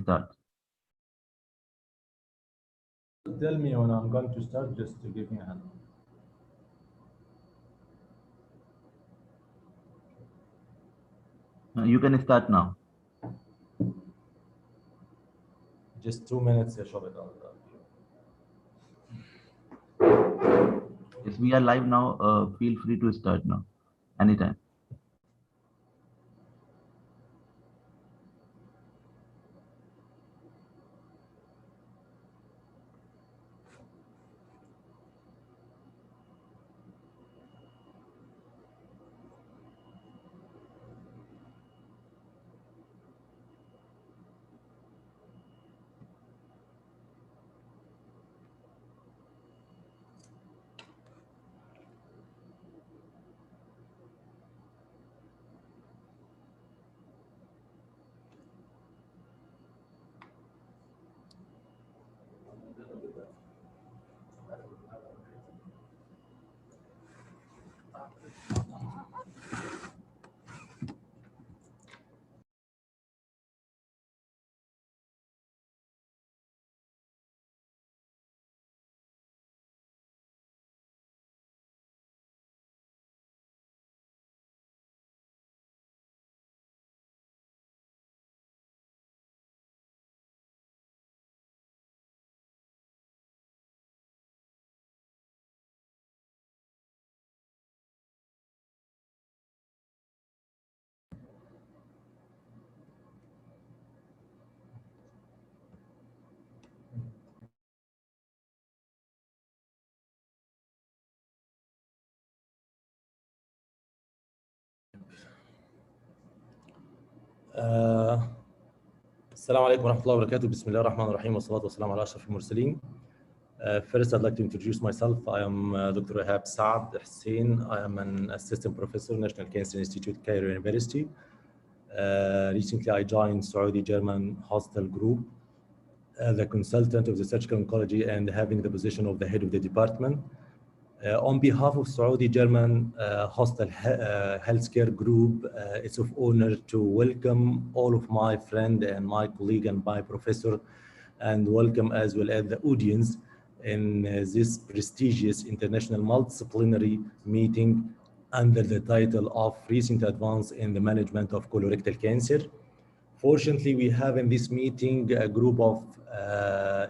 start. Tell me when I'm going to start, just to give me a hand. You can start now. Just 2 minutes, ya Shobit. Yes, we are live now. Feel free to start now, anytime. Assalamu alaikum wa rahmatullahi wa barakatuh. Bismillah ar-Rahman ar-Rahim wa salatu wa salam ala ashraf al-mursaleen. First, I'd like to introduce myself. I am Dr. Wahab Saad Hussein. I am an assistant professor, National Cancer Institute, Cairo University. Recently, I joined Saudi German Hostel Group as a consultant of the surgical oncology and having the position of the head of the department. On behalf of Saudi German Hostel Healthcare Group, it's of honor to welcome all of my friend and my colleague and my professor, and welcome as well as the audience in this prestigious international multidisciplinary meeting under the title of Recent Advance in the Management of Colorectal Cancer. Fortunately, we have in this meeting a group of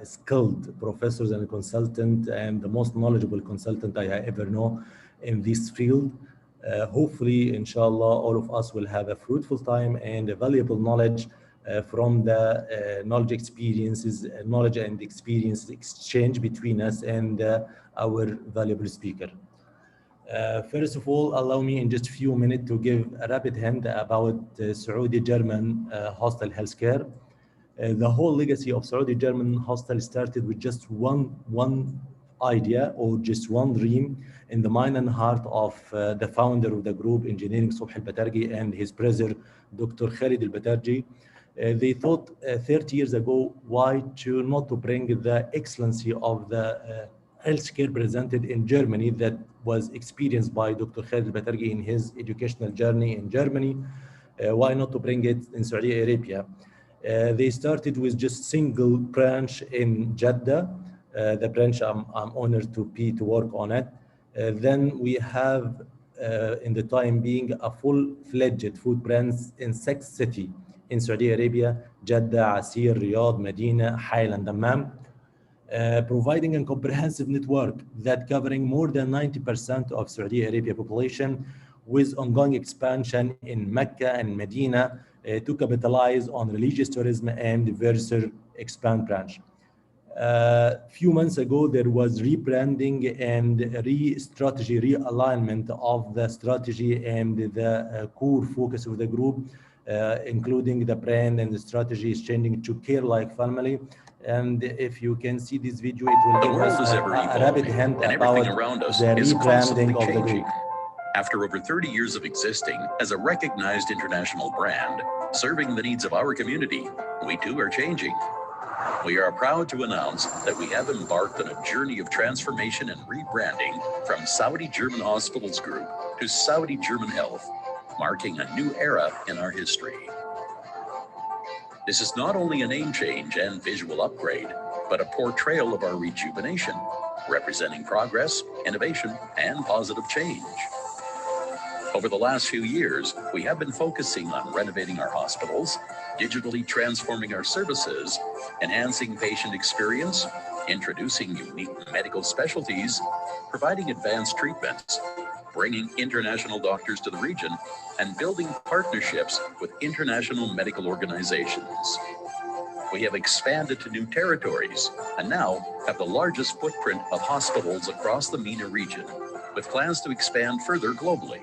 skilled professors and consultants, and the most knowledgeable consultant I ever know in this field. Hopefully, inshallah, all of us will have a fruitful time and a valuable knowledge from the knowledge and experience exchange between us and our valuable speaker. First of all, allow me in just a few minutes to give a rapid hint about Saudi German hostel healthcare. The whole legacy of Saudi German hostel started with just one idea or just one dream in the mind and heart of the founder of the group, Engineering Subh al-Batargi, and his brother, Dr. Khalid al-Batargi. They thought 30 years ago, why not to bring the excellency of the healthcare presented in Germany that was experienced by Dr. Khalid al-Batargi in his educational journey in Germany. Why not to bring it in Saudi Arabia? They started with just single branch in Jeddah. The branch I'm honored to work on it. Then we have, in the time being, a full-fledged food brands in 6 cities in Saudi Arabia: Jeddah, Asir, Riyadh, Medina, Hail, and Dammam. Providing a comprehensive network that covering more than 90% of Saudi Arabia population, with ongoing expansion in Mecca and Medina to capitalize on religious tourism and further expand branch. Few months ago, there was rebranding and strategy realignment of the strategy and the core focus of the group, including the brand and the strategy is changing to Care Like Family. And if you can see this video, it will give us a rapid hint about the rebranding of the group. After over 30 years of existing as a recognized international brand, serving the needs of our community, we too are changing. We are proud to announce that we have embarked on a journey of transformation and rebranding from Saudi German Hospitals Group to Saudi German Health, marking a new era in our history. This is not only a name change and visual upgrade, but a portrayal of our rejuvenation, representing progress, innovation, and positive change. Over the last few years, we have been focusing on renovating our hospitals, digitally transforming our services, enhancing patient experience, introducing unique medical specialties, providing advanced treatments, bringing international doctors to the region, and building partnerships with international medical organizations. We have expanded to new territories and now have the largest footprint of hospitals across the MENA region, with plans to expand further globally.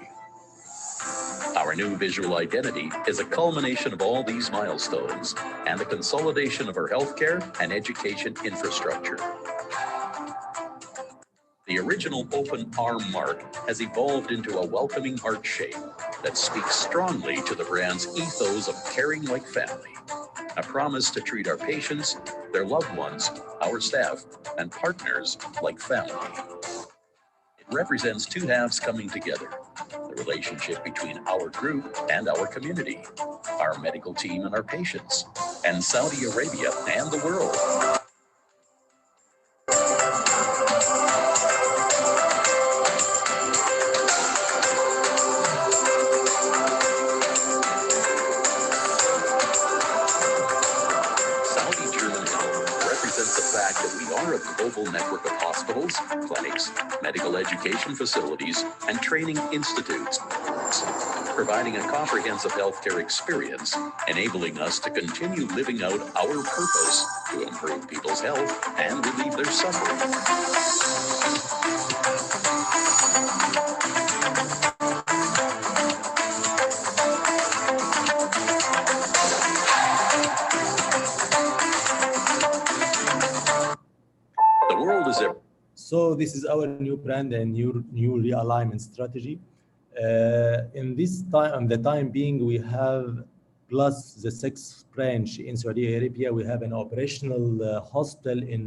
Our new visual identity is a culmination of all these milestones and the consolidation of our healthcare and education infrastructure. The original open arm mark has evolved into a welcoming heart shape that speaks strongly to the brand's ethos of caring like family, a promise to treat our patients, their loved ones, our staff, and partners like family. It represents two halves coming together, the relationship between our group and our community, our medical team and our patients, and Saudi Arabia and the world. Saudi German Health represents the fact that we are a global network of hospitals, clinics, medical education facilities, and training institutes, providing a comprehensive healthcare experience, enabling us to continue living out our purpose to improve people's health and relieve their suffering. The world is a So this is our new brand and new realignment strategy. In this time, the time being, we have plus the sixth branch in Saudi Arabia. We have an operational hostel in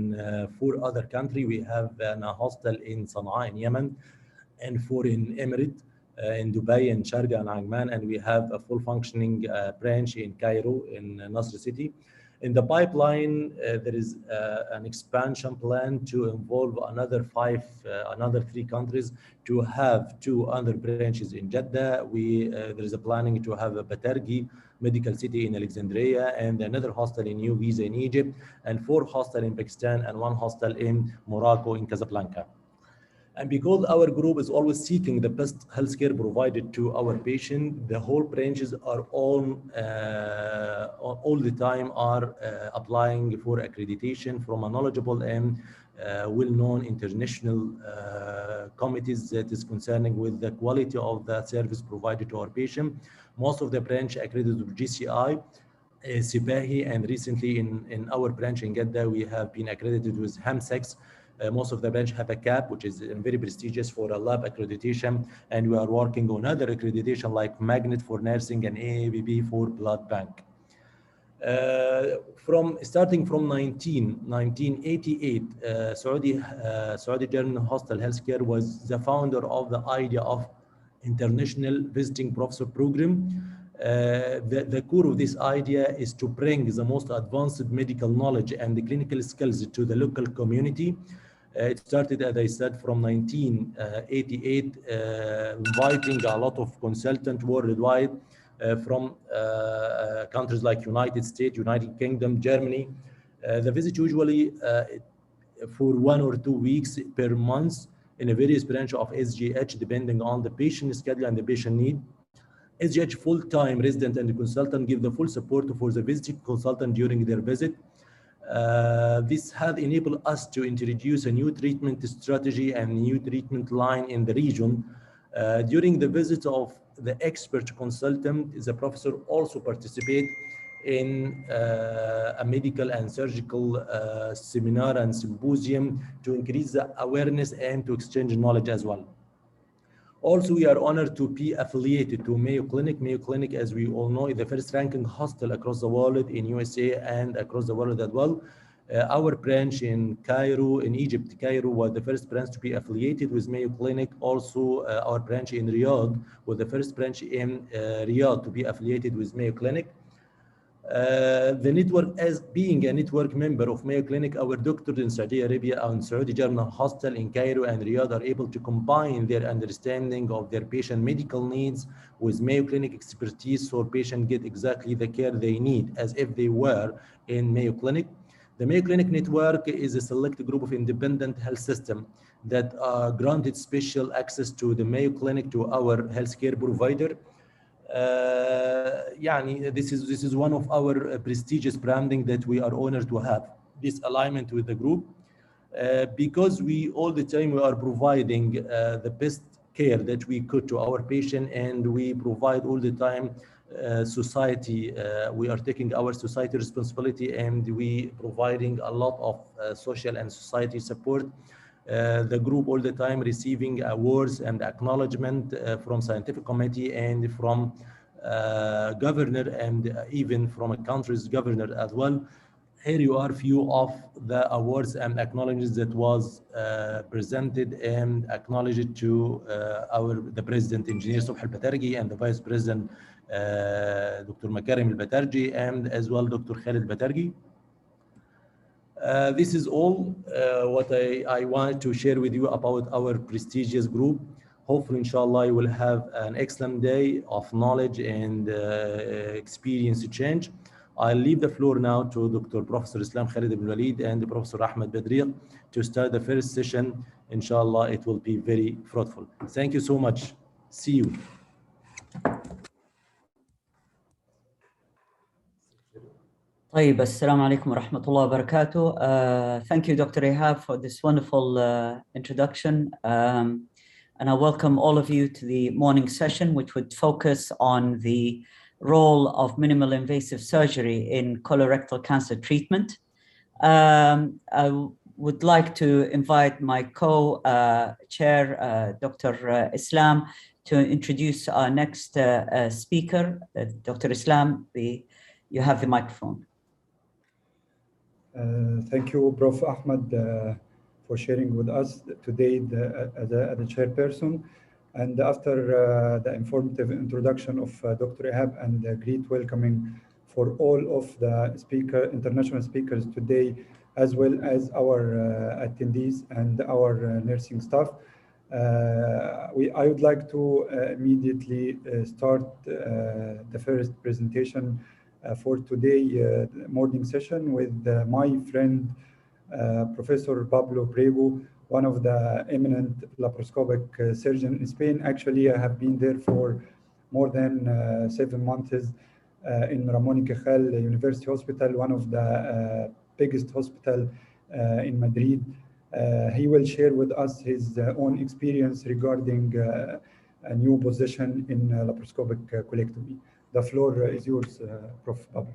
4 other countries. We have a hostel in Sana'a in Yemen, and 4 in Emirates, in Dubai, in Sharjah and Amman, and we have a full functioning branch in Cairo, in Nasr City. In the pipeline, there is an expansion plan to involve another 3 countries, to have 2 other branches in Jeddah. There is a planning to have a Batargi Medical City in Alexandria, and another hostel in New Visa in Egypt, and 4 hostels in Pakistan, and 1 hostel in Morocco in Casablanca. And because our group is always seeking the best healthcare provided to our patient, the whole branches are all the time applying for accreditation from a knowledgeable and well-known international committees that is concerning with the quality of the service provided to our patient. Most of the branch accredited with GCI, Sipahi, and recently in our branch in Jeddah, we have been accredited with HAMSEX. Most of the branch have a CAP, which is very prestigious for a lab accreditation, and we are working on other accreditation like Magnet for nursing and AABB for blood bank. Starting from 1988, Saudi German Hostel Healthcare was the founder of the idea of International Visiting Professor Program. The core of this idea is to bring the most advanced medical knowledge and the clinical skills to the local community. It started, as I said, from 1988, inviting a lot of consultants worldwide from countries like United States, United Kingdom, Germany. The visit usually for 1 or 2 weeks per month in a various branch of SGH, depending on the patient schedule and the patient need. SGH full-time resident and consultant give the full support for the visiting consultant during their visit. This has enabled us to introduce a new treatment strategy and new treatment line in the region. During the visit of the expert consultant, the professor also participate in a medical and surgical seminar and symposium to increase the awareness and to exchange knowledge as well. Also, we are honored to be affiliated to Mayo Clinic. Mayo Clinic, as we all know, is the first ranking hospital across the world in USA and across the world as well. Our branch in Cairo, in Egypt, Cairo was the first branch to be affiliated with Mayo Clinic. Also, our branch in Riyadh was the first branch in Riyadh to be affiliated with Mayo Clinic. The network, as being a network member of Mayo Clinic, our doctors in Saudi Arabia and Saudi General Hospital in Cairo and Riyadh are able to combine their understanding of their patient medical needs with Mayo Clinic expertise, so patients get exactly the care they need as if they were in Mayo Clinic. The Mayo Clinic network is a select group of independent health system that granted special access to the Mayo Clinic to our healthcare provider. يعني this is one of our prestigious branding that we are honored to have this alignment with the group because we all the time we are providing the best care that we could to our patient, and we provide all the time society, we are taking our society responsibility, and we providing a lot of social and society support. The group all the time receiving awards and acknowledgement from scientific committee and from governor, and even from a country's governor as well. Here you are few of the awards and acknowledgements that was presented and acknowledged to the President Engineer Subh al-Batargi and the Vice President Dr. Makarim al-Batarji, and as well Dr. Khalid Batargi. This is all what I wanted to share with you about our prestigious group. Hopefully, inshallah, you will have an excellent day of knowledge and experience change. I'll leave the floor now to Dr. Professor Islam Khalid Ibn Walid and Professor Ahmed Badriq to start the first session. Inshallah, it will be very fruitful. Thank you so much. See you. طيب السلام عليكم ورحمة الله وبركاته. Thank you, Dr. Ihab, for this wonderful introduction. And I welcome all of you to the morning session, which would focus on the role of minimal invasive surgery in colorectal cancer treatment. I would like to invite my co-chair, Dr. Islam, to introduce our next speaker. Dr. Islam, you have the microphone. Thank you, Prof. Ahmed, for sharing with us today as the chairperson. And after the informative introduction of Dr. Ihab and the great welcoming for all of the international speakers today, as well as our attendees and our nursing staff, I would like to immediately start the first presentation for today morning session with my friend, Professor Pablo Prego, one of the eminent laparoscopic surgeons in Spain. Actually, I have been there for more than 7 months in Ramon y Cajal University Hospital, one of the biggest hospital in Madrid. He will share with us his own experience regarding a new position in laparoscopic colectomy. The floor is yours, Prof. Pablo.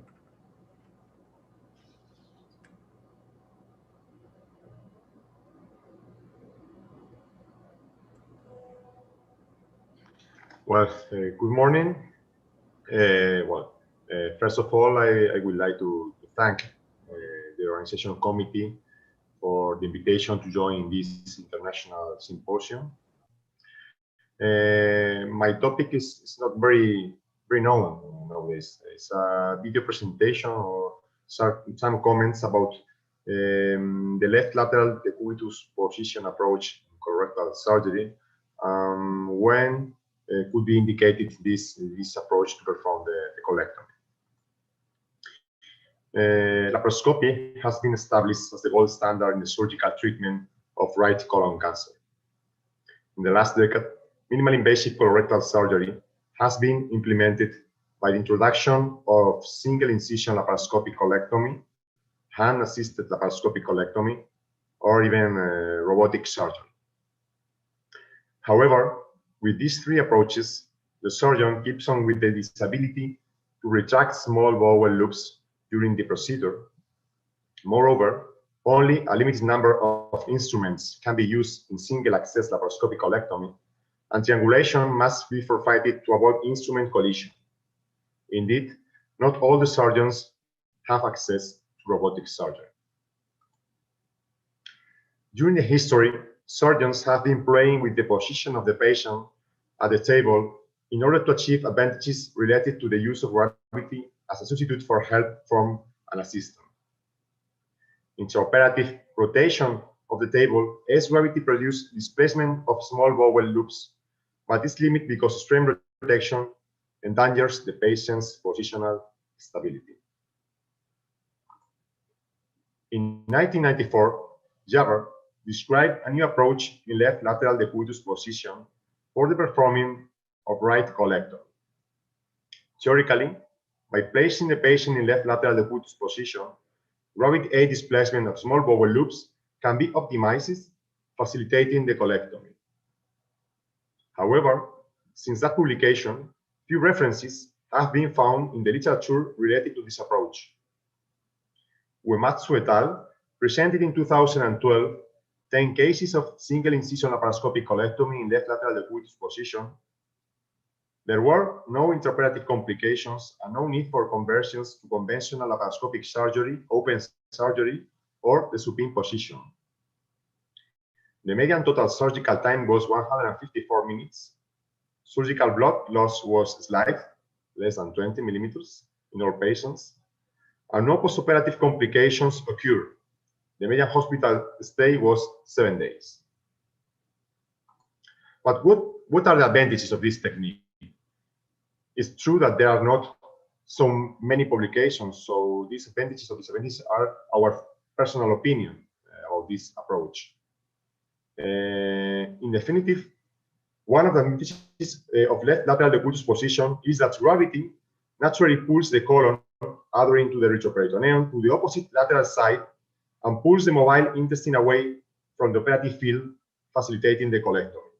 Well, good morning. First of all, I would like to thank the organization committee for the invitation to join this international symposium. My topic is not very known nowadays. It's a video presentation or some comments about the left lateral decubitus position approach in colorectal surgery, when could be indicated this approach to perform the colectomy. Laparoscopy has been established as the gold standard in the surgical treatment of right colon cancer. In the last decade, minimal invasive colorectal surgery has been implemented by the introduction of single incision laparoscopic colectomy, hand-assisted laparoscopic colectomy, or even robotic surgery. However, with these three approaches, the surgeon keeps on with the disability to retract small bowel loops during the procedure. Moreover, only a limited number of instruments can be used in single-access laparoscopic colectomy, and triangulation must be forfeited to avoid instrument collision. Indeed, not all the surgeons have access to robotic surgery. During the history, surgeons have been playing with the position of the patient at the table in order to achieve advantages related to the use of gravity as a substitute for help from an assistant. Intraoperative rotation of the table as gravity produces displacement of small bowel loops, but is limited because extreme rotation endangers the patient's positional stability. In 1994, Jaber described a new approach in left lateral decubitus position for the performing of right colectomy. Theoretically, by placing the patient in left lateral decubitus position, gravity aid displacement of small bowel loops can be optimized, facilitating the colectomy. However, since that publication, few references have been found in the literature related to this approach. Uematsu et al. Presented in 2012 10 cases of single-incision laparoscopic colectomy in left lateral decubitus position. There were no intraoperative complications and no need for conversions to conventional laparoscopic surgery, open surgery, or the supine position. The median total surgical time was 154 minutes. Surgical blood loss was slight, less than 20 millimeters in all patients, and no postoperative complications occurred. The median hospital stay was 7 days. But what are the advantages of this technique? It's true that there are not so many publications, so these advantages or disadvantages are our personal opinion of this approach. In definitive, one of the advantages of left lateral decubitus position is that gravity naturally pulls the colon adhering to the retroperitoneum to the opposite lateral side and pulls the mobile intestine away from the operative field, facilitating the colectomy.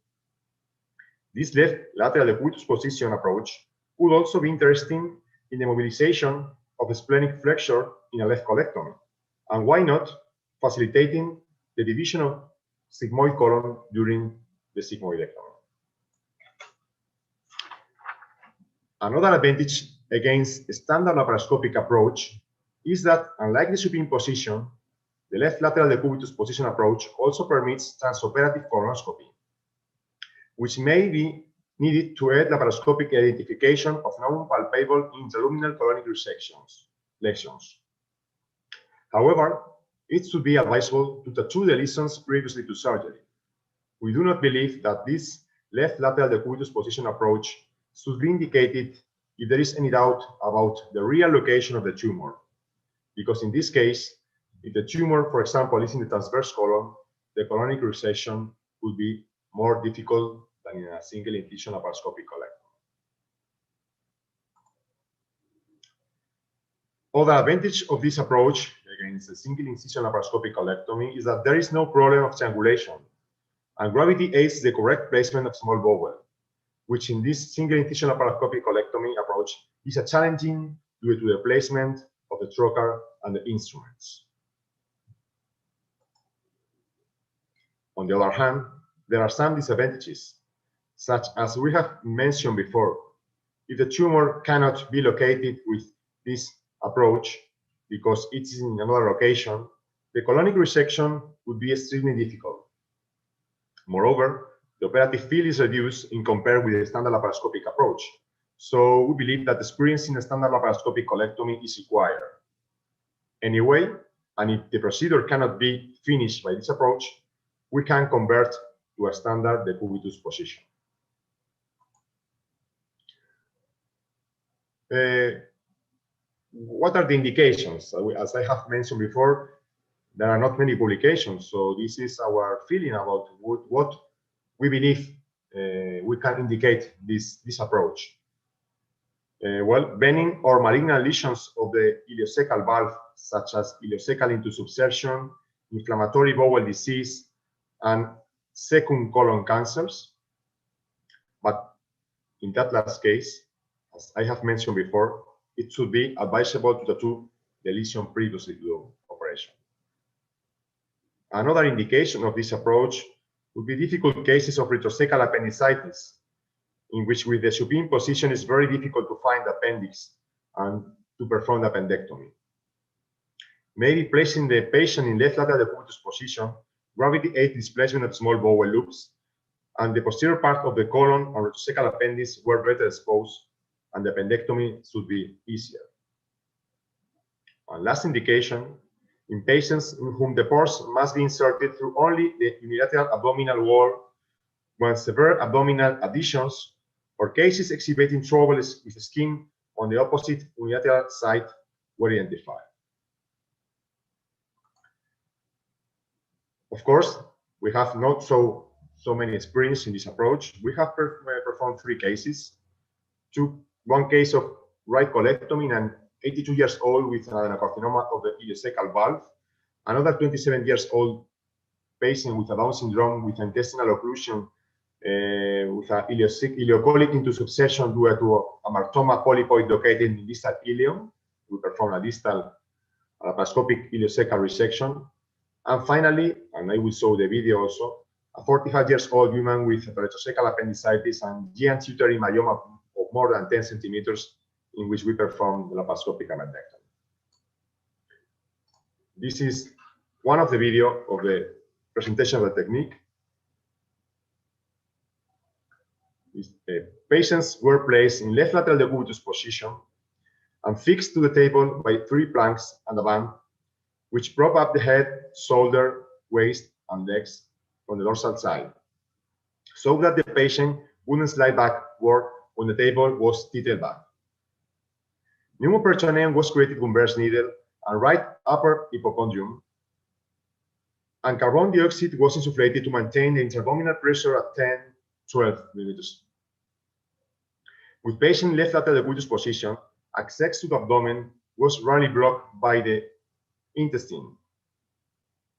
This left lateral decubitus position approach could also be interesting in the mobilization of the splenic flexure in a left colectomy, and why not facilitating the division of sigmoid colon during the sigmoidectomy. Another advantage against standard laparoscopic approach is that, unlike the supine position, the left lateral decubitus position approach also permits transoperative colonoscopy, which may be needed to aid laparoscopic identification of non-palpable intraluminal colonic resections, lesions. However, it should be advisable to tattoo the lesions previously to surgery. We do not believe that this left lateral decubitus position approach should be indicated if there is any doubt about the real location of the tumor, because in this case, if the tumor, for example, is in the transverse colon, the colonic resection would be more difficult than in a single incision laparoscopic colectomy. Other advantage of this approach against a single incision laparoscopic colectomy is that there is no problem of triangulation, and gravity aids the correct placement of small bowel, which in this single incision laparoscopic colectomy approach is a challenging due to the placement of the trocar and the instruments. On the other hand, there are some disadvantages, such as we have mentioned before. If the tumor cannot be located with this approach because it is in another location, the colonic resection would be extremely difficult. Moreover, the operative field is reduced in compared with the standard laparoscopic approach. So we believe that experiencing a standard laparoscopic colectomy is required. Anyway, and if the procedure cannot be finished by this approach, we can convert to a standard decubitus position. What are the indications? As I have mentioned before, there are not many publications, so this is our feeling about what we believe we can indicate this approach. Well, benign or malignant lesions of the ileocecal valve, such as ileocecal intusubsertion, inflammatory bowel disease, and second colon cancers. But in that last case, as I have mentioned before, it should be advisable to tattoo the lesion previously to the operation. Another indication of this approach would be difficult cases of retrocecal appendicitis, in which with the supine position it's very difficult to find the appendix and to perform the appendectomy. Maybe placing the patient in left lateral decubitus position, gravity aid displacement of small bowel loops, and the posterior part of the colon and retrocecal appendix were better exposed, and the appendectomy should be easier. And last indication, in patients in whom the pores must be inserted through only the unilateral abdominal wall when severe abdominal adhesions or cases exhibiting troubles with skin on the opposite unilateral side were identified. Of course, we have not so many experience in this approach. We have performed 3 cases. One case of right colectomy in an 82 years old with an adenocarcinoma of the ileocecal valve, another 27 years old patient with a Down syndrome with intestinal occlusion with an ileocolic into subsection due to a martoma polypoid located in distal ileum. We performed a distal laparoscopic ileocecal resection. And finally, and I will show the video also, a 45 years old woman with retrocecal appendicitis and giant uterine myoma of more than 10 centimeters, in which we performed laparoscopic appendectomy. This is one of the video of the presentation of the technique. Patients were placed in left lateral decubitus position and fixed to the table by 3 planks and a band, which prop up the head, shoulder, waist, and legs on the dorsal side, so that the patient wouldn't slide backward when the table was tilted back. Pneumoperitoneum was created with Ver's needle and right upper hypochondrium, and carbon dioxide was insufflated to maintain the intra-abdominal pressure at 10-12 millimeters. With patient left lateral decubitus position, access to the abdomen was rarely blocked by the intestine.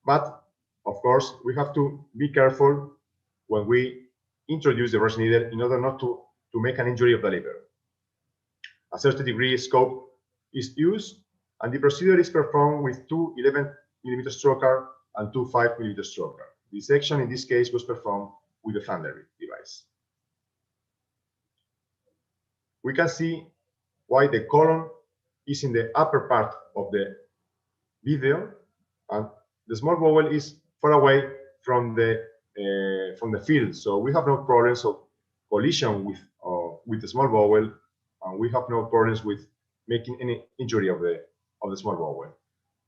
But of course, we have to be careful when we introduce the Ver's needle in order not to make an injury of the liver. A 30-degree scope is used, and the procedure is performed with 2 11mm stroker and 2 5mm stroker. The section in this case was performed with the Thunder device. We can see why the colon is in the upper part of the video, and the small bowel is far away from the field, so we have no problems of collision with the small bowel, and we have no problems with making any injury of the small bowel.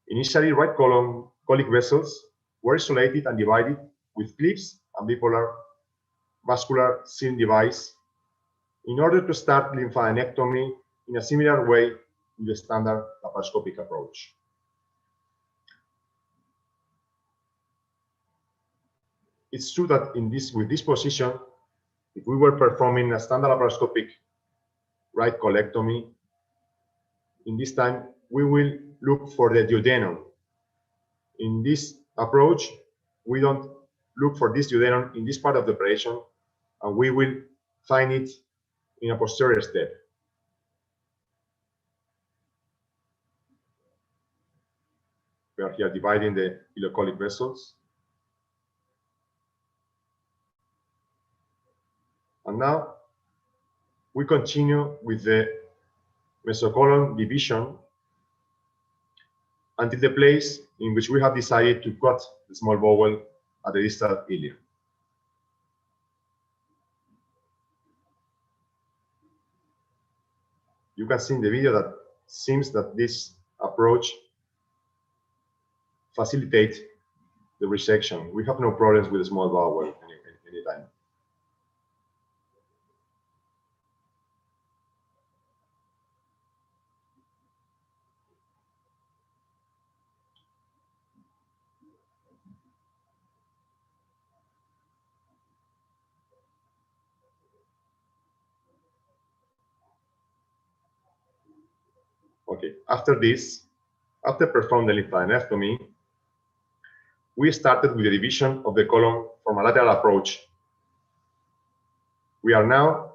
Initially, right colon colic vessels were isolated and divided with clips and bipolar vascular sealing device in order to start lymphadenectomy in a similar way to the standard laparoscopic approach. It's true that with this position, if we were performing a standard laparoscopic right colectomy, in this time we will look for the duodenum. In this approach, we don't look for this duodenum in this part of the operation, and we will find it in a posterior step. We are here dividing the ileocolic vessels. And now we continue with the mesocolon division until the place in which we have decided to cut the small bowel at the distal ileum. You can see in the video that it seems that this approach facilitates the resection. We have no problems with the small bowel anytime. Okay, after performing the lymphadenectomy, we started with the division of the colon from a lateral approach. We are now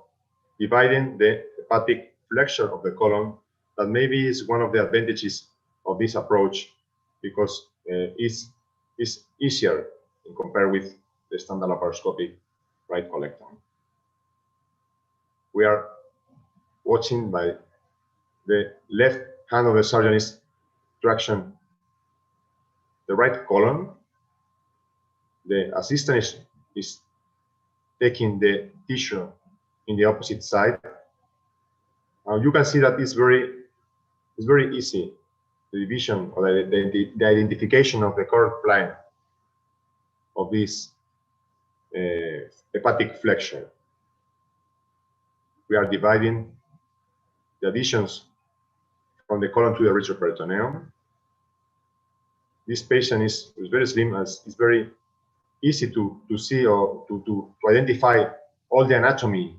dividing the hepatic flexure of the colon. That maybe is one of the advantages of this approach, because it's easier in compared with the standard laparoscopic right colectomy. We are watching by the left hand of the surgeon is traction the right colon. The assistant is taking the tissue in the opposite side. You can see that it's very easy the division or the identification of the curved plane of this hepatic flexion. We are dividing the additions from the colon to the retroperitoneum. This patient is very slim, as it's very easy to see or to identify all the anatomy,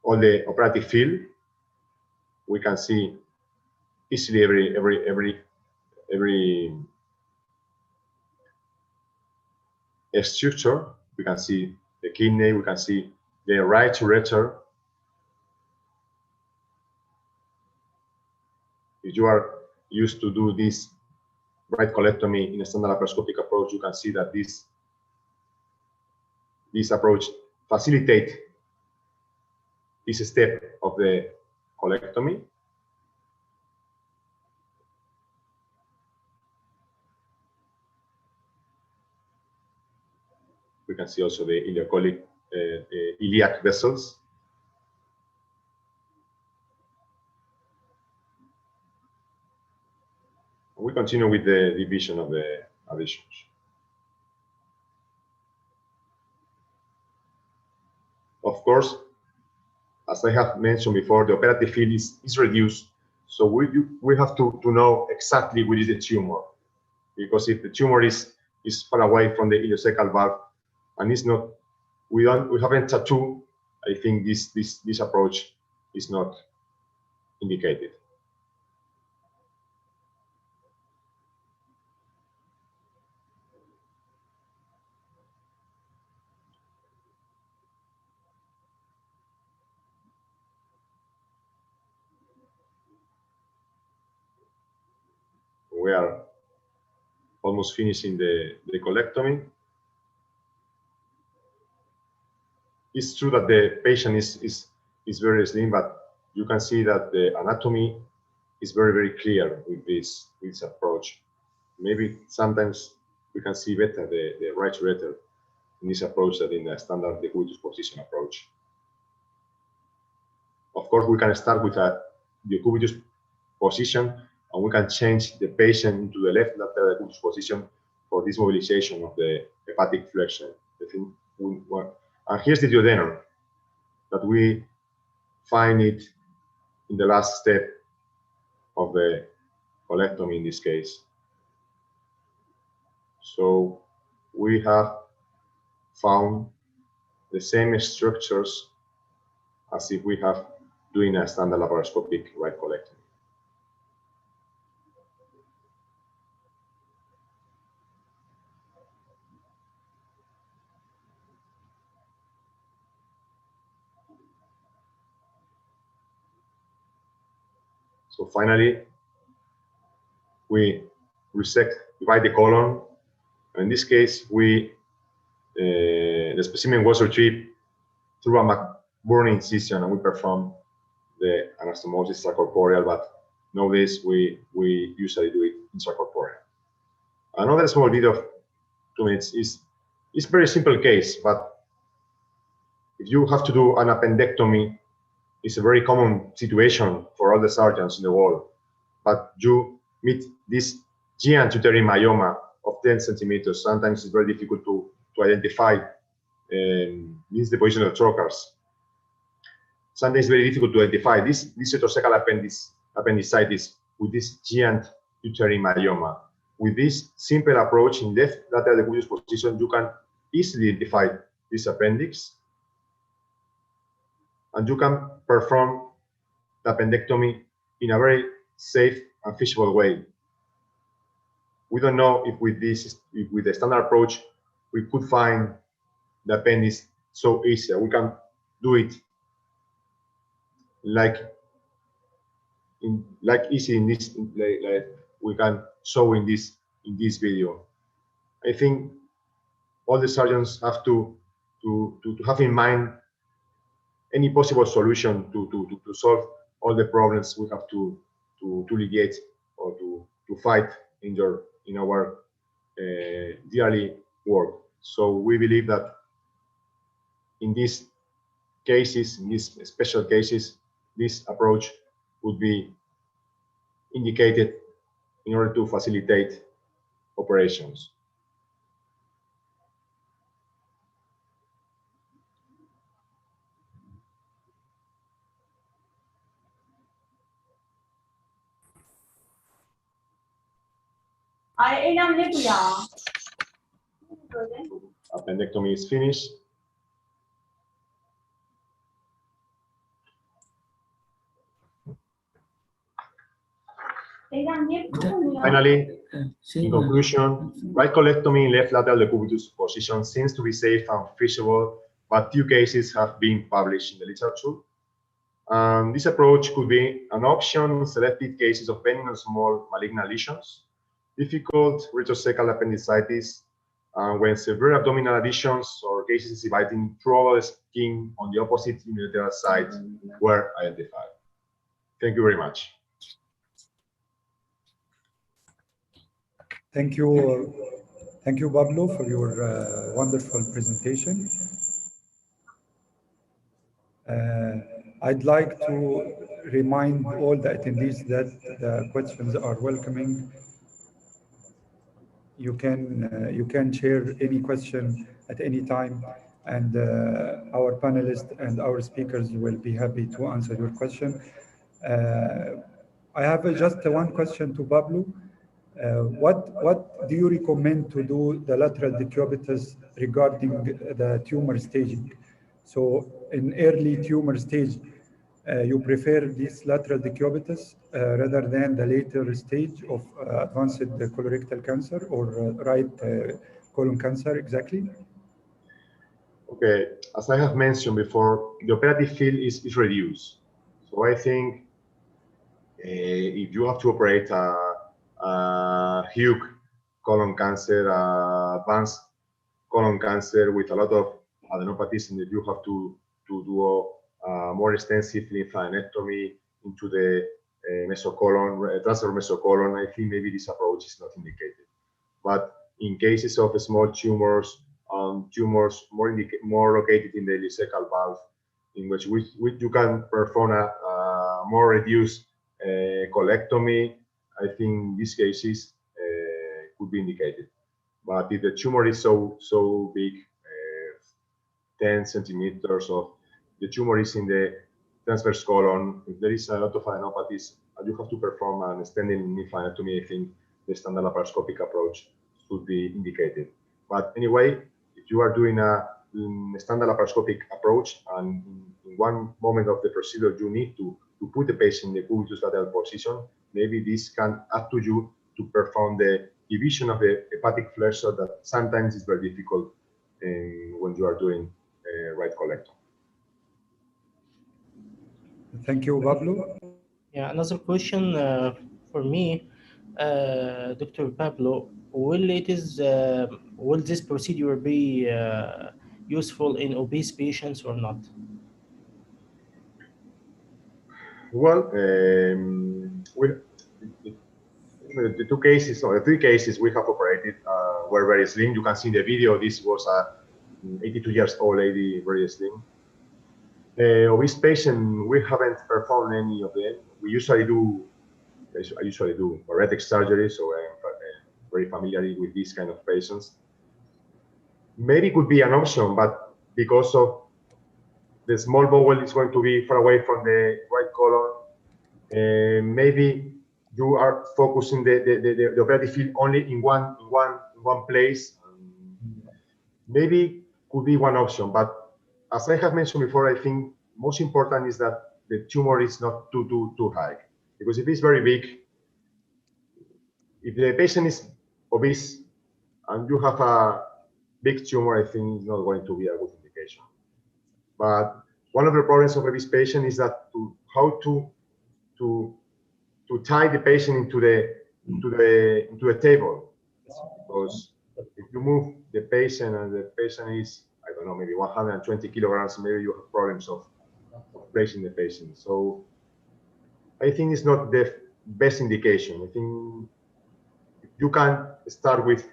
all the operative field. We can see easily every structure. We can see the kidney, we can see the right ureter. If you are used to do this right colectomy in a standard laparoscopic approach, you can see that this approach facilitates this step of the colectomy. We can see also the ileocolic iliac vessels. We continue with the division of the additions. Of course, as I have mentioned before, the operative field is reduced, so we have to know exactly which is the tumor, because if the tumor is far away from the ileocecal valve and it's not, we haven't tattooed, I think this approach is not indicated. We are almost finishing the colectomy. It's true that the patient is very slim, but you can see that the anatomy is very clear with this approach. Maybe sometimes we can see better the right ureter in this approach than in the standard decubitus position approach. Of course, we can start with a decubitus position, and we can change the patient into the left lateral decubitus position for this mobilization of the hepatic flexion. And here's the duodenum that we find it in the last step of the colectomy in this case. So we have found the same structures as if we have doing a standard laparoscopic right colectomy. So finally, we divide the colon. In this case, the specimen was retrieved through a McBurney incision, and we perform the anastomosis intracorporeal, but nowadays we usually do it intracorporeal. Another small video of 2 minutes is very simple case, but if you have to do an appendectomy, it's a very common situation for all the surgeons in the world. But you meet this giant uterine myoma of 10 centimeters. Sometimes it's very difficult to identify. This is the position of the trocars. Sometimes it's very difficult to identify this retrocecal appendicitis with this giant uterine myoma. With this simple approach in left lateral decubitus position, you can easily identify this appendix, and you can perform the appendectomy in a very safe and feasible way. We don't know if with the standard approach we could find the appendix so easy. We can do it like easy in this, like we can show in this video. I think all the surgeons have to have in mind any possible solution to solve all the problems we have to litigate or to fight in our daily work. So we believe that in these cases, in these special cases, this approach would be indicated in order to facilitate operations. Appendectomy is finished. Finally, in conclusion, right colectomy in left lateral decubitus position seems to be safe and feasible, but few cases have been published in the literature. This approach could be an option in selected cases of benign or small malignant lesions, difficult retrocecal appendicitis, when severe abdominal adhesions or cases exhibiting throughout the skin on the opposite unilateral side were identified. Thank you very much. Thank you, Pablo, for your wonderful presentation. I'd like to remind all the attendees that the questions are welcoming. You can share any question at any time, and our panelists and our speakers will be happy to answer your question. I have just one question to Pablo. What do you recommend to do the lateral decubitus regarding the tumor staging? So in early tumor stage, you prefer this lateral decubitus rather than the later stage of advanced colorectal cancer or right colon cancer exactly? Okay, as I have mentioned before, the operative field is reduced. So I think if you have to operate a huge colon cancer, advanced colon cancer with a lot of adenopathies, and if you have to do a more extensive lymphadenectomy into the mesocolon, transfer mesocolon, I think maybe this approach is not indicated. But in cases of small tumors, tumors more located in the ileocecal valve, in which you can perform a more reduced colectomy, I think these cases could be indicated. But if the tumor is so big, 10 centimeters of the tumor is in the transverse colon, if there is a lot of adenopathies, and you have to perform an extended lymphadenectomy, I think the standard laparoscopic approach should be indicated. But anyway, if you are doing a standard laparoscopic approach, and in one moment of the procedure you need to put the patient in the cubitus lateral position, maybe this can up to you to perform the division of the hepatic flesh, so that sometimes it's very difficult when you are doing right colectomy. Thank you, Pablo. Yeah, another question for me, Dr. Pablo, will this procedure be useful in obese patients or not? Well, the two cases or the three cases we have operated were very slim. You can see in the video, this was a 82 years old lady, very slim. Obese patient, we haven't performed any of them. I usually do bariatric surgery, so I'm very familiar with these kind of patients. Maybe it could be an option, but because of the small bowel is going to be far away from the right colon, maybe you are focusing the operative field only in one place. Maybe could be one option, but as I have mentioned before, I think most important is that the tumor is not too high, because if it's very big, if the patient is obese and you have a big tumor, I think it's not going to be a good indication. But one of the problems of obese patient is that how to tie the patient into the table, because if you move the patient and the patient is, I don't know, maybe 120 kilograms, maybe you have problems of placing the patient. So I think it's not the best indication. I think you can start with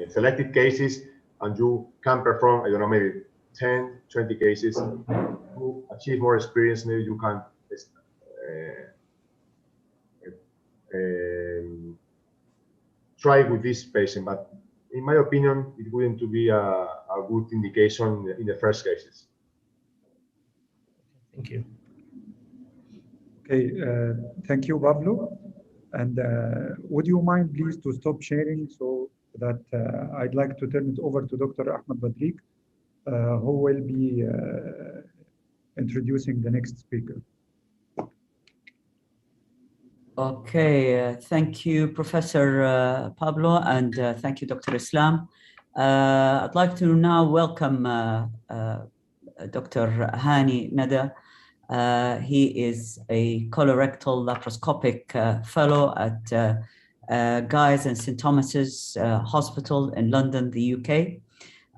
selected cases and you can perform, I don't know, maybe 10, 20 cases to achieve more experience. Maybe you can try with this patient, but in my opinion, it wouldn't to be a good indication in the first cases. Thank you. Okay, thank you, Pablo. And would you mind please to stop sharing so that I'd like to turn it over to Dr. Ahmed Badriq, who will be introducing the next speaker. Okay, thank you, Professor Pablo, and thank you, Dr. Islam. I'd like to now welcome Dr. Hani Nada. He is a colorectal laparoscopic fellow at Guy's and St. Thomas's Hospital in London, the UK.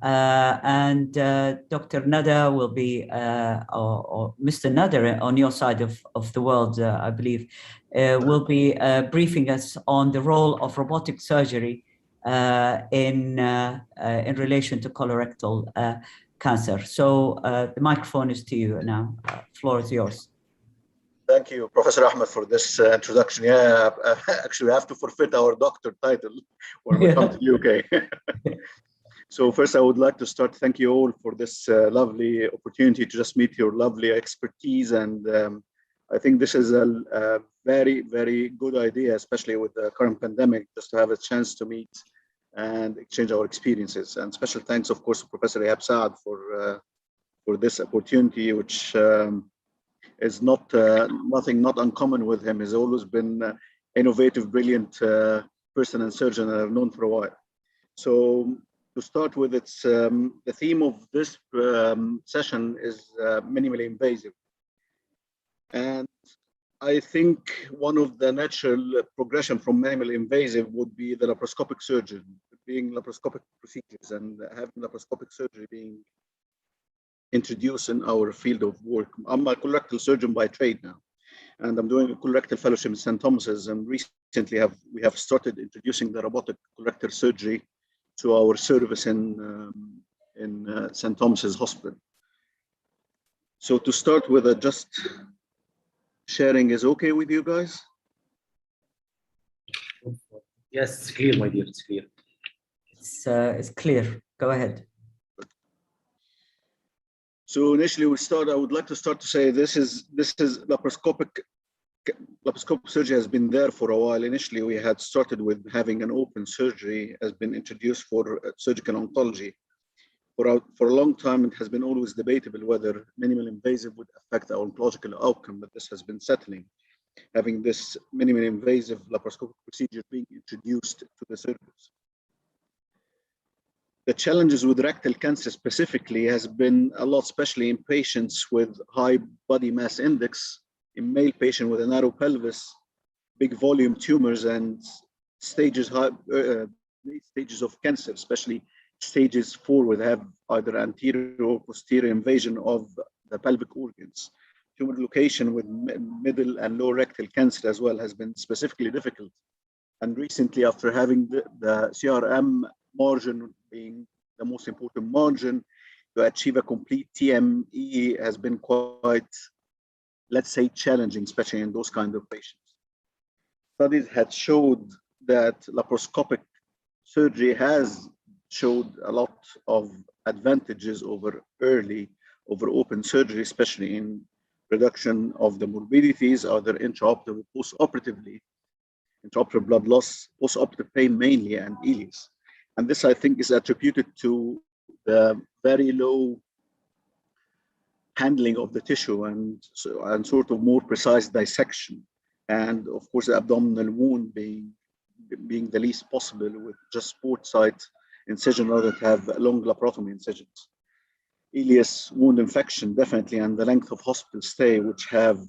And Dr. Nada will be, or Mr. Nada on your side of the world, I believe, will be briefing us on the role of robotic surgery in relation to colorectal cancer. So the microphone is to you now. Floor is yours. Thank you, Professor Ahmed, for this introduction. Yeah, actually, we have to forfeit our doctor title when we come to the UK. So first, I would like to start. Thank you all for this lovely opportunity to just meet your lovely expertise. And I think this is a very, very good idea, especially with the current pandemic, just to have a chance to meet and exchange our experiences. And special thanks, of course, to Professor Ehab Saad for this opportunity, which is nothing not uncommon with him. He's always been innovative, brilliant person and surgeon that I've known for a while. So to start with, it's the theme of this session is minimally invasive. And I think one of the natural progression from minimally invasive would be the laparoscopic surgery, being laparoscopic procedures and having laparoscopic surgery being introduced in our field of work. I'm a colorectal surgeon by trade now, and I'm doing a colorectal fellowship in St. Thomas's. And recently we have started introducing the robotic colorectal surgery to our service in St. Thomas's Hospital. So to start with, just sharing is okay with you guys? Yes, it's clear, my dear, it's clear. It's clear. Go ahead. So initially I would like to start to say this is laparoscopic surgery has been there for a while. Initially, we had started with having an open surgery has been introduced for surgical oncology. For a long time, it has been always debatable whether minimal invasive would affect our oncological outcome, but this has been settling, having this minimally invasive laparoscopic procedure being introduced to the service. The challenges with rectal cancer specifically has been a lot, especially in patients with high body mass index, in male patient with a narrow pelvis, big volume tumors, and stages of cancer, especially stages 4 would have either anterior or posterior invasion of the pelvic organs. Tumor location with middle and low rectal cancer as well has been specifically difficult. And recently, after having the CRM margin being the most important margin to achieve a complete TME has been quite, let's say, challenging, especially in those kind of patients. Studies had showed that laparoscopic surgery has showed a lot of advantages over open surgery, especially in reduction of the morbidities, either intraoperative, postoperatively, intraoperative blood loss, postoperative pain mainly, and ileus. And this, I think, is attributed to the very low handling of the tissue and sort of more precise dissection. And of course, the abdominal wound being the least possible with just port site incision rather than have long laparotomy incisions. Ileus wound infection, definitely, and the length of hospital stay, which have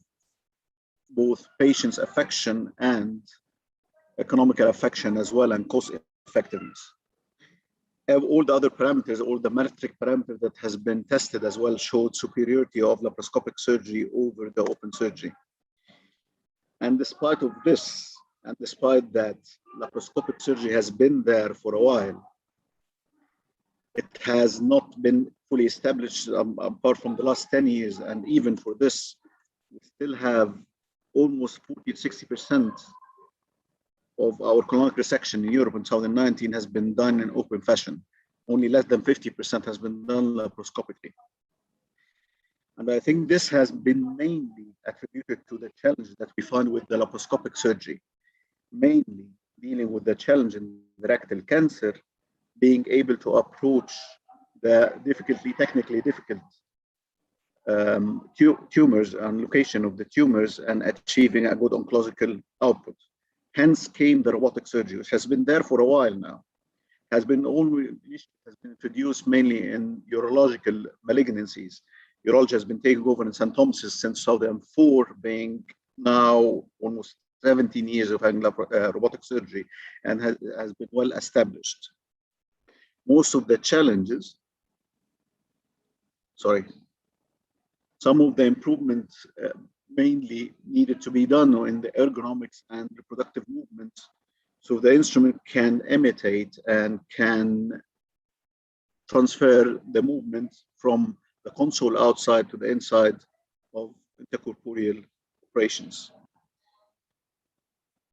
both patient's affection and economical affection as well, and cost effectiveness. All the other parameters, all the metric parameters that has been tested as well showed superiority of laparoscopic surgery over the open surgery. And despite of this, and despite that laparoscopic surgery has been there for a while, it has not been fully established apart from the last 10 years. And even for this, we still have almost 40 to 60% of our colonic resection in Europe in 2019 has been done in open fashion. Only less than 50% has been done laparoscopically. And I think this has been mainly attributed to the challenge that we find with the laparoscopic surgery, mainly dealing with the challenge in the rectal cancer, being able to approach the technically difficult tumors and location of the tumors and achieving a good oncological output. Hence came the robotic surgery, which has been there for a while now. Has been introduced mainly in urological malignancies. Urology has been taken over in St. Thomas's since 2004, being now almost 17 years of having robotic surgery, and has been well established. Most of the challenges, some of the improvements mainly needed to be done in the ergonomics and reproductive movements, so the instrument can imitate and can transfer the movement from the console outside to the inside of intercorporeal operations.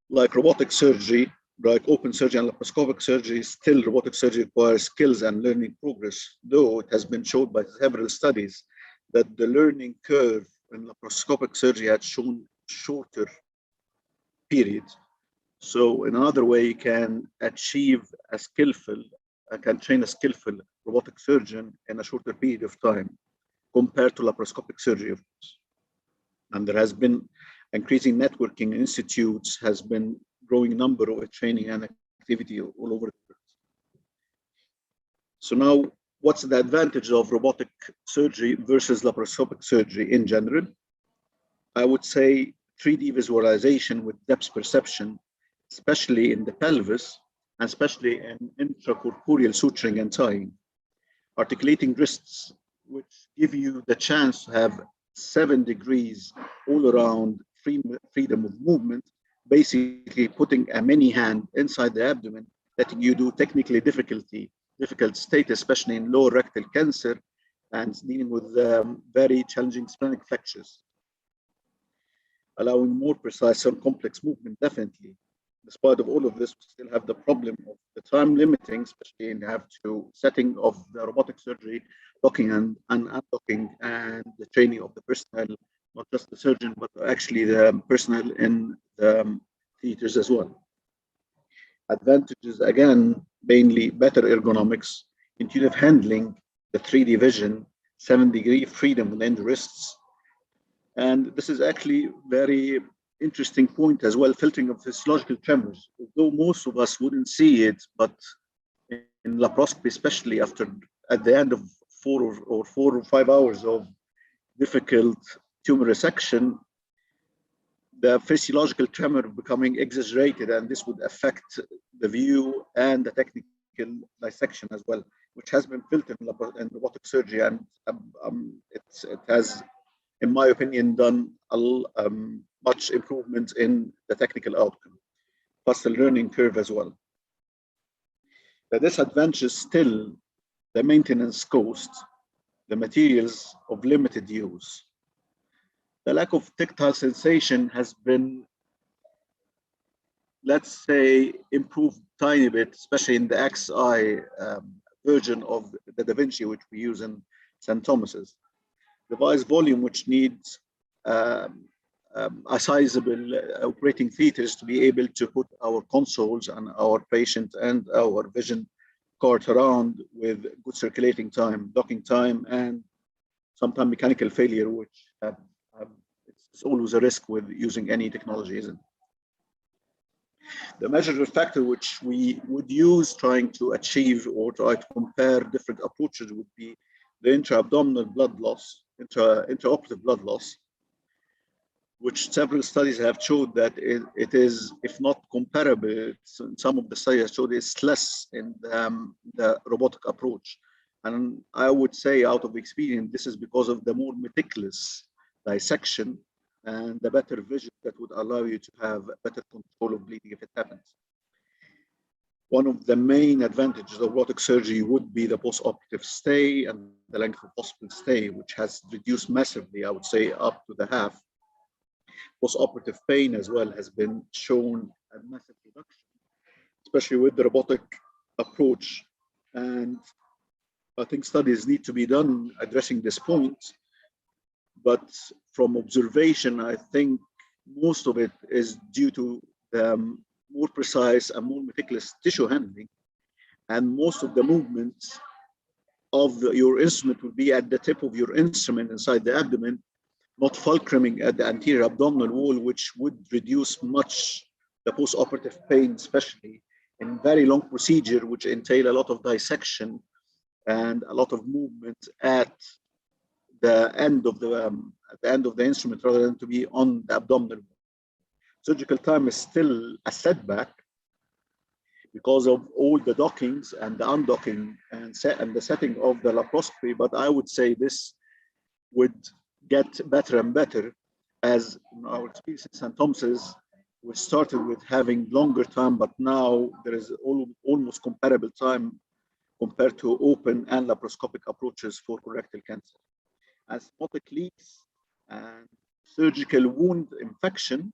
Like robotic surgery, like open surgery and laparoscopic surgery, still robotic surgery requires skills and learning progress, though it has been shown by several studies that the learning curve in laparoscopic surgery had shown shorter periods. So in another way, you can achieve a skillful, can train a skillful robotic surgeon in a shorter period of time compared to laparoscopic surgery, of course. And there has been increasing networking institutes, has been growing number of training and activity all over the world. So now, what's the advantage of robotic surgery versus laparoscopic surgery in general? I would say 3D visualization with depth perception, especially in the pelvis, and especially in intracorporeal suturing and tying. Articulating wrists, which give you the chance to have 7 degrees all around freedom of movement, basically putting a mini hand inside the abdomen, letting you do technically difficult state, especially in lower rectal cancer, and dealing with very challenging splenic flexures. Allowing more precise and complex movement, definitely. Despite of all of this, we still have the problem of the time limiting, especially in setting of the robotic surgery, docking and unlocking, and the training of the personnel, not just the surgeon, but actually the personnel in the theaters as well. Advantages, again, mainly better ergonomics, intuitive handling, the 3D vision, 7-degree freedom within the wrists. And this is actually very interesting point as well, filtering of physiological tremors. Although most of us wouldn't see it, but in laparoscopy, especially at the end of 4 or 5 hours of difficult tumor resection, the physiological tremor becoming exaggerated, and this would affect the view and the technical dissection as well, which has been filtered in robotic surgery, and it has, in my opinion, done much improvement in the technical outcome, plus the learning curve as well. The disadvantage is still the maintenance cost, the materials of limited use. The lack of tactile sensation has been, let's say, improved tiny bit, especially in the XI version of the Da Vinci, which we use in St. Thomas's. Device volume, which needs a sizable operating theaters to be able to put our consoles and our patient and our vision cart around with good circulating time, docking time, and sometimes mechanical failure, which it's always a risk with using any technology, isn't it? The measurable factor which we would use trying to achieve or try to compare different approaches would be the intra-abdominal blood loss, intraoperative blood loss, which several studies have showed that it is, if not comparable, some of the studies showed it's less in the robotic approach. And I would say, out of experience, this is because of the more meticulous dissection and the better vision that would allow you to have better control of bleeding if it happens. One of the main advantages of robotic surgery would be the post-operative stay and the length of hospital stay, which has reduced massively, I would say up to the half. Post-operative pain as well has been shown a massive reduction, especially with the robotic approach. And I think studies need to be done addressing this point. But from observation, I think most of it is due to the more precise and more meticulous tissue handling. And most of the movements of your instrument will be at the tip of your instrument inside the abdomen, not fulcruming at the anterior abdominal wall, which would reduce much the post-operative pain, especially in very long procedure, which entail a lot of dissection and a lot of movement at the end of the instrument rather than to be on the abdominal wall. Surgical time is still a setback because of all the dockings and the undocking and the setting of the laparoscopy, but I would say this would get better and better as in our experience in St. Thomas's. We started with having longer time, but now there is almost comparable time compared to open and laparoscopic approaches for colorectal cancer. Asthmatic leaks and surgical wound infection,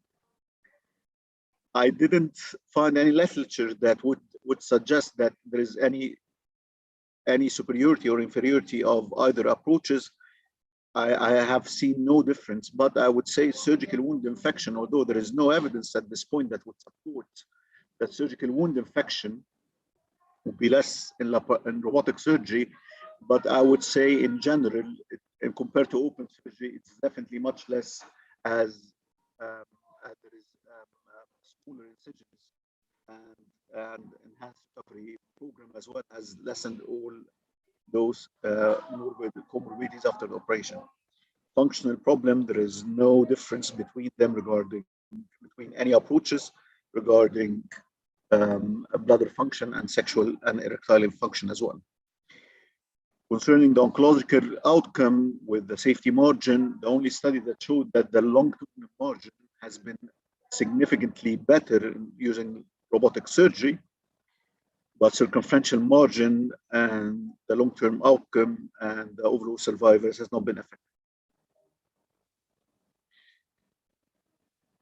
I didn't find any literature that would suggest that there is any superiority or inferiority of either approaches. I have seen no difference, but I would say surgical wound infection, although there is no evidence at this point that would support that surgical wound infection would be less in robotic surgery, but I would say in general, compared to open surgery, it's definitely much less as there is smaller incisions and enhanced recovery program, as well as lessened all those comorbidities after the operation. Functional problem, there is no difference between them between any approaches regarding bladder function and sexual and erectile function as well. Concerning the oncological outcome with the safety margin, the only study that showed that the long-term margin has been significantly better using robotic surgery, but circumferential margin and the long-term outcome and the overall survivors has not been affected.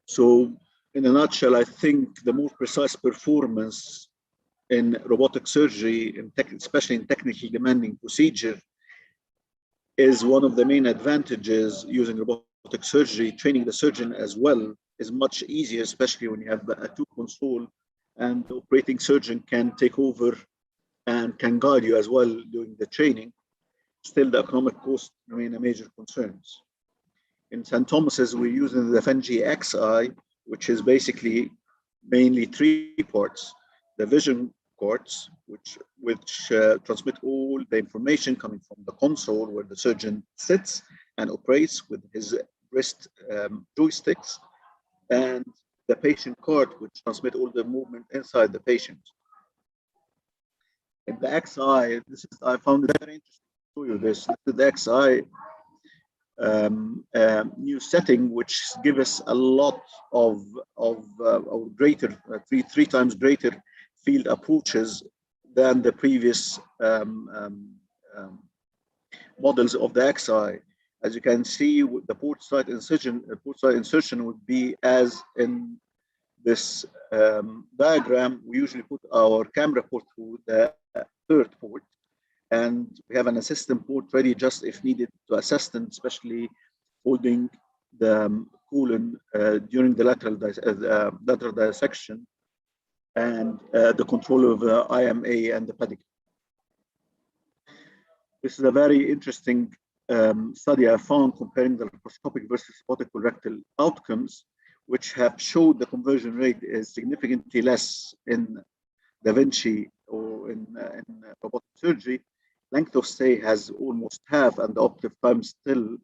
So in a nutshell, I think the more precise performance in robotic surgery, especially in technically demanding procedure, is one of the main advantages using robotic surgery. Training the surgeon as well is much easier, especially when you have a two console and the operating surgeon can take over and can guide you as well during the training. Still, the economic costs remain a major concern. In St. Thomas's, we're using the FNG XI, which is basically mainly three parts: the vision cords, which transmit all the information coming from the console where the surgeon sits and operates with his wrist joysticks, and the patient card, which transmit all the movement inside the patient. In the XI, I found it very interesting to show you this. The XI new setting, which give us a lot of greater, three times greater field approaches than the previous models of the XI. As you can see, the port site insertion would be as in this diagram. We usually put our camera port through the third port, and we have an assistant port ready just if needed to assistant, especially holding the colon during the lateral dissection, and the control of the IMA and the pedicle. This is a very interesting study I found comparing the laparoscopic versus robotic colorectal outcomes, which have showed the conversion rate is significantly less in Da Vinci or in robotic surgery. Length of stay has almost half, and the operative time still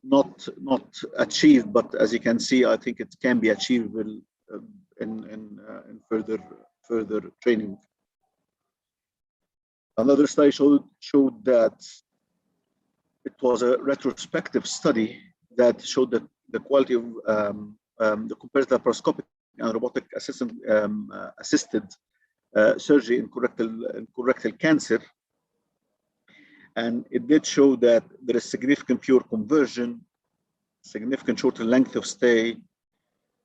not achieved. But as you can see, I think it can be achievable in further training. Another study showed that it was a retrospective study that showed that the quality of the comparative laparoscopic and robotic assisted surgery in colorectal cancer, and it did show that there is significant pure conversion significant shorter length of stay,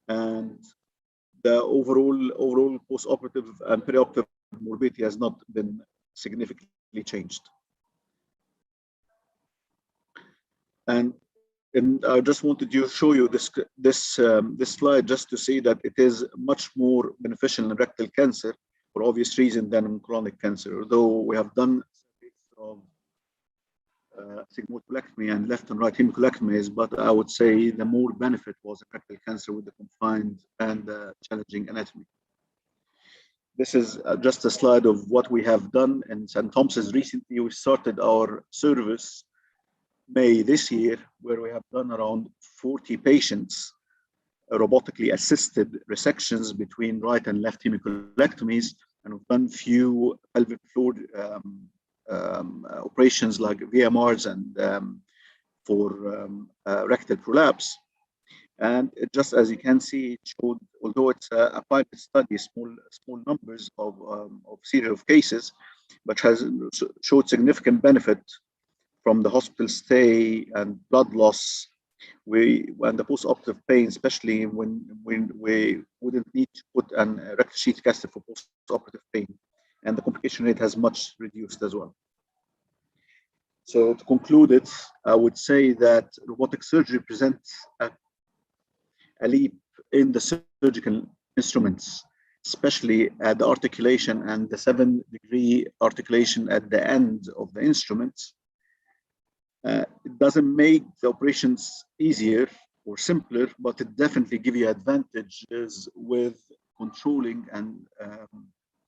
and the overall post-operative and perioperative morbidity has not been significantly changed. And I just wanted to show you this slide just to see that it is much more beneficial in rectal cancer for obvious reason than in colonic cancer. Although we have done of sigmoidectomy and left and right hemicolectomies, but I would say the more benefit was in rectal cancer with the confined and challenging anatomy. This is just a slide of what we have done in St. Thomas's. Recently, we started our service May this year, where we have done around 40 patients, robotically assisted resections between right and left hemicolectomies, and we've done few pelvic floor operations like VMRs and for rectal prolapse. And just as you can see, it showed, although it's a pilot study, small numbers of serial of cases, but has showed significant benefit from the hospital stay and blood loss. When the post-operative pain, especially when we wouldn't need to put a rectal sheath catheter for post-operative pain, and the complication rate has much reduced as well. So to conclude it, I would say that robotic surgery presents a leap in the surgical instruments, especially at the articulation and the 7-degree articulation at the end of the instruments. It doesn't make the operations easier or simpler, but it definitely gives you advantages with controlling and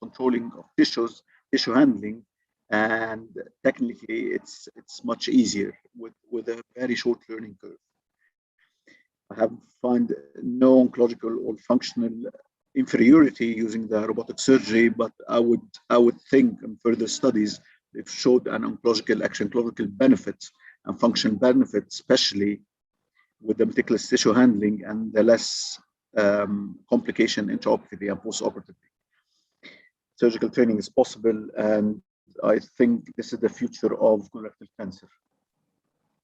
controlling of tissues, tissue handling, and technically it's much easier with a very short learning curve. I have found no oncological or functional inferiority using the robotic surgery, but I would think in further studies they've showed an oncological benefit and function benefit, especially with the meticulous tissue handling and the less complication intraoperatively and postoperatively. Surgical training is possible, and I think this is the future of colorectal cancer.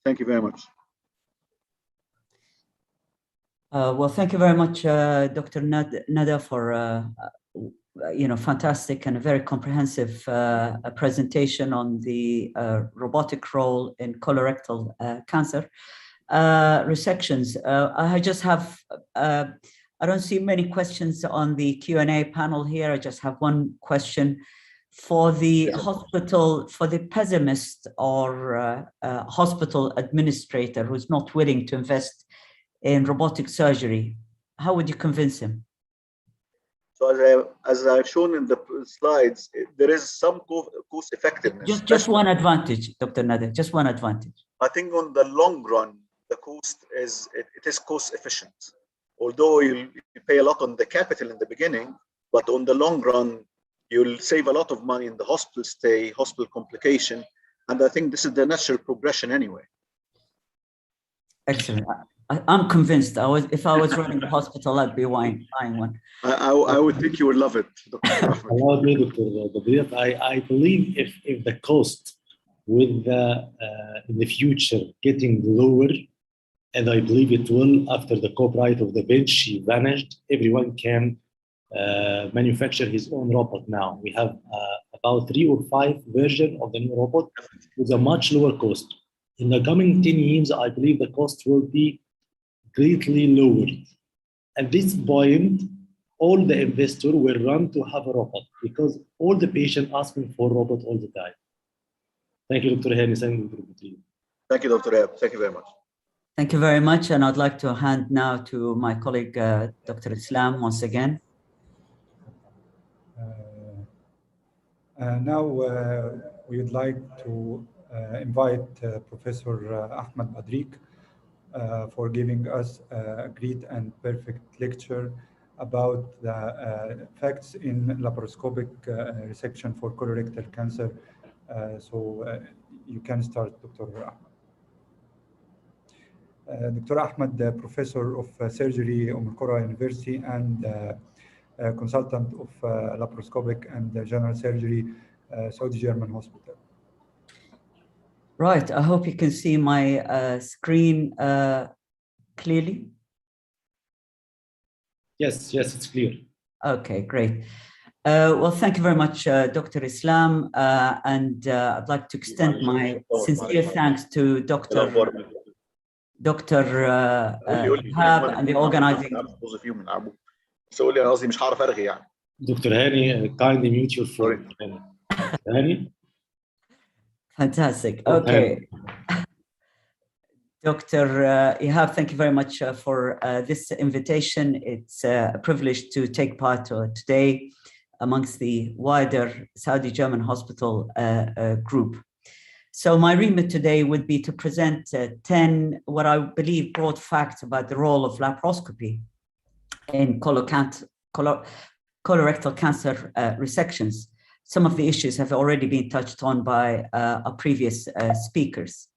Thank you very much. Well, thank you very much, Dr. Nada, for fantastic and a very comprehensive presentation on the robotic role in colorectal cancer resections. I just have, I don't see many questions on the Q&A panel here. I just have one question. For the hospital, for the pessimist or hospital administrator who's not willing to invest in robotic surgery, how would you convince him? So as I've shown in the slides, there is some cost effectiveness. Just one advantage, Dr. Nader, just one advantage. I think on the long run, the cost is, it is cost efficient. Although you pay a lot on the capital in the beginning, but on the long run, you'll save a lot of money in the hospital stay, hospital complication. And I think this is the natural progression anyway. Excellent. I'm convinced. If I was running the hospital, I'd be buying one. I would think you would love it, Dr. Allow me, Dr. I believe if the cost with the in the future getting lower, and I believe it will after the copyright of Da Vinci vanished, everyone can manufacture his own robot now. We have about 3 or 5 versions of the new robot with a much lower cost. In the coming 10 years, I believe the cost will be greatly lowered. At this point, all the investors will run to have a robot because all the patients asking for robot all the time. Thank you, Dr. Hani. Thank you, Dr. Ehab. Thank you very much. Thank you very much. And I'd like to hand now to my colleague, Dr. Islam, once again. Now we would like to invite Professor Ahmed Badrique for giving us a great and perfect lecture about the facts in laparoscopic resection for colorectal cancer. So you can start, Dr. Ahmed. Dr. Ahmed, Professor of Surgery, Al University, and consultant of laparoscopic and general surgery, Saudi German Hospital. Right, I hope you can see my screen clearly? Yes, it's clear. Okay, great. Well, thank you very much, Dr. Islam, and I'd like to extend my sincere thanks to Dr. Ihab and the organizing. Dr. Hani, kindly mute your phone. Hani? Fantastic. Okay. Dr. Ihab, thank you very much for this invitation. It's a privilege to take part today amongst the wider Saudi German hospital group. So my remit today would be to present 10 what I believe broad facts about the role of laparoscopy in colorectal cancer resections. Some of the issues have already been touched on by our previous speakers.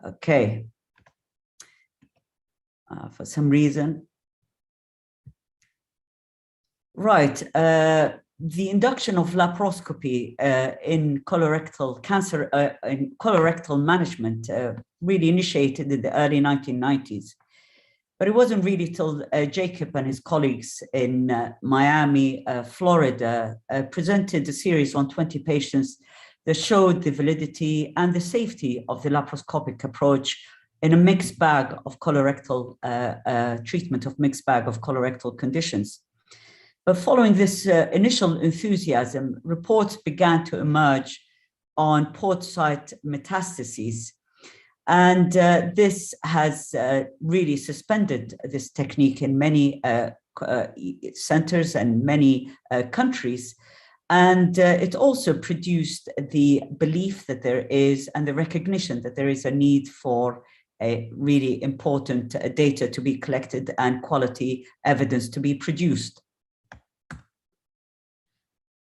Okay. For some reason. Right. The induction of laparoscopy in colorectal cancer, in colorectal management really initiated in the early 1990s. But it wasn't really till Jacob and his colleagues in Miami, Florida, presented a series on 20 patients that showed the validity and the safety of the laparoscopic approach in a mixed bag of colorectal treatment of mixed bag of colorectal conditions. But following this initial enthusiasm, reports began to emerge on port site metastases. And this has really suspended this technique in many centers and many countries. And it also produced the belief that there is, and the recognition that there is a need for a really important data to be collected and quality evidence to be produced.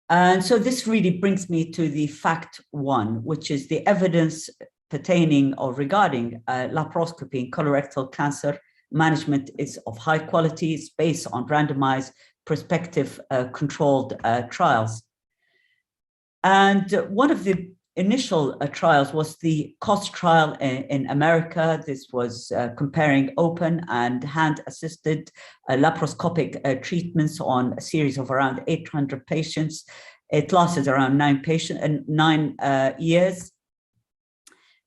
And so this really brings me to the fact one, which is the evidence pertaining or regarding laparoscopy in colorectal cancer management is of high quality. It's based on randomized prospective controlled trials. And one of the initial trials was the COST trial in America. This was comparing open and hand-assisted laparoscopic treatments on a series of around 800 patients. It lasted around 9 years.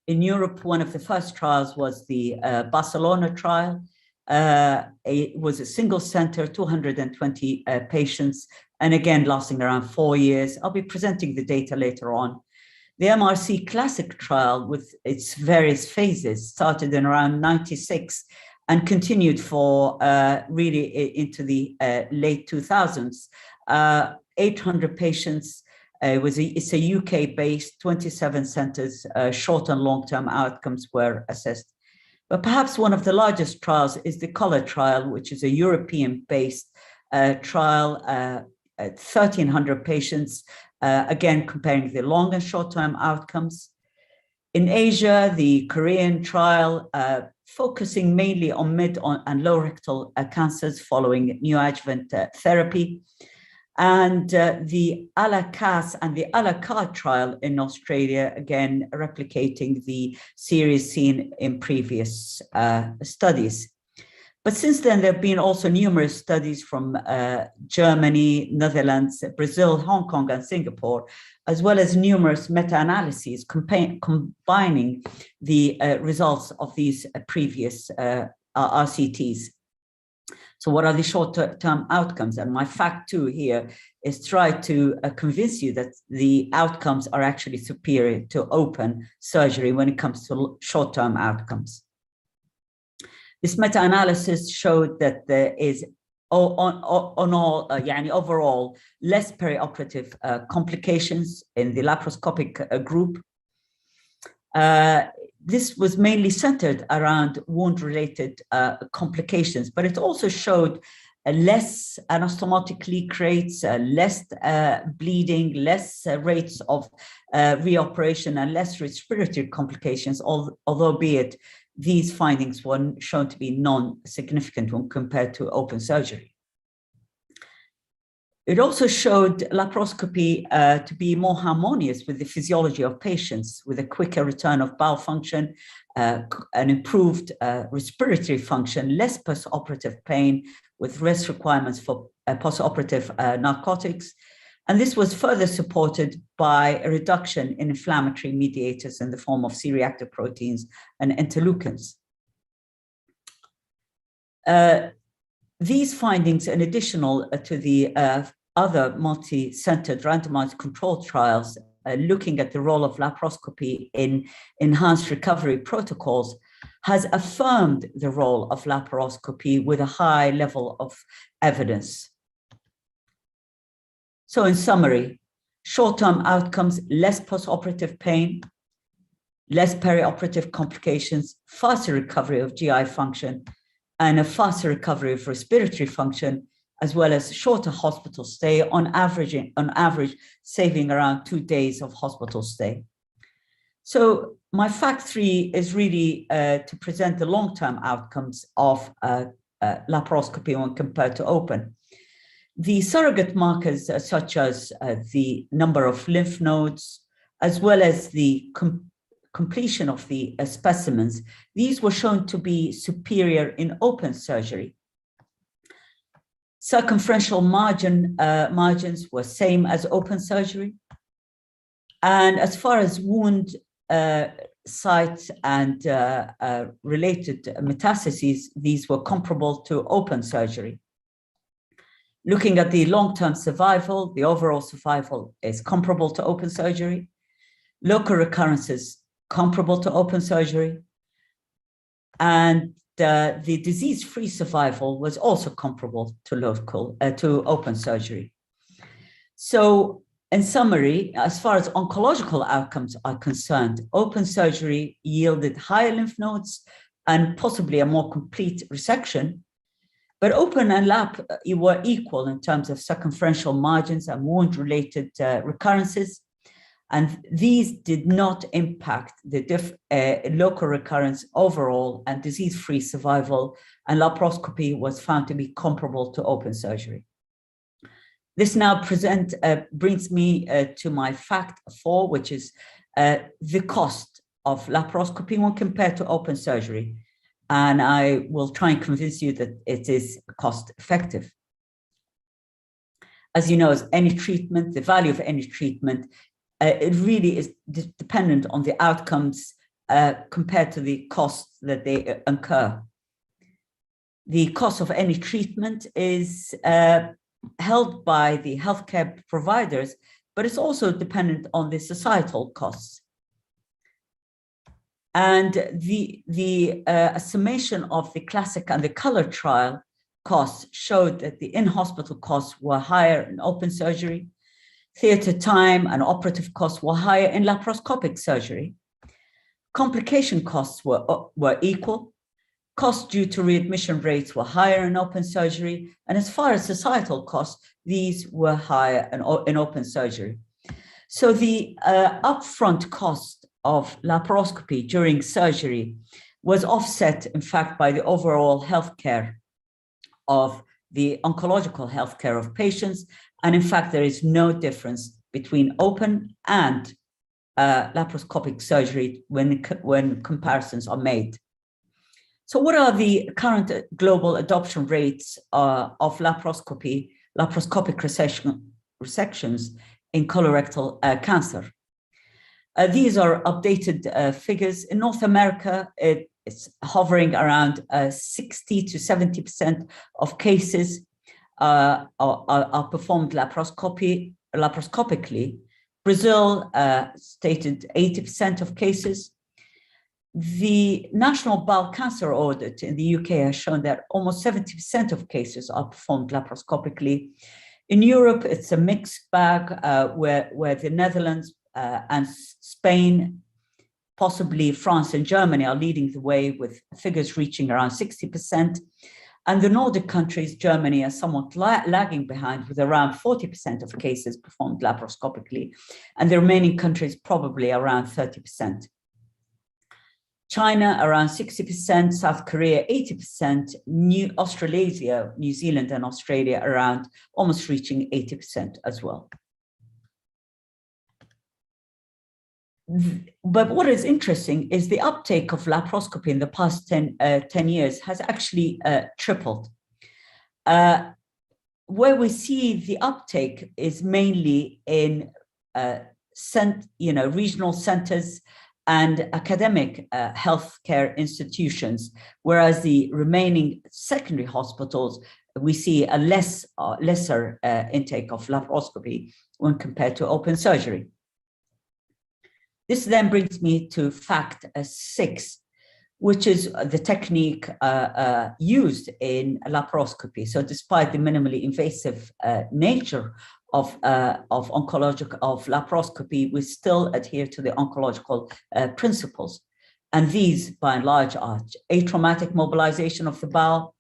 In Europe, one of the first trials was the Barcelona trial. It was a single center, 220 patients, and again, lasting around 4 years. I'll be presenting the data later on. The MRC Classic trial with its various phases started in around 96 and continued for really into the late 2000s. 800 patients, it's a UK-based 27 centers, short and long-term outcomes were assessed. But perhaps one of the largest trials is the COLOR trial, which is a European-based trial, 1,300 patients, again, comparing the long and short-term outcomes. In Asia, the Korean trial, focusing mainly on mid and low rectal cancers following neoadjuvant therapy. And the ALA-CAS and the ALA-CAR trial in Australia, again, replicating the series seen in previous studies. But since then, there have been also numerous studies from Germany, Netherlands, Brazil, Hong Kong, and Singapore, as well as numerous meta-analyses combining the results of these previous RCTs. So what are the short-term outcomes? And my fact two here is try to convince you that the outcomes are actually superior to open surgery when it comes to short-term outcomes. This meta-analysis showed that there is overall less perioperative complications in the laparoscopic group. This was mainly centered around wound-related complications, but it also showed less anastomotic leak rates, less bleeding, less rates of reoperation, and less respiratory complications, although be it these findings were shown to be non-significant when compared to open surgery. It also showed laparoscopy to be more harmonious with the physiology of patients, with a quicker return of bowel function, an improved respiratory function, less postoperative pain, with less requirements for postoperative narcotics. And this was further supported by a reduction in inflammatory mediators in the form of C-reactive proteins and interleukins. These findings, in addition to the other multi-centered randomized controlled trials looking at the role of laparoscopy in enhanced recovery protocols, has affirmed the role of laparoscopy with a high level of evidence. So in summary, short-term outcomes, less postoperative pain, less perioperative complications, faster recovery of GI function, and a faster recovery of respiratory function, as well as shorter hospital stay, on average saving around 2 days of hospital stay. So my fact 3 is really to present the long-term outcomes of laparoscopy when compared to open. The surrogate markers such as the number of lymph nodes, as well as the completion of the specimens, these were shown to be superior in open surgery. Circumferential margins were same as open surgery. And as far as wound sites and related metastases, these were comparable to open surgery. Looking at the long-term survival, the overall survival is comparable to open surgery. Local recurrences comparable to open surgery. And the disease-free survival was also comparable to open surgery. So in summary, as far as oncological outcomes are concerned, open surgery yielded higher lymph nodes and possibly a more complete resection. But open and lap were equal in terms of circumferential margins and wound-related recurrences. And these did not impact the local recurrence overall and disease-free survival, and laparoscopy was found to be comparable to open surgery. This now brings me to my fact 4, which is the cost of laparoscopy when compared to open surgery. And I will try and convince you that it is cost effective. As you know, as any treatment, the value of any treatment, it really is dependent on the outcomes compared to the costs that they incur. The cost of any treatment is held by the healthcare providers, but it's also dependent on the societal costs. And the summation of the classic and the color trial costs showed that the in-hospital costs were higher in open surgery. Theater time and operative costs were higher in laparoscopic surgery. Complication costs were equal. Costs due to readmission rates were higher in open surgery. And as far as societal costs, these were higher in open surgery. So the upfront cost of laparoscopy during surgery was offset, in fact, by the overall healthcare of the oncological healthcare of patients. And in fact, there is no difference between open and laparoscopic surgery when comparisons are made. So what are the current global adoption rates of laparoscopic resections in colorectal cancer? These are updated figures. In North America, it's hovering around 60 to 70% of cases are performed laparoscopically. Brazil stated 80% of cases. The National Bowel Cancer Audit in the UK has shown that almost 70% of cases are performed laparoscopically. In Europe, it's a mixed bag where the Netherlands and Spain, possibly France and Germany, are leading the way with figures reaching around 60%. And the Nordic countries, Germany, are somewhat lagging behind with around 40% of cases performed laparoscopically, and the remaining countries probably around 30%. China around 60%, South Korea 80%, Australasia, New Zealand and Australia around almost reaching 80% as well. But what is interesting is the uptake of laparoscopy in the past 10 years has actually tripled. Where we see the uptake is mainly in regional centers and academic healthcare institutions, whereas the remaining secondary hospitals, we see a lesser intake of laparoscopy when compared to open surgery. This then brings me to fact 6, which is the technique used in laparoscopy. So despite the minimally invasive nature of laparoscopy, we still adhere to the oncological principles. And these, by and large, are atraumatic mobilization of the bowel,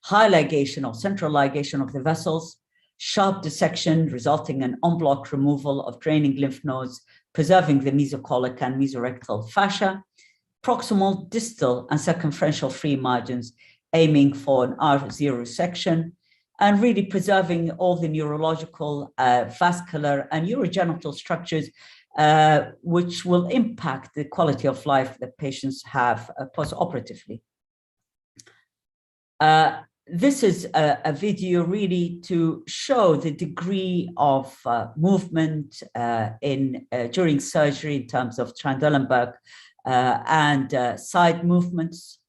high ligation or central ligation of the vessels, sharp dissection resulting in en bloc removal of draining lymph nodes, preserving the mesocolic and mesorectal fascia, proximal, distal, and circumferential free margins, aiming for an R0 section, and really preserving all the neurological, vascular, and urogenital structures, which will impact the quality of life that patients have post-operatively. This is a video really to show the degree of movement during surgery in terms of Trendelenburg and side movements.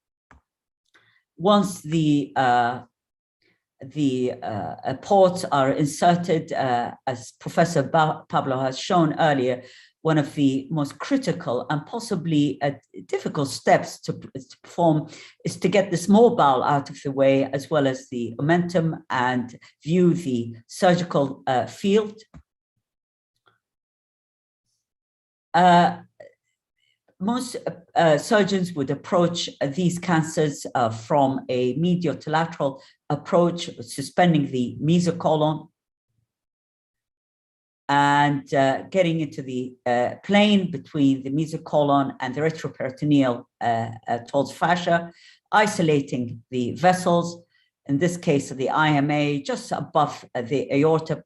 Once the ports are inserted, as Professor Pablo has shown earlier, one of the most critical and possibly difficult steps to perform is to get the small bowel out of the way, as well as the omentum, and view the surgical field. Most surgeons would approach these cancers from a medial to lateral approach, suspending the mesocolon and getting into the plane between the mesocolon and the retroperitoneal Toll's fascia, isolating the vessels, in this case the IMA, just above the aorta,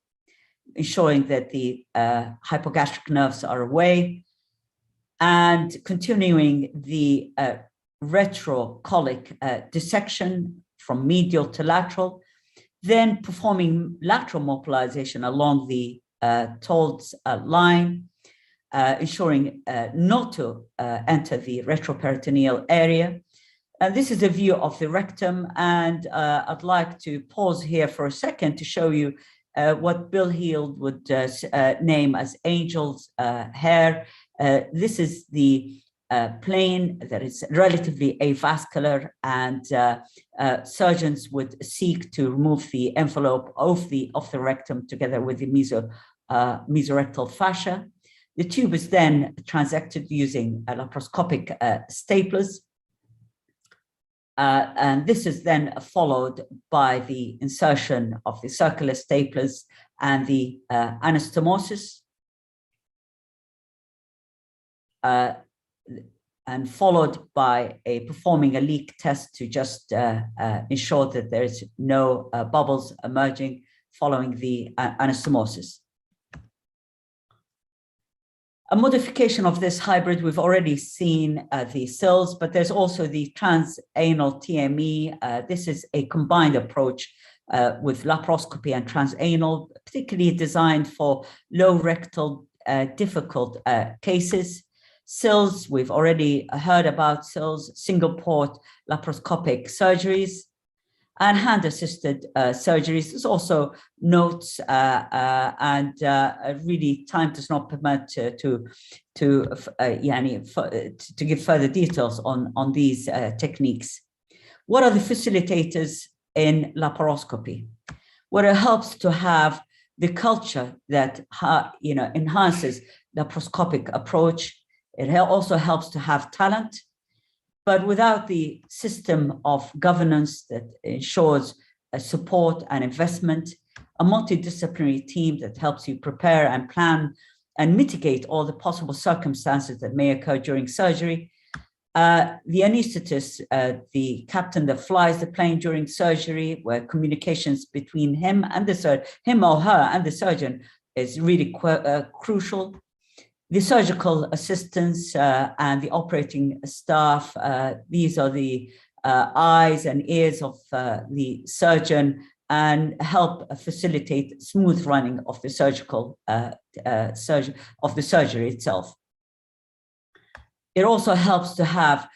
ensuring that the hypogastric nerves are away, and continuing the retrocolic dissection from medial to lateral, then performing lateral mobilization along the Toll's line, ensuring not to enter the retroperitoneal area. And this is a view of the rectum, and I'd like to pause here for a second to show you what Bill Heald would name as angel's hair. This is the plane that is relatively avascular, and surgeons would seek to remove the envelope of the rectum together with the mesorectal fascia. The tube is then transected using laparoscopic staplers. And this is then followed by the insertion of the circular staplers and the anastomosis, and followed by performing a leak test to just ensure that there's no bubbles emerging following the anastomosis. A modification of this hybrid, we've already seen the cells, but there's also the transanal TME. This is a combined approach with laparoscopy and transanal, particularly designed for low rectal difficult cases. CILS, we've already heard about CILS, single port laparoscopic surgeries, and hand-assisted surgeries. There's also notes, and really time does not permit to give further details on these techniques. What are the facilitators in laparoscopy? Well, it helps to have the culture that enhances laparoscopic approach. It also helps to have talent. But without the system of governance that ensures support and investment, a multidisciplinary team that helps you prepare and plan and mitigate all the possible circumstances that may occur during surgery, The anesthetist, the captain that flies the plane during surgery, where communications between him or her and the surgeon is really crucial. The surgical assistants and the operating staff, these are the eyes and ears of the surgeon and help facilitate smooth running of the surgery itself. It also helps to have,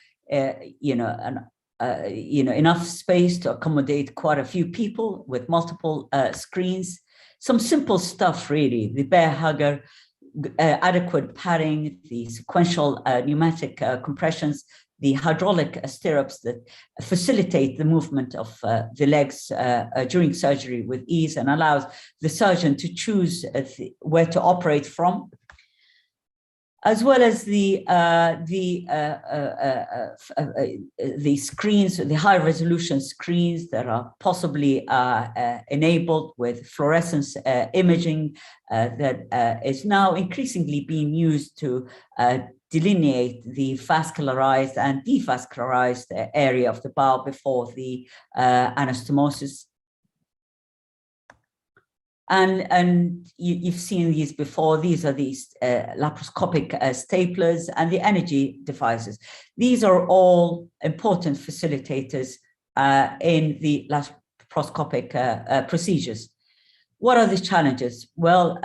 enough space to accommodate quite a few people with multiple screens. Some simple stuff, really: the bear hugger, adequate padding, the sequential pneumatic compressions, the hydraulic stirrups that facilitate the movement of the legs during surgery with ease and allows the surgeon to choose where to operate from, as well as the screens, the high resolution screens that are possibly enabled with fluorescence imaging that is now increasingly being used to delineate the vascularized and devascularized area of the bowel before the anastomosis. And you've seen these before. These are these laparoscopic staplers and the energy devices. These are all important facilitators in the laparoscopic procedures. What are the challenges? Well,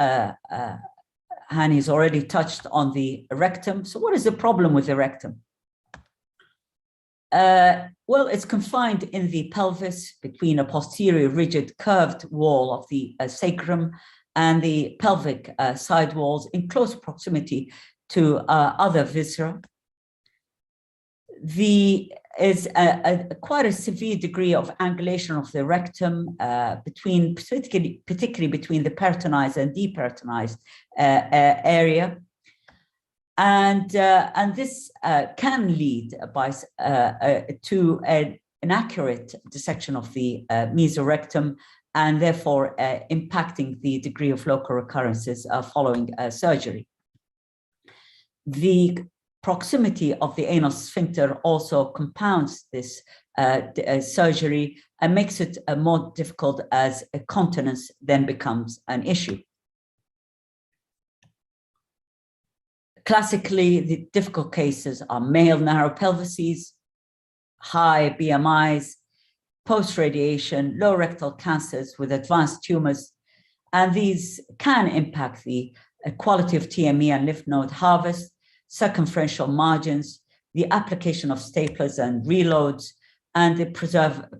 Hani's already touched on the rectum. So what is the problem with the rectum? Well, it's confined in the pelvis between a posterior rigid curved wall of the sacrum and the pelvic side walls in close proximity to other viscera. Is quite a severe degree of angulation of the rectum particularly between the peritonized and deperitonized area. And this can lead to an inaccurate dissection of the mesorectum and therefore impacting the degree of local recurrences following surgery. The proximity of the anal sphincter also compounds this surgery and makes it more difficult as continence then becomes an issue. Classically, the difficult cases are male narrow pelvises, high BMIs, post-radiation, low rectal cancers with advanced tumors, and these can impact the quality of TME and lymph node harvest, circumferential margins, the application of staplers and reloads, and the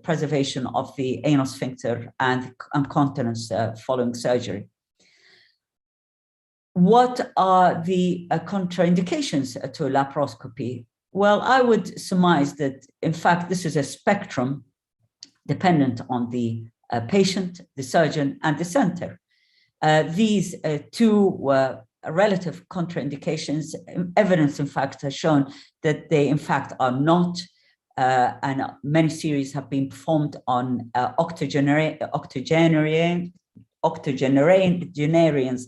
preservation of the anal sphincter and continence following surgery. What are the contraindications to laparoscopy? Well, I would surmise that, in fact, this is a spectrum dependent on the patient, the surgeon, and the center. These two relative contraindications, evidence, in fact, has shown that they, in fact, are not, and many series have been performed on octogenarians,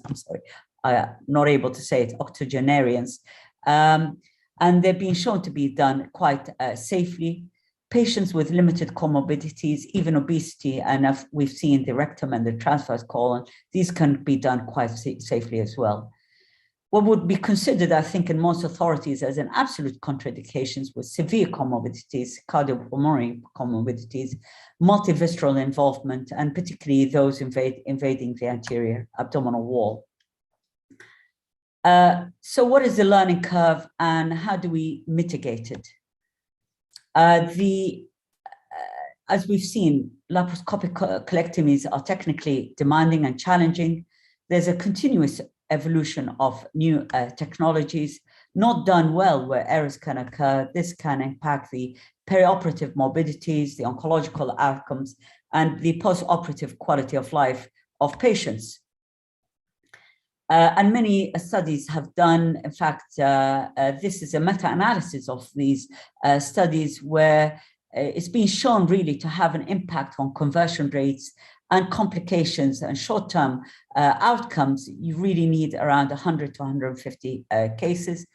I'm sorry, I'm not able to say it, octogenarians, and they've been shown to be done quite safely. Patients with limited comorbidities, even obesity, and we've seen the rectum and the transverse colon, these can be done quite safely as well. What would be considered, I think, in most authorities as an absolute contraindications with severe comorbidities, cardiopulmonary comorbidities, multivisceral involvement, and particularly those invading the anterior abdominal wall. So what is the learning curve and how do we mitigate it? As we've seen, laparoscopic colectomies are technically demanding and challenging. There's a continuous evolution of new technologies, not done well where errors can occur. This can impact the perioperative morbidities, the oncological outcomes, and the post-operative quality of life of patients. And many studies have done, in fact, this is a meta-analysis of these studies where it's been shown really to have an impact on conversion rates and complications and short-term outcomes. You really need around 100 to 150 cases.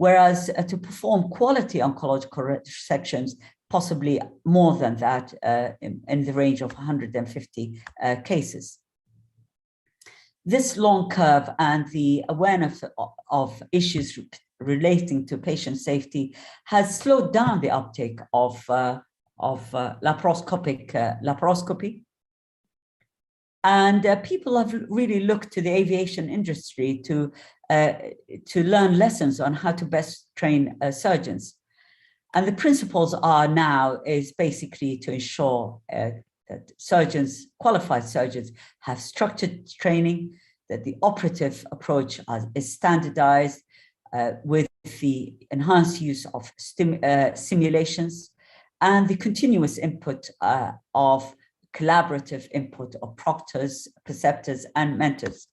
whereas to perform quality oncological resections, possibly more than that, in the range of 150 cases. This long curve and the awareness of issues relating to patient safety has slowed down the uptake of laparoscopy. And people have really looked to the aviation industry to learn lessons on how to best train surgeons. And the principles are now is basically to ensure that surgeons, qualified surgeons, have structured training, that the operative approach is standardized with the enhanced use of simulations and the continuous input of collaborative input of proctors, preceptors, and mentors.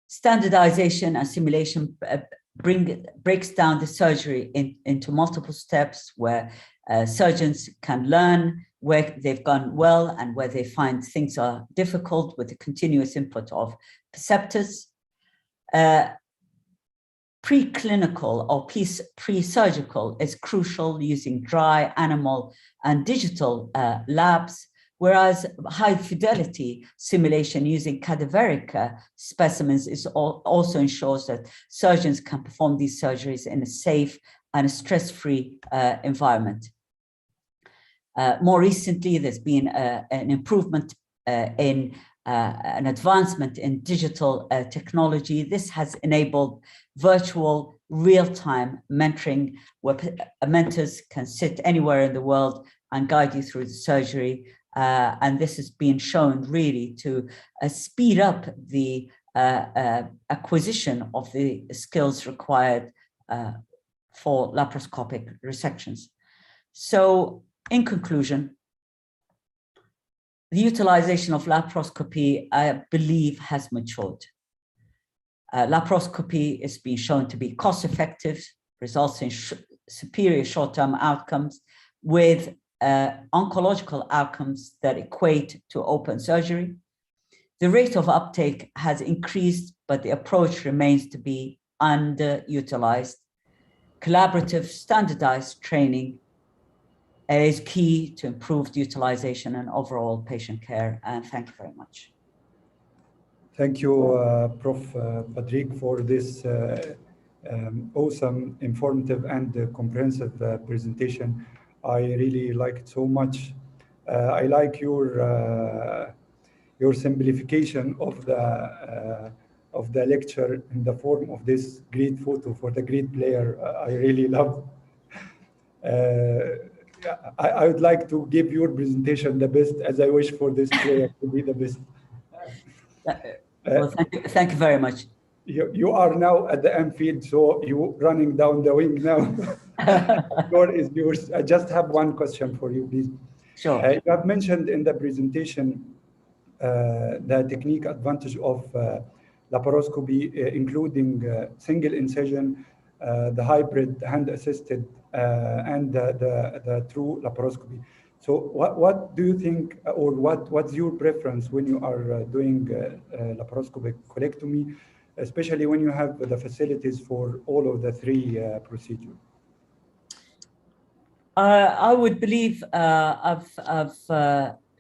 Standardization and simulation breaks down the surgery into multiple steps where surgeons can learn where they've gone well and where they find things are difficult with the continuous input of preceptors. Preclinical or pre-surgical is crucial using dry, animal, and digital labs, whereas high fidelity simulation using cadaveric specimens also ensures that surgeons can perform these surgeries in a safe and a stress-free environment. More recently, there's been an improvement in an advancement in digital technology. This has enabled virtual real-time mentoring where mentors can sit anywhere in the world and guide you through the surgery. And this has been shown really to speed up the acquisition of the skills required for laparoscopic resections. So in conclusion, the utilization of laparoscopy, I believe, has matured. Laparoscopy is being shown to be cost-effective, results in superior short-term outcomes with oncological outcomes that equate to open surgery. The rate of uptake has increased, but the approach remains to be underutilized. Collaborative, standardized training is key to improved utilization and overall patient care. And thank you very much. Thank you, Prof. Patrick, for this awesome, informative, and comprehensive presentation. I really liked so much. I like your simplification of the lecture in the form of this great photo for the great player. I really love. I would like to give your presentation the best, as I wish for this player to be the best. Well, thank you very much. You are now at the end field, so you running down the wing now. The floor is yours. I just have one question for you, please. Sure. You have mentioned in the presentation the technique advantage of laparoscopy, including single incision, the hybrid hand-assisted, and the true laparoscopy. So what do you think, or what's your preference when you are doing laparoscopic colectomy, especially when you have the facilities for all of the three procedures? I would believe I've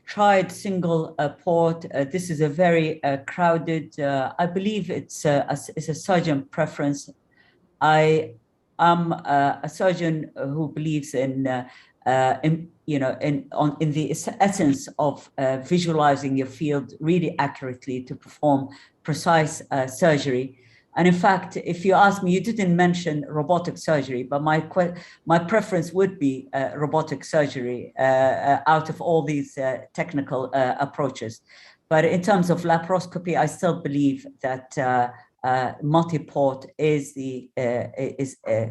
tried single port. This is a very crowded. I believe it's a surgeon preference. I am a surgeon who believes in the essence of visualizing your field really accurately to perform precise surgery. And in fact, if you ask me, you didn't mention robotic surgery, but my preference would be robotic surgery out of all these technical approaches. But in terms of laparoscopy, I still believe that multi-port is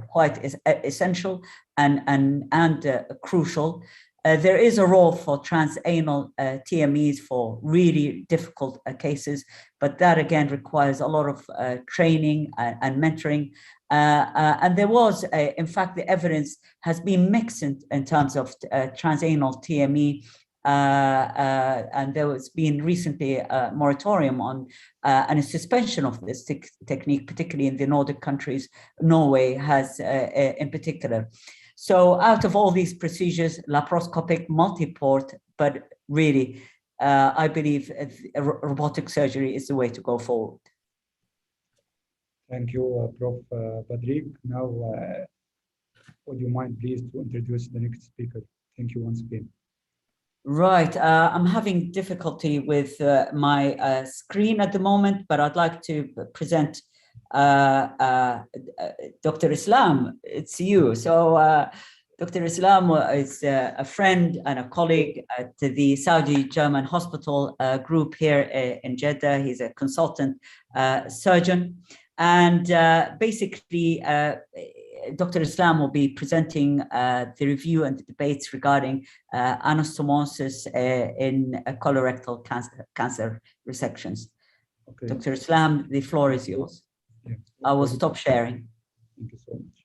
quite essential and crucial. There is a role for transanal TMEs for really difficult cases, but that again requires a lot of training and mentoring. And there was, in fact, the evidence has been mixed in terms of transanal TME and there has been recently a moratorium on and a suspension of this technique, particularly in the Nordic countries. Norway has in particular. So out of all these procedures, laparoscopic, multi-port, but really, I believe robotic surgery is the way to go forward. Thank you, Prof. Badrik. Now, would you mind please to introduce the next speaker? Thank you once again. Right, I'm having difficulty with my screen at the moment, but I'd like to present Dr. Islam. It's you. So Dr. Islam is a friend and a colleague at the Saudi-German hospital group here in Jeddah. He's a consultant surgeon. And basically, Dr. Islam will be presenting the review and the debates regarding anastomosis in colorectal cancer resections. Okay. Dr. Islam, the floor is yours. Yeah. I will stop sharing. Thank you so much.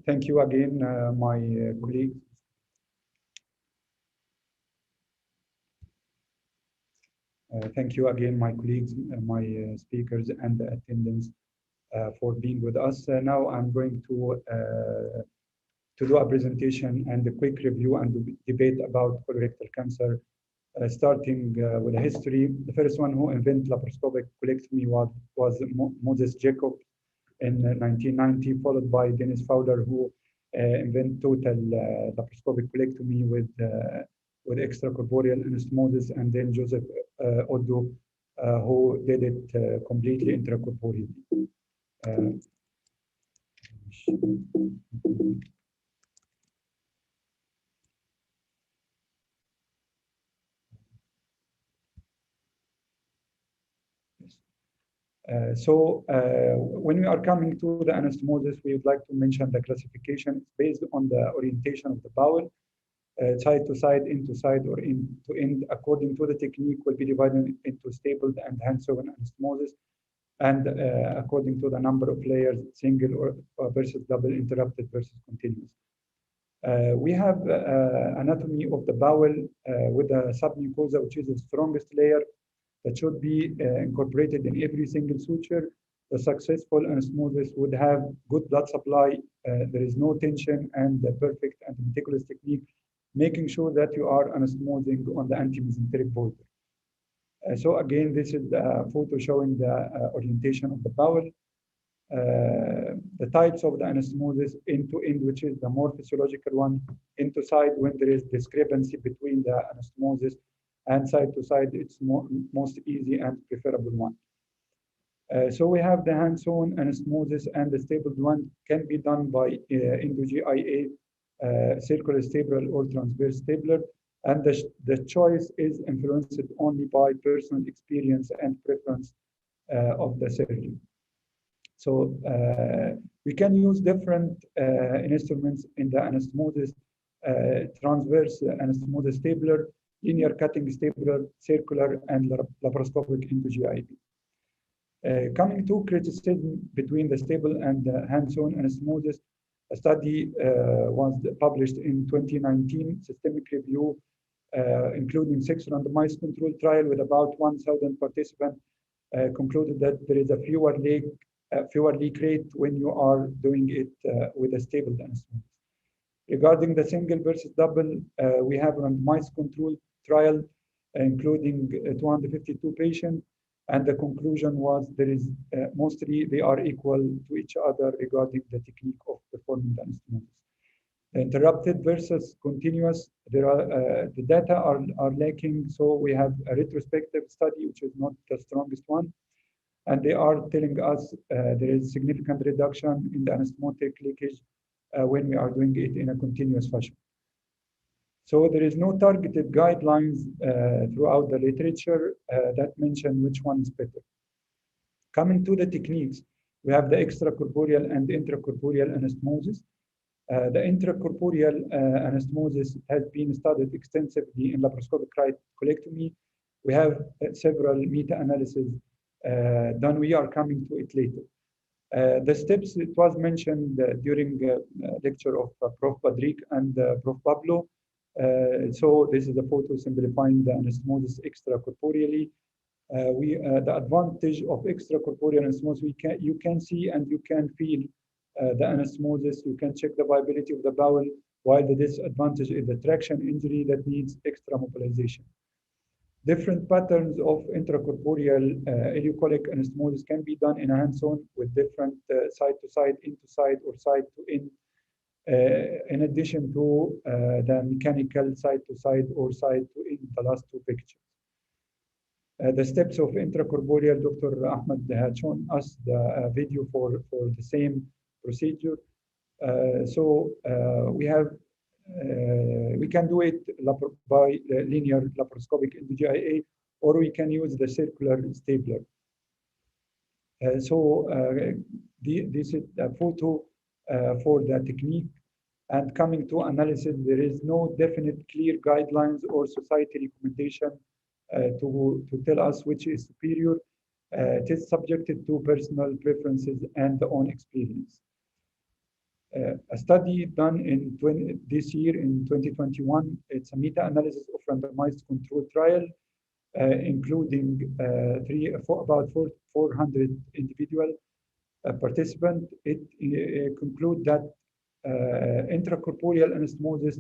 Thank you again, my colleague. Thank you again, my colleagues, my speakers, and the attendants for being with us. Now I'm going to do a presentation and a quick review and debate about colorectal cancer, starting with a history. The first one who invented laparoscopic colectomy was Moses Jacob in 1990, followed by Dennis Fowler, who invented total laparoscopic colectomy with extracorporeal anastomosis, and then Joseph Oddo, who did it completely intracorporeally. When we are coming to the anastomosis, we would like to mention the classification. It's based on the orientation of the bowel, side to side, end to side, or end to end, according to the technique, will be divided into stapled and hand-sewn anastomosis, and according to the number of layers, single or versus double, interrupted versus continuous. We have anatomy of the bowel with the submucosa, which is the strongest layer that should be incorporated in every single suture. The successful anastomosis would have good blood supply, there is no tension, and the perfect and meticulous technique, making sure that you are anastomosing on the anti-mesenteric border. So again, this is a photo showing the orientation of the bowel. The types of the anastomosis, end-to-end, which is the more physiological one, end to side, when there is discrepancy between the anastomosis, and side to side, it's most easy and preferable one. So we have the hand-sewn anastomosis, and the stapled one can be done by endo-GIA, circular stapler or transverse stapler, and the choice is influenced only by personal experience and preference of the surgeon. So we can use different instruments in the anastomosis: transverse anastomosis stapler, linear cutting stapler, circular, and laparoscopic endo-GIA. Coming to criticism between the staple and the hand-sewn anastomosis, a study was published in 2019, systemic review, including 6 randomized controlled trial with about 1,000 participants, concluded that there is a fewer leak rate when you are doing it with a stapled anastomosis. Regarding the single versus double, we have a randomized controlled trial, including 252 patients, and the conclusion was there is mostly they are equal to each other regarding the technique of performing the anastomosis. Interrupted versus continuous, the data are lacking, so we have a retrospective study, which is not the strongest one, and they are telling us there is significant reduction in the anastomotic leakage when we are doing it in a continuous fashion. So there is no targeted guidelines throughout the literature that mention which one is better. Coming to the techniques, We have the extracorporeal and intracorporeal anastomosis. The intracorporeal anastomosis has been studied extensively in laparoscopic colectomy. We have several meta-analyses done. We are coming to it later. The steps, it was mentioned during lecture of Prof. Badrik and Prof. Pablo. So this is a photo simplifying the anastomosis extracorporeally. The advantage of extracorporeal anastomosis, you can see and you can feel the anastomosis. You can check the viability of the bowel, while the disadvantage is the traction injury that needs extra mobilization. Different patterns of intracorporeal ileocolic anastomosis can be done in a hands-on with different side-to-side, in-to-side, or side-to-in, in addition to the mechanical side-to-side or side-to-in, the last two pictures. The steps of intracorporeal, Dr. Ahmed had shown us the video for the same procedure. We can do it by linear laparoscopic into GIA, or we can use the circular stapler. This is a photo for the technique. And coming to analysis, there is no definite clear guidelines or society recommendation to tell us which is superior. It is subjected to personal preferences and the own experience. A study done in this year in 2021, it's a meta-analysis of randomized control trial, including about 400 individual participants. It concludes that intracorporeal anastomosis,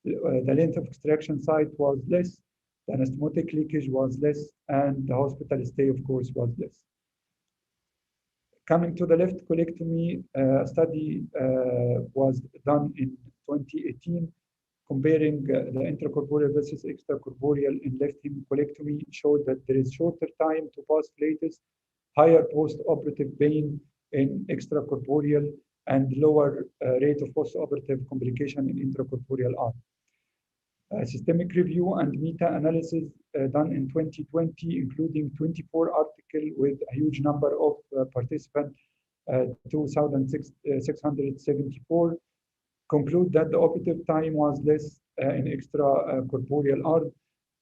the length of extraction site was less, the anastomotic leakage was less, and the hospital stay, of course, was less. Coming to the left colectomy, a study was done in 2018, comparing the intracorporeal versus extracorporeal in left hemicolectomy, showed that there is shorter time to pass flatus, higher post-operative pain in extracorporeal, and lower rate of post-operative complication in intracorporeal arm. Systemic review and meta-analysis done in 2020, including 24 articles with a huge number of participants, 2,674, conclude that the operative time was less in extracorporeal arm,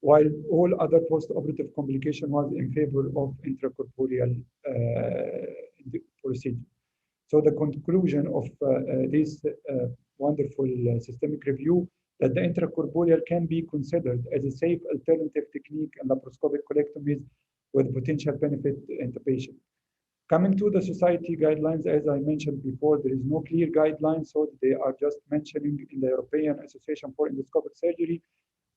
while all other post-operative complication was in favor of intracorporeal procedure. So the conclusion of this wonderful systemic review, that the intracorporeal can be considered as a safe alternative technique in laparoscopic colectomies with potential benefit in the patient. Coming to the society guidelines, as I mentioned before, there is no clear guidelines, so they are just mentioning in the European Association for Endoscopic Surgery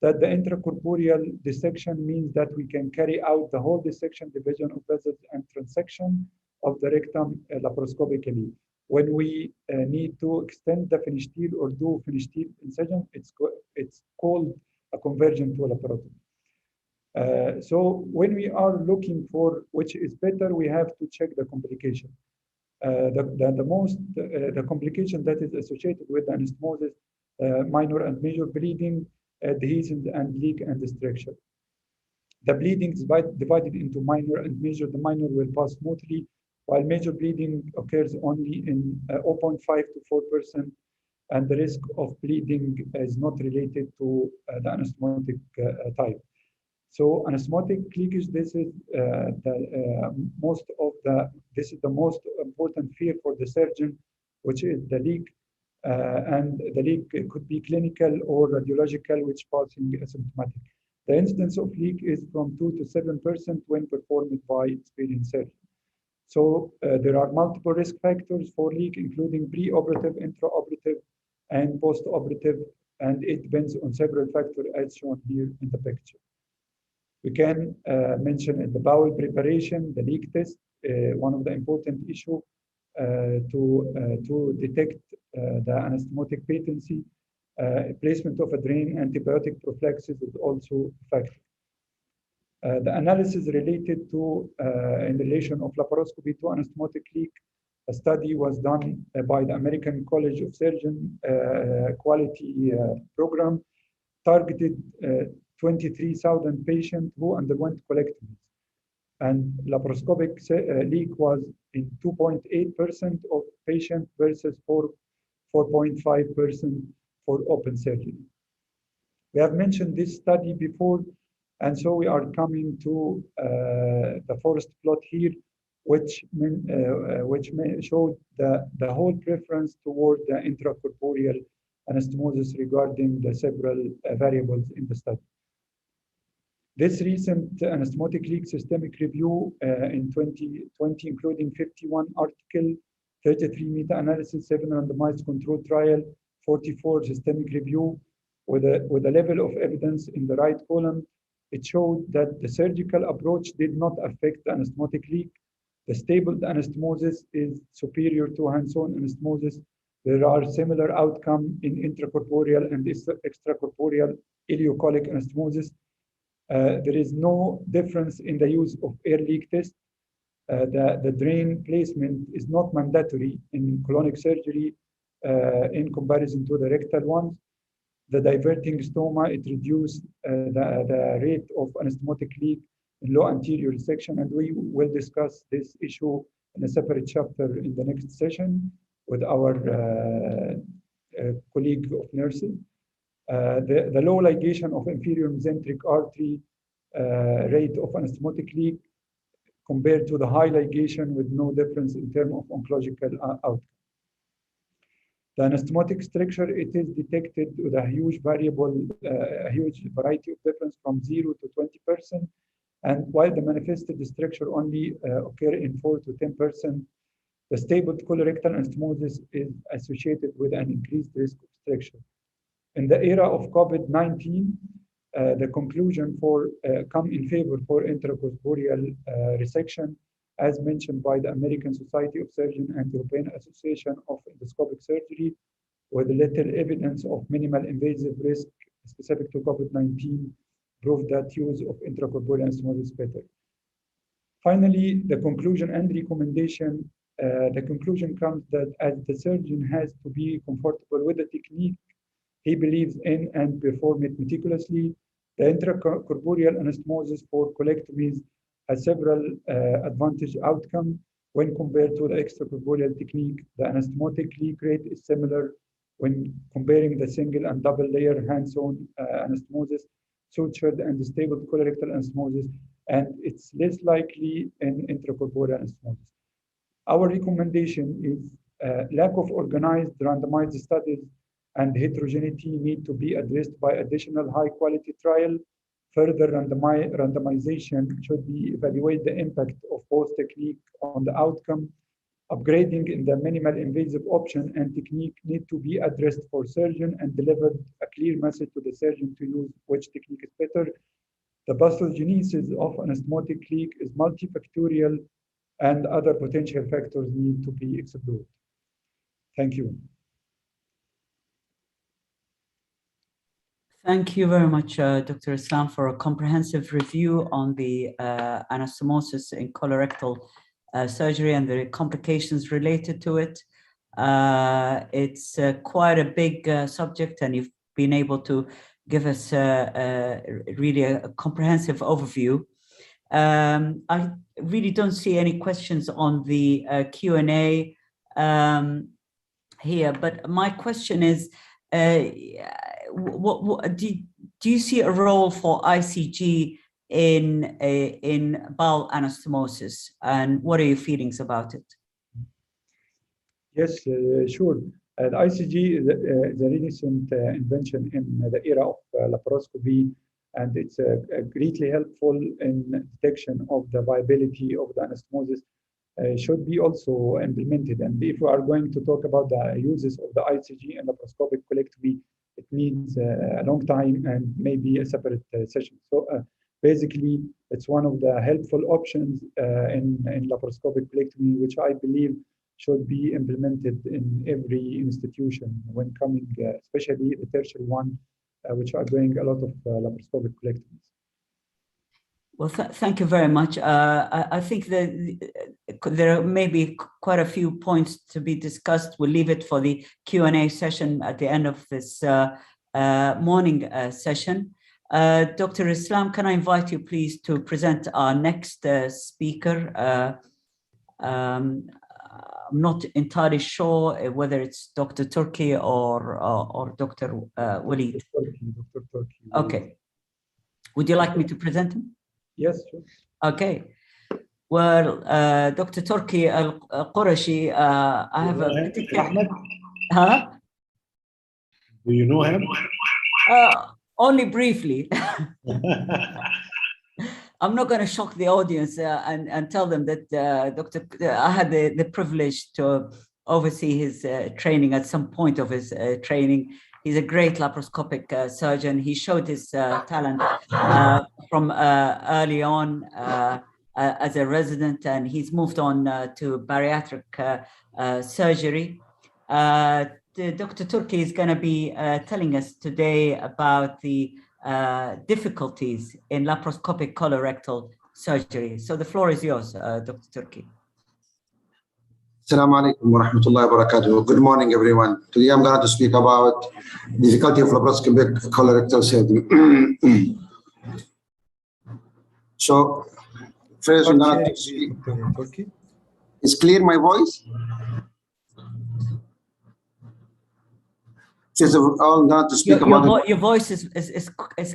that the intracorporeal dissection means that we can carry out the whole dissection, division of vessels, and transection of the rectum laparoscopically. When we need to extend the finistile or do finistile incision, it's called a conversion to a laparotomy. So when we are looking for which is better, we have to check the complication. The complication that is associated with anastomosis, minor and major bleeding, adhesions and leak and distraction. The bleeding is divided into minor and major. The minor will pass smoothly, while major bleeding occurs only in 0.5 to 4%, and the risk of bleeding is not related to the anastomotic type. So anastomotic leakage, this is the most important fear for the surgeon, which is the leak, and the leak could be clinical or radiological, which passing asymptomatic. The incidence of leak is from 2 to 7% when performed by experienced surgeon. So there are multiple risk factors for leak, including pre-operative, intraoperative, and post-operative, and it depends on several factors as shown here in the picture. We can mention the bowel preparation, the leak test, one of the important issues to detect the anastomotic patency. Placement of a drain, antibiotic prophylaxis is also a factor. The analysis related to in relation of laparoscopy to anastomotic leak, a study was done by the American College of Surgeons quality program, targeted 23,000 patients who underwent colectomies. and laparoscopic leak was in 2.8% of patients versus 4.5% for open surgery. We have mentioned this study before, and so we are coming to the forest plot here, which showed the whole preference toward the intracorporeal anastomosis regarding the several variables in the study. This recent anastomotic leak systemic review in 2020, including 51 articles, 33 meta-analysis, 7 randomized controlled trial, 44 systemic review, with a level of evidence in the right column, it showed that the surgical approach did not affect the anastomotic leak. The stapled anastomosis is superior to hands-on anastomosis. There are similar outcomes in intracorporeal and extracorporeal ileocolic anastomosis. There is no difference in the use of air leak test. The drain placement is not mandatory in colonic surgery in comparison to the rectal ones. The diverting stoma, it reduced the rate of anastomotic leak in low anterior section, and we will discuss this issue in a separate chapter in the next session with our colleague of nursing. The low ligation of inferior mesenteric artery rate of anastomotic leak compared to the high ligation with no difference in terms of oncological outcome. The anastomotic structure, it is detected with a huge variable, a huge variety of difference from 0 to 20%. And while the manifested structure only occur in 4 to 10%, the stapled colorectal anastomosis is associated with an increased risk of structure. In the era of COVID-19, the conclusion come in favor for intracorporeal resection, as mentioned by the American Society of Surgeons and European Association of Endoscopic Surgery, with little evidence of minimal invasive risk specific to COVID-19, proved that use of intracorporeal anastomosis is better. Finally, the conclusion and recommendation, the conclusion comes that as the surgeon has to be comfortable with the technique he believes in and perform it meticulously, the intracorporeal anastomosis for colectomies has several advantage outcomes when compared to the extracorporeal technique. The anastomotic leak rate is similar when comparing the single and double layer hands-on anastomosis, sutured and stable colorectal anastomosis, and it's less likely in intracorporeal anastomosis. Our recommendation is lack of organized randomized studies and heterogeneity need to be addressed by additional high-quality trial. Further randomization should be evaluate the impact of both technique on the outcome. Upgrading in the minimal invasive option and technique need to be addressed for surgeon and delivered a clear message to the surgeon to use which technique is better. The pathogenesis of anastomotic leak is multifactorial and other potential factors need to be explored. Thank you. Thank you very much, Dr. Islam, for a comprehensive review on the anastomosis in colorectal surgery and the complications related to it. It's quite a big subject, and you've been able to give us really a comprehensive overview. I really don't see any questions on the Q&A here, but my question is, what do you see a role for ICG in bowel anastomosis, and what are your feelings about it? Yes, sure. The ICG is a recent invention in the era of laparoscopy, and it's greatly helpful in detection of the viability of the anastomosis. Should be also implemented. And if we are going to talk about the uses of the ICG and laparoscopic colectomy, it needs a long time and maybe a separate session. So basically, it's one of the helpful options in laparoscopic colectomy, which I believe should be implemented in every institution when coming, especially the tertiary one, which are doing a lot of laparoscopic colectomies. Well, thank you very much. I think that there may be quite a few points to be discussed. We'll leave it for the Q&A session at the end of this morning session. Dr. Islam, can I invite you please to present our next speaker? I'm not entirely sure whether it's Dr. Turki or Dr. Walid. Dr. Turki. Okay. Would you like me to present him? Yes, sure. Okay. Well, Dr. Turki Al-Qurashi, I have a particular... Huh? Do you know him? Only briefly. I'm not going to shock the audience and tell them that I had the privilege to oversee his training at some point of his training. He's a great laparoscopic surgeon. He showed his talent from early on as a resident, and he's moved on to bariatric surgery. Dr. Turki is going to be telling us today about the difficulties in laparoscopic colorectal surgery. So the floor is yours, Dr. Turki. Assalamu alaikum wa rahmatullahi wa barakatuh. Good morning, everyone. Today I'm going to speak about difficulty of laparoscopic colorectal surgery. So, first I'm going to speak. Is clear my voice? First of all, I'm going to speak about your voice is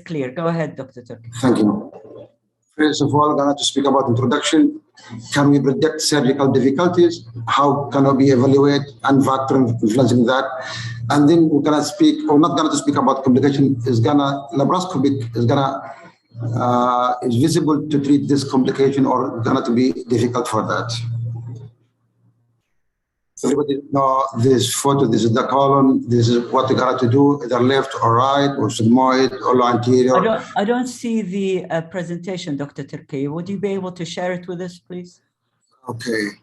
clear. Go ahead, Dr. Turki. Thank you. First of all, I'm going to speak about introduction. Can we predict surgical difficulties? How can we evaluate and factor influencing that? And then we're going to speak, or not going to speak about complication. Laparoscopic is visible to treat this complication or going to be difficult for that. Everybody know this photo, this is the colon, this is what you got to do, either left or right, or sigmoid, or anterior. I don't see the presentation, Dr. Turki. Would you be able to share it with us, please? Okay.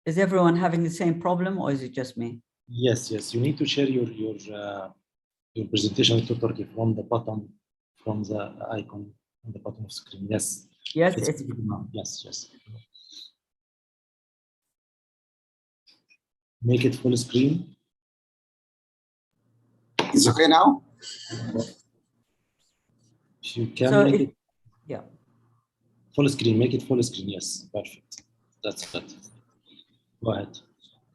Is everyone having the same problem, or is it just me? Yes, yes. You need to share your presentation to Turki from the bottom, from the icon on the bottom of the screen. Yes. Yes. Yes. Make it full screen. It's okay now? You can make it. Yeah. Full screen. Make it full screen. Yes. Perfect. That's it. Go ahead.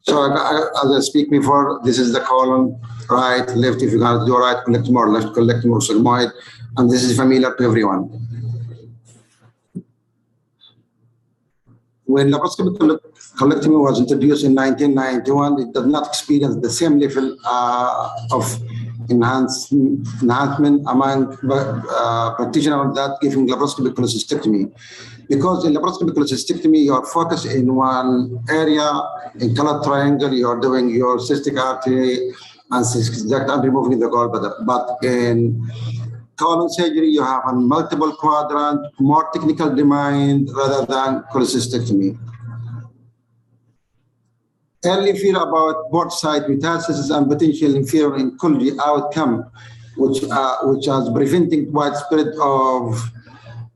So as I speak before, this is the colon, right, left, if you're going to do right colectomy or left colectomy or sigmoid, and this is familiar to everyone. When laparoscopic colectomy was introduced in 1991, it did not experience the same level of enhancement among practitioners that giving laparoscopic cholecystectomy. Because in laparoscopic cholecystectomy, you are focused in one area, in colored triangle, you are doing your cystic artery and cystic duct and removing the gallbladder. But in colon surgery, you have a multiple quadrant, more technical domain rather than cholecystectomy. Early fear about port site metastasis and potential inferior oncology outcome, which is preventing widespread of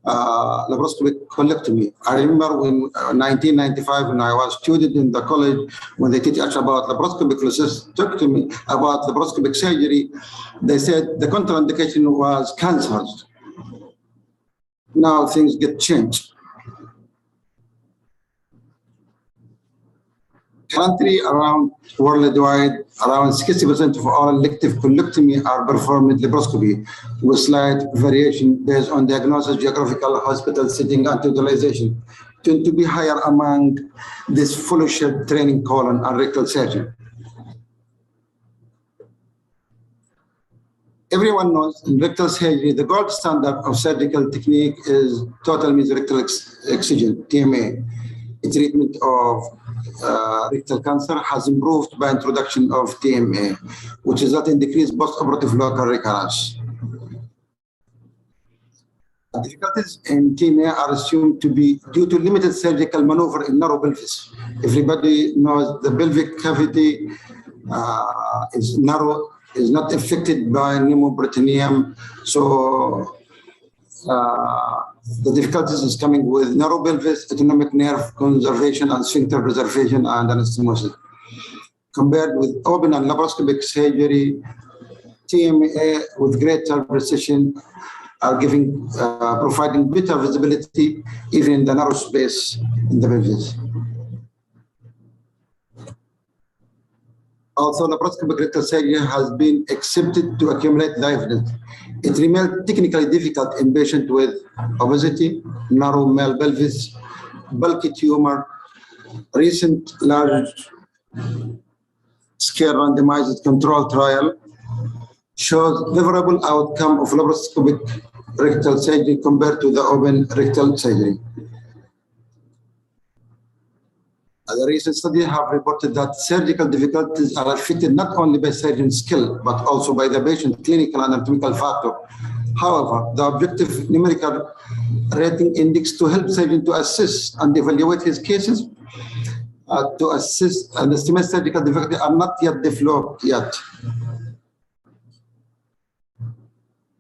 laparoscopic colectomy. I remember when 1995, when I was a student in the college, when they teach us about laparoscopic cholecystectomy, about laparoscopic surgery, they said the contraindication was cancers. Now things get changed. Currently, around worldwide, around 60% of all elective colectomy are performed with laparoscopy, with slight variation based on diagnosis, geographical, hospital setting, and utilization, tend to be higher among this fellowship training colon and rectal surgery. Everyone knows in rectal surgery, the gold standard of surgical technique is total mesorectal excision, TMA. The treatment of rectal cancer has improved by introduction of TMA, which results in decreased post-operative local recurrence. Difficulties in TMA are assumed to be due to limited surgical maneuver in narrow pelvis. Everybody knows the pelvic cavity is narrow, is not affected by pneumoperitoneum. So the difficulties is coming with narrow pelvis, autonomic nerve conservation, and sphincter preservation and anastomosis. Compared with open and laparoscopic surgery, TMA with greater precision are providing better visibility even in the narrow space in the pelvis. Also, laparoscopic rectal surgery has been accepted to accumulate the evidence. It remains technically difficult in patients with obesity, narrow male pelvis, bulky tumor. Recent large scale randomized control trial shows favorable outcome of laparoscopic rectal surgery compared to the open rectal surgery. The recent studies have reported that surgical difficulties are affected not only by surgeon skill, but also by the patient clinical and anatomical factor. However, the objective numerical rating index to help surgeon to assess and evaluate his cases to assess and estimate surgical difficulty are not yet developed yet.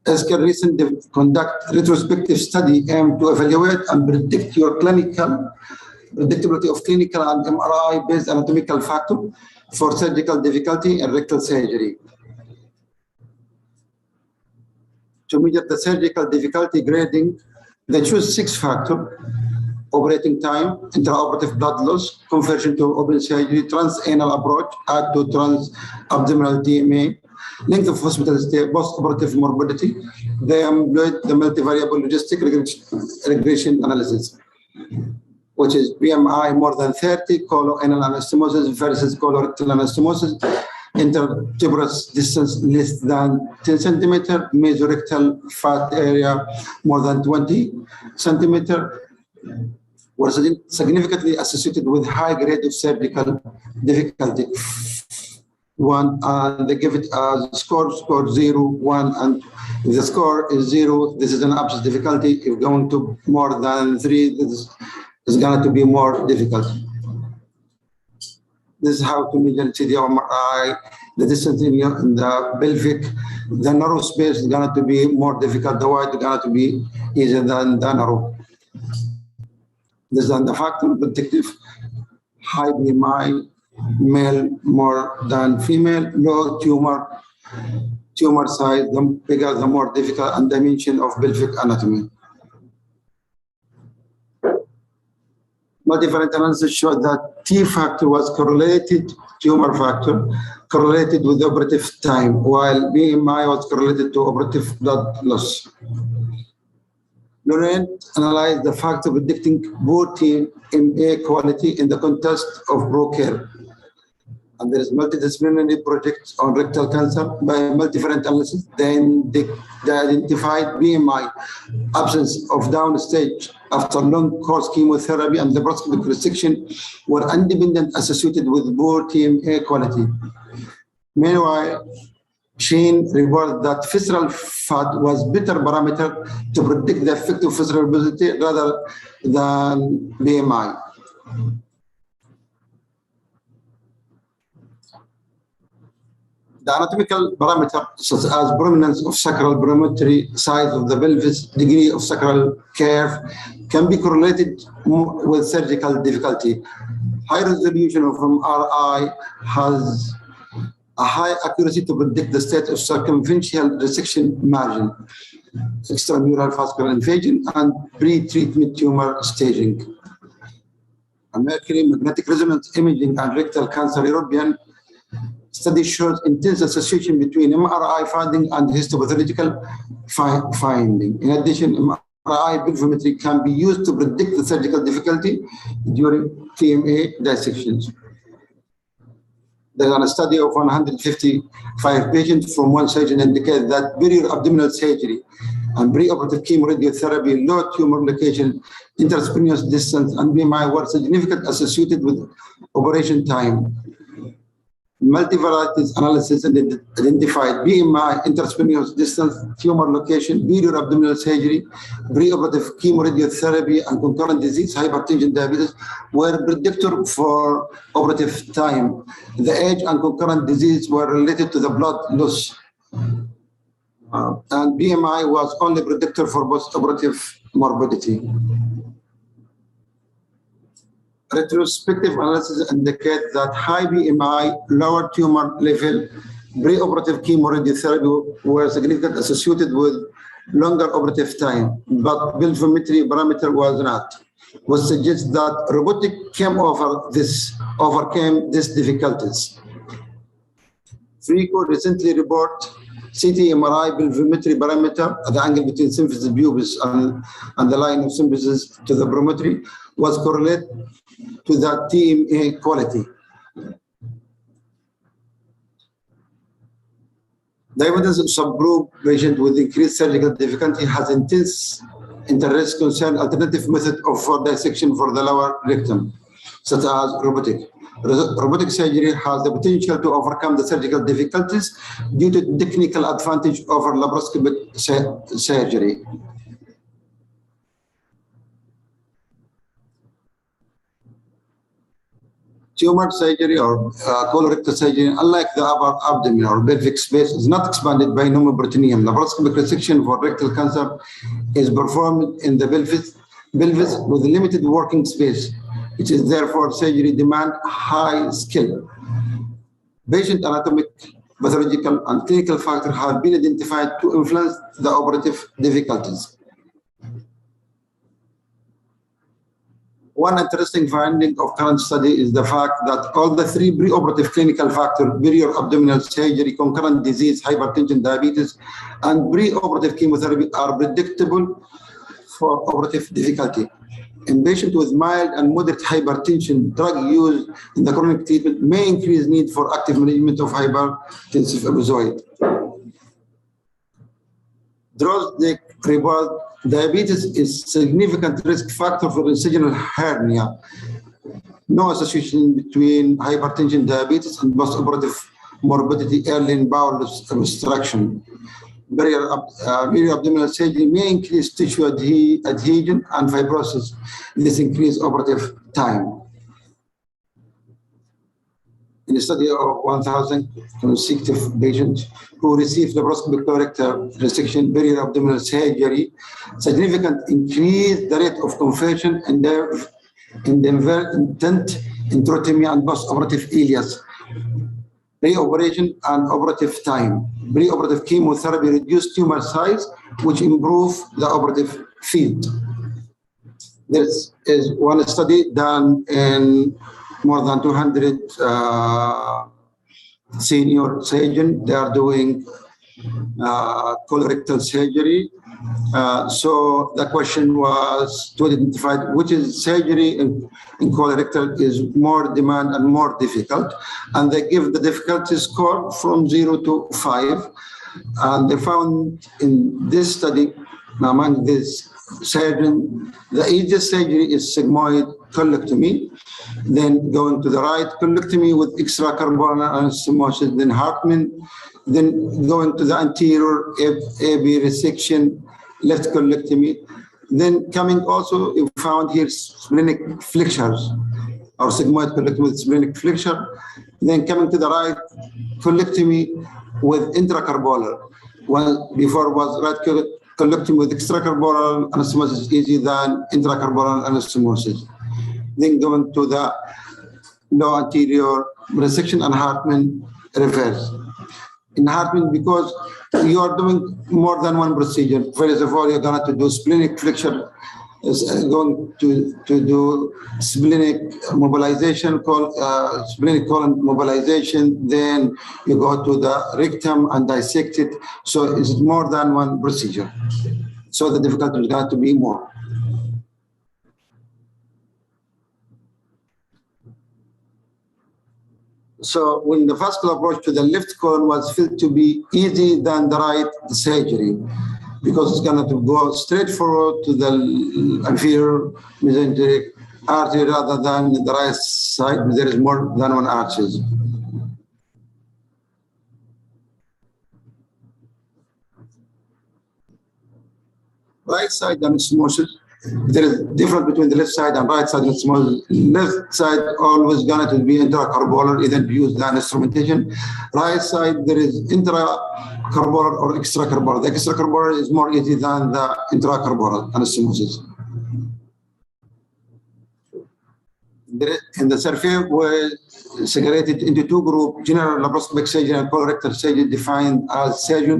ESCAR recent conduct retrospective study aimed to evaluate and predict your predictability of clinical and MRI-based anatomical factor for surgical difficulty in rectal surgery. To measure the surgical difficulty grading, they choose 6 factors: operating time, intraoperative blood loss, conversion to open surgery, transanal approach, add to transabdominal TMA, length of hospital stay, post-operative morbidity. They employed the multivariable logistic regression analysis, which is BMI more than 30, coloanal anastomosis versus colorectal anastomosis, intertuberous distance less than 10 centimeter, mesorectal fat area more than 20 centimeter, was significantly associated with high grade of surgical difficulty. And they give it as score 0, 1, and if the score is 0, this is an abscess difficulty. If going to more than 3, this is going to be more difficult. This is how to measure CDMRI, the distance in the pelvic. The narrow space is going to be more difficult. The wide is going to be easier than the narrow. This is the factor predictive: high BMI, male more than female, low tumor size, the bigger the more difficult, and dimension of pelvic anatomy. Multivariate analysis showed that T factor was correlated, tumor factor, correlated with operative time, while BMI was correlated to operative blood loss. Laurent analyzed the factor predicting poor TMA quality in the context of ProCare. And there is multidisciplinary projects on rectal cancer by multivariate analysis. Then they identified BMI, absence of downstage after long course chemotherapy and laparoscopic resection were independent associated with poor TMA quality. Meanwhile, Sheen reported that visceral fat was better parameter to predict the effect of visceral obesity rather than BMI. The anatomical parameters such as prominence of sacral perimetry, size of the pelvis, degree of sacral curve can be correlated with surgical difficulty. High resolution of MRI has a high accuracy to predict the state of circumferential resection margin, extramural vascular invasion, and pre-treatment tumor staging. A mercury magnetic resonance imaging and rectal cancer European study shows intense association between MRI finding and histopathological finding. In addition, MRI pelvimetry can be used to predict the surgical difficulty during TMA dissections. There is a study of 155 patients from one surgeon indicated that period abdominal surgery and preoperative chemoradiotherapy, low tumor location, interspinous distance, and BMI were significantly associated with operation time. Multivariate analysis identified BMI, interspinous distance, tumor location, period abdominal surgery, preoperative chemoradiotherapy, and concurrent disease, hypertension, diabetes were predictor for operative time. The age and concurrent disease were related to the blood loss. and BMI was only predictor for post-operative morbidity. Retrospective analysis indicate that high BMI, lower tumor level, pre-operative chemoradiotherapy were significantly associated with longer operative time, but pelvimetry parameter was not, which suggests that robotic overcame these difficulties. FRICO recently report CT MRI pelvimetry parameter at the angle between symphysis pubis and the line of symphysis to the perimetry was correlated to the TMA quality. The evidence of subgroup patient with increased surgical difficulty has intense interest concern alternative method of dissection for the lower rectum, such as robotic. Robotic surgery has the potential to overcome the surgical difficulties due to technical advantage over laparoscopic surgery. Tumor surgery or colorectal surgery, unlike the upper abdomen or pelvic space, is not expanded by pneumoperitoneum. Laparoscopic resection for rectal cancer is performed in the pelvis with limited working space. It is therefore surgery demand high skill. Patient anatomic, pathological, and clinical factors have been identified to influence the operative difficulties. One interesting finding of current study is the fact that all the three preoperative clinical factors, perior abdominal surgery, concurrent disease, hypertension, diabetes, and preoperative chemotherapy are predictable for operative difficulty. In patients with mild and moderate hypertension, drug use in the chronic treatment may increase need for active management of hypertensive episode. Drosdick report diabetes is significant risk factor for incisional hernia. No association between hypertension, diabetes, and postoperative morbidity early in bowel obstruction. Perior abdominal surgery may increase tissue adhesion and fibrosis. This increase operative time. In a study of 1,000 consecutive patients who received laparoscopic colorectal resection, perior abdominal surgery, significant increased the rate of conversion in the intent enterotomy and post-operative ileus. Pre-operation and operative time. Pre-operative chemotherapy reduced tumor size, which improve the operative field. This is one study done in more than 200 senior surgeons. They are doing colorectal surgery. So the question was to identify which is surgery in colorectal is more demand and more difficult. And they give the difficulty score from 0 to 5. And they found in this study, among this surgeon, the easiest surgery is sigmoid colectomy, then going to the right colectomy with extracorporeal anastomosis, then Hartmann, then going to the anterior AB resection, left colectomy, then coming also, you found here splenic flexures, or sigmoid colectomy with splenic flexure, then coming to the right colectomy with intracorporeal. Well, before was right colectomy with extracorporeal anastomosis easier than intracorporeal anastomosis. Then going to the low anterior resection and Hartmann reverse. In Hartmann, because you are doing more than one procedure. First of all, you're going to do splenic flexure, going to do splenic mobilization, splenic colon mobilization. Then you go to the rectum and dissect it. So it's more than one procedure. So the difficulty is going to be more. So when the vascular approach to the left colon was felt to be easy than the right surgery, because it's going to go straight forward to the inferior mesenteric artery rather than the right side. There is more than one arches. Right side anastomosis. There is difference between the left side and right side anastomosis. Left side always going to be intracorporeal, either use the instrumentation. Right side there is intracorporeal corporal or extracorporal. The extracorporal is more easy than the intracorporal anastomosis. In the survey was segregated into two groups: general laparoscopic surgeon and colorectal surgeon, defined as surgeon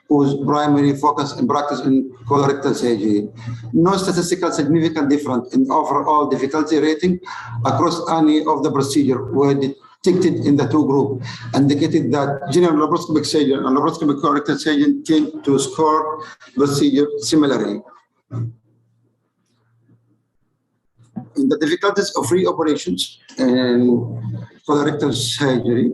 whose primary focus and practice in colorectal surgery. No statistical significant difference in overall difficulty rating across any of the procedure were detected in the two groups, indicated that general laparoscopic surgeon and laparoscopic colorectal surgeon tend to score procedure similarly. In the difficulties of reoperations and colorectal surgery,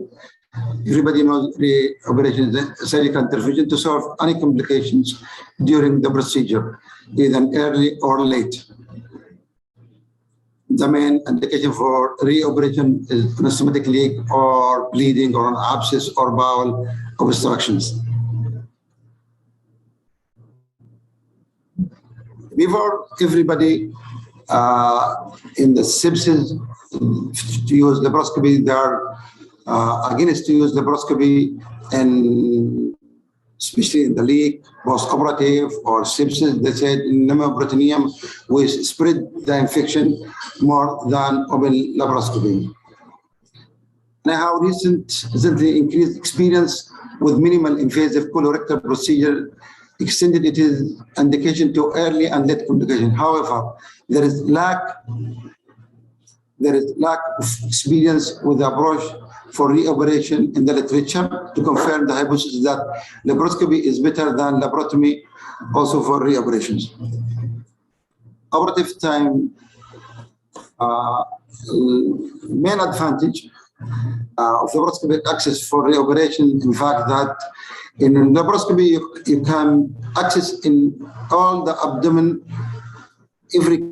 everybody knows reoperation is surgical intervention to solve any complications during the procedure, either early or late. The main indication for reoperation is anastomotic leak or bleeding or an abscess or bowel obstructions. Before everybody in the sepsis to use laparoscopy, they are against to use laparoscopy, and especially in the leak, post-operative or sepsis. They said in pneumoperitoneum we spread the infection more than open laparoscopy. Now, recently increased experience with minimal invasive colorectal procedure extended its indication to early and late complication. However, there is lack of experience with the approach for reoperation in the literature to confirm the hypothesis that laparoscopy is better than laparotomy also for reoperations. Operative time, main advantage of laparoscopic access for reoperation, in fact, that in laparoscopy you can access in all the abdomen every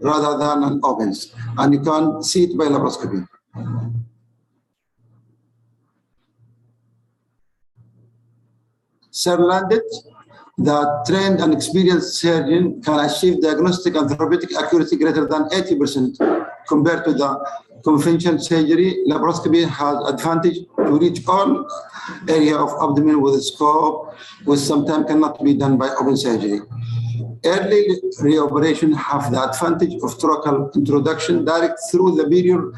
rather than an opens, and you can see it by laparoscopy. Sir landed that trained and experienced surgeon can achieve diagnostic and therapeutic accuracy greater than 80% compared to the conventional surgery. Laparoscopy has advantage to reach all area of abdomen with a scope, which sometimes cannot be done by open surgery. Early reoperation have the advantage of trochal introduction direct through the superior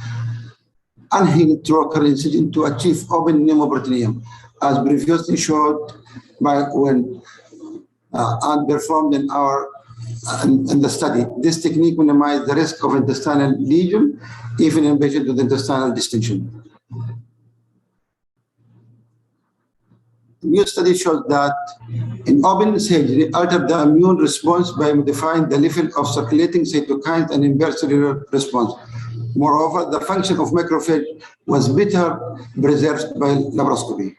unhealed trochal incision to achieve open pneumoperitoneum, as previously showed by when and performed in our in the study. This technique minimizes the risk of intestinal lesion, even in patients with intestinal distension. New study shows that in open surgery, altered the immune response by modifying the level of circulating cytokines and inverse cellular response. Moreover, the function of macrophage was better preserved by laparoscopy.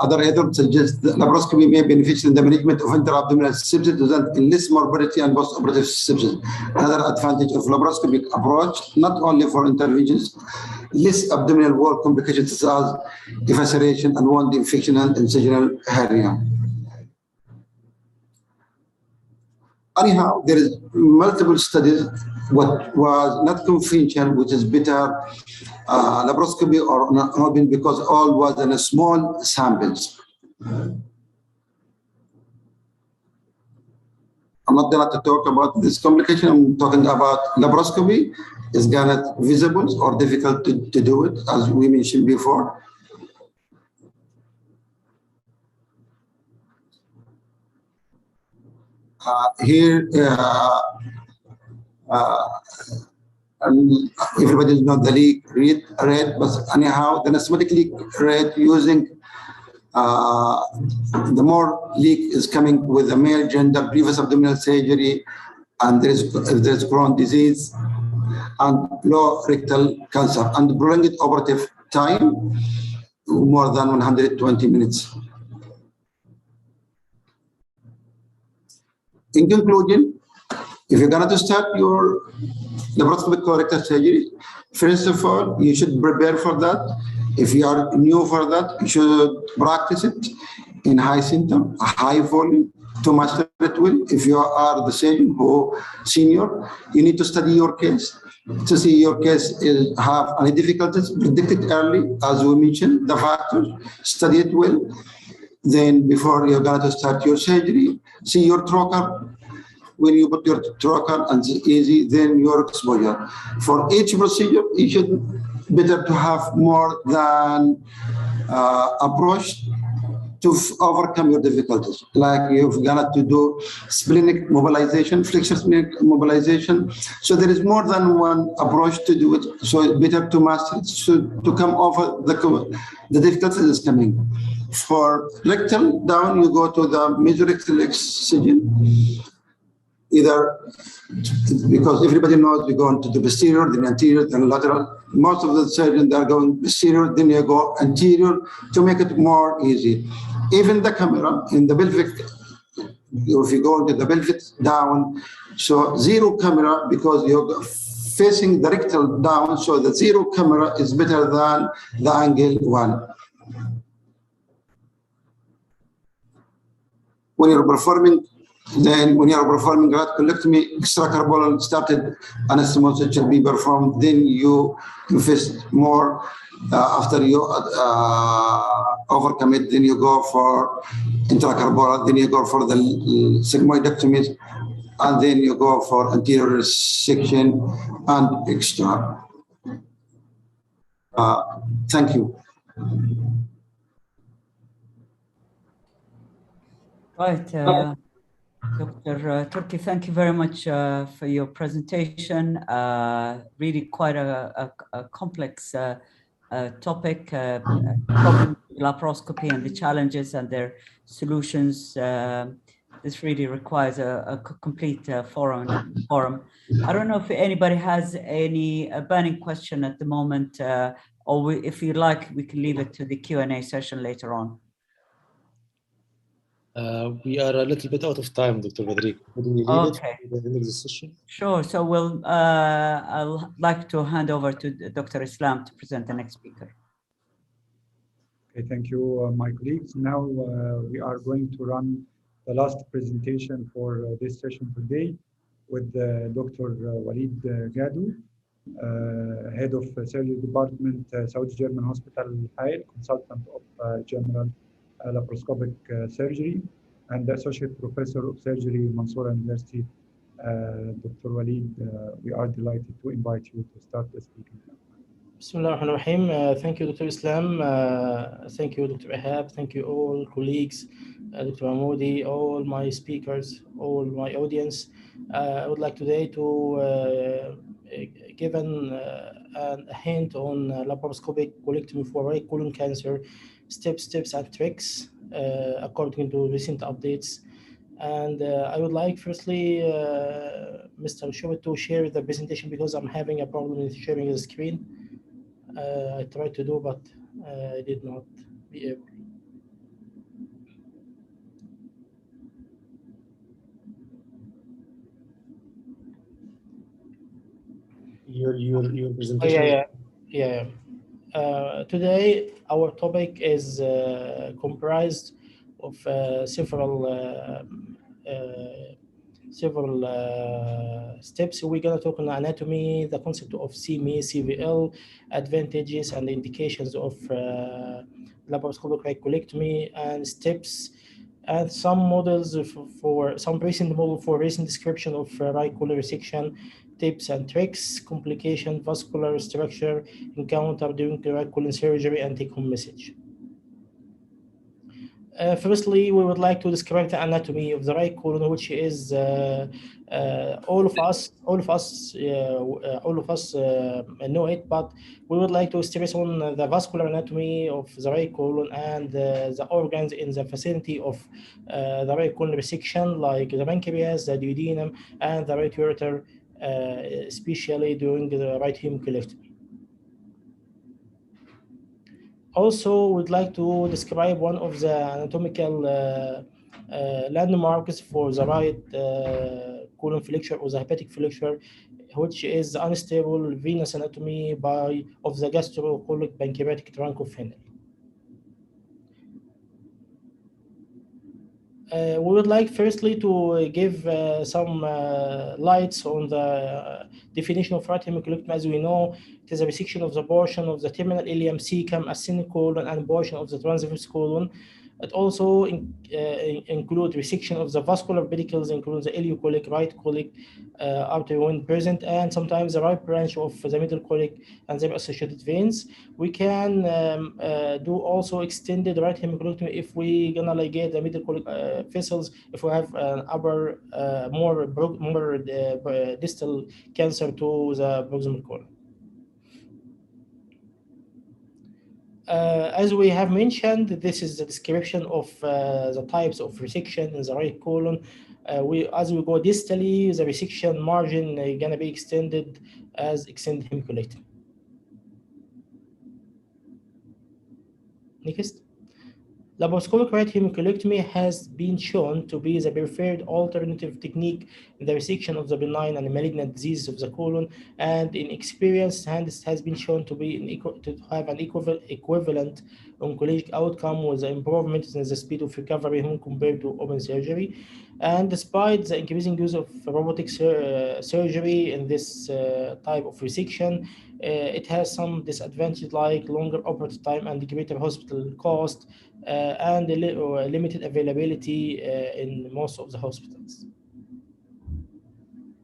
Other evidence suggests that laparoscopy may be beneficial in the management of intra-abdominal sepsis, result in less morbidity and post-operative sepsis. Another advantage of laparoscopic approach, not only for interventions, less abdominal wall complications such as evisceration and wound infection and incisional hernia. Anyhow, there is multiple studies what was not conventional, which is better laparoscopy or not open, because all was in a small samples. I'm not going to talk about this complication. I'm talking about laparoscopy is not visible or difficult to do it, as we mentioned before. Here, and everybody knows the leak red, but anyhow, the anastomotic leak red using the more leak is coming with the male gender, previous abdominal surgery, and there's Crohn's disease and low rectal cancer, and prolonged operative time more than 120 minutes. In conclusion, if you're going to start your laparoscopic colorectal surgery, first of all, you should prepare for that. If you are new for that, you should practice it in high symptom, high volume, to master it well. If you are the surgeon who senior, you need to study your case to see your case have any difficulties, predict it early, as we mentioned, the factors, study it well. Then before you're going to start your surgery, see your trocar. When you put your trocar and it's easy, then your exposure. For each procedure, you should better to have more than approach to overcome your difficulties. Like you've got to do splenic mobilization, flexor splenic mobilization. So there is more than one approach to do it. So it's better to master it, so to come over the difficulties is coming. For rectal down, you go to the major rectal excision. Either because everybody knows you go into the posterior, then anterior, then lateral. Most of the surgeons are going posterior, then you go anterior to make it more easy. Even the camera in the pelvic, if you go into the pelvic down, so zero camera because you're facing the rectal down, so the zero camera is better than the angle one. When you're performing radicolectomy, extracorporeal started anastomosis should be performed. Then you face more after you overcome it. Then you go for intracorporeal. Then you go for the sigmoidectomy, and then you go for anterior section and extra. Thank you. Right. Dr. Turki, thank you very much for your presentation. Really quite a complex topic, problem laparoscopy and the challenges and their solutions. This really requires a complete forum. I don't know if anybody has any burning question at the moment, or if you'd like, we can leave it to the Q&A session later on. We are a little bit out of time, Dr. Rodrigo. Would we leave it to the next session? Sure. So we'll. I'll like to hand over to Dr. Islam to present the next speaker. Okay, thank you, my colleagues. Now we are going to run the last presentation for this session today with Dr. Walid Gadou, Head of Surgery Department, Saudi German Hospital, Hayl, Consultant of General Laparoscopic Surgery, and Associate Professor of Surgery, Mansoura University. Dr. Walid, we are delighted to invite you to start the speaking. Bismillah ar-Rahman ar-Rahim. Thank you, Dr. Islam. Thank you, Dr. Ihab. Thank you, all colleagues, Dr. Mahmoudi, all my speakers, all my audience. I would like today to give a hint on laparoscopic colectomy for right colon cancer, steps and tricks according to recent updates. And I would like firstly Mr. Shubit to share the presentation because I'm having a problem with sharing the screen. I tried to do, but I did not be able. Your presentation. Yeah. Today our topic is comprised of several steps. We're going to talk on anatomy, the concept of CME, CVL, advantages and indications of laparoscopic colectomy, and steps, and some models for some recent model for recent description of right colon resection, tips and tricks, complication, vascular structure encountered during right colon surgery, and take-home message. Firstly, we would like to describe the anatomy of the right colon, which is all of us know it, but we would like to stress on the vascular anatomy of the right colon and the organs in the vicinity of the right colon resection, like the pancreas, the duodenum, and the right ureter, especially during the right hemicolectomy. Also, we'd like to describe one of the anatomical landmarks for the right colon flexure or the hepatic flexure, which is the unstable venous anatomy of the gastrocolic pancreatic trunk of Henle. We would like firstly to give some lights on the definition of right hemicolectomy. As we know, it is a resection of the portion of the terminal ileum cecum, ascending colon, and portion of the transverse colon. It also includes resection of the vascular pedicles, including the ileocolic, right colic artery when present, and sometimes the right branch of the middle colic and their associated veins. We can do also extended right hemicolectomy if we gonna ligate the middle colic vessels, if we have an upper more distal cancer to the proximal colon. As we have mentioned, this is the description of the types of resection in the right colon. As we go distally, the resection margin gonna be extended as extended hemicolectomy. Next. Laparoscopic right hemicolectomy has been shown to be the preferred alternative technique in the resection of the benign and malignant diseases of the colon, and in experience, has been shown to be to have an equivalent oncologic outcome with improvements in the speed of recovery when compared to open surgery. And despite the increasing use of robotic surgery in this type of resection, it has some disadvantages like longer operative time and greater hospital cost, and limited availability in most of the hospitals.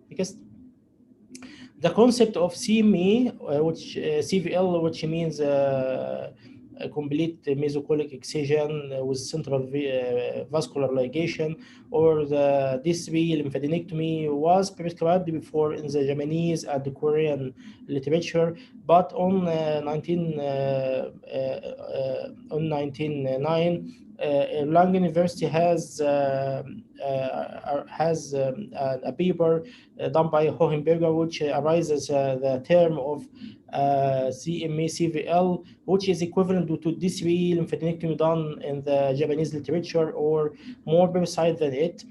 Because the concept of CME, CVL, which means a complete mesocolic excision with central vascular ligation, or the D3 lymphadenectomy, was prescribed before in the Japanese and the Korean literature, but on 1909, Lund University has a paper done by Hohenberger, which arises the term of CMA-CVL, which is equivalent to D3 lymphadenectomy done in the Japanese literature, or more precise than it.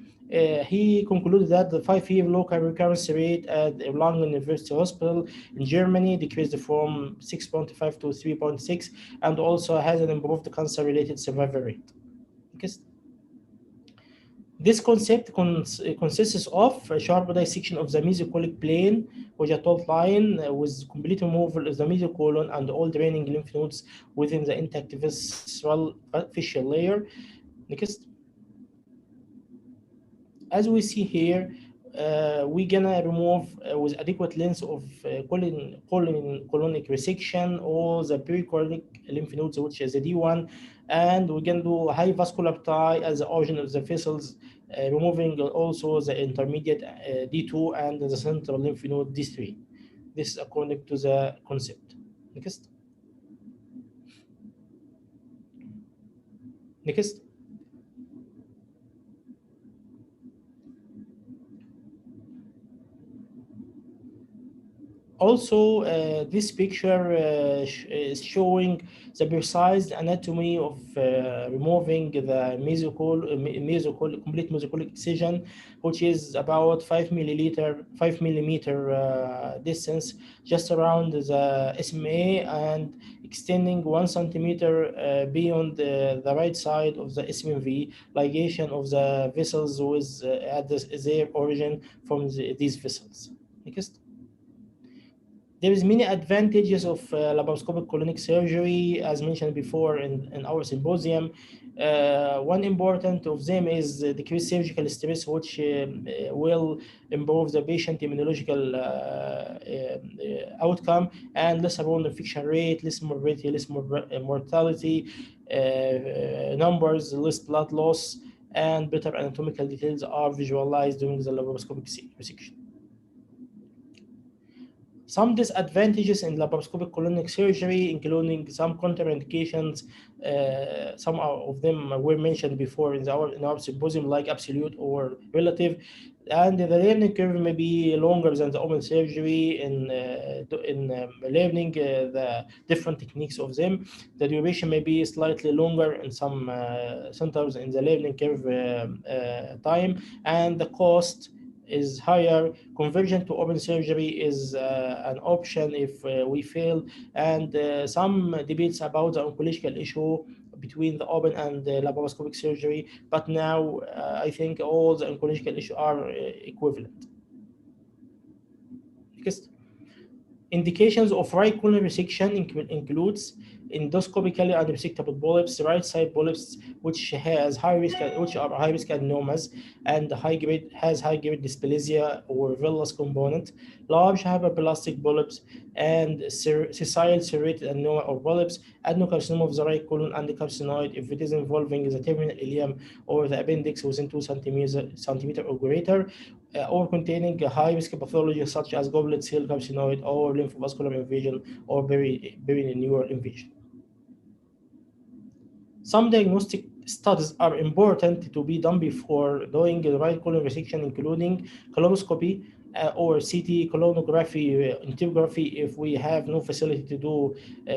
He concluded that the 5-year local recurrence rate at Lund University Hospital in Germany decreased from 6.5 to 3.6, and also has an improved cancer-related survival rate. Next. This concept consists of a sharp dissection of the mesocolic plane with a taut line with complete removal of the mesocolon and all draining lymph nodes within the intact visceral facial layer. Next. As we see here, we're gonna remove with adequate length of colonic resection all the pericolonic lymph nodes, which is the D1, and we're gonna do high vascular tie as the origin of the vessels, removing also the intermediate D2 and the central lymph node D3. This is according to the concept. Next. Next. Also, this picture is showing the precise anatomy of removing the complete mesocolic excision, which is about 5 millimeter distance just around the SMA, and extending 1 centimeter beyond the right side of the SMV, ligation of the vessels with at their origin from these vessels. Next. There is many advantages of laparoscopic colonic surgery, as mentioned before in our symposium. One important of them is decreased surgical stress, which will improve the patient immunological outcome, and less wound infection rate, less morbidity, less mortality numbers, less blood loss, and better anatomical details are visualized during the laparoscopic resection. Some disadvantages in laparoscopic colonic surgery, including some contraindications. Some of them were mentioned before in our symposium, like absolute or relative. And the learning curve may be longer than the open surgery in learning the different techniques of them. The duration may be slightly longer in some centers in the learning curve time, and the cost is higher. Conversion to open surgery is an option if we fail, and some debates about the oncological issue between the open and the laparoscopic surgery, but now I think all the oncological issues are equivalent. Next. Indications of right colon resection includes endoscopically unresectable polyps, right side polyps, which are high risk adenomas and high grade dysplasia or villus component, large hyperplastic polyps, and sessile serrated adenoma or polyps, adenocarcinoma of the right colon, and the carcinoid if it is involving the terminal ileum or the appendix within 2 centimeters or greater, or containing a high-risk pathology such as goblet cell carcinoid or lymphovascular invasion or perineal invasion. Some diagnostic studies are important to be done before doing the right colon resection, including colonoscopy or CT colonography, angiography if we have no facility to do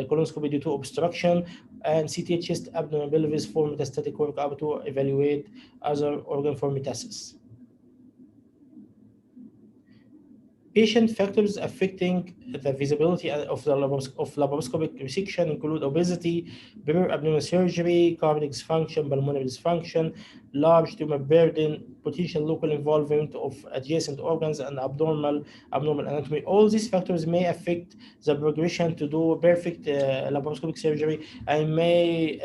colonoscopy due to obstruction, and CT chest, abdomen, pelvis for metastatic workup to evaluate other organ for metastasis. Patient factors affecting the visibility of laparoscopic resection include obesity, abdominal surgery, cardiac dysfunction, pulmonary dysfunction, large tumor burden, potential local involvement of adjacent organs, and abnormal anatomy. All these factors may affect the progression to do perfect laparoscopic surgery and may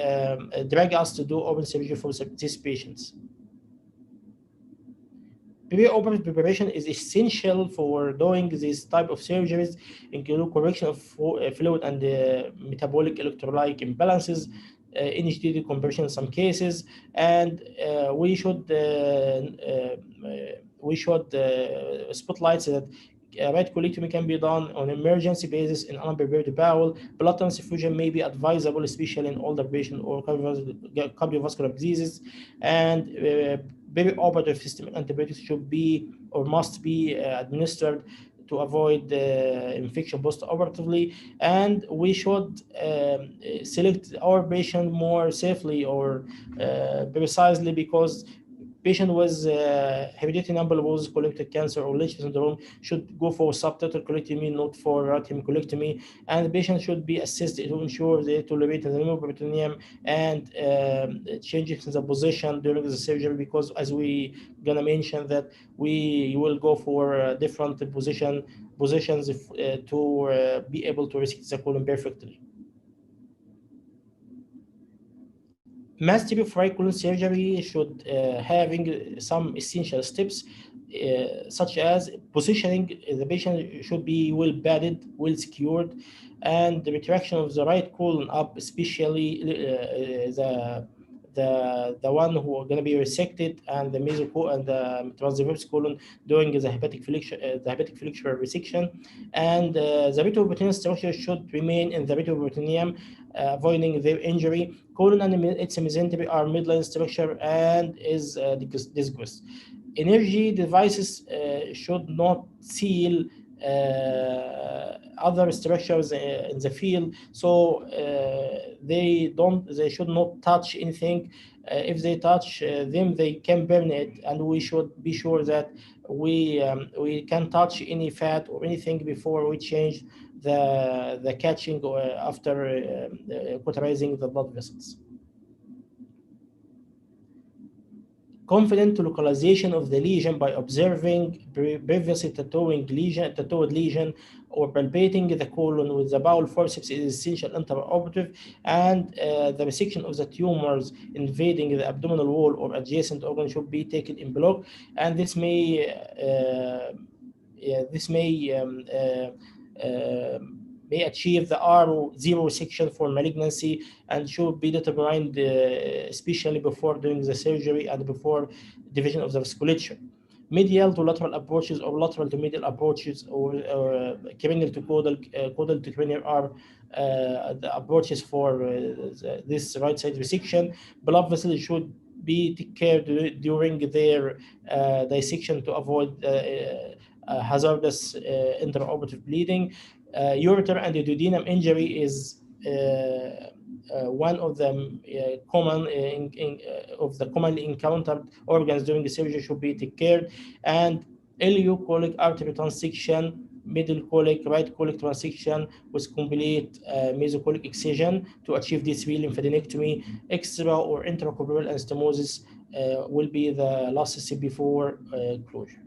drag us to do open surgery for these patients. Pre-operative preparation is essential for doing this type of surgeries, including correction of fluid and metabolic electrolyte imbalances, NHD conversion in some cases, and we should spotlight that right colectomy can be done on an emergency basis in unprepared bowel. Blood transfusion may be advisable, especially in older patients or cardiovascular diseases, and perioperative systemic antibiotics should be or must be administered to avoid infection post-operatively, and we should select our patient more safely or precisely, because patient with hereditary non-bulbous colorectal cancer or Leach syndrome should go for subtotal colectomy, not for right hemicolectomy, and the patient should be assessed to ensure they tolerate the pneumoperitoneum and changes in the position during the surgery, because as we gonna mention that we will go for different positions to be able to resect the colon perfectly. Mass TB of right colon surgery should having some essential steps, such as positioning. The patient should be well bedded, well secured, and the retraction of the right colon up, especially the one who are going to be resected, and the mesocolon and the transverse colon during the hepatic flexure resection, and the retroperitoneal structure should remain in the retroperitoneum, avoiding their injury. Colon and its mesentery are midline structure and is discussed. Energy devices should not seal other structures in the field, so they should not touch anything. If they touch them, they can burn it, and we should be sure that we can touch any fat or anything before we change the catching or after cauterizing the blood vessels. Confident localization of the lesion by observing previously tattooed lesion or palpating the colon with the bowel forceps is essential intraoperative, and the resection of the tumors invading the abdominal wall or adjacent organ should be taken in block, and this may achieve the R0 section for malignancy, and should be determined especially before doing the surgery and before division of the vasculature. Medial to lateral approaches or lateral to medial approaches, or cranial to caudal, caudal to cranial are the approaches for this right side resection. Blood vessels should be taken care during their dissection to avoid hazardous intraoperative bleeding. Ureter and duodenum injury is one of the commonly encountered organs during the surgery should be taken care, and ileocolic artery transection middle colic, right colic transection with complete mesocolic excision to achieve D3 lymphadenectomy. Extra or intracorporeal anastomosis will be the last step before closure.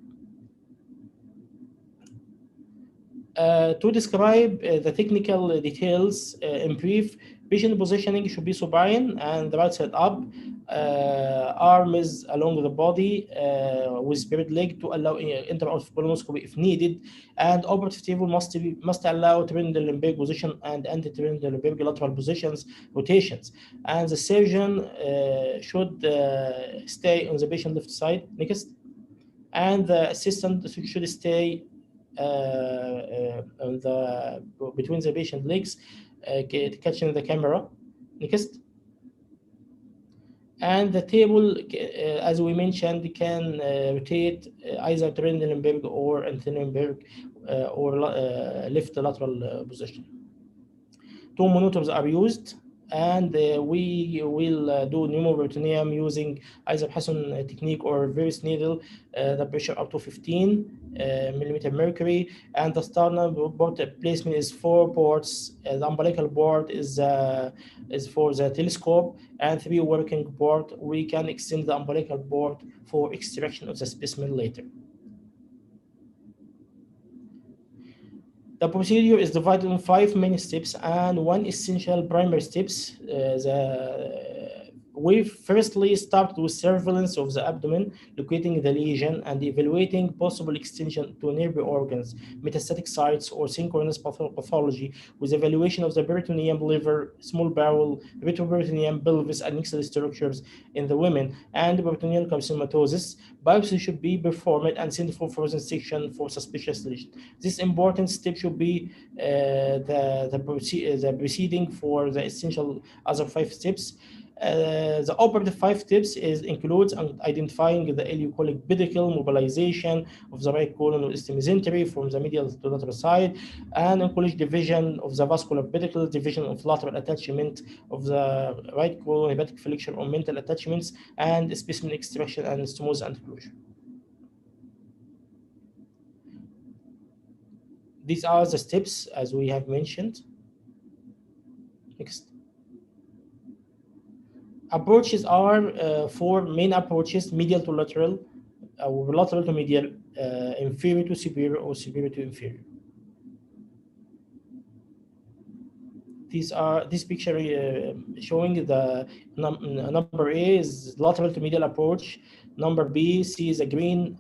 To describe the technical details in brief, patient positioning should be supine and the right side up, arms along the body with spread leg to allow intra-aortic colonoscopy if needed, and operative table must allow Trendelenburg position and anti-Trendelenburg lateral positions rotations, and the surgeon should stay on the patient left side next, and the assistant should stay on the between the patient legs, catching the camera next. And the table, as we mentioned, can rotate either Trendelenburg or Trendelenburg or left lateral position. Two monitors are used, and we will do pneumoperitoneum using either Hasson technique or reverse needle, the pressure up to 15 millimeter mercury, and the standard port placement is 4 ports. The umbilical port is for the telescope, and 3 working port. We can extend the umbilical port for extraction of the specimen later. The procedure is divided in 5 main steps and 1 essential primary steps. We firstly start with surveillance of the abdomen, locating the lesion and evaluating possible extension to nearby organs, metastatic sites, or synchronous pathology, with evaluation of the peritoneum, liver, small bowel, retroperitoneum, pelvis, and axial structures in the women, and peritoneal carcinomatosis. Biopsy should be performed and sent for frozen section for suspicious lesion. This important step should be the preceding for the essential other 5 steps. The operative 5 steps includes identifying the ileocolic pedicle, mobilization of the right colon with mesentery from the medial to lateral side, and oncology division of the vascular pedicle, division of lateral attachment of the right colon, hepatic flexion or mental attachments, and specimen extraction and smooth and closure. These are the steps as we have mentioned. Next. Approaches are 4 main approaches: medial to lateral, or lateral to medial, inferior to superior, or superior to inferior. This picture showing the number A is lateral to medial approach. Number B sees the green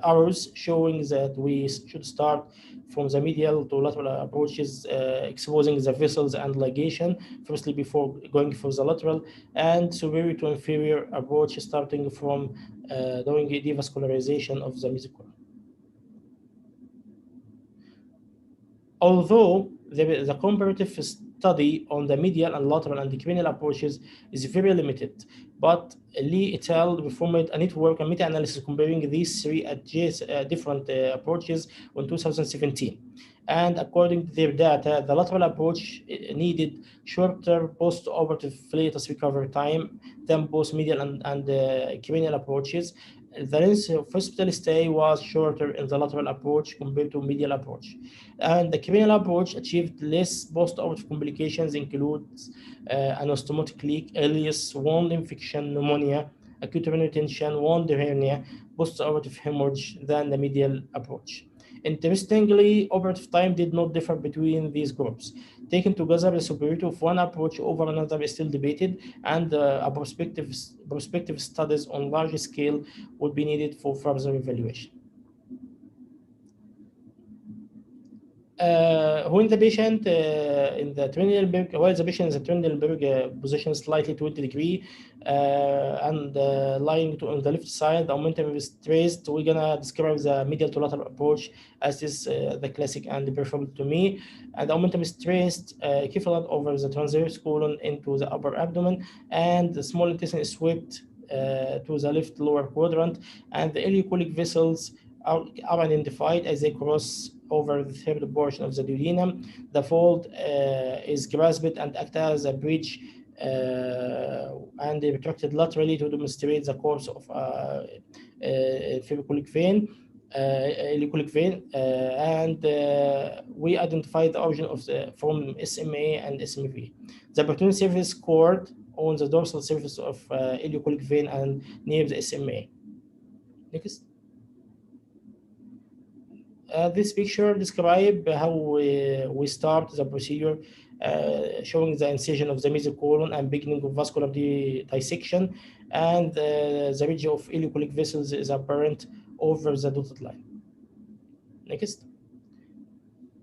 arrows showing that we should start from the medial to lateral approaches, exposing the vessels and ligation firstly before going for the lateral, and superior to inferior approach starting from doing a devascularization of the mesocolon. Although the comparative study on the medial and lateral and cranial approaches is very limited, but Lee et al. Performed a network and meta-analysis comparing these 3 different approaches in 2017. And according to their data, the lateral approach needed shorter post-operative flatus recovery time than both medial and cranial approaches. The length of hospital stay was shorter in the lateral approach compared to medial approach. And the cranial approach achieved less post-operative complications, includes anastomotic leak, ileus, wound infection, pneumonia, acute renal retention, wound hernia, post-operative hemorrhage than the medial approach. Interestingly, operative time did not differ between these groups. Taken together, the superiority of one approach over another is still debated, and prospective studies on large scale would be needed for further evaluation. When the patient in the Trendelenburg, while the patient in the Trendelenburg position slightly 20 degree and lying on the left side, the momentum is traced. We're gonna describe the medial to lateral approach as is the classic and preferable to me. And the momentum is traced equivalent over the transverse colon into the upper abdomen, and the small intestine is swept to the left lower quadrant, and the ileocolic vessels are identified as they cross over the third portion of the duodenum. The fold is grasped and acts as a bridge and retracted laterally to demonstrate the course of fibrocolic vein. ileocolic vein, and we identified the origin of from SMA and SMV. The peritoneal surface cord on the dorsal surface of ileocolic vein and near the SMA. Next. This picture describes how we start the procedure, showing the incision of the mesocolon and beginning of vascular dissection, and the ridge of ileocolic vessels is apparent over the dotted line. Next.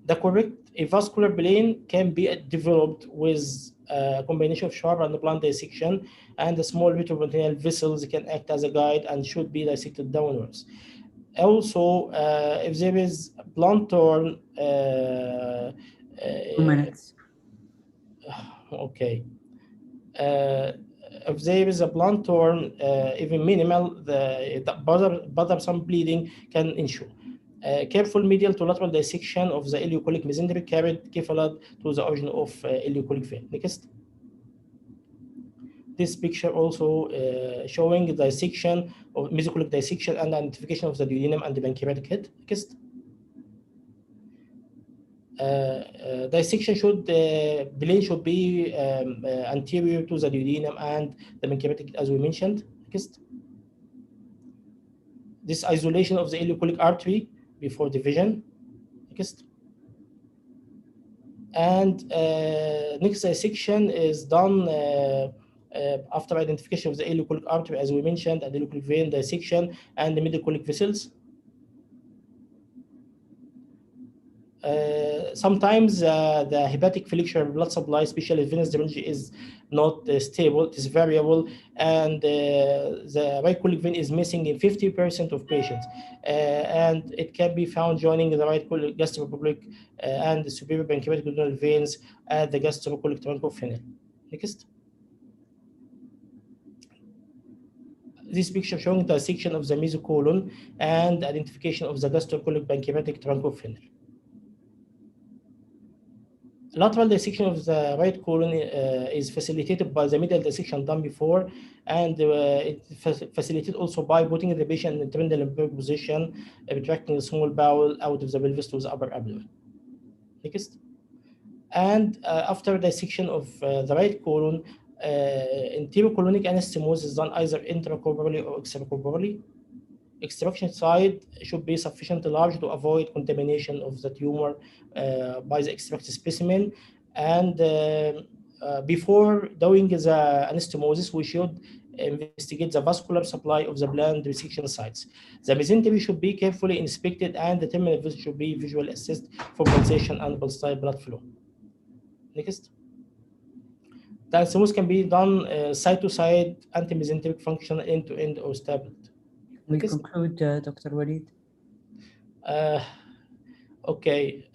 The correct avascular plane can be developed with a combination of sharp and blunt dissection, and the small retroperitoneal vessels can act as a guide and should be dissected downwards. Also, if there is blunt turn, 2 minutes. Okay. If there is a blunt turn, even minimal, the bothersome bleeding can ensue. Careful medial to lateral dissection of the ileocolic mesentery carried cephalad to the origin of ileocolic vein. Next. This picture also showing the dissection of mesocolic dissection and identification of the duodenum and the pancreatic head. Next. Dissection should plane should be anterior to the duodenum and the pancreatic, as we mentioned. Next. This isolation of the ileocolic artery before division. Next. And next dissection is done after identification of the ileocolic artery, as we mentioned, and the ileocolic vein dissection and the midocolic vessels. Sometimes the hepatic flexure blood supply, especially venous drainage, is not stable, it is variable, and the right colic vein is missing in 50% of patients. And it can be found joining the right colic gastrobucolic and the superior pancreatic duodenal veins at the gastrobucolic trunk of Fennel. Next. This picture showing the section of the mesocolon and identification of the gastrocolic pancreatic trunk of Fennel. Lateral dissection of the right colon is facilitated by the medial dissection done before, and it facilitated also by putting the patient in Trendelenburg position, retracting the small bowel out of the pelvis to the upper abdomen. Next. And after dissection of the right colon, enterocolonic anastomosis is done either intracorporally or extracorporally. Extraction site should be sufficiently large to avoid contamination of the tumor by the extracted specimen. And before doing the anastomosis, we should investigate the vascular supply of the planned resection sites. The mesentery should be carefully inspected, and the terminal vessel should be visually assessed for pulsation and pulsatile blood flow. Next. The anastomosis can be done side to side, anti-mesenteric function, end to end, or stapled. We conclude, Dr. Walid. Okay,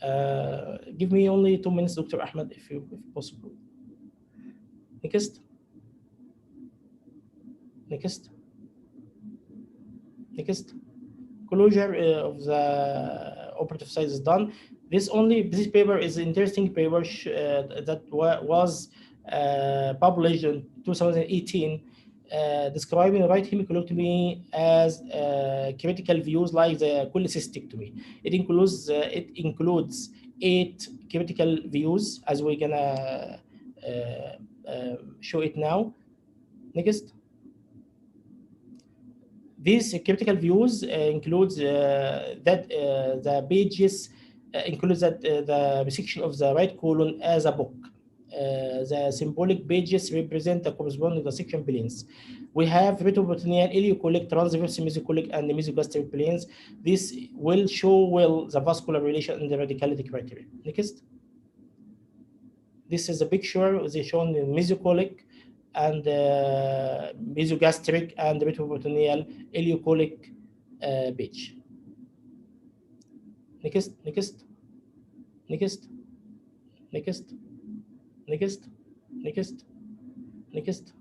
give me only 2 minutes, Dr. Ahmed, if possible. Next. Next. Next. Closure of the operative site is done. This paper is an interesting paper that was published in 2018. Describing right hemicolectomy as critical views like the cholecystectomy. It includes 8 critical views, as we're gonna show it now. Next. These critical views includes that the pages includes that the resection of the right colon as a book. The symbolic pages represent the corresponding dissection planes. We have retroperitoneal, ileocolic, transverse mesocolic, and the mesogastric planes. This will show well the vascular relation and the radicality criteria. Next. This is a picture. They shown the mesocolic and mesogastric and retroperitoneal ileocolic page. Next. Next. Next. Next. Next, next, next.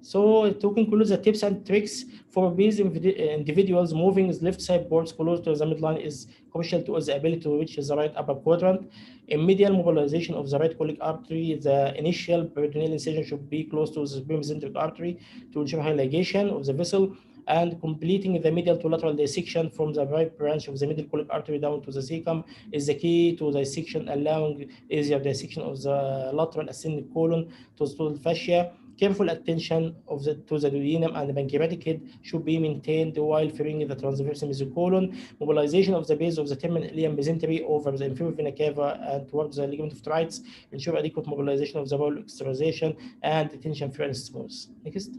So to conclude the tips and tricks for these individuals, moving left side boards close to the midline is crucial to the ability to reach the right upper quadrant. In medial mobilization of the right colic artery, the initial peritoneal incision should be close to the mesenteric artery to ensure high ligation of the vessel. and completing the medial to lateral dissection from the right branch of the middle colic artery down to the cecum is the key to dissection, allowing easier dissection of the lateral ascending colon to the total fascia. Careful attention to the duodenum and the pancreatic head should be maintained while freeing the transverse mesocolon. Mobilization of the base of the terminal ileum mesentery over the inferior vena cava and towards the ligament of Treitz ensure adequate mobilization of the bowel extravasation and tension free and smooth. Next.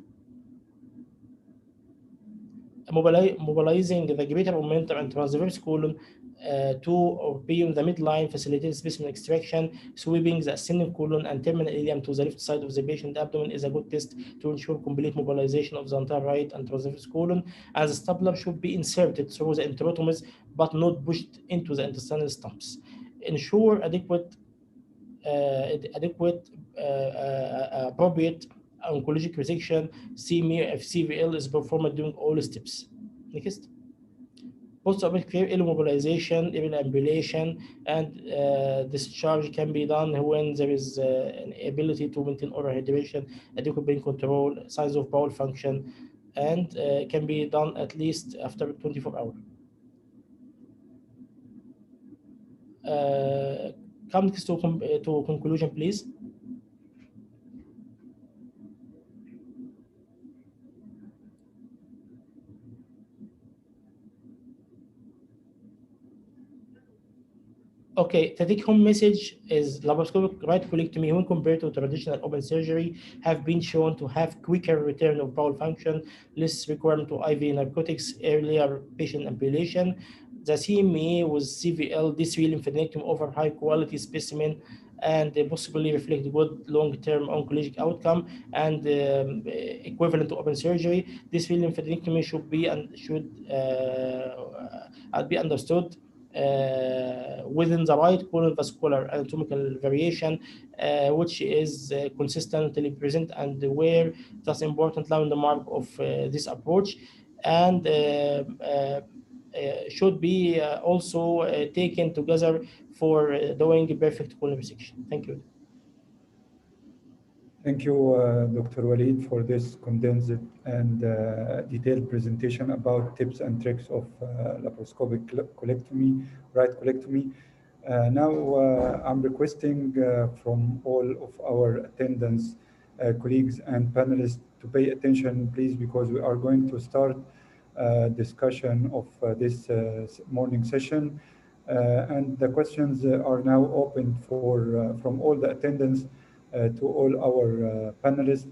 Mobilizing the greater momentum and transverse colon to or beyond the midline facilitates specimen extraction. Sweeping the ascending colon and terminal ileum to the left side of the patient abdomen is a good test to ensure complete mobilization of the entire right and transverse colon. And the stapler should be inserted through the enterotomies but not pushed into the intestinal stumps. Ensure adequate appropriate oncologic resection. CVL is performed during all steps. Next. Post-operative care, immobilization, even ambulation, and discharge can be done when there is an ability to maintain oral hydration, adequate pain control, signs of bowel function, and can be done at least after 24 hours. Come to conclusion, please. Okay, the take-home message is laparoscopic right colectomy when compared to traditional open surgery have been shown to have quicker return of bowel function, less requirement to IV narcotics, earlier patient ambulation. The CMA with CVL D3 lymphadenectomy over high-quality specimen and possibly reflect good long-term oncologic outcome and equivalent to open surgery. This lymphadenectomy should be understood within the right colon vascular anatomical variation, which is consistently present and where that's important landmark of this approach, and should be also taken together for doing perfect colon resection. Thank you. Thank you, Dr. Walid, for this condensed and detailed presentation about tips and tricks of laparoscopic colectomy, right colectomy. Now, I'm requesting from all of our attendants, colleagues and panelists to pay attention, please, because we are going to start discussion of this morning session. And the questions are now open for from all the attendants to all our panelists.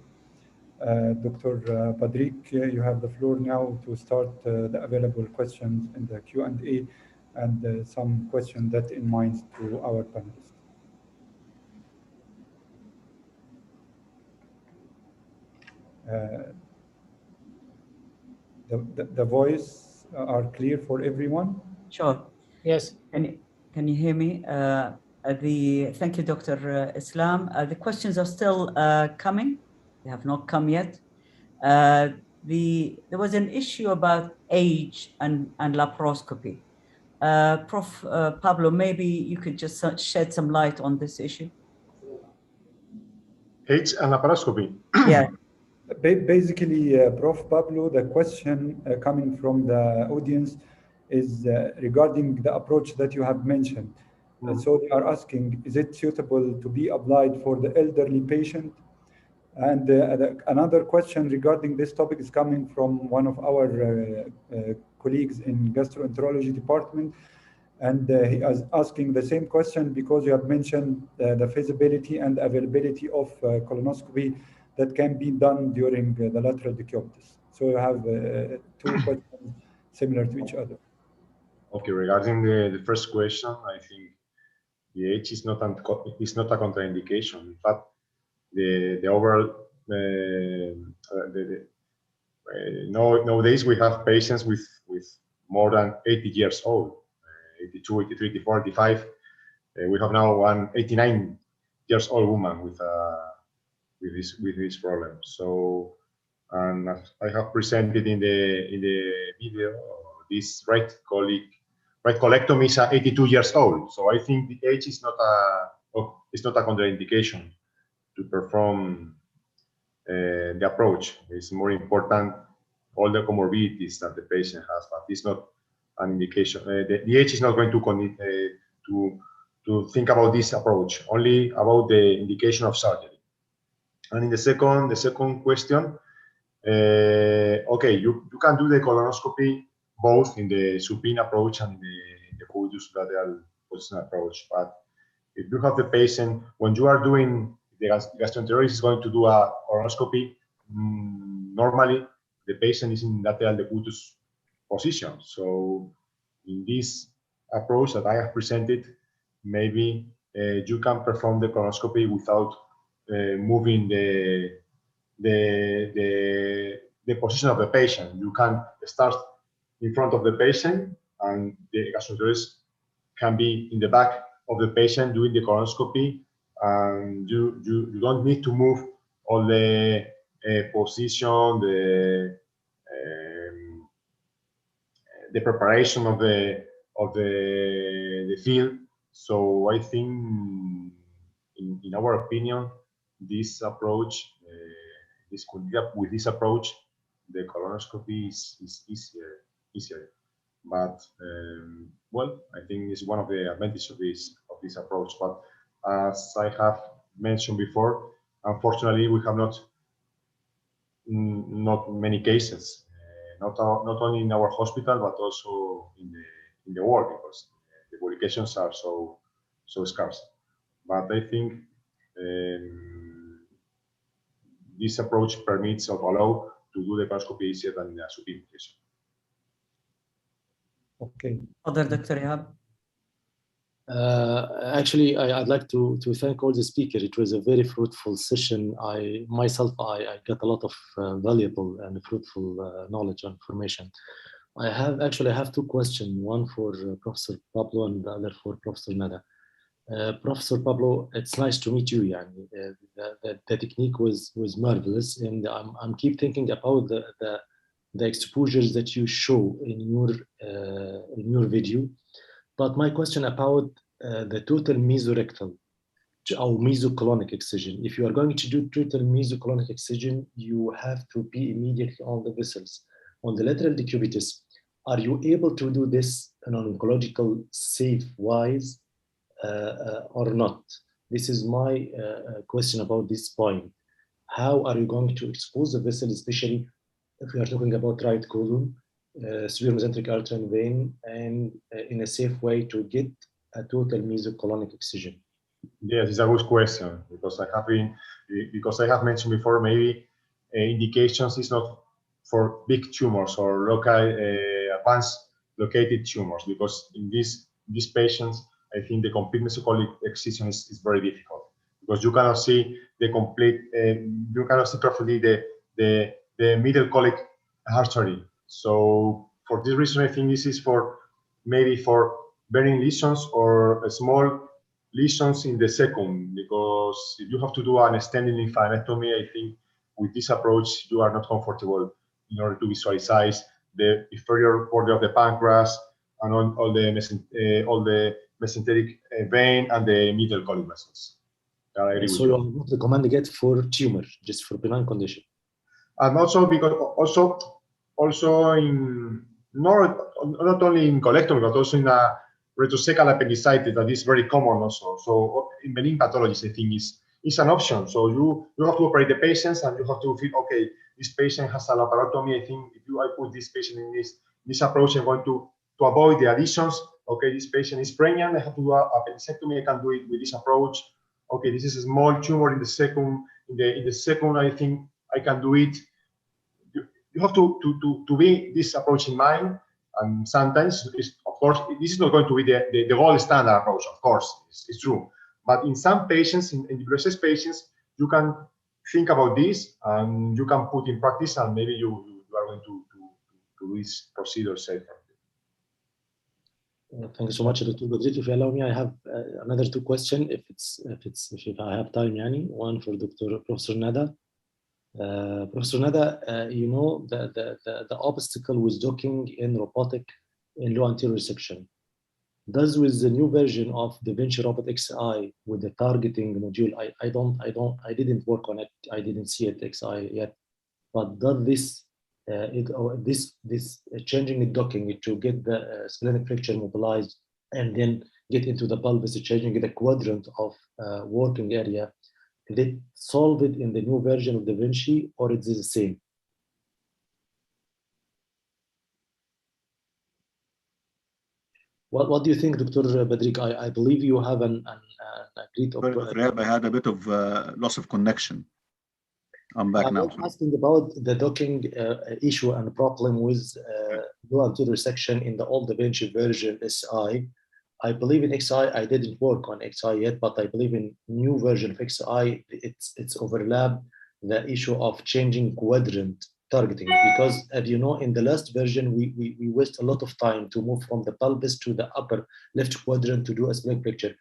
Dr. Badrik, you have the floor now to start the available questions in the Q&A and some questions that in mind to our panelists. The voice are clear for everyone? Sure. Yes. Can you hear me? Thank you, Dr. Islam. The questions are still coming. They have not come yet. There was an issue about age and laparoscopy. Prof. Pablo, maybe you could just shed some light on this issue. Age and laparoscopy. Yeah. Basically, Prof. Pablo, the question coming from the audience is regarding the approach that you have mentioned. So they are asking, is it suitable to be applied for the elderly patient? And another question regarding this topic is coming from one of our colleagues in gastroenterology department. And he is asking the same question because you have mentioned the feasibility and availability of colonoscopy that can be done during the lateral decubitus. So you have two questions similar to each other. Okay, regarding the first question, I think the age is not a contraindication. In fact, the overall nowadays we have patients with more than 80 years old, 82, 83, 84, 85. We have now one 89 years old woman with this problem. So, and I have presented in the video this right colectomy is 82 years old. So I think the age is not a contraindication to perform the approach. It's more important all the comorbidities that the patient has, but it's not an indication. The age is not going to think about this approach, only about the indication of surgery. And in the second question, okay, you can do the colonoscopy both in the supine approach and the coitus lateral position approach. But if you have the patient, when you are doing the gastroenterologist is going to do a colonoscopy, normally the patient is in lateral decubitus position. So in this approach that I have presented, maybe you can perform the colonoscopy without moving the position of the patient. You can start in front of the patient, and the gastroenterologist can be in the back of the patient doing the colonoscopy, and you don't need to move all the position, the preparation of the field. So I think, in our opinion, this approach, with this approach, the colonoscopy is easier. But well, I think it's one of the advantages of this approach. But as I have mentioned before, unfortunately, we have not many cases, not only in our hospital but also in the world, because the publications are so scarce. But I think this approach permits or allow to do the colonoscopy easier than the supine patient. Okay. Other Dr. Ihab? Actually, I'd like to thank all the speakers. It was a very fruitful session. I got a lot of valuable and fruitful knowledge and information. I have two questions, one for Professor Pablo and the other for Professor Nada. Professor Pablo, it's nice to meet you. The technique was marvelous, and I'm keep thinking about the exposures that you show in your video. But my question about the total mesorectal or mesocolonic excision. If you are going to do total mesocolonic excision, you have to be immediately on the vessels. On the lateral decubitus, are you able to do this in an oncological safe wise or not? This is my question about this point. How are you going to expose the vessel, especially if we are talking about right colon, superior mesenteric artery and vein, and in a safe way to get a total mesocolonic excision? Yes, it's a good question, because I have mentioned before, maybe indications is not for big tumors or local advanced located tumors, because in these patients, I think the complete mesocolonic excision is very difficult, because you cannot see the complete, you cannot see properly the middle colic artery. So for this reason, I think this is maybe for benign lesions or small lesions in the second, because if you have to do an extended lymphadenectomy, I think with this approach you are not comfortable in order to visualize the inferior border of the pancreas and all the mesenteric vein and the middle colic vessels. So you are not recommending it for tumor, just for benign condition. And also because also in not only in colectomy but also in a retrocecal appendicitis that is very common also. So in benign pathologies, I think is an option. So you have to operate the patients, and you have to feel, okay, this patient has a laparotomy. I think if I put this patient in this approach, I'm going to avoid the additions. Okay, this patient is pregnant, I have to do appendicectomy. I can do it with this approach. Okay, this is a small tumor in the second. In the second, I think I can do it. You have to be this approach in mind. And sometimes, of course, this is not going to be the gold standard approach. Of course, it's true. But in some patients, in tuberculosis patients, you can think about this and you can put in practice, and maybe you are going to do this procedure safer. Thank you so much, Dr. Badrit. If you allow me, I have another two questions. If I have time, one for Professor Nada. Professor Nada, you know the obstacle with docking in robotic in low anterior section. Does with the new version of the Vinci Robot XI with the targeting module, I didn't work on it. I didn't see it XI yet. But does this this changing the docking to get the splenic flexure mobilized and then get into the pelvis, changing the quadrant of working area. Did it solve it in the new version of Da Vinci, or is it the same? What do you think, Dr. Badrik? I believe you have an great. I had a bit of loss of connection. I'm back now. I was asking about the docking issue and problem with dual anterior section in the old Da Vinci version SI. I believe in XI, I didn't work on XI yet, but I believe in new version of XI, it's overlap the issue of changing quadrant targeting, because as you know, in the last version, we waste a lot of time to move from the pelvis to the upper left quadrant to do a splenic flexure.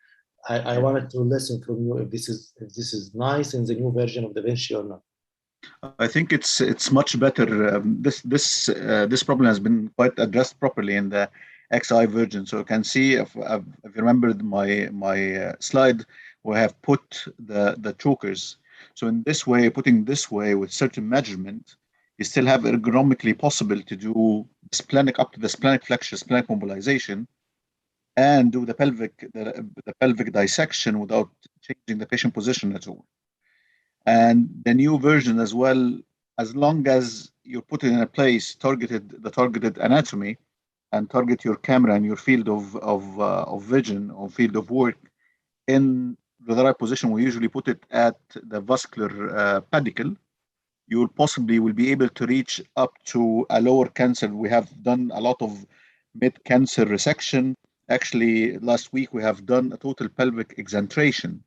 I wanted to listen from you if this is nice in the new version of Da Vinci or not. I think it's much better. This problem has been quite addressed properly in the XI version. So you can see, if you remembered my slide, we have put the chokers. So in this way, putting this way with certain measurement, you still have ergonomically possible to do splenic up to the splenic flexure, splenic mobilization, and do the pelvic dissection without changing the patient position at all. And the new version as well, as long as you put it in a place the targeted anatomy, and target your camera and your field of vision or field of work in the right position. We usually put it at the vascular pedicle. You will be able to reach up to a lower cancer. We have done a lot of mid-cancer resection. Actually, last week we have done a total pelvic exentration,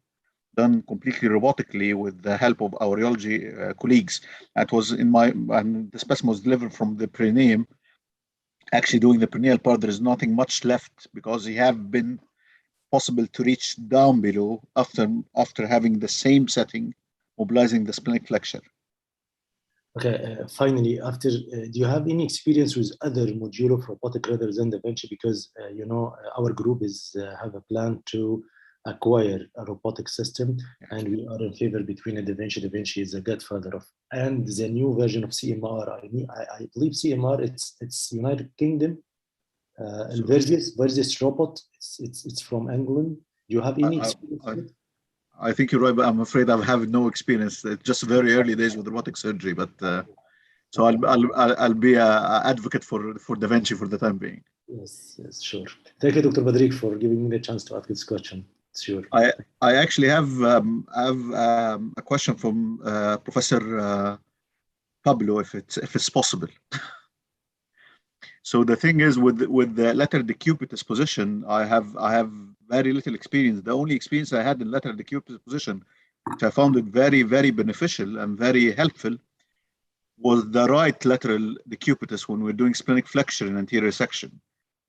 done completely robotically with the help of our urology colleagues. That was and the specimen was delivered from the perineum. Actually, doing the perineal part, there is nothing much left because it have been possible to reach down below after having the same setting, mobilizing the splenic flexure. Okay, finally, do you have any experience with other modular robotic rather than Da Vinci? Because you know, our group have a plan to acquire a robotic system, and we are in favor between Da Vinci. Da Vinci is the godfather of, and the new version of CMR. I believe CMR. It's United Kingdom. Versus robot. It's from England. Do you have any experience? I think you're right, but I'm afraid I have no experience. It's just very early days with robotic surgery, but so I'll be an advocate for Da Vinci for the time being. Yes, sure. Thank you, Dr. Badrik, for giving me the chance to ask this question. Sure. I actually have a question from Professor Pablo, if it's possible. So the thing is, with the lateral decubitus position, I have very little experience. The only experience I had in lateral decubitus position, which I found it very, very beneficial and very helpful, was the right lateral decubitus when we're doing splenic flexure in anterior section.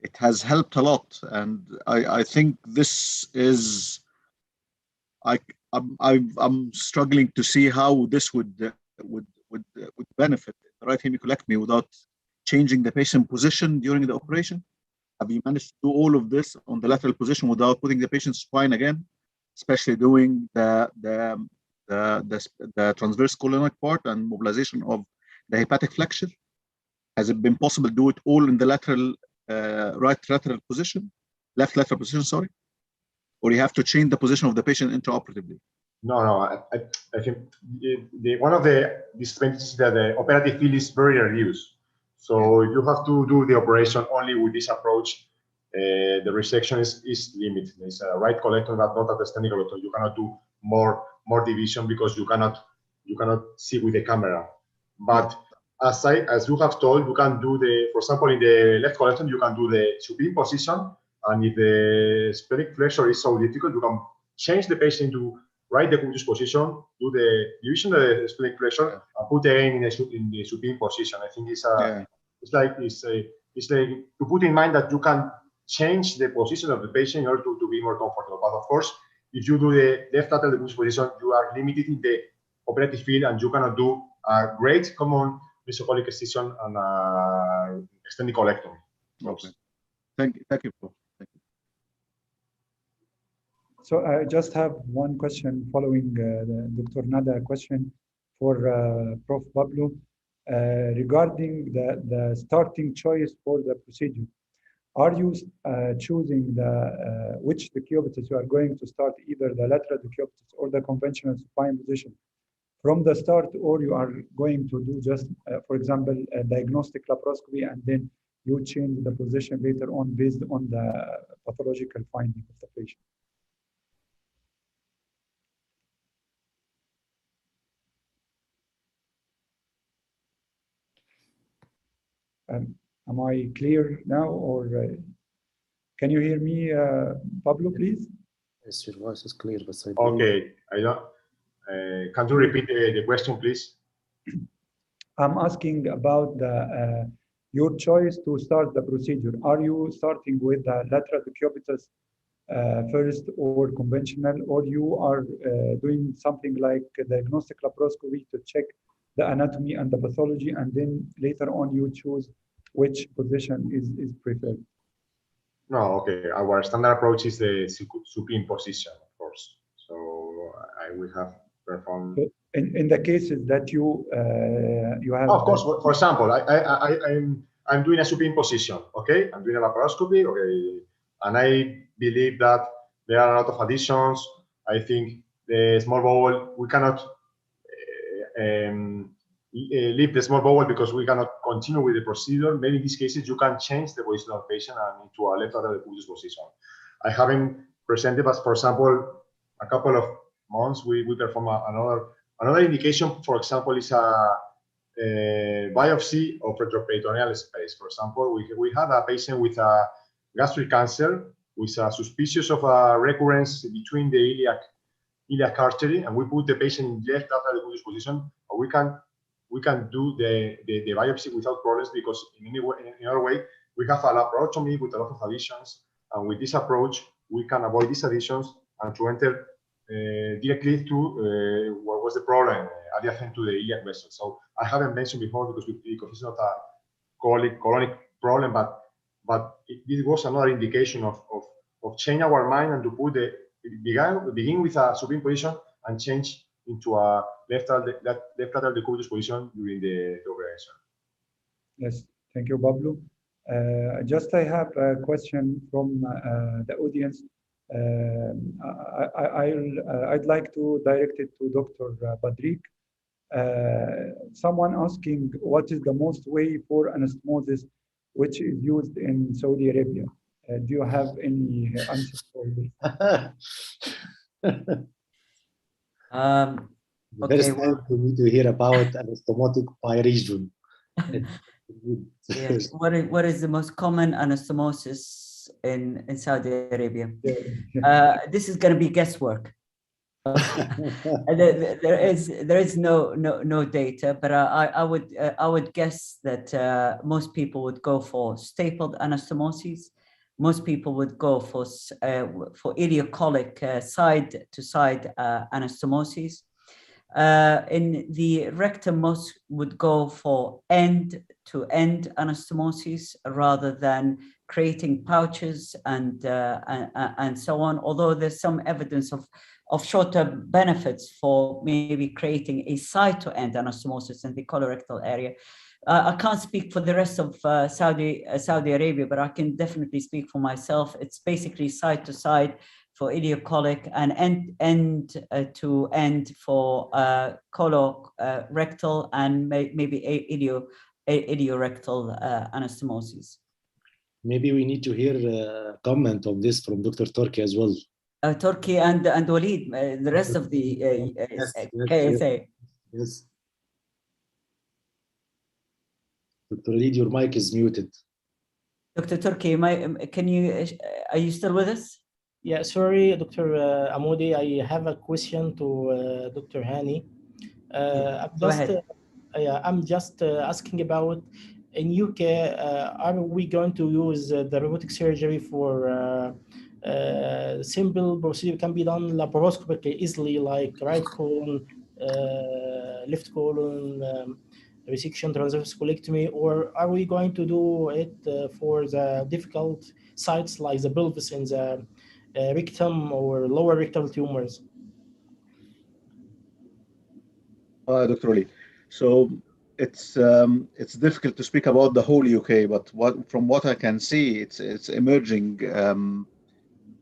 It has helped a lot, and I think this is. I'm struggling to see how this would benefit the right hemicolectomy without changing the patient position during the operation. Have you managed to do all of this on the lateral position without putting the patient's spine again, especially doing the transverse colonic part and mobilization of the hepatic flexure? Has it been possible to do it all in the lateral right lateral position, left lateral position, sorry? Or you have to change the position of the patient intraoperatively? No. I think one of the disadvantages is that the operative field is very reduced. So you have to do the operation only with this approach. The resection is limited. It's a right colector, but not at the standing colector. You cannot do more division because you cannot see with the camera. But as you have told, you can do for example, in the left colector, you can do the supine position. And if the splenic flexure is so difficult, you can change the patient to right decubitus position, do the division of the splenic flexure, and put again in the supine position. I think it's like to put in mind that you can change the position of the patient in order to be more comfortable. But of course, if you do the left lateral decubitus position, you are limited in the operative field, and you cannot do a great common mesocolic excision and extended colectomy. Okay. Thank you, Prof. So I just have one question following the Dr. Nada question for Prof. Pablo. regarding the starting choice for the procedure. Are you choosing which decubitus you are going to start, either the lateral decubitus or the conventional supine position from the start, or you are going to do just, for example, a diagnostic laparoscopy and then you change the position later on based on the pathological finding of the patient? Am I clear now, or can you hear me, Pablo, please? Yes, your voice is clear, but Okay, I don't. Can you repeat the question, please? I'm asking about your choice to start the procedure. Are you starting with the lateral decubitus first, or conventional, or you are doing something like a diagnostic laparoscopy to check the anatomy and the pathology, and then later on you choose which position is preferred? No, okay. Our standard approach is the supine position, of course. So I will have performed. In the cases that you have. Of course, for example, I'm doing a supine position. Okay, I'm doing a laparoscopy. Okay, and I believe that there are a lot of additions. I think the small bowel, we cannot leave the small bowel because we cannot continue with the procedure. Maybe in these cases, you can change the position of the patient and into a left lateral decubitus position. I haven't presented, but for example, a couple of months, we perform another indication. For example, is a biopsy of retroperitoneal space. For example, we had a patient with a gastric cancer with a suspicious of a recurrence between the iliac artery, and we put the patient in left lateral decubitus position. Or we can do the biopsy without problems, because in other way we have a laparotomy with a lot of additions, and with this approach we can avoid these additions and to enter directly to what was the problem adjacent to the iliac vessel. So I haven't mentioned before because it's not a colonic problem, but this was another indication of change our mind and to put begin with a supine position and change into a left lateral decubitus position during the operation. Yes, thank you, Pablo. I have a question from the audience. I'd like to direct it to Dr. Badrik. Someone asking, what is the most way for anastomosis which is used in Saudi Arabia? Do you have any answer for this? First time for me to hear about anastomotic by region. Yes. What is the most common anastomosis in Saudi Arabia? This is going to be guesswork. There is no data, but I would guess that most people would go for stapled anastomoses. Most people would go for ileocolic side to side anastomoses. In the rectum, most would go for end to end anastomoses rather than creating pouches and so on. Although there's some evidence of short-term benefits for maybe creating a side-to-end anastomosis in the colorectal area. I can't speak for the rest of Saudi Arabia, but I can definitely speak for myself. It's basically side-to-side for ileocolic and end-to-end for colorectal and maybe ileorectal anastomosis. Maybe we need to hear a comment on this from Dr. Turki as well. Turki and Walid, the rest of the KSA. Yes. Dr. Walid, your mic is muted. Dr. Turki, are you still with us? Yeah, sorry, Dr. Amoudi, I have a question to Dr. Hani. I'm just asking about, in UK, are we going to use the robotic surgery for simple procedure can be done laparoscopically easily, like right colon, left colon, resection, transverse colectomy, or are we going to do it for the difficult sites like the pelvis and the rectum or lower rectal tumors? Dr. Ali. So it's difficult to speak about the whole UK, but from what I can see, it's emerging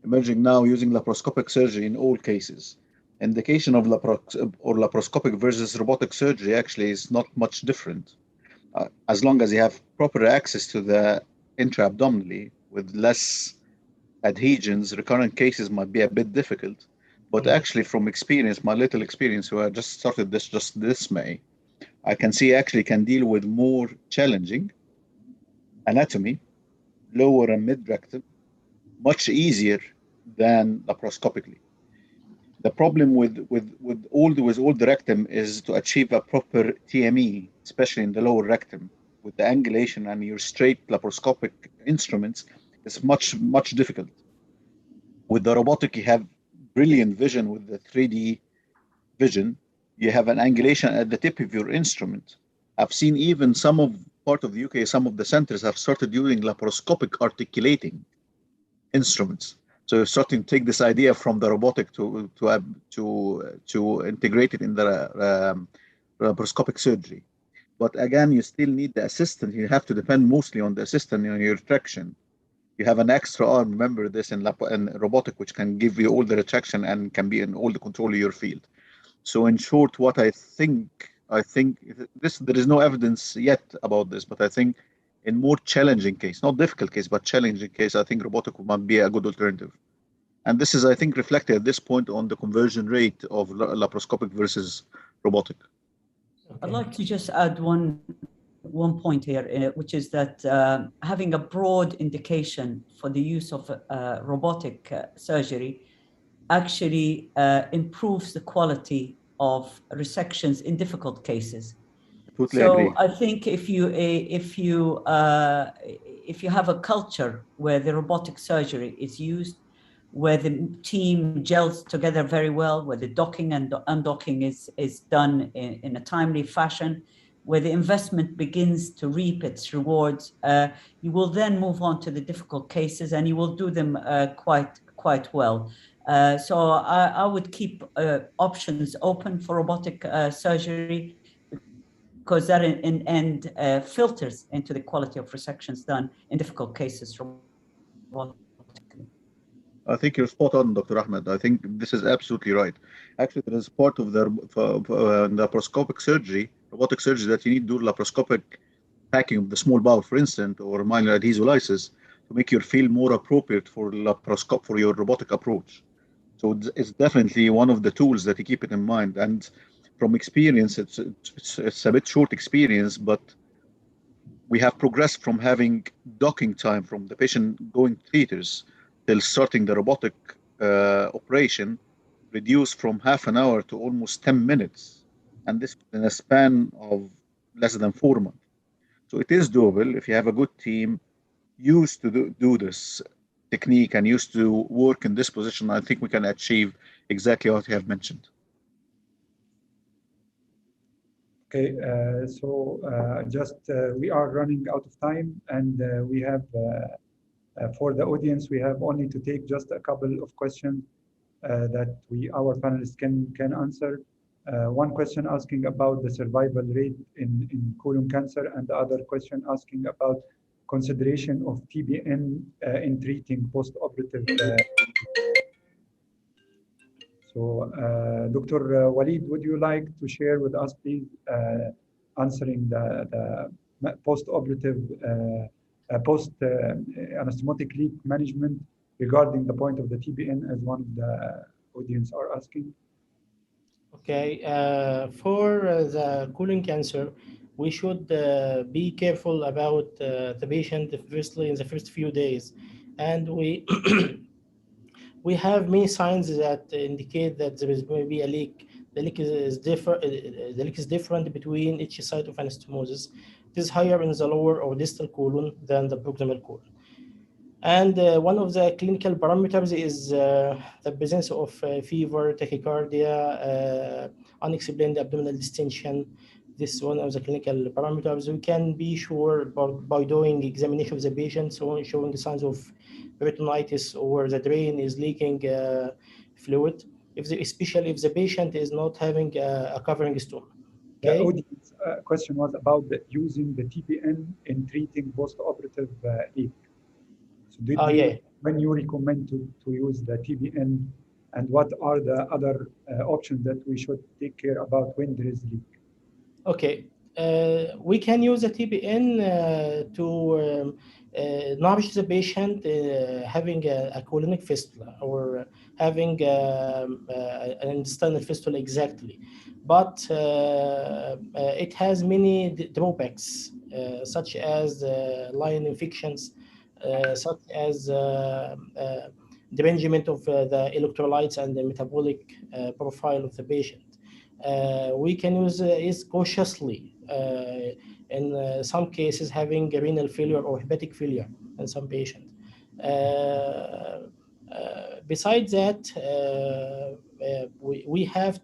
now using laparoscopic surgery in all cases. Indication of laparoscopic versus robotic surgery actually is not much different, as long as you have proper access to the intra-abdominally with less adhesions. Recurrent cases might be a bit difficult, but actually from experience, my little experience, who I just started this just this May, I can see actually can deal with more challenging anatomy, lower and mid rectum, much easier than laparoscopically. The problem with all the rectum is to achieve a proper TME, especially in the lower rectum, with the angulation and your straight laparoscopic instruments, is much difficult. With the robotic, you have brilliant vision with the 3D vision. You have an angulation at the tip of your instrument. I've seen even part of the UK, some of the centers have started using laparoscopic articulating instruments. So you're starting to take this idea from the robotic to integrate it in the laparoscopic surgery. But again, you still need the assistant. You have to depend mostly on the assistant in your retraction. You have an extra arm, remember this, in robotic, which can give you all the retraction and can be in all the control of your field. So in short, what I think there is no evidence yet about this, but I think in more challenging case, not difficult case, but challenging case, I think robotic might be a good alternative. And this is, I think, reflected at this point on the conversion rate of laparoscopic versus robotic. Okay. I'd like to just add one point here, which is that having a broad indication for the use of robotic surgery actually improves the quality of resections in difficult cases. Totally agree. I think if you have a culture where the robotic surgery is used, where the team gels together very well, where the docking and undocking is done in a timely fashion, where the investment begins to reap its rewards, you will then move on to the difficult cases, and you will do them quite well. So I would keep options open for robotic surgery, because that in end filters into the quality of resections done in difficult cases robotically. I think you're spot on, Dr. Ahmed. I think this is absolutely right. Actually, there is part of the laparoscopic surgery, robotic surgery, that you need to do laparoscopic packing of the small bowel, for instance, or minor adhesolysis, to make your field more appropriate for your robotic approach. So it's definitely one of the tools that you keep it in mind. And from experience, it's a bit short experience, but we have progressed from having docking time from the patient going to theaters till starting the robotic operation, reduced from half an hour to almost 10 minutes. And this in a span of less than 4 months. So it is doable if you have a good team used to do this technique and used to work in this position. I think we can achieve exactly what you have mentioned. Okay, we are running out of time, and we have, for the audience, we have only to take just a couple of questions that our panelists can answer. One question asking about the survival rate in colon cancer, and the other question asking about consideration of TBN in treating post-operative. So, Dr. Walid, would you like to share with us, please, answering the post-operative, post-anastomotic leak management regarding the point of the TBN, as one of the audience are asking? Okay, for the colon cancer, we should be careful about the patient, firstly in the first few days, and we we have many signs that indicate that there is maybe a leak. The leak is different. The leak is different between each site of anastomosis. It is higher in the lower or distal colon than the proximal colon. And one of the clinical parameters is the presence of fever, tachycardia, unexplained abdominal distension. This is one of the clinical parameters. We can be sure by doing examination of the patient, so showing signs of peritonitis or the drain is leaking fluid, especially if the patient is not having a covering stone. Okay. question was about using the TPN in treating post-operative leak. So when you recommend to use the TPN, and what are the other options that we should take care about when there is leak? Okay, we can use a TPN to nourish the patient having a colonic fistula or having an intestinal fistula exactly. But it has many drawbacks, such as line infections, such as derangement of the electrolytes and the metabolic profile of the patient. We can use it cautiously in some cases, having renal failure or hepatic failure in some patients. Besides that, we have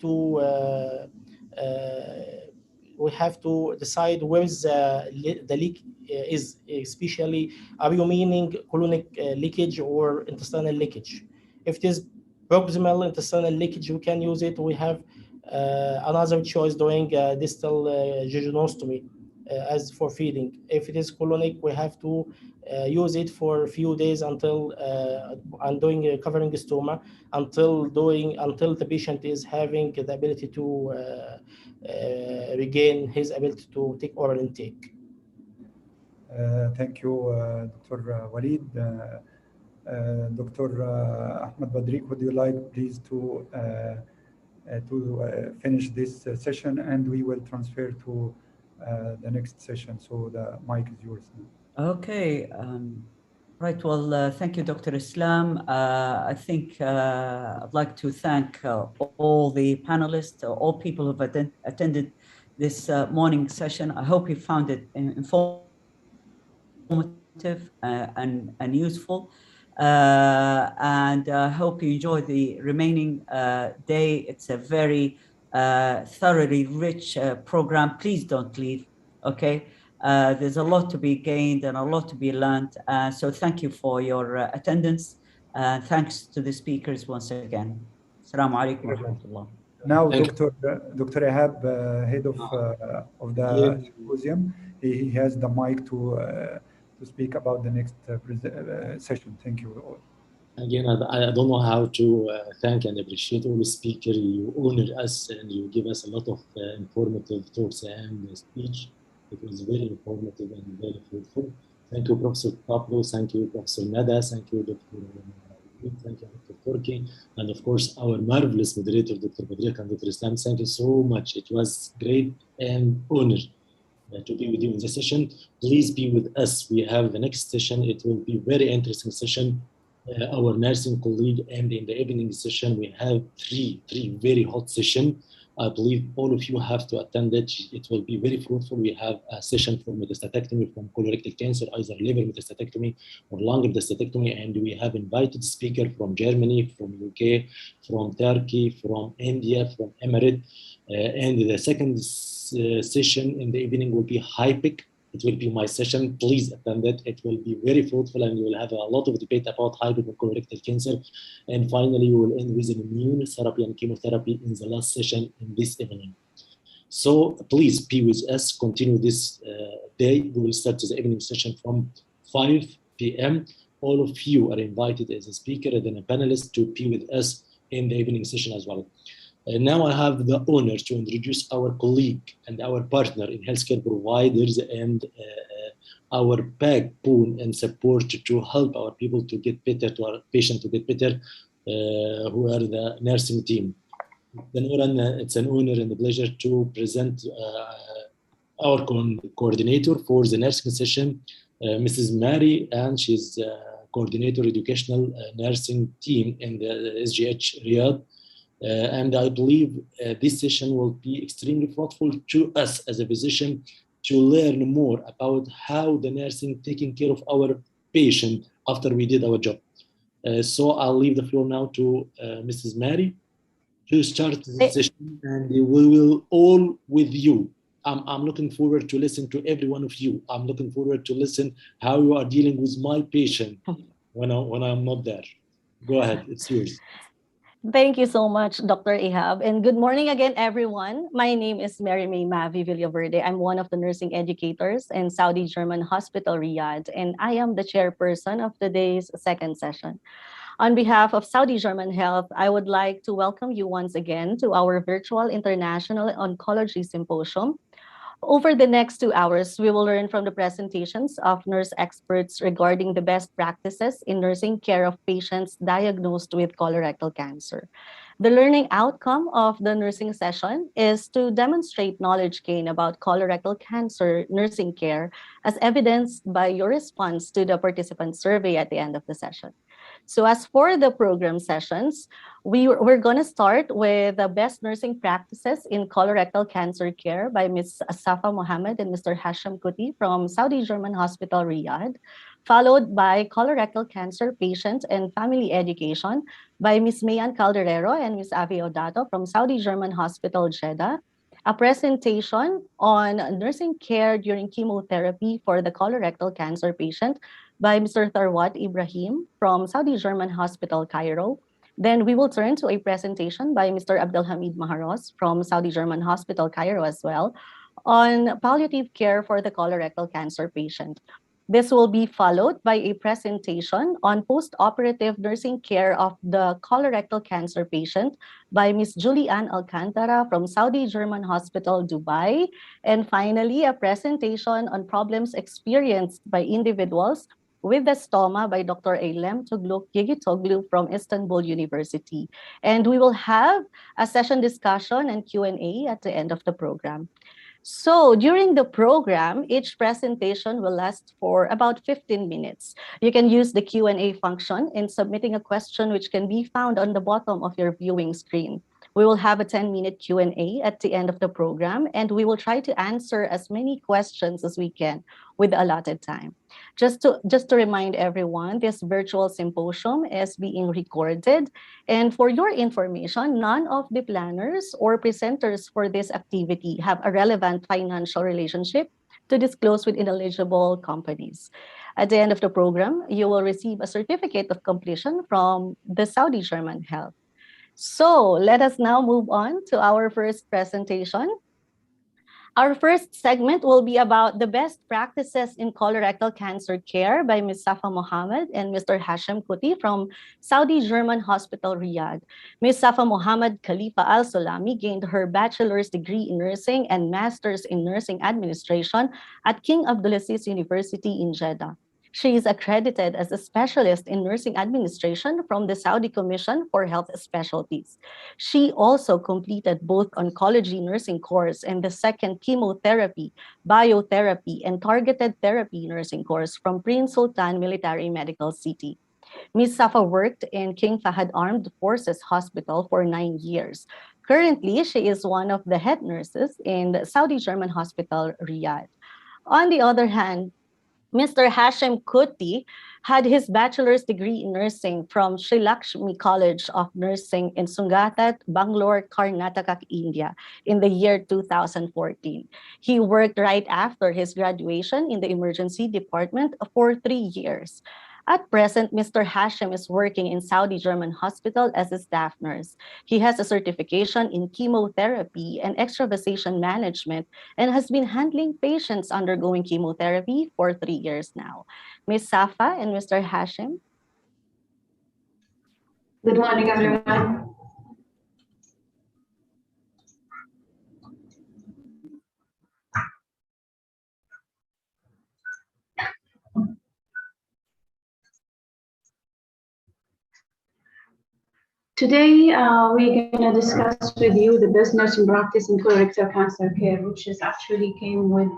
to decide where the leak is, especially are you meaning colonic leakage or intestinal leakage? If it is proximal intestinal leakage, we can use it. We have another choice doing distal jejunostomy as for feeding. If it is colonic, we have to use it for a few days until and doing covering stoma until the patient is having the ability to regain his ability to take oral intake. Thank you, Dr. Walid. Dr. Ahmed Badrique, would you like please to finish this session, and we will transfer to the next session. So the mic is yours now. Okay. Right. Well, thank you, Dr. Islam. I think I'd like to thank all the panelists, all people who've attended this morning session. I hope you found it informative and useful. And I hope you enjoy the remaining day. It's a very thoroughly rich program. Please don't leave, okay? There's a lot to be gained and a lot to be learned. So thank you for your attendance. Thanks to the speakers once again. Assalamu alaikum wa rahmatullah. Now, Dr. Ihab, head of the symposium, he has the mic to speak about the next session. Thank you all. Again, I don't know how to thank and appreciate all the speakers. You honor us and you give us a lot of informative talks and speech. It was very informative and very fruitful. Thank you, Professor Pablo. Thank you, Professor Nada. Thank you, Dr. Thank you, Dr. Turki. And of course, our marvelous moderator, Dr. Badrique and Dr. Islam. Thank you so much. It was great and honor to be with you in this session. Please be with us. We have the next session. It will be very interesting session. Our nursing colleague, and in the evening session, we have three very hot sessions. I believe all of you have to attend it. It will be very fruitful. We have a session for metastatectomy from colorectal cancer, either liver metastatectomy or lung metastatectomy, and we have invited speakers from Germany, from UK, from Turkey, from India, from Emirates. And the second session in the evening will be HIPIC. It will be my session. Please attend it. It will be very fruitful, and we will have a lot of debate about HIPIC and colorectal cancer. And finally, we will end with an immunotherapy and chemotherapy in the last session in this evening. So please be with us. Continue this day. We will start the evening session from 5 p.m. All of you are invited as a speaker and then a panelist to be with us in the evening session as well. Now I have the honor to introduce our colleague and our partner in healthcare providers and our backbone and support to help our people to get better, to our patients to get better, who are the nursing team. It's an honor and a pleasure to present our coordinator for the nursing session, Mrs. Mary, and she's coordinator educational nursing team in the SGH Riyadh. And I believe this session will be extremely fruitful to us as a physician to learn more about how the nursing taking care of our patient after we did our job. So I'll leave the floor now to Mrs. Mary to start the session, and we will all with you. I'm looking forward to listen to every one of you. I'm looking forward to listen how you are dealing with my patient when I'm not there. Go ahead, it's yours. Thank you so much, Dr. Ihab. And good morning again, everyone. My name is Mary May Mavi Villaverde. I'm one of the nursing educators in Saudi German Hospital Riyadh, and I am the chairperson of today's second session. On behalf of Saudi German Health, I would like to welcome you once again to our virtual International Oncology Symposium. Over the next 2 hours, we will learn from the presentations of nurse experts regarding the best practices in nursing care of patients diagnosed with colorectal cancer. The learning outcome of the nursing session is to demonstrate knowledge gain about colorectal cancer nursing care as evidenced by your response to the participant survey at the end of the session. So as for the program sessions, we're going to start with the best nursing practices in colorectal cancer care by Ms. Safa Mohammed and Mr. Hashim Kuti from Saudi German Hospital Riyadh, followed by colorectal cancer patient and family education by Ms. Mayan Calderero and Ms. Avi Odato from Saudi German Hospital Jeddah, a presentation on nursing care during chemotherapy for the colorectal cancer patient by Mr. Tharwat Ibrahim from Saudi German Hospital Cairo. Then we will turn to a presentation by Mr. Abdelhamid Maharos from Saudi German Hospital Cairo as well on palliative care for the colorectal cancer patient. This will be followed by a presentation on post-operative nursing care of the colorectal cancer patient by Ms. Julianne Alcantara from Saudi German Hospital, Dubai. And finally, a presentation on problems experienced by individuals with the stoma by Dr. Eylem Yigitoglu from Istanbul University. And we will have a session discussion and Q&A at the end of the program. So during the program, each presentation will last for about 15 minutes. You can use the Q&A function in submitting a question which can be found on the bottom of your viewing screen. We will have a 10-minute Q&A at the end of the program, and we will try to answer as many questions as we can with the allotted time. Just to remind everyone, this virtual symposium is being recorded. And for your information, none of the planners or presenters for this activity have a relevant financial relationship to disclose with ineligible companies. At the end of the program, you will receive a certificate of completion from the Saudi German Health. So let us now move on to our first presentation. Our first segment will be about the best practices in colorectal cancer care by Ms. Safa Mohammed and Mr. Hashim Kuti from Saudi German Hospital Riyadh. Ms. Safa Mohammed Khalifa Al Solami gained her bachelor's degree in nursing and master's in nursing administration at King Abdulaziz University in Jeddah. She is accredited as a specialist in nursing administration from the Saudi Commission for Health Specialties. She also completed both oncology nursing course and the second chemotherapy, biotherapy, and targeted therapy nursing course from Prince Sultan Military Medical City. Ms. Safa worked in King Fahad Armed Forces Hospital for 9 years. Currently, she is one of the head nurses in the Saudi German Hospital, Riyadh. On the other hand, Mr. Hashim Kuti had his bachelor's degree in nursing from Sri Lakshmi College of Nursing in Sungatat, Bangalore, Karnataka, India in the year 2014. He worked right after his graduation in the emergency department for 3 years. At present, Mr. Hashim is working in Saudi German Hospital as a staff nurse. He has a certification in chemotherapy and extravasation management and has been handling patients undergoing chemotherapy for 3 years now. Ms. Safa and Mr. Hashim. Good morning, everyone. Today, we're going to discuss with you the best nursing practice in colorectal cancer care, which is actually came with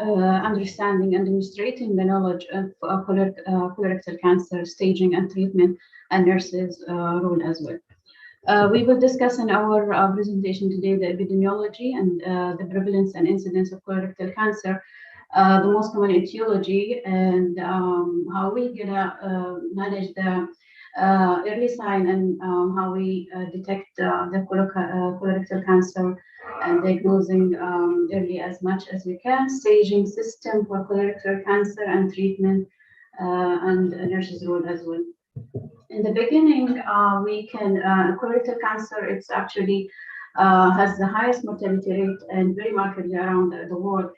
understanding and demonstrating the knowledge of colorectal cancer staging and treatment and nurses' role as well. We will discuss in our presentation today the epidemiology and the prevalence and incidence of colorectal cancer, the most common etiology, and how we gonna manage the early sign and how we detect the colorectal cancer and diagnosing early as much as we can, staging system for colorectal cancer and treatment and nurses' role as well. In the beginning, we can colorectal cancer. It's actually has the highest mortality rate and very markedly around the world.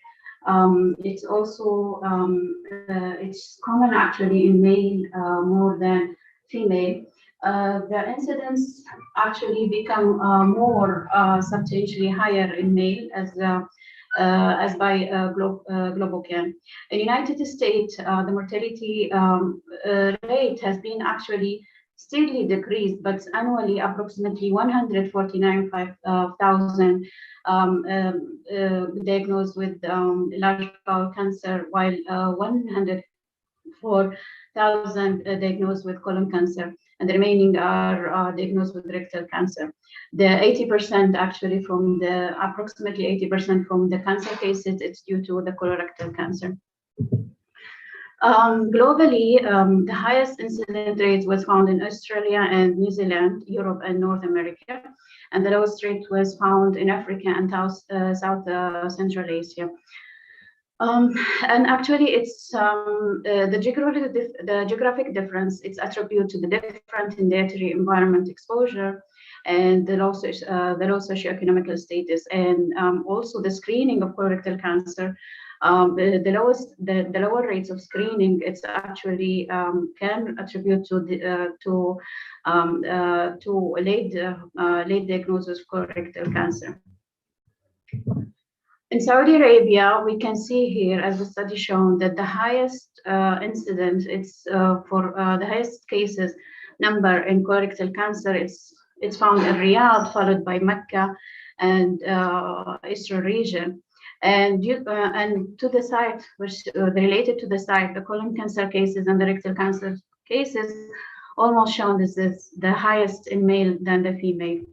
It's also it's common actually in male more than female. The incidence actually become more substantially higher in male as by Globocam. In the United States, the mortality rate has been actually steadily decreased, but annually approximately 149,000 diagnosed with large bowel cancer, while 104,000 diagnosed with colon cancer, and the remaining are diagnosed with rectal cancer. The 80% actually from the approximately 80% from the cancer cases, it's due to the colorectal cancer. Globally, the highest incident rate was found in Australia and New Zealand, Europe and North America, and the lowest rate was found in Africa and South Central Asia. And actually, it's the geographic difference. It's attributed to the different in dietary environment exposure and the low socioeconomic status, and also the screening of colorectal cancer. The lower rates of screening, it's actually can attribute to late diagnosis of colorectal cancer. In Saudi Arabia, we can see here, as the study shown, that the highest incidence, it's for the highest cases number in colorectal cancer, it's found in Riyadh, followed by Mecca and Eastern region. And to the side, which related to the side, the colon cancer cases and the rectal cancer cases, almost shown this is the highest in male than the female.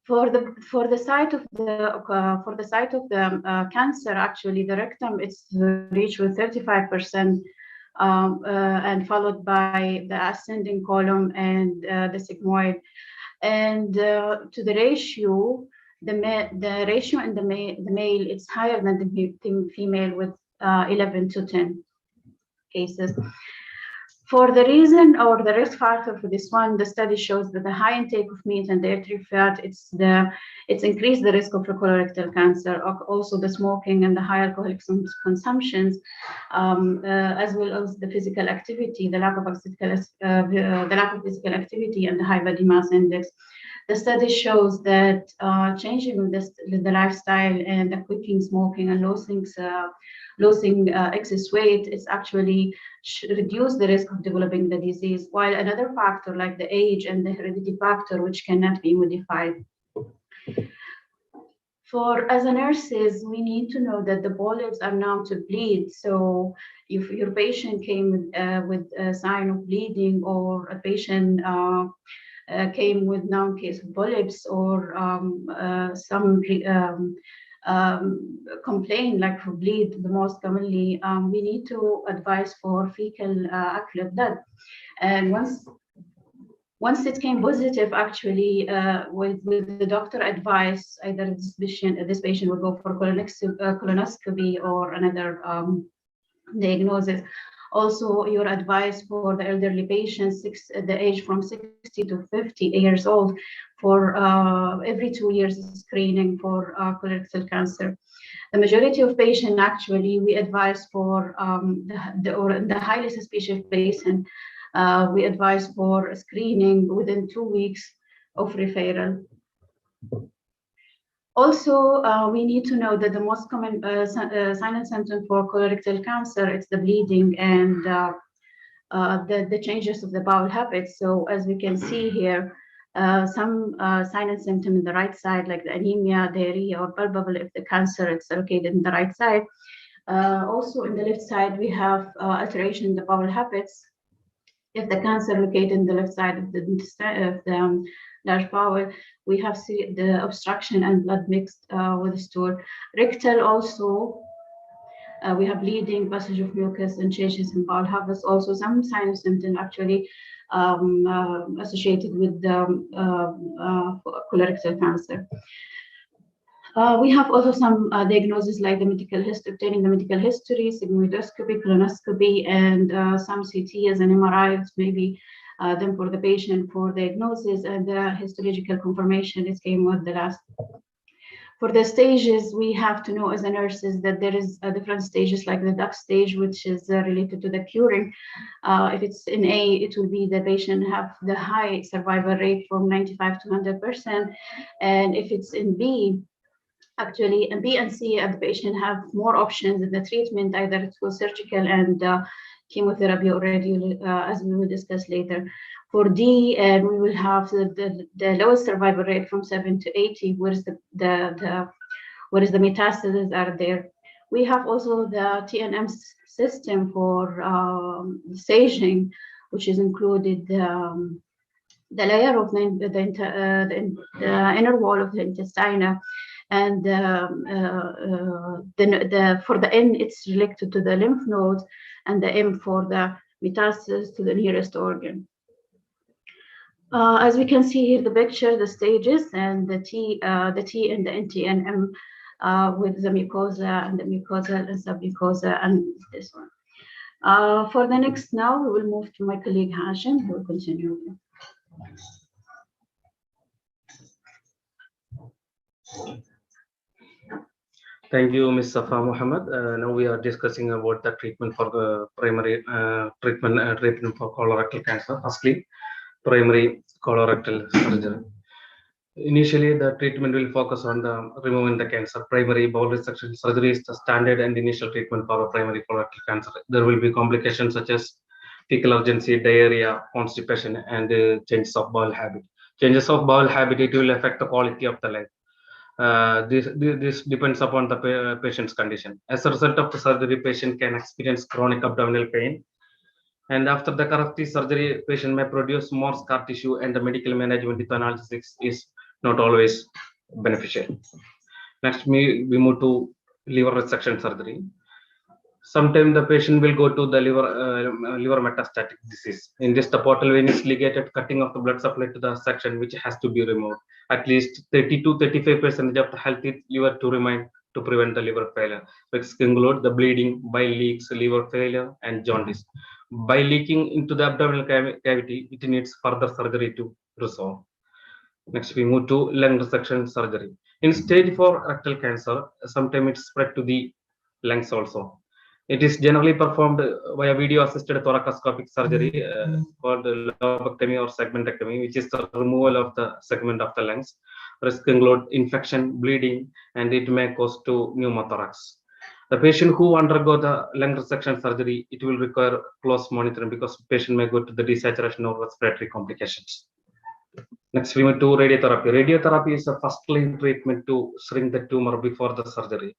For the site of the cancer, actually the rectum it's reached with 35%, and followed by the ascending column and the sigmoid, and to the ratio. The ratio in the male it's higher than the female with 11 to 10 cases. For the reason or the risk factor for this one, the study shows that the high intake of meat and dairy fat it's increased the risk of colorectal cancer. Also the smoking and the high alcoholic consumptions, as well as the physical activity, the lack of physical activity, and the high body mass index. The study shows that changing the lifestyle and the quitting smoking and losing excess weight is actually reduce the risk of developing the disease, while another factor like the age and the heredity factor, which cannot be modified. As a nurses, we need to know that the polyps are known to bleed. So if your patient came with a sign of bleeding, or a patient came with known case of polyps, or some complaint like for bleed, the most commonly, we need to advise for fecal alkaline blood. And once it came positive, actually, with the doctor advice, either this patient will go for colonoscopy or another diagnosis. Also, your advice for the elderly patients, the age from 60 to 50 years old, for every 2 years screening for colorectal cancer. The majority of patients, actually, we advise for the highly suspicious patient, we advise for screening within 2 weeks of referral. Also, we need to know that the most common sign and symptom for colorectal cancer is the bleeding and the changes of the bowel habits. So as we can see here, some sign and symptom in the right side, like the anemia, diarrhea, or palpable if the cancer is located in the right side. Also in the left side, we have alteration in the bowel habits. If the cancer located in the left side of the large bowel, we have the obstruction and blood mixed with the stool. Rectal also, we have bleeding, passage of mucus, and changes in bowel habits. Also some sign of symptom actually associated with colorectal cancer. We have also some diagnoses like the medical history, obtaining the medical history, sigmoidoscopy, colonoscopy, and some CTs and MRIs, maybe then for the patient for diagnosis, and the histological confirmation is came with the last. For the stages, we have to know as a nurses that there is different stages like the DUC stage, which is related to the curing. If it's in A, it will be the patient have the high survival rate from 95 to 100%. And if it's in B, actually, in B and C, the patient have more options in the treatment, either it was surgical and chemotherapy already, as we will discuss later. For D, we will have the lowest survival rate from 7 to 80, whereas the metastases are there. We have also the TNM system for staging, which is included the layer of the inner wall of the intestine, and for the N, it's related to the lymph nodes, and the M for the metastasis to the nearest organ. As we can see here, the picture, the stages, and the T and the NTNM with the mucosa and the mucosal and submucosa, and this one. For the next now, we will move to my colleague Hashim, who will continue. Thank you, Ms. Safa Muhammad. Now we are discussing about the treatment for the primary treatment for colorectal cancer. Firstly, primary colorectal surgery. Initially, the treatment will focus on removing the cancer. Primary bowel resection surgery is the standard and initial treatment for a primary colorectal cancer. There will be complications such as fecal urgency, diarrhea, constipation, and changes of bowel habit. Changes of bowel habit, it will affect the quality of the life. This depends upon the patient's condition. As a result of the surgery, patient can experience chronic abdominal pain. And after the corrective surgery, patient may produce more scar tissue, and the medical management with analgesics is not always beneficial. Next, we move to liver resection surgery. Sometimes the patient will go to the liver metastatic disease. In this, the portal vein is ligated, cutting off the blood supply to the section, which has to be removed. At least 30 to 35% of the healthy liver to remain to prevent the liver failure, which include the bleeding, bile leaks, liver failure, and jaundice. By leaking into the abdominal cavity, it needs further surgery to resolve. Next, we move to lung resection surgery. In stage 4 rectal cancer, sometimes it's spread to the lungs also. It is generally performed via video-assisted thoracoscopic surgery called lobectomy or segmentectomy, which is the removal of the segment of the lungs. Risk include infection, bleeding, and it may cause to pneumothorax. The patient who undergo the lung resection surgery, it will require close monitoring because the patient may go to the desaturation or respiratory complications. Next, we move to radiotherapy. Radiotherapy is a first-line treatment to shrink the tumor before the surgery.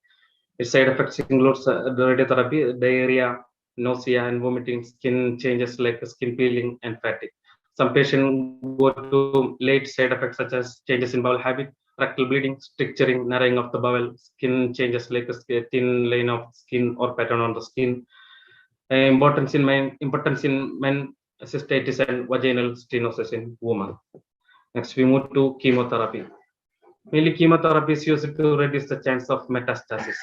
Its side effects includes the radiotherapy, diarrhea, nausea, and vomiting, skin changes like skin peeling and fatigue. Some patients go to late side effects such as changes in bowel habit, rectal bleeding, stricturing, narrowing of the bowel, skin changes like a thin line of skin or pattern on the skin, impotence in men, cystitis, and vaginal stenosis in women. Next, we move to chemotherapy. Mainly, chemotherapy is used to reduce the chance of metastasis.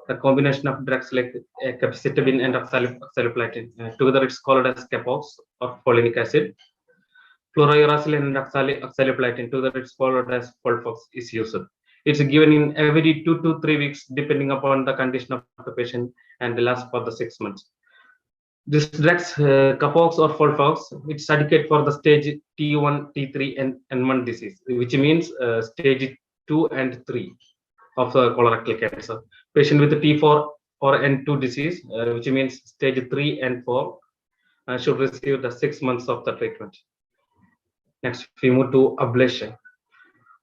The combination of drugs like capecitabine and oxaliplatin, together it's called as capox or folinic acid. Fluorouracil and oxaliplatin, together it's called as folfox, is used. It's given in every 2 to 3 weeks, depending upon the condition of the patient, and lasts for the 6 months. This drugs, capox or folfox, it's adequate for the stage T1, T3, and N1 disease, which means stage 2 and 3 of the colorectal cancer. Patient with T4 or N2 disease, which means stage 3 and 4, should receive the 6 months of the treatment. Next, we move to ablation.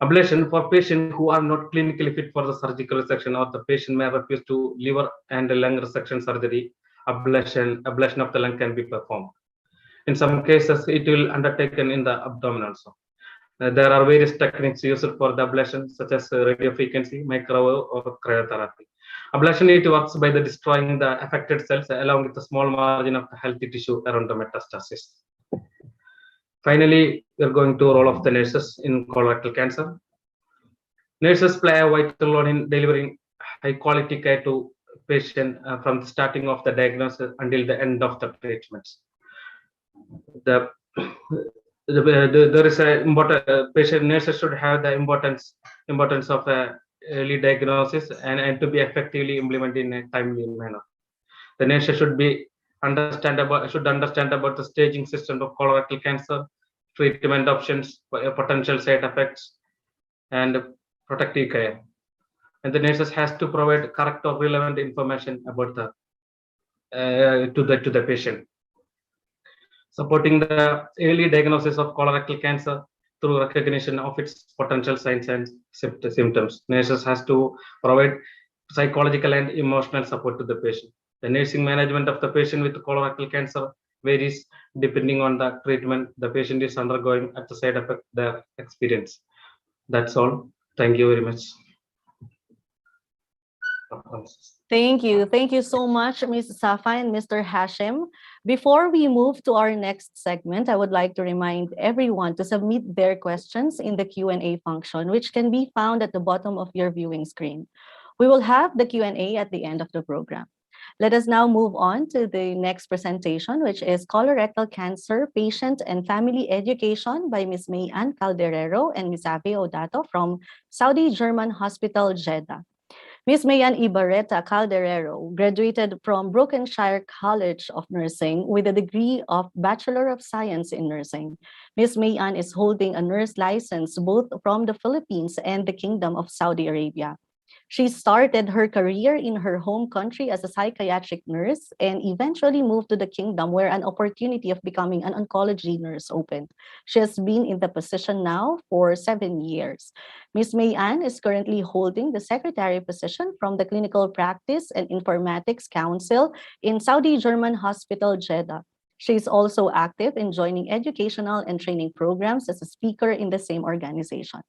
Ablation for patients who are not clinically fit for the surgical resection, or the patient may refuse to liver and lung resection surgery. Ablation of the lung can be performed. In some cases, it will undertaken in the abdomen also. There are various techniques used for the ablation, such as radiofrequency, microwave, or cryotherapy. Ablation, it works by the destroying the affected cells along with a small margin of the healthy tissue around the metastasis. Finally, we are going to role of the nurses in colorectal cancer. Nurses play a vital role in delivering high quality care to patient from the starting of the diagnosis until the end of the treatments. There is a important patient nurses should have the importance of early diagnosis and to be effectively implemented in a timely manner. The nurses should understand about the staging system of colorectal cancer, treatment options, potential side effects, and protective care. And the nurses has to provide correct or relevant information about the to the patient. Supporting the early diagnosis of colorectal cancer through recognition of its potential signs and symptoms. Nurses has to provide psychological and emotional support to the patient. The nursing management of the patient with colorectal cancer varies depending on the treatment the patient is undergoing at the side effect the experience. That's all. Thank you very much. Thank you. Thank you so much, Ms. Safa and Mr. Hashim. Before we move to our next segment, I would like to remind everyone to submit their questions in the Q&A function, which can be found at the bottom of your viewing screen. We will have the Q&A at the end of the program. Let us now move on to the next presentation, which is Colorectal Cancer Patient and Family Education by Ms. Mayan Calderero and Ms. Ave Odato from Saudi German Hospital, Jeddah. Ms. Mayan Ibarreta Calderero graduated from Brookshire College of Nursing with a degree of Bachelor of Science in Nursing. Ms. Mayan is holding a nurse license both from the Philippines and the Kingdom of Saudi Arabia. She started her career in her home country as a psychiatric nurse and eventually moved to the kingdom where an opportunity of becoming an oncology nurse opened. She has been in the position now for 7 years. Ms. Mayan is currently holding the secretary position from the Clinical Practice and Informatics Council in Saudi German Hospital, Jeddah. She is also active in joining educational and training programs as a speaker in the same organization.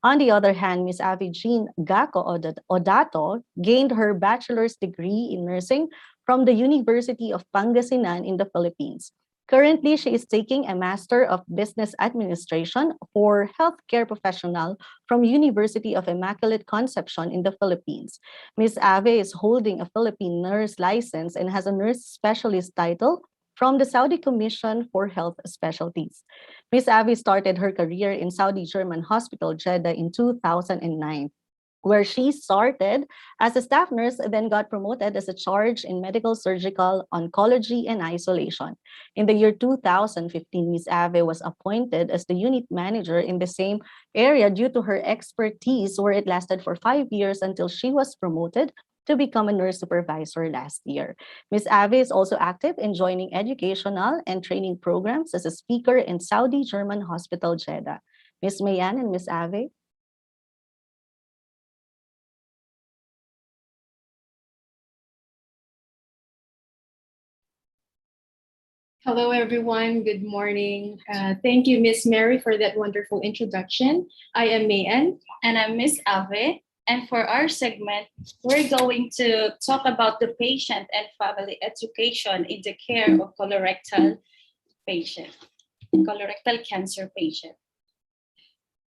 On the other hand, Ms. Avijin Gako Odato gained her bachelor's degree in nursing from the University of Pangasinan in the Philippines. Currently, she is taking a Master of Business Administration for Healthcare Professional from University of Immaculate Conception in the Philippines. Ms. Ave is holding a Philippine nurse license and has a nurse specialist title from the Saudi Commission for Health Specialties. Ms. Avi started her career in Saudi German Hospital, Jeddah in 2009, where she started as a staff nurse, then got promoted as a charge in medical, surgical, oncology, and isolation. In the year 2015, Ms. Ave was appointed as the unit manager in the same area due to her expertise, where it lasted for 5 years until she was promoted to become a nurse supervisor last year. Ms. Ave is also active in joining educational and training programs as a speaker in Saudi German Hospital, Jeddah. Ms. Mayan and Ms. Ave. Hello, everyone. Good morning. Thank you, Miss Mary, for that wonderful introduction. I am Mayan. And I'm Miss Ave. And for our segment, we're going to talk about the patient and family education in the care of colorectal cancer patient.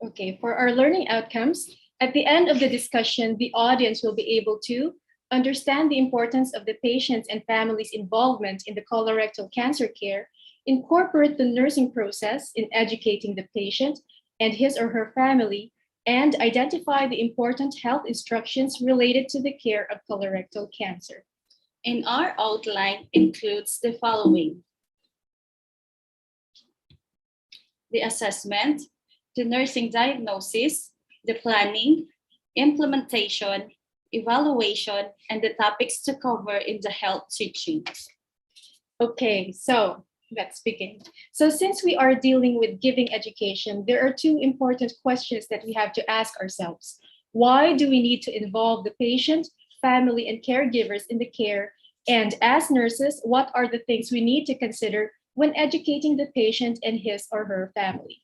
Okay, for our learning outcomes, at the end of the discussion, the audience will be able to understand the importance of the patient's and family's involvement in the colorectal cancer care, incorporate the nursing process in educating the patient and his or her family, and identify the important health instructions related to the care of colorectal cancer. And our outline includes the following: the assessment, the nursing diagnosis, the planning, implementation, evaluation, and the topics to cover in the health teaching. Okay, so let's begin. So since we are dealing with giving education, there are two important questions that we have to ask ourselves. Why do we need to involve the patient, family, and caregivers in the care? And as nurses, what are the things we need to consider when educating the patient and his or her family?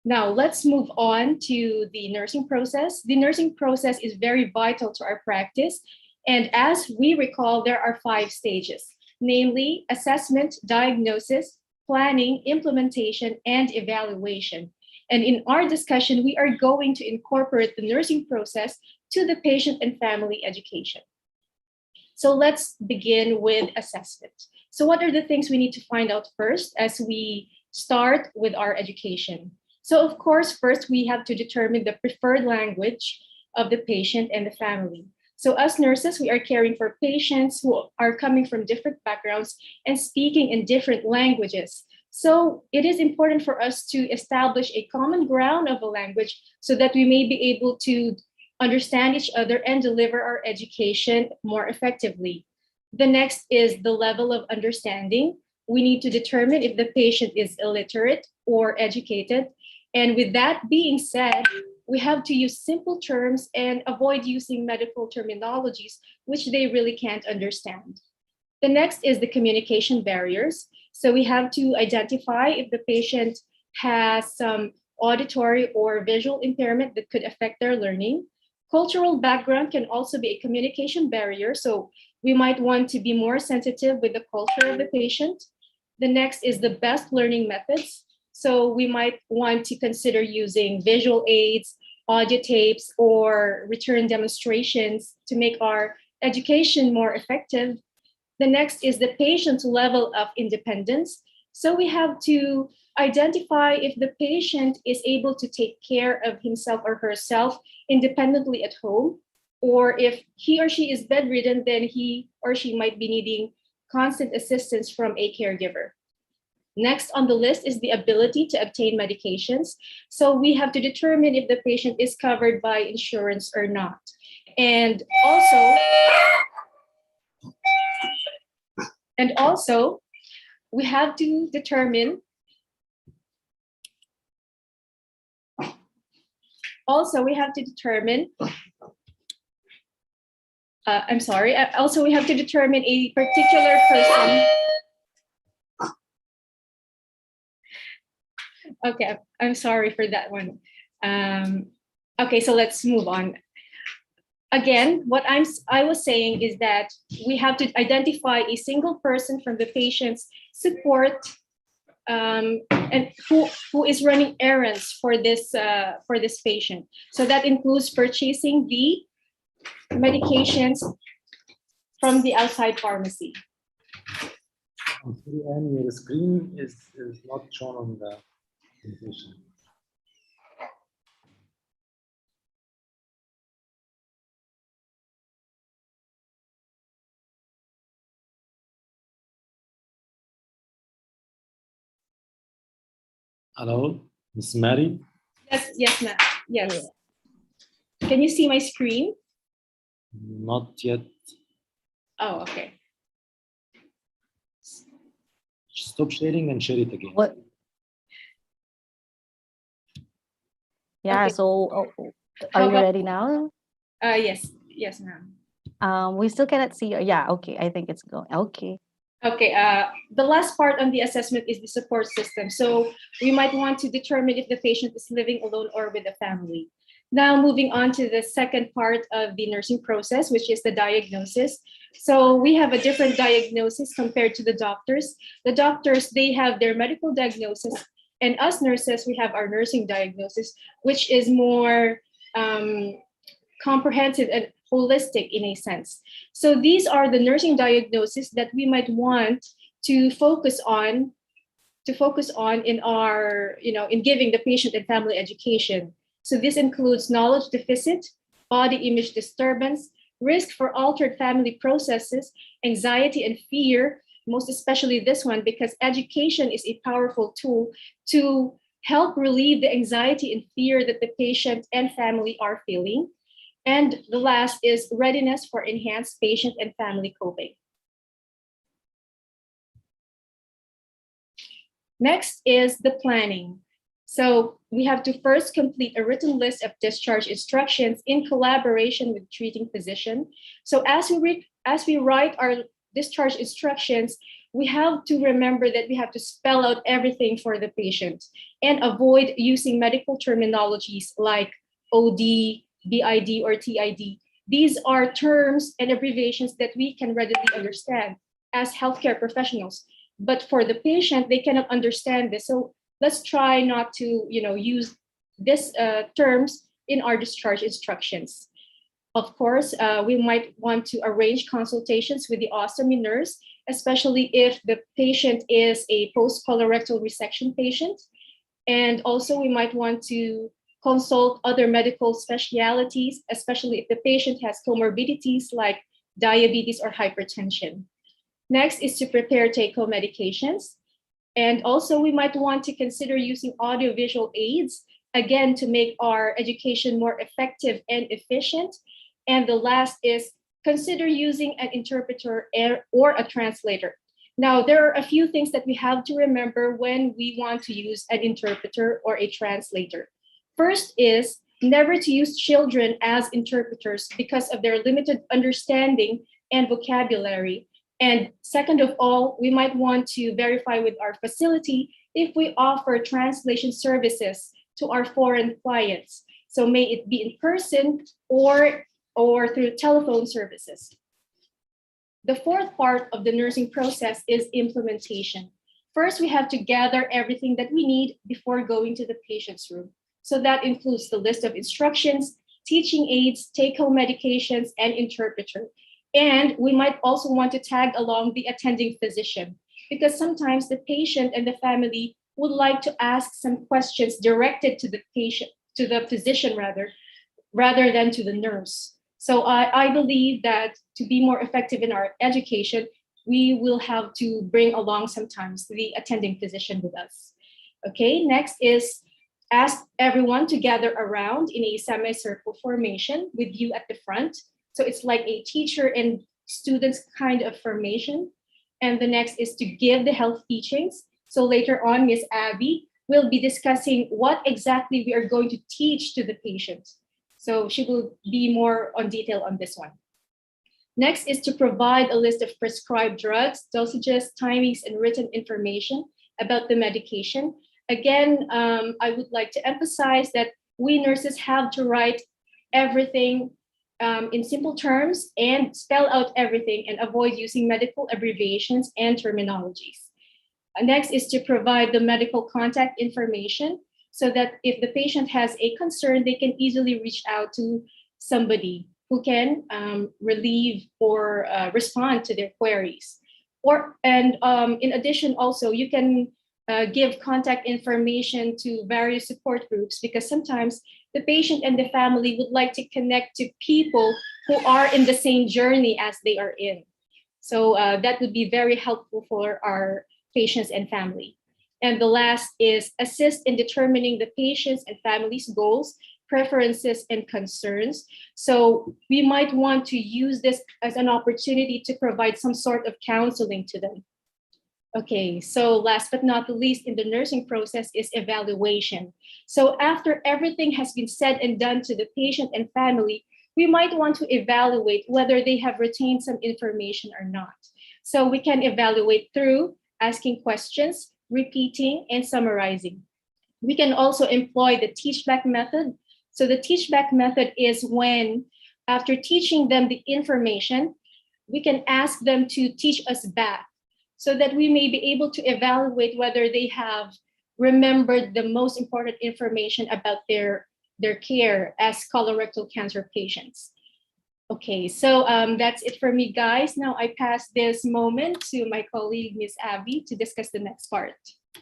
Now, let's move on to the nursing process. The nursing process is very vital to our practice. And as we recall, there are 5 stages, namely assessment, diagnosis, planning, implementation, and evaluation. And in our discussion, we are going to incorporate the nursing process to the patient and family education. So let's begin with assessment. So what are the things we need to find out first as we start with our education? So of course, first we have to determine the preferred language of the patient and the family. So as nurses, we are caring for patients who are coming from different backgrounds and speaking in different languages. So it is important for us to establish a common ground of a language so that we may be able to understand each other and deliver our education more effectively. The next is the level of understanding. We need to determine if the patient is illiterate or educated. And with that being said, we have to use simple terms and avoid using medical terminologies, which they really can't understand. The next is the communication barriers. So we have to identify if the patient has some auditory or visual impairment that could affect their learning. Cultural background can also be a communication barrier. So we might want to be more sensitive with the culture of the patient. The next is the best learning methods. So we might want to consider using visual aids, audio tapes, or return demonstrations to make our education more effective. The next is the patient's level of independence. So we have to identify if the patient is able to take care of himself or herself independently at home, or if he or she is bedridden, then he or she might be needing constant assistance from a caregiver. Next on the list is the ability to obtain medications. So we have to determine if the patient is covered by insurance or not. And also, we have to determine Also, we have to determine a particular person. Okay, I'm sorry for that one. Okay, so let's move on. Again, what I was saying is that we have to identify a single person from the patient's support and who is running errands for this patient. So that includes purchasing the medications from the outside pharmacy. I'm sorry, Anne, your screen is not shown on the presentation. Hello, Miss Mary? Yes, ma'am. Yes. Can you see my screen? Not yet. Oh, okay. Stop sharing and share it again. What? Yeah, Okay. so are you ready now? Yes, ma'am. We still cannot see. Yeah, okay. I think it's going. Okay. Okay, the last part on the assessment is the support system. So we might want to determine if the patient is living alone or with a family. Now moving on to the second part of the nursing process, which is the diagnosis. So we have a different diagnosis compared to the doctors. The doctors, they have their medical diagnosis, and us nurses, we have our nursing diagnosis, which is more comprehensive and holistic in a sense. So these are the nursing diagnoses that we might want to focus on in our, in giving the patient and family education. So this includes knowledge deficit, body image disturbance, risk for altered family processes, anxiety and fear, most especially this one, because education is a powerful tool to help relieve the anxiety and fear that the patient and family are feeling. And the last is readiness for enhanced patient and family coping. Next is the planning. So we have to first complete a written list of discharge instructions in collaboration with treating physician. So as we write our discharge instructions, we have to remember that we have to spell out everything for the patient and avoid using medical terminologies like OD, BID, or TID. These are terms and abbreviations that we can readily understand as healthcare professionals. But for the patient, they cannot understand this. So let's try not to use these terms in our discharge instructions. Of course, we might want to arrange consultations with the ostomy nurse, especially if the patient is a post-colorectal resection patient. And also we might want to consult other medical specialties, especially if the patient has comorbidities like diabetes or hypertension. Next is to prepare take-home medications. And also we might want to consider using audiovisual aids, again, to make our education more effective and efficient. And the last is consider using an interpreter or a translator. Now, there are a few things that we have to remember when we want to use an interpreter or a translator. First is never to use children as interpreters because of their limited understanding and vocabulary. And second of all, we might want to verify with our facility if we offer translation services to our foreign clients. So may it be in person or through telephone services. The fourth part of the nursing process is implementation. First, we have to gather everything that we need before going to the patient's room. So that includes the list of instructions, teaching aids, take-home medications, and interpreter. And we might also want to tag along the attending physician because sometimes the patient and the family would like to ask some questions directed to the patient, to the physician rather than to the nurse. So I believe that to be more effective in our education, we will have to bring along sometimes the attending physician with us. Okay, next is ask everyone to gather around in a semicircle formation with you at the front. So it's like a teacher and students kind of formation. And the next is to give the health teachings. So later on, Ms. Abby will be discussing what exactly we are going to teach to the patient. So she will be more on detail on this one. Next is to provide a list of prescribed drugs, dosages, timings, and written information about the medication. Again, I would like to emphasize that we nurses have to write everything in simple terms and spell out everything and avoid using medical abbreviations and terminologies. Next is to provide the medical contact information so that if the patient has a concern, they can easily reach out to somebody who can relieve or respond to their queries. In addition, also, you can give contact information to various support groups because sometimes the patient and the family would like to connect to people who are in the same journey as they are in. So that would be very helpful for our patients and family. And the last is assist in determining the patient's and family's goals, preferences, and concerns. So we might want to use this as an opportunity to provide some sort of counseling to them. Okay, so last but not the least in the nursing process is evaluation. So after everything has been said and done to the patient and family, we might want to evaluate whether they have retained some information or not. So we can evaluate through asking questions, repeating, and summarizing. We can also employ the teach-back method. So the teach-back method is when, after teaching them the information, we can ask them to teach us back so that we may be able to evaluate whether they have remembered the most important information about their care as colorectal cancer patients. Okay, so that's it for me, guys. Now I pass this moment to my colleague, Ms. Abby, to discuss the next part.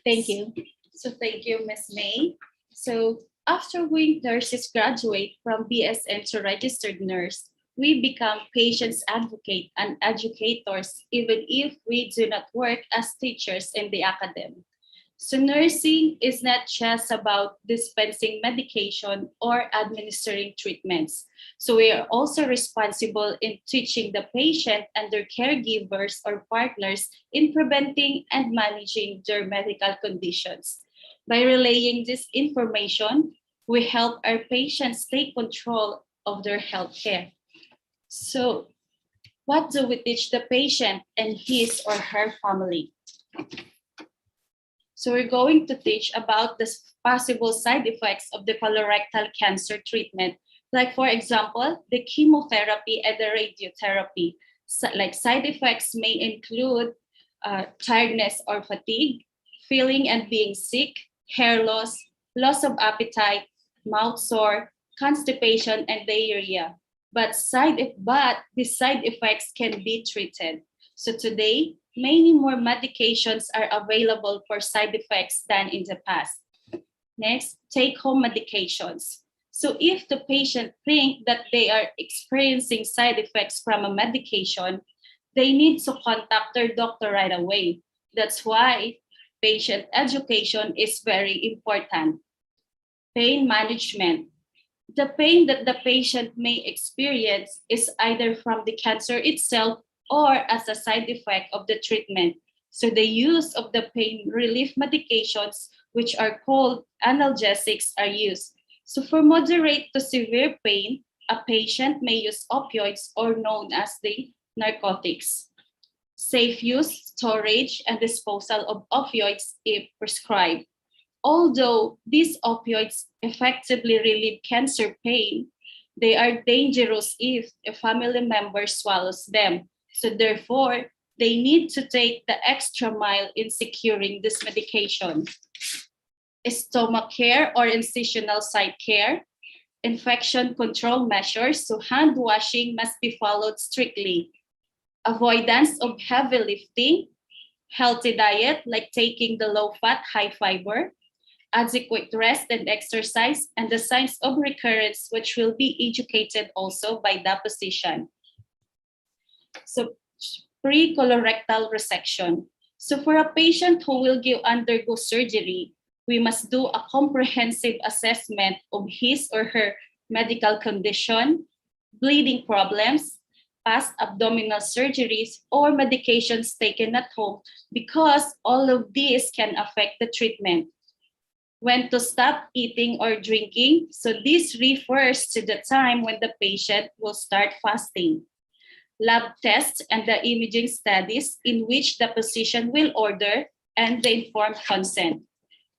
Thank you. So thank you, Ms. May. So after we nurses graduate from BSN to registered nurse, we become patients advocate and educators, even if we do not work as teachers in the academy. So nursing is not just about dispensing medication or administering treatments. So we are also responsible in teaching the patient and their caregivers or partners in preventing and managing their medical conditions. By relaying this information, we help our patients take control of their health care. So what do we teach the patient and his or her family? So we're going to teach about the possible side effects of the colorectal cancer treatment. Like for example, the chemotherapy and the radiotherapy. So, like side effects may include tiredness or fatigue, feeling and being sick, hair loss, loss of appetite, mouth sore, constipation, and diarrhea. But these side effects can be treated. So today, many more medications are available for side effects than in the past. Next, take-home medications. So if the patient thinks that they are experiencing side effects from a medication, they need to contact their doctor right away. That's why patient education is very important. Pain management. The pain that the patient may experience is either from the cancer itself or as a side effect of the treatment. So the use of the pain relief medications, which are called analgesics, are used. So for moderate to severe pain, a patient may use opioids, or known as the narcotics. Safe use, storage, and disposal of opioids if prescribed. Although these opioids effectively relieve cancer pain, they are dangerous if a family member swallows them. So therefore, they need to take the extra mile in securing this medication. Stomach care or incisional site care. Infection control measures, so hand washing must be followed strictly. Avoidance of heavy lifting. Healthy diet, like taking the low-fat, high-fiber. Adequate rest and exercise, and the signs of recurrence, which will be educated also by the physician. So pre-colorectal resection. So for a patient who will undergo surgery, we must do a comprehensive assessment of his or her medical condition, bleeding problems, past abdominal surgeries, or medications taken at home, because all of these can affect the treatment. When to stop eating or drinking. So this refers to the time when the patient will start fasting. Lab tests and the imaging studies in which the physician will order, and the informed consent.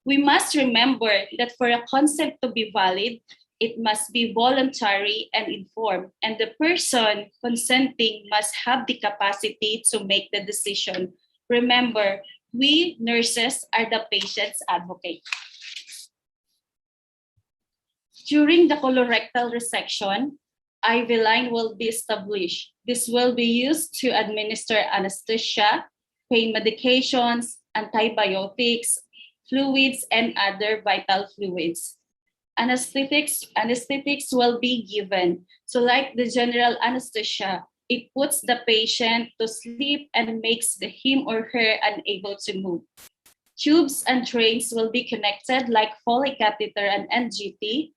We must remember that for a consent to be valid, it must be voluntary and informed, and the person consenting must have the capacity to make the decision. Remember, we nurses are the patient's advocate. During the colorectal resection, IV line will be established. This will be used to administer anesthesia, pain medications, antibiotics, fluids, and other vital fluids. Anesthetics will be given. So like the general anesthesia, it puts the patient to sleep and makes him or her unable to move. Tubes and drains will be connected like Foley catheter and NGT.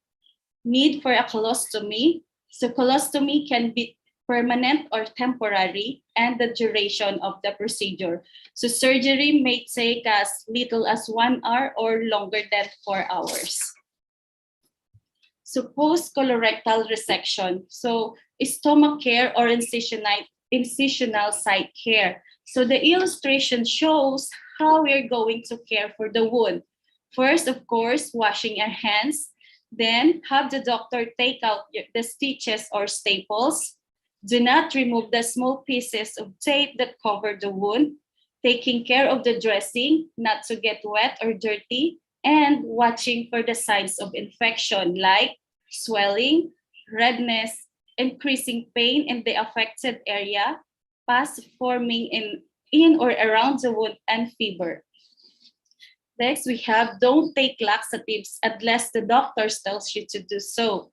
Need for a colostomy. So colostomy can be permanent or temporary, and the duration of the procedure. So surgery may take as little as 1 hour or longer than 4 hours. So post-colorectal resection. So stomach care or incisional site care. So the illustration shows how we're going to care for the wound. First, of course, washing our hands. Then have the doctor take out the stitches or staples. Do not remove the small pieces of tape that cover the wound. Taking care of the dressing, not to get wet or dirty, and watching for the signs of infection like swelling, redness, increasing pain in the affected area, pus forming in or around the wound, and fever. Next, we have don't take laxatives unless the doctor tells you to do so.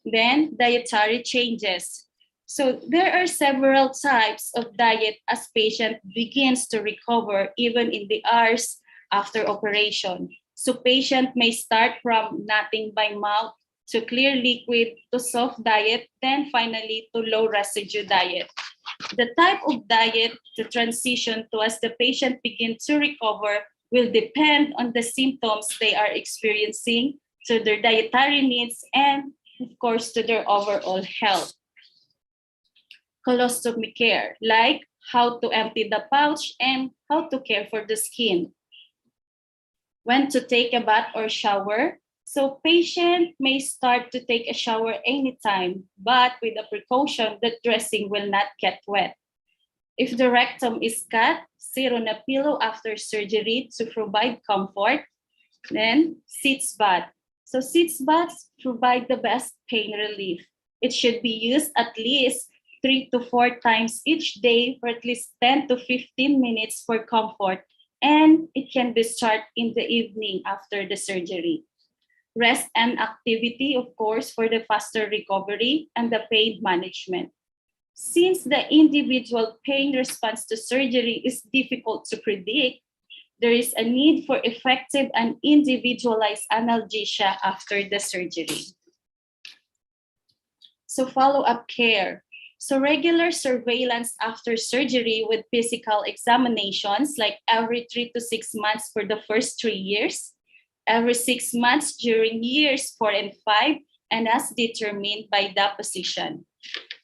Then dietary changes. So there are several types of diet as patient begins to recover even in the hours after operation. So patient may start from nothing by mouth to clear liquid to soft diet, then finally to low residue diet. The type of diet to transition to as the patient begins to recover will depend on the symptoms they are experiencing, to their dietary needs, and of course to their overall health. Colostomy care, like how to empty the pouch and how to care for the skin. When to take a bath or shower. So patient may start to take a shower anytime, but with the precaution that dressing will not get wet. If the rectum is cut, sit on a pillow after surgery to provide comfort. Then sitz bath. So sitz baths provide the best pain relief. It should be used at least 3 to 4 times each day for at least 10 to 15 minutes for comfort, and it can be started in the evening after the surgery. Rest and activity, of course, for the faster recovery and the pain management. Since the individual pain response to surgery is difficult to predict, there is a need for effective and individualized analgesia after the surgery. So follow-up care. So regular surveillance after surgery with physical examinations, like every 3 to 6 months for the first 3 years, every 6 months during years 4 and 5, and as determined by the physician.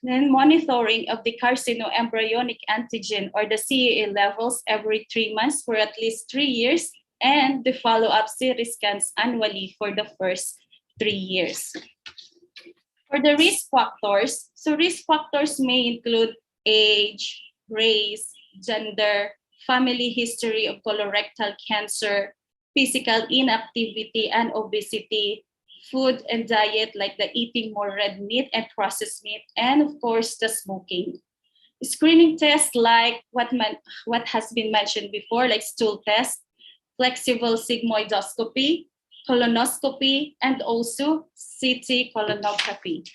Then monitoring of the carcinoembryonic antigen or the CEA levels every 3 months for at least 3 years, and the follow-up CT scans annually for the first 3 years. For the risk factors, so risk factors may include age, race, gender, family history of colorectal cancer, physical inactivity and obesity, food and diet like the eating more red meat and processed meat, and of course the smoking. Screening tests like what has been mentioned before, like stool test, flexible sigmoidoscopy, colonoscopy, and also CT colonography.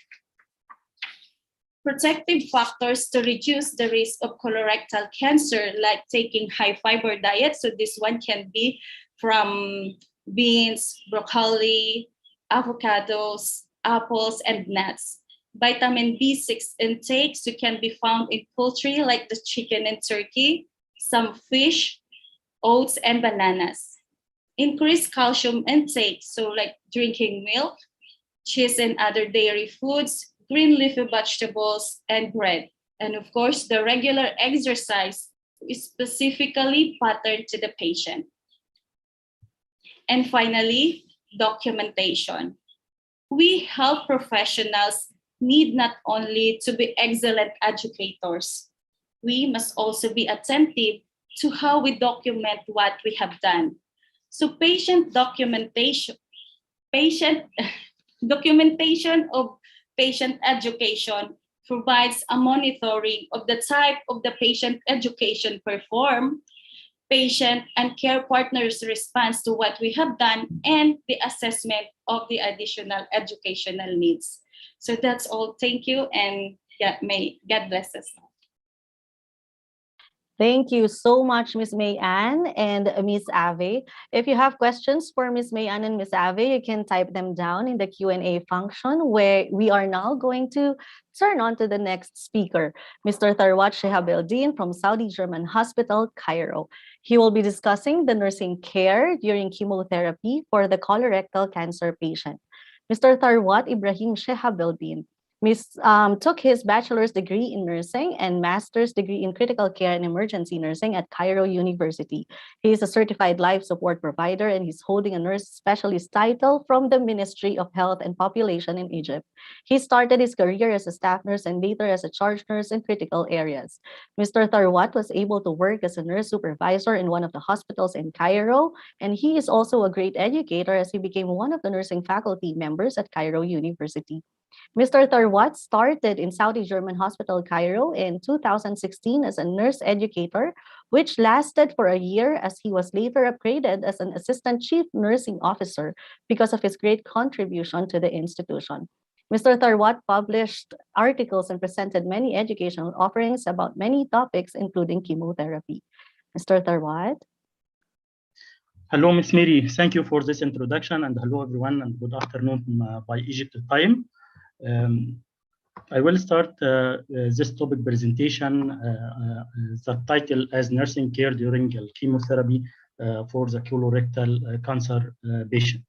Protective factors to reduce the risk of colorectal cancer, like taking high fiber diet. So this one can be from beans, broccoli, avocados, apples, and nuts. Vitamin B6 intake, so can be found in poultry like the chicken and turkey, some fish, oats, and bananas. Increased calcium intake, so like drinking milk, cheese and other dairy foods, green leafy vegetables, and bread. And of course, the regular exercise is specifically patterned to the patient. And finally, documentation. We health professionals need not only to be excellent educators, we must also be attentive to how we document what we have done. So documentation of patient education provides a monitoring of the type of the patient education performed, patient and care partners' response to what we have done, and the assessment of the additional educational needs. So that's all. Thank you, and may God bless us. Thank you so much, Ms. May-Ann and Ms. Ave. If you have questions for Ms. May-Ann and Ms. Ave, you can type them down in the Q&A function, where we are now going to turn on to the next speaker, Mr. Tharwat Shehabeldin from Saudi German Hospital, Cairo. He will be discussing the nursing care during chemotherapy for the colorectal cancer patient. Mr. Tharwat Ibrahim Shehabeldin took his bachelor's degree in nursing and master's degree in critical care and emergency nursing at Cairo University. He is a certified life support provider, and he's holding a nurse specialist title from the Ministry of Health and Population in Egypt. He started his career as a staff nurse and later as a charge nurse in critical areas. Mr. Tharwat was able to work as a nurse supervisor in one of the hospitals in Cairo, and he is also a great educator as he became one of the nursing faculty members at Cairo University. Mr. Tharwat started in Saudi German Hospital, Cairo in 2016 as a nurse educator, which lasted for a year as he was later upgraded as an assistant chief nursing officer because of his great contribution to the institution. Mr. Tharwat published articles and presented many educational offerings about many topics, including chemotherapy. Mr. Tharwat. Hello, Ms. Mary. Thank you for this introduction, and hello, everyone, and good afternoon by Egypt time. I will start this topic presentation, the title as nursing care during chemotherapy for the colorectal cancer patient.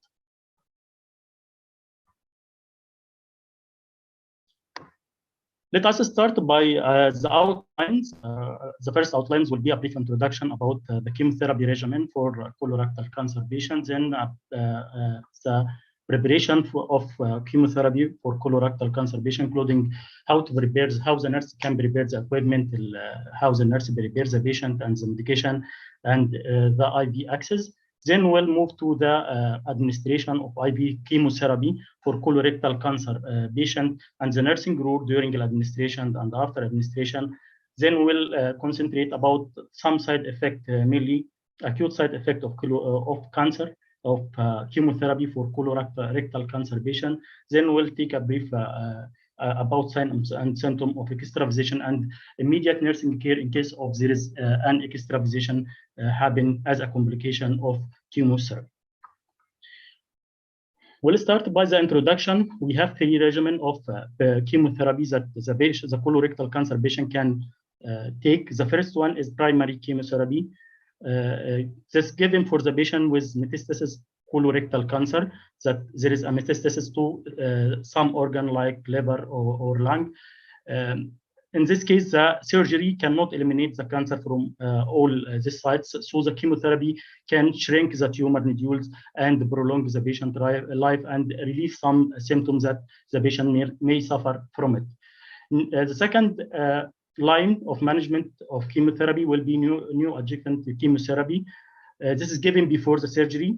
Let us start by the outlines. The first outlines will be a brief introduction about the chemotherapy regimen for colorectal cancer patients, and the preparation of chemotherapy for colorectal cancer patient, including how the nurse can prepare the equipment, how the nurse prepares the patient and the medication, and the IV access. Then we'll move to the administration of IV chemotherapy for colorectal cancer patient and the nursing role during the administration and after administration. Then we'll concentrate about some side effect, mainly acute side effect of cancer, of chemotherapy for colorectal cancer patient. Then we'll take a brief about signs and symptoms of extravasation and immediate nursing care in case of there is an extravasation happen as a complication of chemotherapy. We'll start by the introduction. We have 3 regimens of chemotherapy that the colorectal cancer patient can take. The first one is primary chemotherapy. This given for the patient with metastasis colorectal cancer, that there is a metastasis to some organ like liver or lung. In this case, the surgery cannot eliminate the cancer from all these sites, so the chemotherapy can shrink the tumor nodules and prolong the patient life and relieve some symptoms that the patient may suffer from it. The second line of management of chemotherapy will be new adjuvant chemotherapy. This is given before the surgery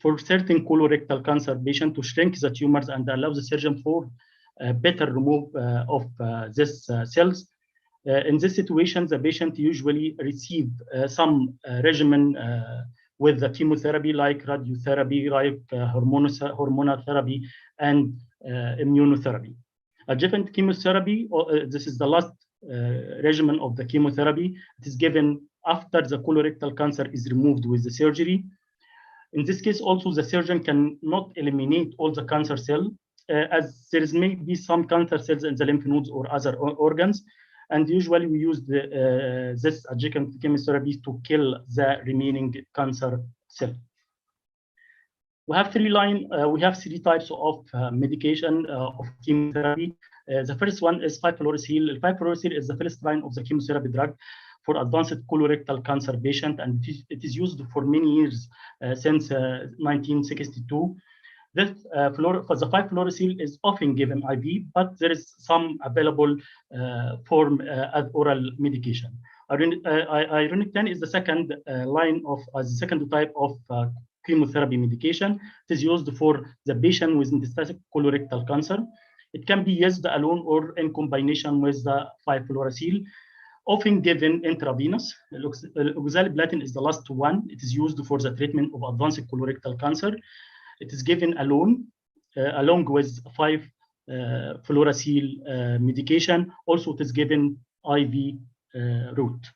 for certain colorectal cancer patient to shrink the tumors and allow the surgeon for better remove of these cells. In this situation, the patient usually receive some regimen with the chemotherapy like radiotherapy, like hormonal therapy, and immunotherapy. Adjuvant chemotherapy, this is the last regimen of the chemotherapy. It is given after the colorectal cancer is removed with the surgery. In this case, also the surgeon cannot eliminate all the cancer cells, as there may be some cancer cells in the lymph nodes or other organs. And usually we use this adjuvant chemotherapy to kill the remaining cancer cell. We have 3 types of medication of chemotherapy. The first one is 5-fluorouracil. 5-fluorouracil is the first line of the chemotherapy drug for advanced colorectal cancer patient, and it is used for many years since 1962. This for the 5-fluorouracil is often given IV, but there is some available form as oral medication. Irinotecan is the second line of the second type of chemotherapy medication. It is used for the patient with metastatic colorectal cancer. It can be used alone or in combination with the 5-fluorouracil, often given intravenous. Oxaliplatin is the last one. It is used for the treatment of advanced colorectal cancer. It is given alone, along with 5-fluorouracil medication. Also, it is given IV route.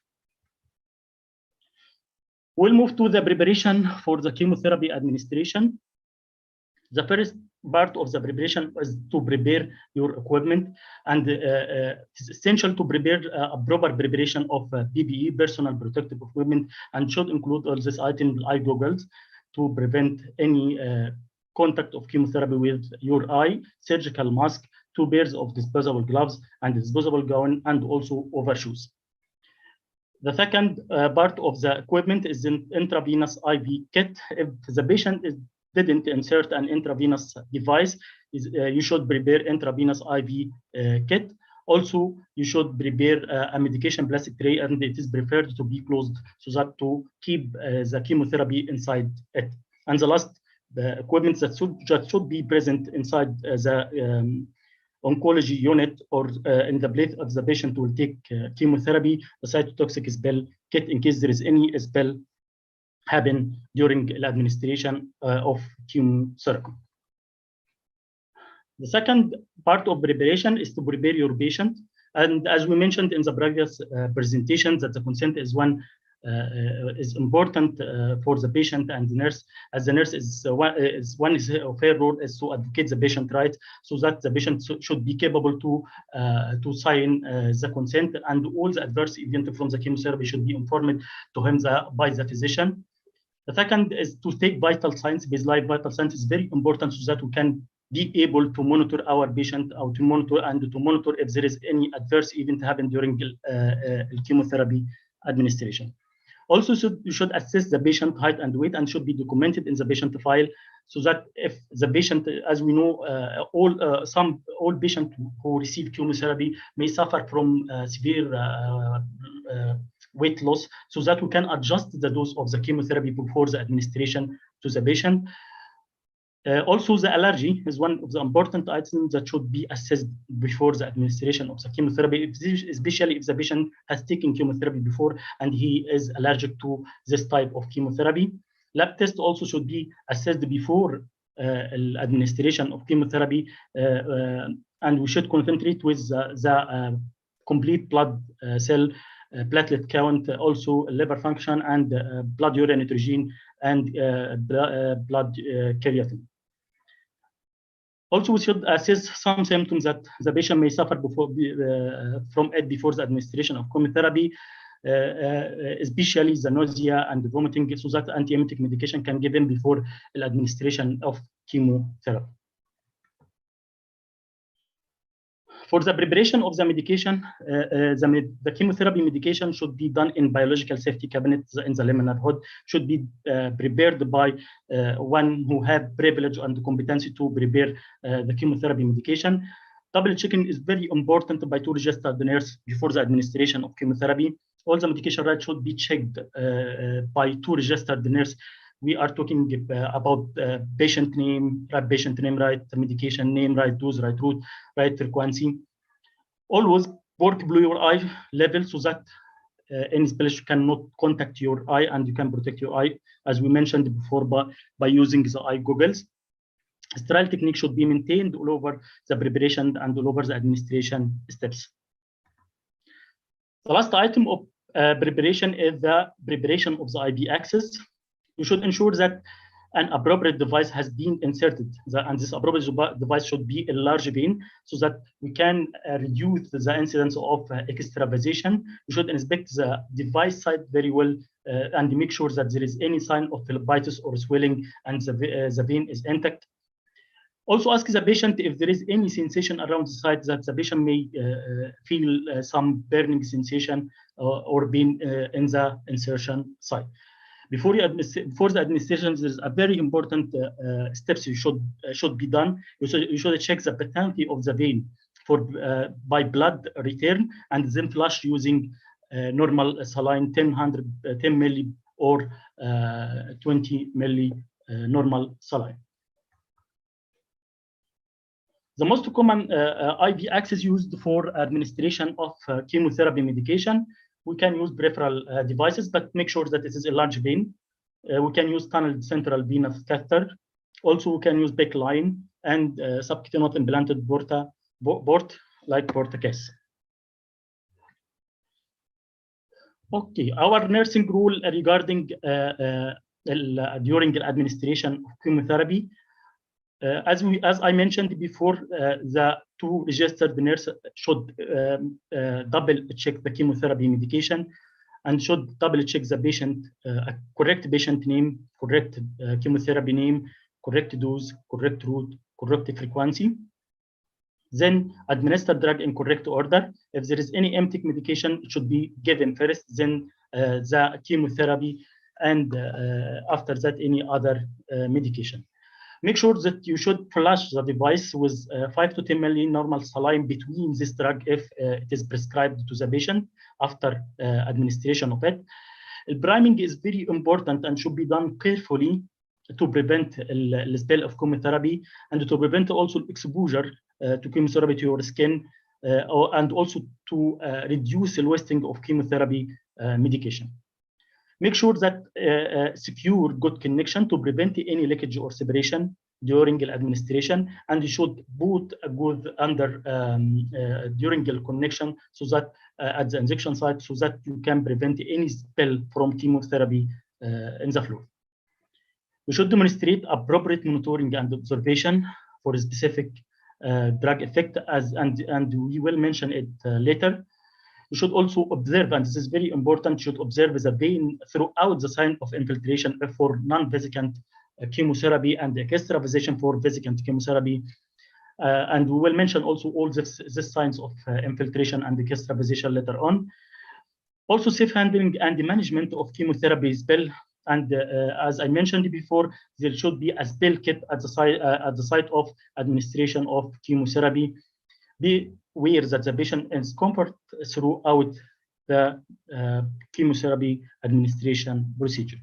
We'll move to the preparation for the chemotherapy administration. The first part of the preparation is to prepare your equipment, and it's essential to prepare a proper preparation of PPE, personal protective equipment, and should include all these items, eye goggles, to prevent any contact of chemotherapy with your eye, surgical mask, 2 pairs of disposable gloves and disposable gown, and also overshoes. The second part of the equipment is an intravenous IV kit. If the patient didn't insert an intravenous device, you should prepare intravenous IV kit. Also, you should prepare a medication plastic tray, and it is preferred to be closed so that to keep the chemotherapy inside it. And the last equipment that should be present inside the oncology unit or in the place of the patient who will take chemotherapy, the cytotoxic spill kit in case there is any spill happen during the administration of chemotherapy. The second part of preparation is to prepare your patient. And as we mentioned in the previous presentation, that the consent is is important for the patient and the nurse, as the nurse is one of her role is to advocate the patient rights, so that the patient should be capable to sign the consent, and all the adverse events from the chemotherapy should be informed to him by the physician. The second is to take vital signs. Baseline vital signs is very important so that we can be able to monitor our patient, or to monitor if there is any adverse event happen during chemotherapy administration. Also, you should assess the patient height and weight, and should be documented in the patient file, so that if the patient, as we know, all patients who receive chemotherapy may suffer from severe weight loss, so that we can adjust the dose of the chemotherapy before the administration to the patient. Also, the allergy is one of the important items that should be assessed before the administration of the chemotherapy, especially if the patient has taken chemotherapy before and he is allergic to this type of chemotherapy. Lab test also should be assessed before administration of chemotherapy, and we should concentrate with the complete blood cell platelet count, also liver function, and blood urine nitrogen, and blood creatinine. Also, we should assess some symptoms that the patient may suffer from it before the administration of chemotherapy, especially the nausea and the vomiting, so that antiemetic medication can be given before the administration of chemotherapy. For the preparation of the medication, the chemotherapy medication should be done in biological safety cabinets in the laminar hood, should be prepared by one who have privilege and competency to prepare the chemotherapy medication. Double checking is very important by two registered nurses before the administration of chemotherapy. All the medication rights should be checked by two registered nurses. We are talking about patient name, right medication name, right dose, right route, right frequency. Always work below your eye level so that any splash cannot contact your eye, and you can protect your eye, as we mentioned before, by using the eye goggles. Sterile technique should be maintained all over the preparation and all over the administration steps. The last item of preparation is the preparation of the IV access. You should ensure that an appropriate device has been inserted, and this appropriate device should be a large vein so that we can reduce the incidence of extravasation. You should inspect the device site very well and make sure that there is any sign of phlebitis or swelling and the vein is intact. Also ask the patient if there is any sensation around the site, that the patient may feel some burning sensation or pain in the insertion site. Before the administration, there is a very important steps you should be done. You should check the vitality of the vein by blood return, and then flush using normal saline 10 milli or 20 milli normal saline. The most common IV access used for administration of chemotherapy medication, we can use peripheral devices, but make sure that it is a large vein. We can use tunneled central venous catheter. Also, we can use PICC line and subcutaneous implanted port like portacase. Okay, our nursing rule regarding during the administration of chemotherapy. As I mentioned before, the two registered nurses should double check the chemotherapy medication and should double check the patient, correct patient name, correct chemotherapy name, correct dose, correct route, correct frequency. Then administer drug in correct order. If there is any empty medication, it should be given first, then the chemotherapy, and after that any other medication. Make sure that you should flush the device with 5 to 10 milli normal saline between this drug if it is prescribed to the patient after administration of it. Priming is very important and should be done carefully to prevent the spell of chemotherapy and to prevent also exposure to chemotherapy to your skin, and also to reduce the wasting of chemotherapy medication. Make sure that secure good connection to prevent any leakage or separation during the administration, and you should put a good under during the connection so that at the injection site, so that you can prevent any spill from chemotherapy in the floor. We should demonstrate appropriate monitoring and observation for a specific drug effect, and we will mention it later. You should also observe, and this is very important, should observe the vein throughout the sign of infiltration for non-vesicant chemotherapy and extravasation for vesicant chemotherapy. And we will mention also all this signs of infiltration and extravasation later on. Also, safe handling and management of chemotherapy spill. And as I mentioned before, there should be a spill kit at the site of administration of chemotherapy. Be aware that the patient is comfort throughout the chemotherapy administration procedure.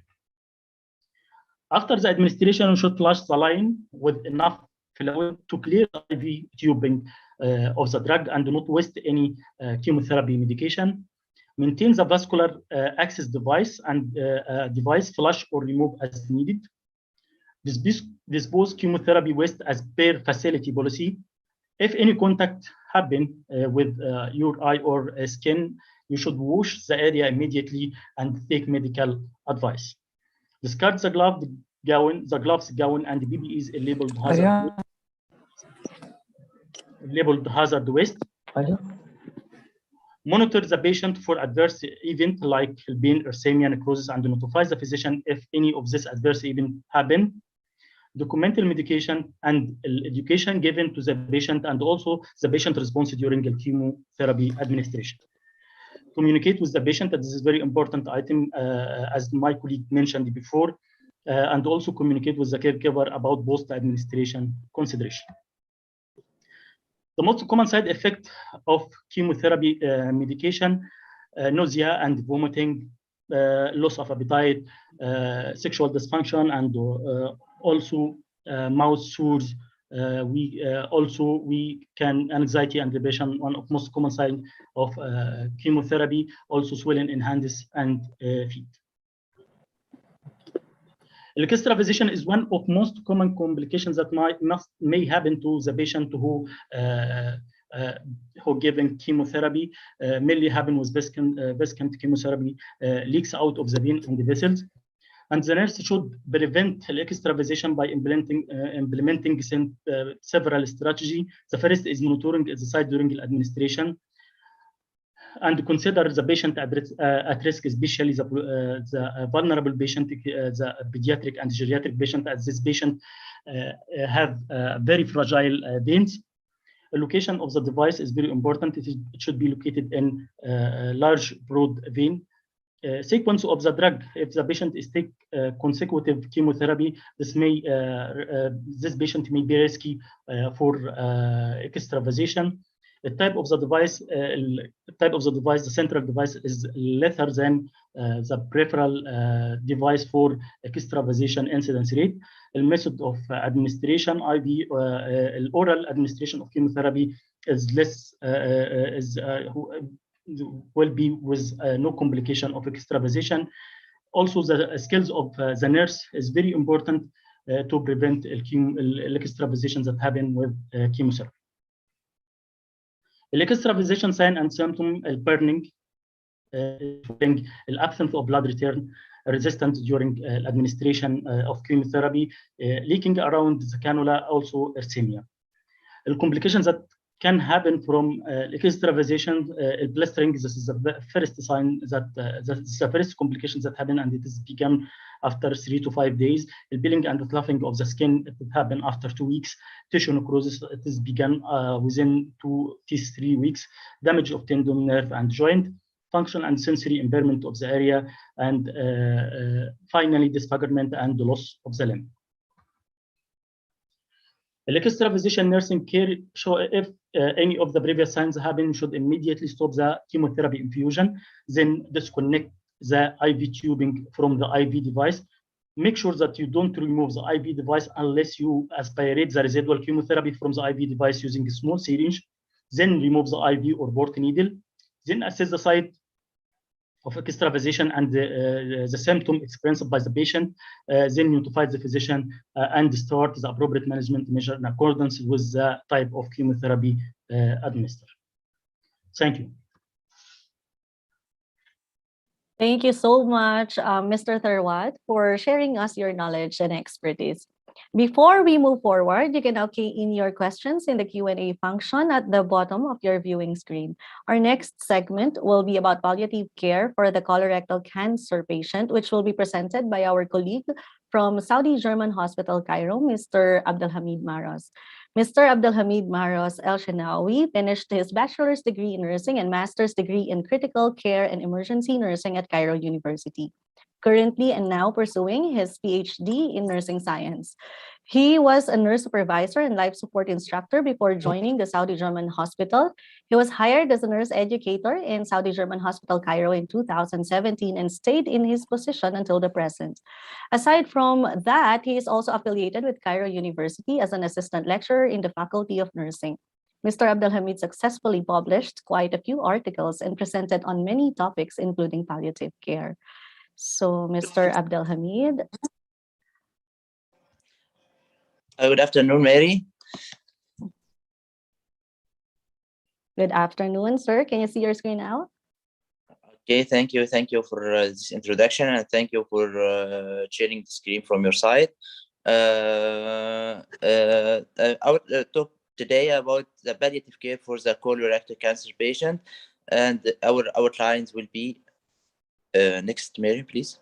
After the administration, we should flush the line with enough fluid to clear the IV tubing of the drug and not waste any chemotherapy medication. Maintain the vascular access device and device flush or remove as needed. Dispose chemotherapy waste as per facility policy. If any contact happen with your eye or skin, you should wash the area immediately and take medical advice. Discard the gloves, gown, and the PPEs labeled hazard waste. Monitor the patient for adverse event like pain, uremia, necrosis, and notify the physician if any of this adverse event happen. Document the medication and education given to the patient and also the patient response during the chemotherapy administration. Communicate with the patient, that this is very important item, as my colleague mentioned before, and also communicate with the caregiver about post-administration consideration. The most common side effect of chemotherapy medication, nausea and vomiting, loss of appetite, sexual dysfunction, and also mouth sores. We can anxiety and depression, one of most common signs of chemotherapy, also swelling in hands and feet. Extravasation is one of most common complications that may happen to the patient who giving chemotherapy. Mainly happen with vesicant chemotherapy, leaks out of the vein and the vessels. And the nurse should prevent extravasation by implementing several strategies. The first is monitoring the site during the administration, and consider the patient at risk, especially the vulnerable patient, the pediatric and geriatric patient, as this patient have very fragile veins. The location of the device is very important. It should be located in a large, broad vein. Sequence of the drug. If the patient is take consecutive chemotherapy, this patient may be risky for extravasation. The type of the device, the central device is lesser than the peripheral device for extravasation incidence rate. The method of administration, IV, oral administration of chemotherapy is less, will be with no complication of extravasation. Also, the skills of the nurse is very important to prevent extravasation that happen with chemotherapy. Extravasation sign and symptom: burning, the absence of blood return, resistance during administration of chemotherapy, leaking around the cannula, also uremia. The complications that can happen from extravasation, blistering. This is the first sign that the first complications that happen, and it is begun after 3 to 5 days. The peeling and the fluffing of the skin, it happen after 2 weeks. Tissue necrosis, it is begun within 2 to 3 weeks. Damage of tendon, nerve, and joint. Function and sensory impairment of the area, and finally disfigurement and the loss of the limb. Extravasation nursing care, show if any of the previous signs happen, should immediately stop the chemotherapy infusion, then disconnect the IV tubing from the IV device. Make sure that you don't remove the IV device unless you aspirate the residual chemotherapy from the IV device using a small syringe. Then remove the IV or port needle. Then assess the site of extravasation and the symptom experienced by the patient. Then notify the physician and start the appropriate management measure in accordance with the type of chemotherapy administered. Thank you. Thank you so much, Mr. Tharwat, for sharing us your knowledge and expertise. Before we move forward, you can now key in your questions in the Q&A function at the bottom of your viewing screen. Our next segment will be about palliative care for the colorectal cancer patient, which will be presented by our colleague from Saudi German Hospital, Cairo, Mr. Abdelhamid Maros. Mr. Abdelhamid Maros El-Shenawi finished his bachelor's degree in nursing and master's degree in critical care and emergency nursing at Cairo University. currently and now pursuing his PhD in nursing science. He was a nurse supervisor and life support instructor before joining the Saudi German Hospital. He was hired as a nurse educator in Saudi German Hospital Cairo in 2017 and stayed in his position until the present. Aside from that, he is also affiliated with Cairo University as an assistant lecturer in the Faculty of Nursing. Mr. Abdelhamid successfully published quite a few articles and presented on many topics, including palliative care. So, Mr. Abdelhamid. Good afternoon, Mary. Good afternoon, sir. Can you see your screen now? Okay, thank you. Thank you for this introduction, and thank you for sharing the screen from your side. I would talk today about the palliative care for the colorectal cancer patient, and our outlines will be next, Mary, please.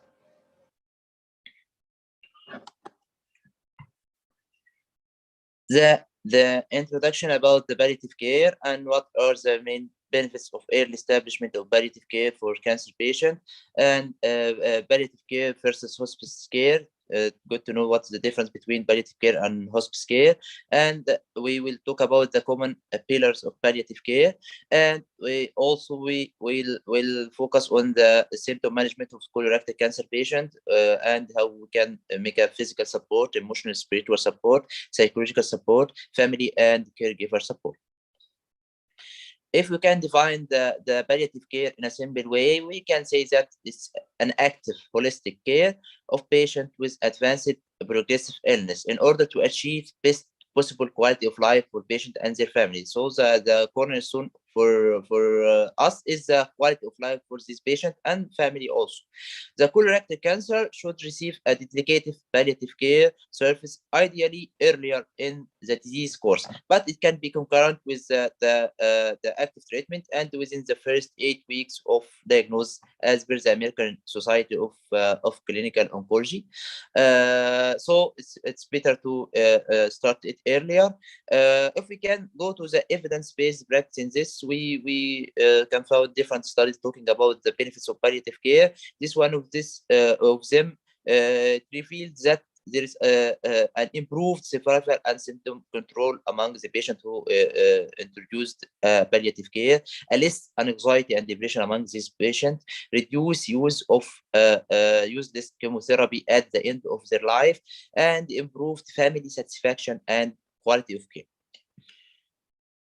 The introduction about the palliative care and what are the main benefits of early establishment of palliative care for cancer patient, and palliative care versus hospice care. Good to know what's the difference between palliative care and hospice care, and we will talk about the common pillars of palliative care, and we will focus on the symptom management of colorectal cancer patient, and how we can make a physical support, emotional, spiritual support, psychological support, family and caregiver support. If we can define the palliative care in a simple way, we can say that it's an active, holistic care of patients with advanced progressive illness in order to achieve best possible quality of life for patient and their family. So the cornerstone for us is the quality of life for this patient and family also. The colorectal cancer should receive a dedicated palliative care service, ideally earlier in the disease course, but it can be concurrent with the active treatment and within the first 8 weeks of diagnosis, as per the American Society of Clinical Oncology. So it's better to start it earlier. If we can go to the evidence-based practice in this, we can find different studies talking about the benefits of palliative care. This one of them reveals that there is an improved survival and symptom control among the patients who introduced palliative care, a less anxiety and depression among these patients, reduce use of useless chemotherapy at the end of their life, and improved family satisfaction and quality of care.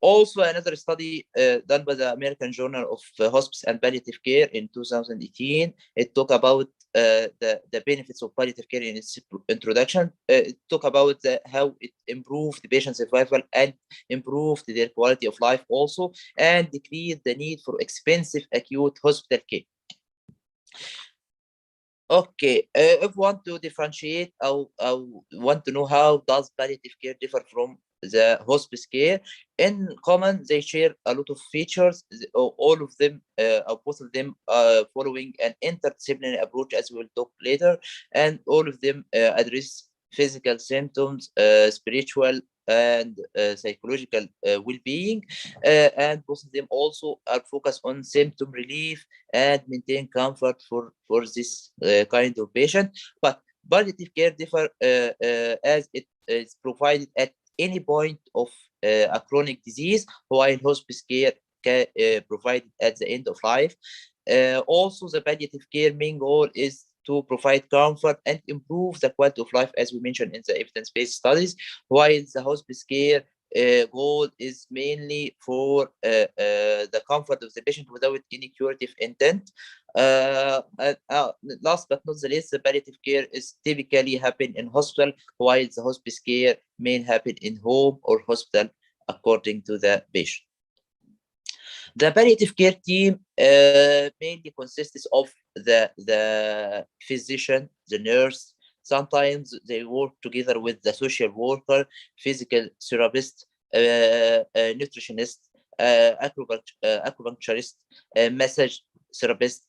Also, another study done by the American Journal of Hospice and Palliative Care in 2018, it talked about the benefits of palliative care in its introduction. It talked about how it improved the patient survival and improved their quality of life also, and decreased the need for expensive acute hospital care. Okay, if we want to differentiate, I want to know how does palliative care differ from the hospice care. In common, they share a lot of features. All of them, both of them, following an interdisciplinary approach, as we will talk later, and all of them address physical symptoms, spiritual and psychological well-being, and both of them also are focused on symptom relief and maintain comfort for this kind of patient. But palliative care differ as it is provided at any point of a chronic disease, while hospice care provided at the end of life. Also, the palliative care main goal is to provide comfort and improve the quality of life, as we mentioned in the evidence-based studies, while the hospice care goal is mainly for the comfort of the patient without any curative intent. Last but not the least, the palliative care is typically happen in hospital, while the hospice care may happen in home or hospital according to the patient. The palliative care team mainly consists of the physician, the nurse. Sometimes they work together with the social worker, physical therapist, nutritionist, acupuncturist, massage therapist,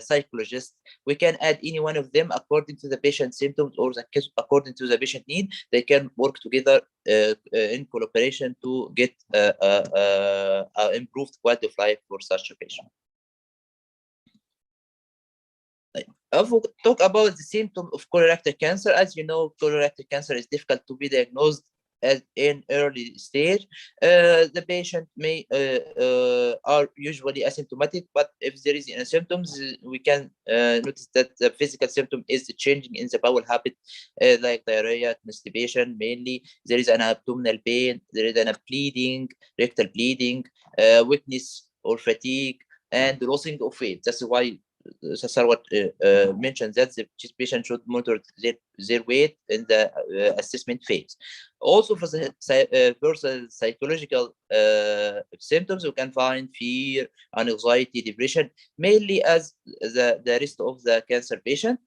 psychologist. We can add any one of them according to the patient's symptoms or according to the patient need. They can work together in collaboration to get improved quality of life for such a patient. If we talk about the symptom of colorectal cancer, as you know, colorectal cancer is difficult to be diagnosed as in early stage. The patient may are usually asymptomatic, but if there is any symptoms, we can notice that the physical symptom is changing in the bowel habit, like diarrhea, constipation. Mainly, there is an abdominal pain, there is an bleeding, rectal bleeding, weakness or fatigue, and losing of weight. That's why Sarwat mentioned that the patient should monitor their weight in the assessment phase. Also, for the psychological symptoms, you can find fear, anxiety, depression, mainly as the rest of the cancer patient.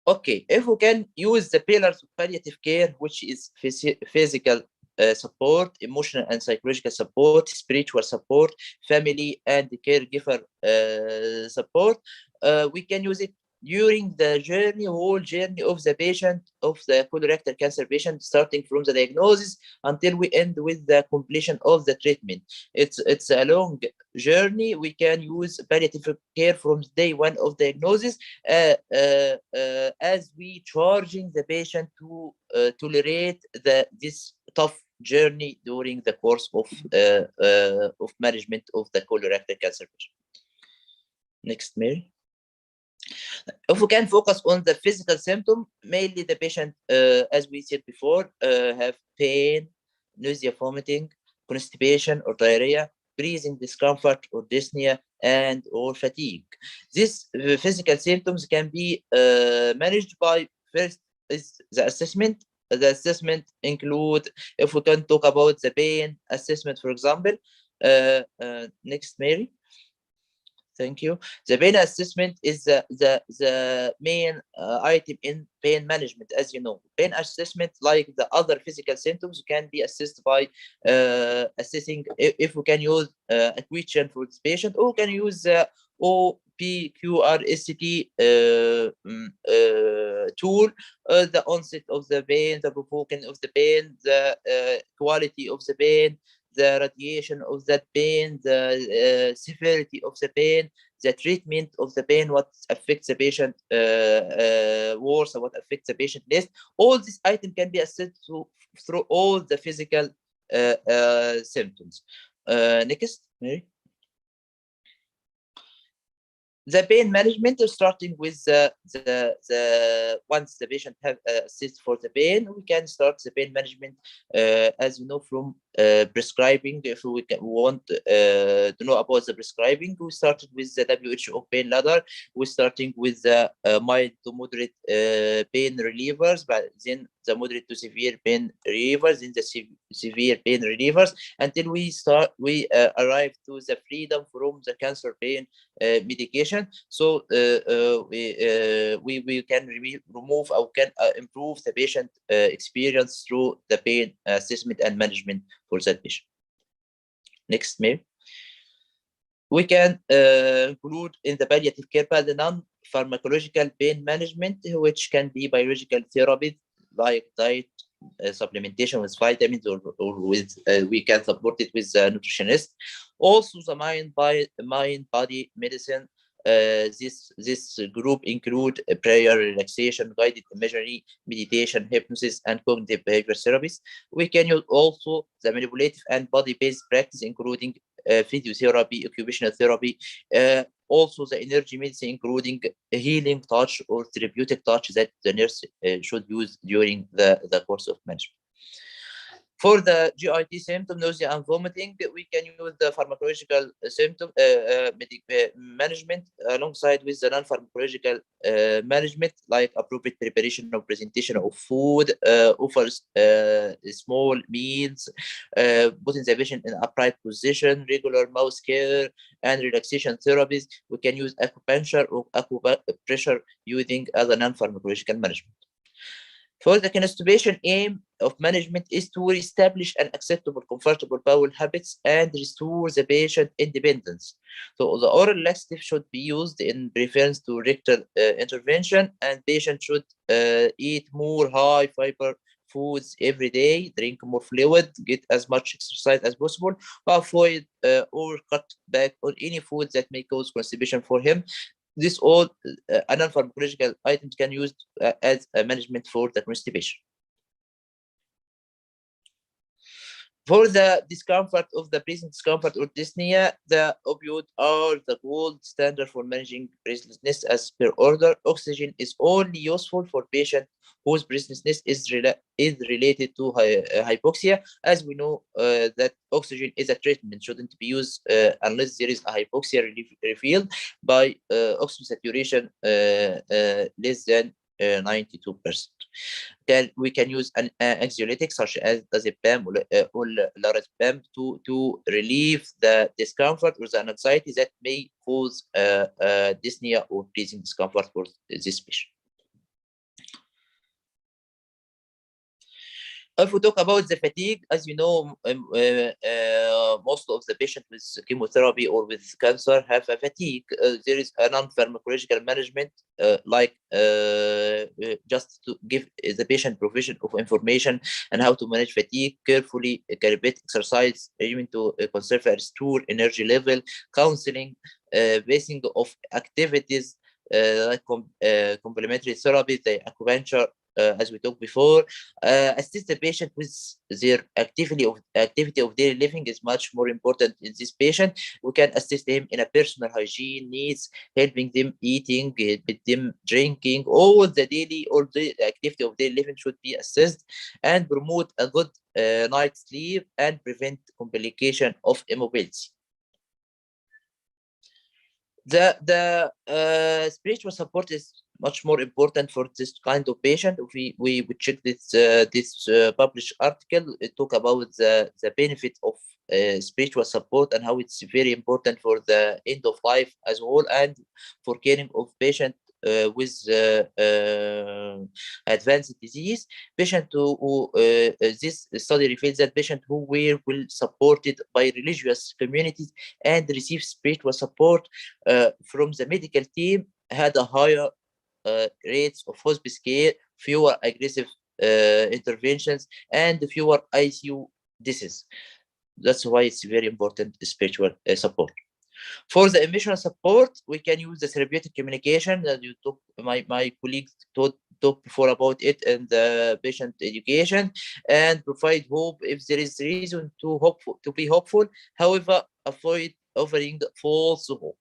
Okay, if we can use the pillars of palliative care, which is physical support, emotional and psychological support, spiritual support, family and caregiver support, we can use it during the whole journey of the patient, of the colorectal cancer patient, starting from the diagnosis until we end with the completion of the treatment. It's a long journey. We can use palliative care from day one of diagnosis, as we charging the patient to tolerate this tough journey during the course of management of the colorectal cancer patient. Next, Mary. If we can focus on the physical symptom, mainly the patient, as we said before, have pain, nausea, vomiting, constipation or diarrhea, breathing discomfort or dyspnea, and or fatigue. These physical symptoms can be managed by, first is the assessment. The assessment include, if we can talk about the pain assessment, for example. Next, Mary. Thank you. The pain assessment is the main item in pain management. As you know, pain assessment, like the other physical symptoms, can be assessed by assessing if we can use a question for this patient, or can use OPQRST tool, the onset of the pain, the provoking of the pain, the quality of the pain, the radiation of that pain, the severity of the pain, the treatment of the pain, what affects the patient worse, or what affects the patient less. All these items can be assessed through all the physical symptoms. Next, Mary. The pain management is starting with once the patient have assist for the pain, we can start the pain management, as you know, from prescribing. If we want to know about the prescribing, we started with the WHO pain ladder. We're starting with the mild to moderate pain relievers, but then the moderate to severe pain relievers, then the severe pain relievers, until we arrive to the freedom from the cancer pain medication. So we can remove or can improve the patient experience through the pain assessment and management for that patient. Next, Mary. We can include in the palliative care the non-pharmacological pain management, which can be biological therapy like diet, supplementation with vitamins, or with we can support it with a nutritionist. Also, the mind-body medicine. This group include prayer, relaxation, guided imagery, meditation, hypnosis, and cognitive behavior therapies. We can use also the manipulative and body-based practice, including physiotherapy, occupational therapy, also the energy medicine, including healing touch or therapeutic touch that the nurse should use during the course of management. For the GIT symptom, nausea and vomiting, we can use the pharmacological symptom management alongside with the non-pharmacological management, like appropriate preparation or presentation of food, offers small meals, putting the patient in upright position, regular mouth care, and relaxation therapies. We can use acupuncture or acupressure using other non-pharmacological management. For the constipation, aim of management is to establish an acceptable, comfortable bowel habits and restore the patient independence. So the oral laxative should be used in preference to rectal intervention, and patient should eat more high fiber foods every day, drink more fluid, get as much exercise as possible, avoid or cut back on any food that may cause constipation for him. This all non-pharmacological items can use as a management for the constipation. For the discomfort of the breathing discomfort or dyspnea, the opioids are the gold standard for managing breathlessness as per order. Oxygen is only useful for patients whose breathlessness is related to hypoxia. As we know that oxygen is a treatment, shouldn't be used unless there is a hypoxia revealed by oxygen saturation less than 92%. We can use an anxiolytic such as diazepam or lorazepam to relieve the discomfort or the anxiety that may cause dyspnea or breathing discomfort for this patient. If we talk about the fatigue, as you know, most of the patients with chemotherapy or with cancer have a fatigue. There is a non-pharmacological management, like just to give the patient provision of information and how to manage fatigue carefully, calibrate exercise, even to conserve and restore energy level, counseling, basing of activities like complementary therapy, the acupuncture, as we talked before, assist the patient with their activity of daily living is much more important in this patient. We can assist them in a personal hygiene needs, helping them eating, with them drinking, all the activity of daily living should be assessed and promote a good night's sleep and prevent complication of immobility. The spiritual support is much more important for this kind of patient. We check this published article. It talk about the benefit of spiritual support and how it's very important for the end of life as well, and for caring of patient with advanced disease. Patient who this study reveals that patients who were well supported by religious communities and received spiritual support from the medical team had a higher rates of hospice care, fewer aggressive interventions, and fewer ICU deaths. That's why it's very important, spiritual support. For the emotional support, we can use the therapeutic communication that you talk. My colleagues talked before about it, and the patient education, and provide hope if there is reason to be hopeful. However, avoid offering false hope.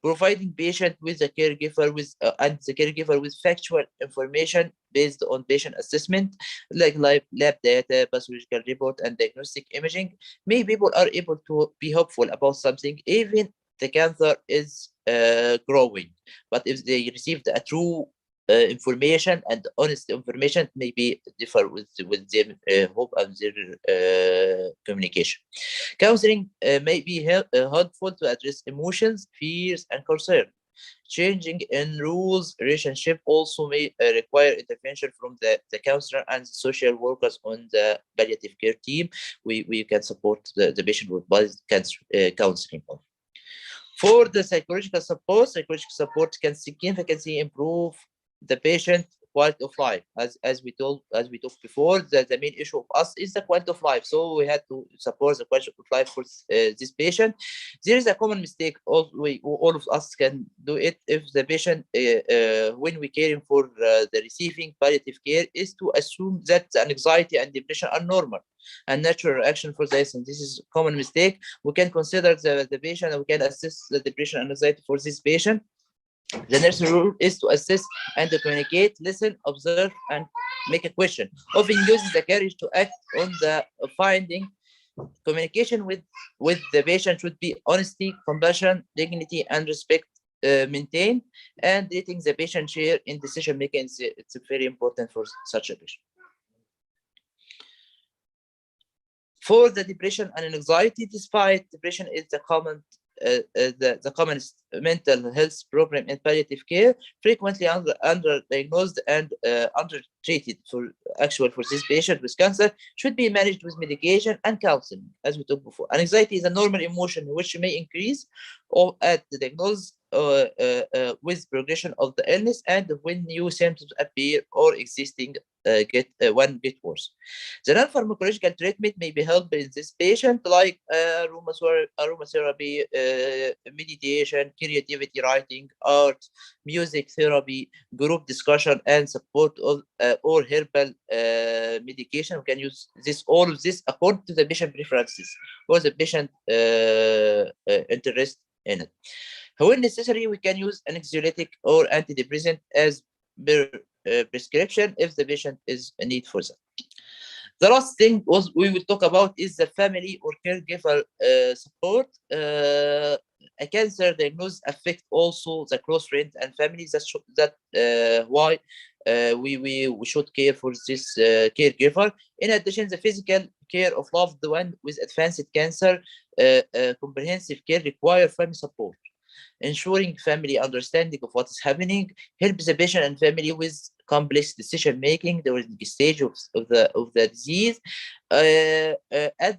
Providing patient with a caregiver and the caregiver with factual information based on patient assessment, like lab data, pathological report, and diagnostic imaging. Many people are able to be hopeful about something, even the cancer is growing. But if they received a true information and honest information, maybe differ with their hope and their communication. Counseling may be helpful to address emotions, fears, and concern. Changing in rules relationship also may require intervention from the counselor and the social workers on the palliative care team. We can support the patient with cancer counseling. For the psychological support can significantly improve the patient quality of life. As we talked before, that the main issue of us is the quality of life. So we had to support the quality of life for this patient. There is a common mistake. All of us can do it. If the patient, when we caring for the receiving palliative care, is to assume that the anxiety and depression are normal and natural reaction for this, and this is a common mistake. We can consider the patient, and we can assess the depression and anxiety for this patient. The nursing role is to assess and to communicate, listen, observe, and make a question. Often uses the courage to act on the finding. Communication with the patient should be honesty, compassion, dignity, and respect maintained, and letting the patient share in decision making. It's very important for such a patient. For the depression and anxiety, despite depression is the commonest mental health problem in palliative care, frequently underdiagnosed and undertreated. For this patient with cancer, should be managed with medication and counseling, as we talked before. Anxiety is a normal emotion which may increase or at the diagnosis with progression of the illness and when new symptoms appear or existing get worse. The non-pharmacological treatment may be helped in this patient, like aromatherapy, meditation, creativity writing, art, music therapy, group discussion, and support of or herbal medication. We can use all of this according to the patient preferences or the patient interest in it. When necessary, we can use anxiolytic or antidepressant as per prescription if the patient is in need for that. The last thing we will talk about is the family or caregiver support. A cancer diagnosis affect also the close friends and families. That's why we should care for this caregiver. In addition, the physical care of loved one with advanced cancer, comprehensive care require family support. Ensuring family understanding of what is happening helps the patient and family with complex decision making during the stage of the disease, at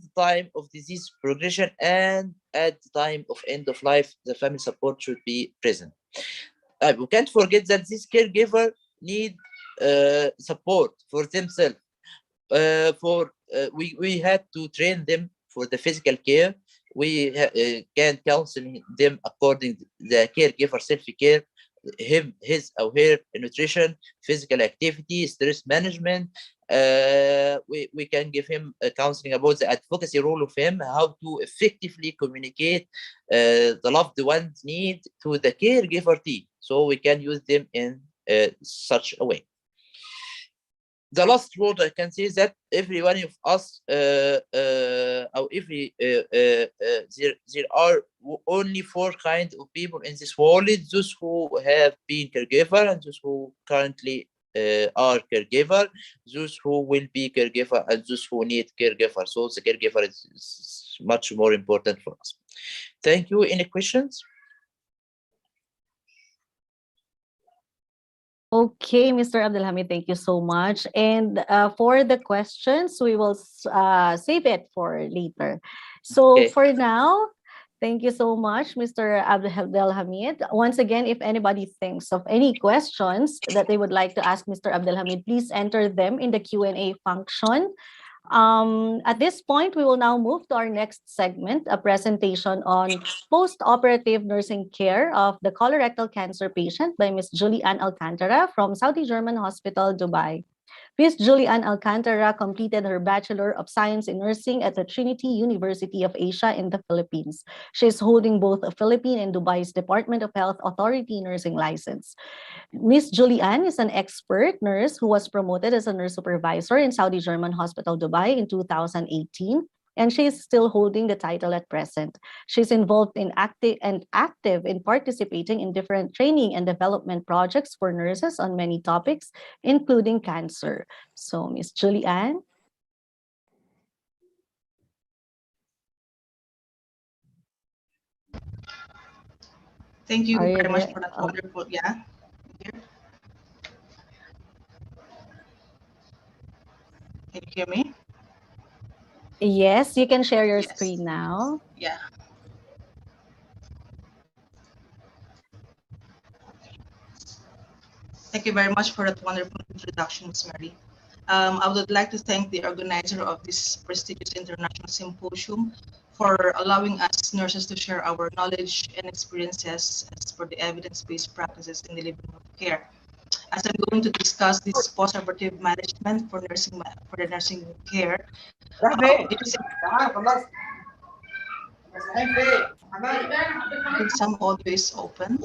the time of disease progression and at the time of end of life. The family support should be present. We can't forget that this caregiver need support for themselves. We had to train them for the physical care. We can counsel them according to the caregiver self-care, his or her nutrition, physical activity, stress management. We can give him counseling about the advocacy role of him, how to effectively communicate the loved one's need to the caregiver team. So we can use them in such a way. The last word I can say is that every one of us, there are only 4 kinds of people in this world: those who have been caregiver, and those who currently are caregiver, those who will be caregiver, and those who need caregiver. So the caregiver is much more important for us. Thank you. Any questions? Okay, Mr. Abdelhamid, thank you so much. And for the questions, we will save it for later. So for now, thank you so much, Mr. Abdelhamid. Once again, if anybody thinks of any questions that they would like to ask Mr. Abdelhamid, please enter them in the Q&A function. At this point, we will now move to our next segment, a presentation on post-operative nursing care of the colorectal cancer patient by Ms. Julianne Alcantara from Saudi German Hospital, Dubai. Ms. Julianne Alcantara completed her Bachelor of Science in Nursing at the Trinity University of Asia in the Philippines. She is holding both a Philippine and Dubai's Department of Health Authority nursing license. Ms. Julianne is an expert nurse who was promoted as a nurse supervisor in Saudi German Hospital, Dubai in 2018, and she is still holding the title at present. She's involved in active in participating in different training and development projects for nurses on many topics, including cancer. So, Ms. Julianne. Thank you very much for that wonderful, yeah. Can you hear me? Yes, you can share your screen now. Yeah. Thank you very much for that wonderful introduction, Ms. Mary. I would like to thank the organizer of this prestigious international symposium for allowing us nurses to share our knowledge and experiences as per the evidence-based practices in delivering of care. As I'm going to discuss this post-operative management for the nursing care, I think some audio is open.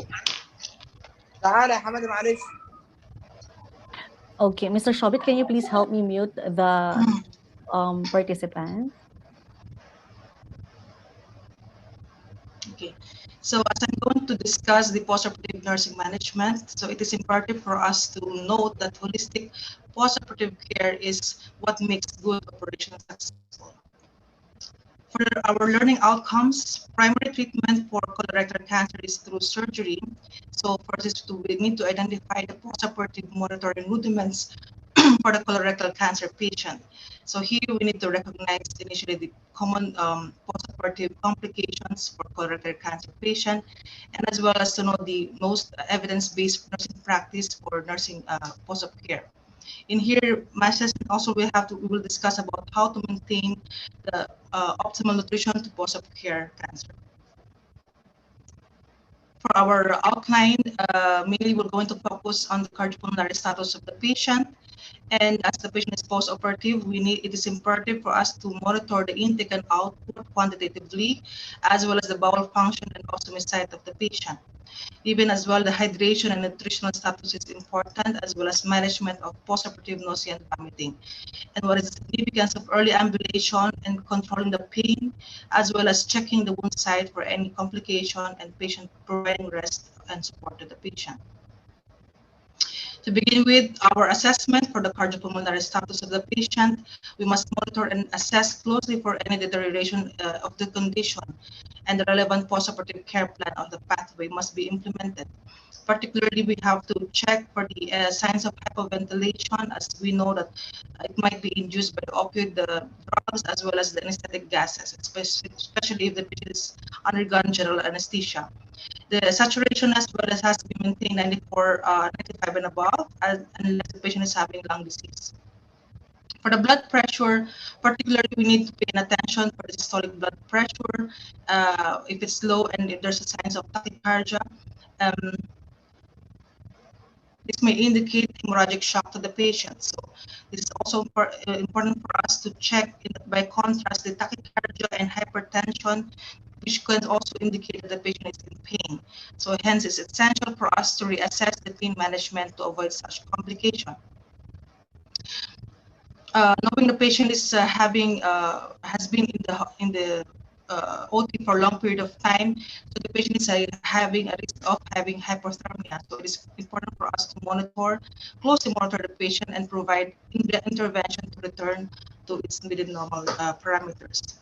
Okay, Mr. Shobit, can you please help me mute the participant? Okay, so as I'm going to discuss the post-operative nursing management, so it is imperative for us to note that holistic post-operative care is what makes good operations successful. For our learning outcomes, primary treatment for colorectal cancer is through surgery. So for this, we need to identify the post-operative monitoring rudiments for the colorectal cancer patient. So here we need to recognize initially the common postoperative complications for colorectal cancer patient, and as well as to know the most evidence-based nursing practice for nursing post-op care. In here, my session also we will discuss about how to maintain the optimal nutrition to post-op care cancer. For our outline, mainly we're going to focus on the cardiopulmonary status of the patient. And as the patient is post-operative, it is imperative for us to monitor the intake and output quantitatively, as well as the bowel function and ostomy site of the patient. Even as well, the hydration and nutritional status is important, as well as management of post-operative nausea and vomiting. And what is the significance of early ambulation and controlling the pain, as well as checking the wound site for any complication and patient providing rest and support to the patient. To begin with, our assessment for the cardiopulmonary status of the patient, we must monitor and assess closely for any deterioration of the condition, and the relevant postoperative care plan of the pathway must be implemented. Particularly, we have to check for the signs of hypoventilation, as we know that it might be induced by opioid drugs as well as the anesthetic gases, especially if the patient is undergone general anesthesia. The saturation as well as has to be maintained 95 and above, unless the patient is having lung disease. For the blood pressure, particularly we need to pay attention for the systolic blood pressure. If it's low and if there's a signs of tachycardia, this may indicate hemorrhagic shock to the patient. So this is also important for us to check, by contrast, the tachycardia and hypertension, which can also indicate that the patient is in pain. So hence, it's essential for us to reassess the pain management to avoid such complication. Knowing the patient is has been in the OT for a long period of time, so the patient is having a risk of having hypothermia. So it is important for us to closely monitor the patient and provide intervention to return to its within normal parameters.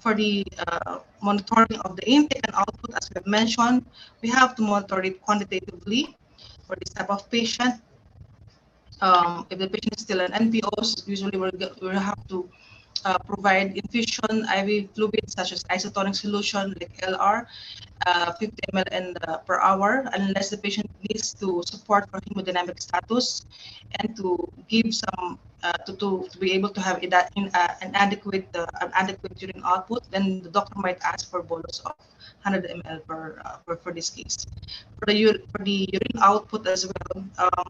For the monitoring of the intake and output, as we have mentioned, we have to monitor it quantitatively for this type of patient. If the patient is still an NPOs, usually we'll have to provide infusion IV fluids such as isotonic solution like LR, 50 ml per hour, unless the patient needs to support for hemodynamic status and to give some to be able to have an adequate urine output. Then the doctor might ask for bolus of 100 ml for this case. For the urine output as well,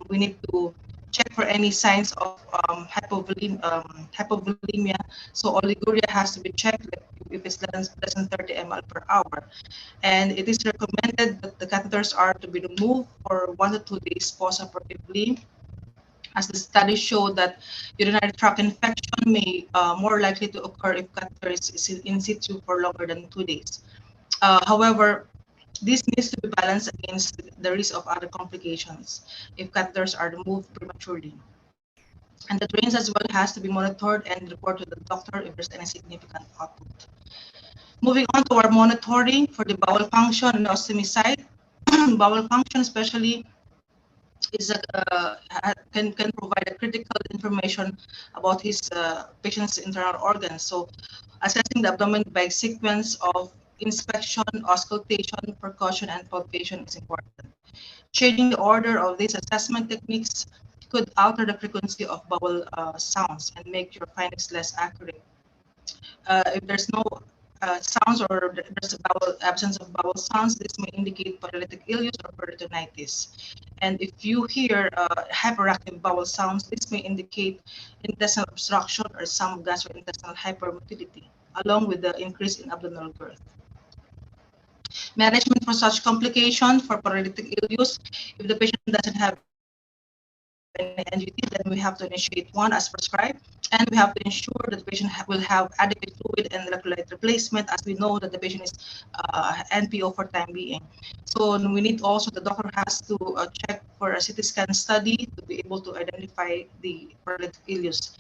we need to check for any signs of hypovolemia. So oliguria has to be checked if it's less than 30 ml per hour. And it is recommended that the catheters are to be removed for 1 to 2 days postoperatively, as the study showed that urinary tract infection may more likely to occur if catheter is in situ for longer than 2 days. However, this needs to be balanced against the risk of other complications if catheters are removed prematurely. And the drains as well has to be monitored and reported to the doctor if there's any significant output. Moving on to our monitoring for the bowel function and ostomy site. Bowel function especially is can provide a critical information about his patient's internal organs. So assessing the abdomen by sequence of inspection, auscultation, percussion, and palpation is important. Changing the order of these assessment techniques could alter the frequency of bowel sounds and make your findings less accurate. If there's no sounds or there's absence of bowel sounds, this may indicate paralytic ileus or peritonitis. And if you hear hyperactive bowel sounds, this may indicate intestinal obstruction or some gastrointestinal hypermotility, along with the increase in abdominal girth. Management for such complication for paralytic ileus, if the patient doesn't have any NGT, then we have to initiate one as prescribed, and we have to ensure that the patient will have adequate fluid and electrolyte replacement, as we know that the patient is NPO for time being. So we need also, the doctor has to check for a CT scan study to be able to identify the paralytic ileus.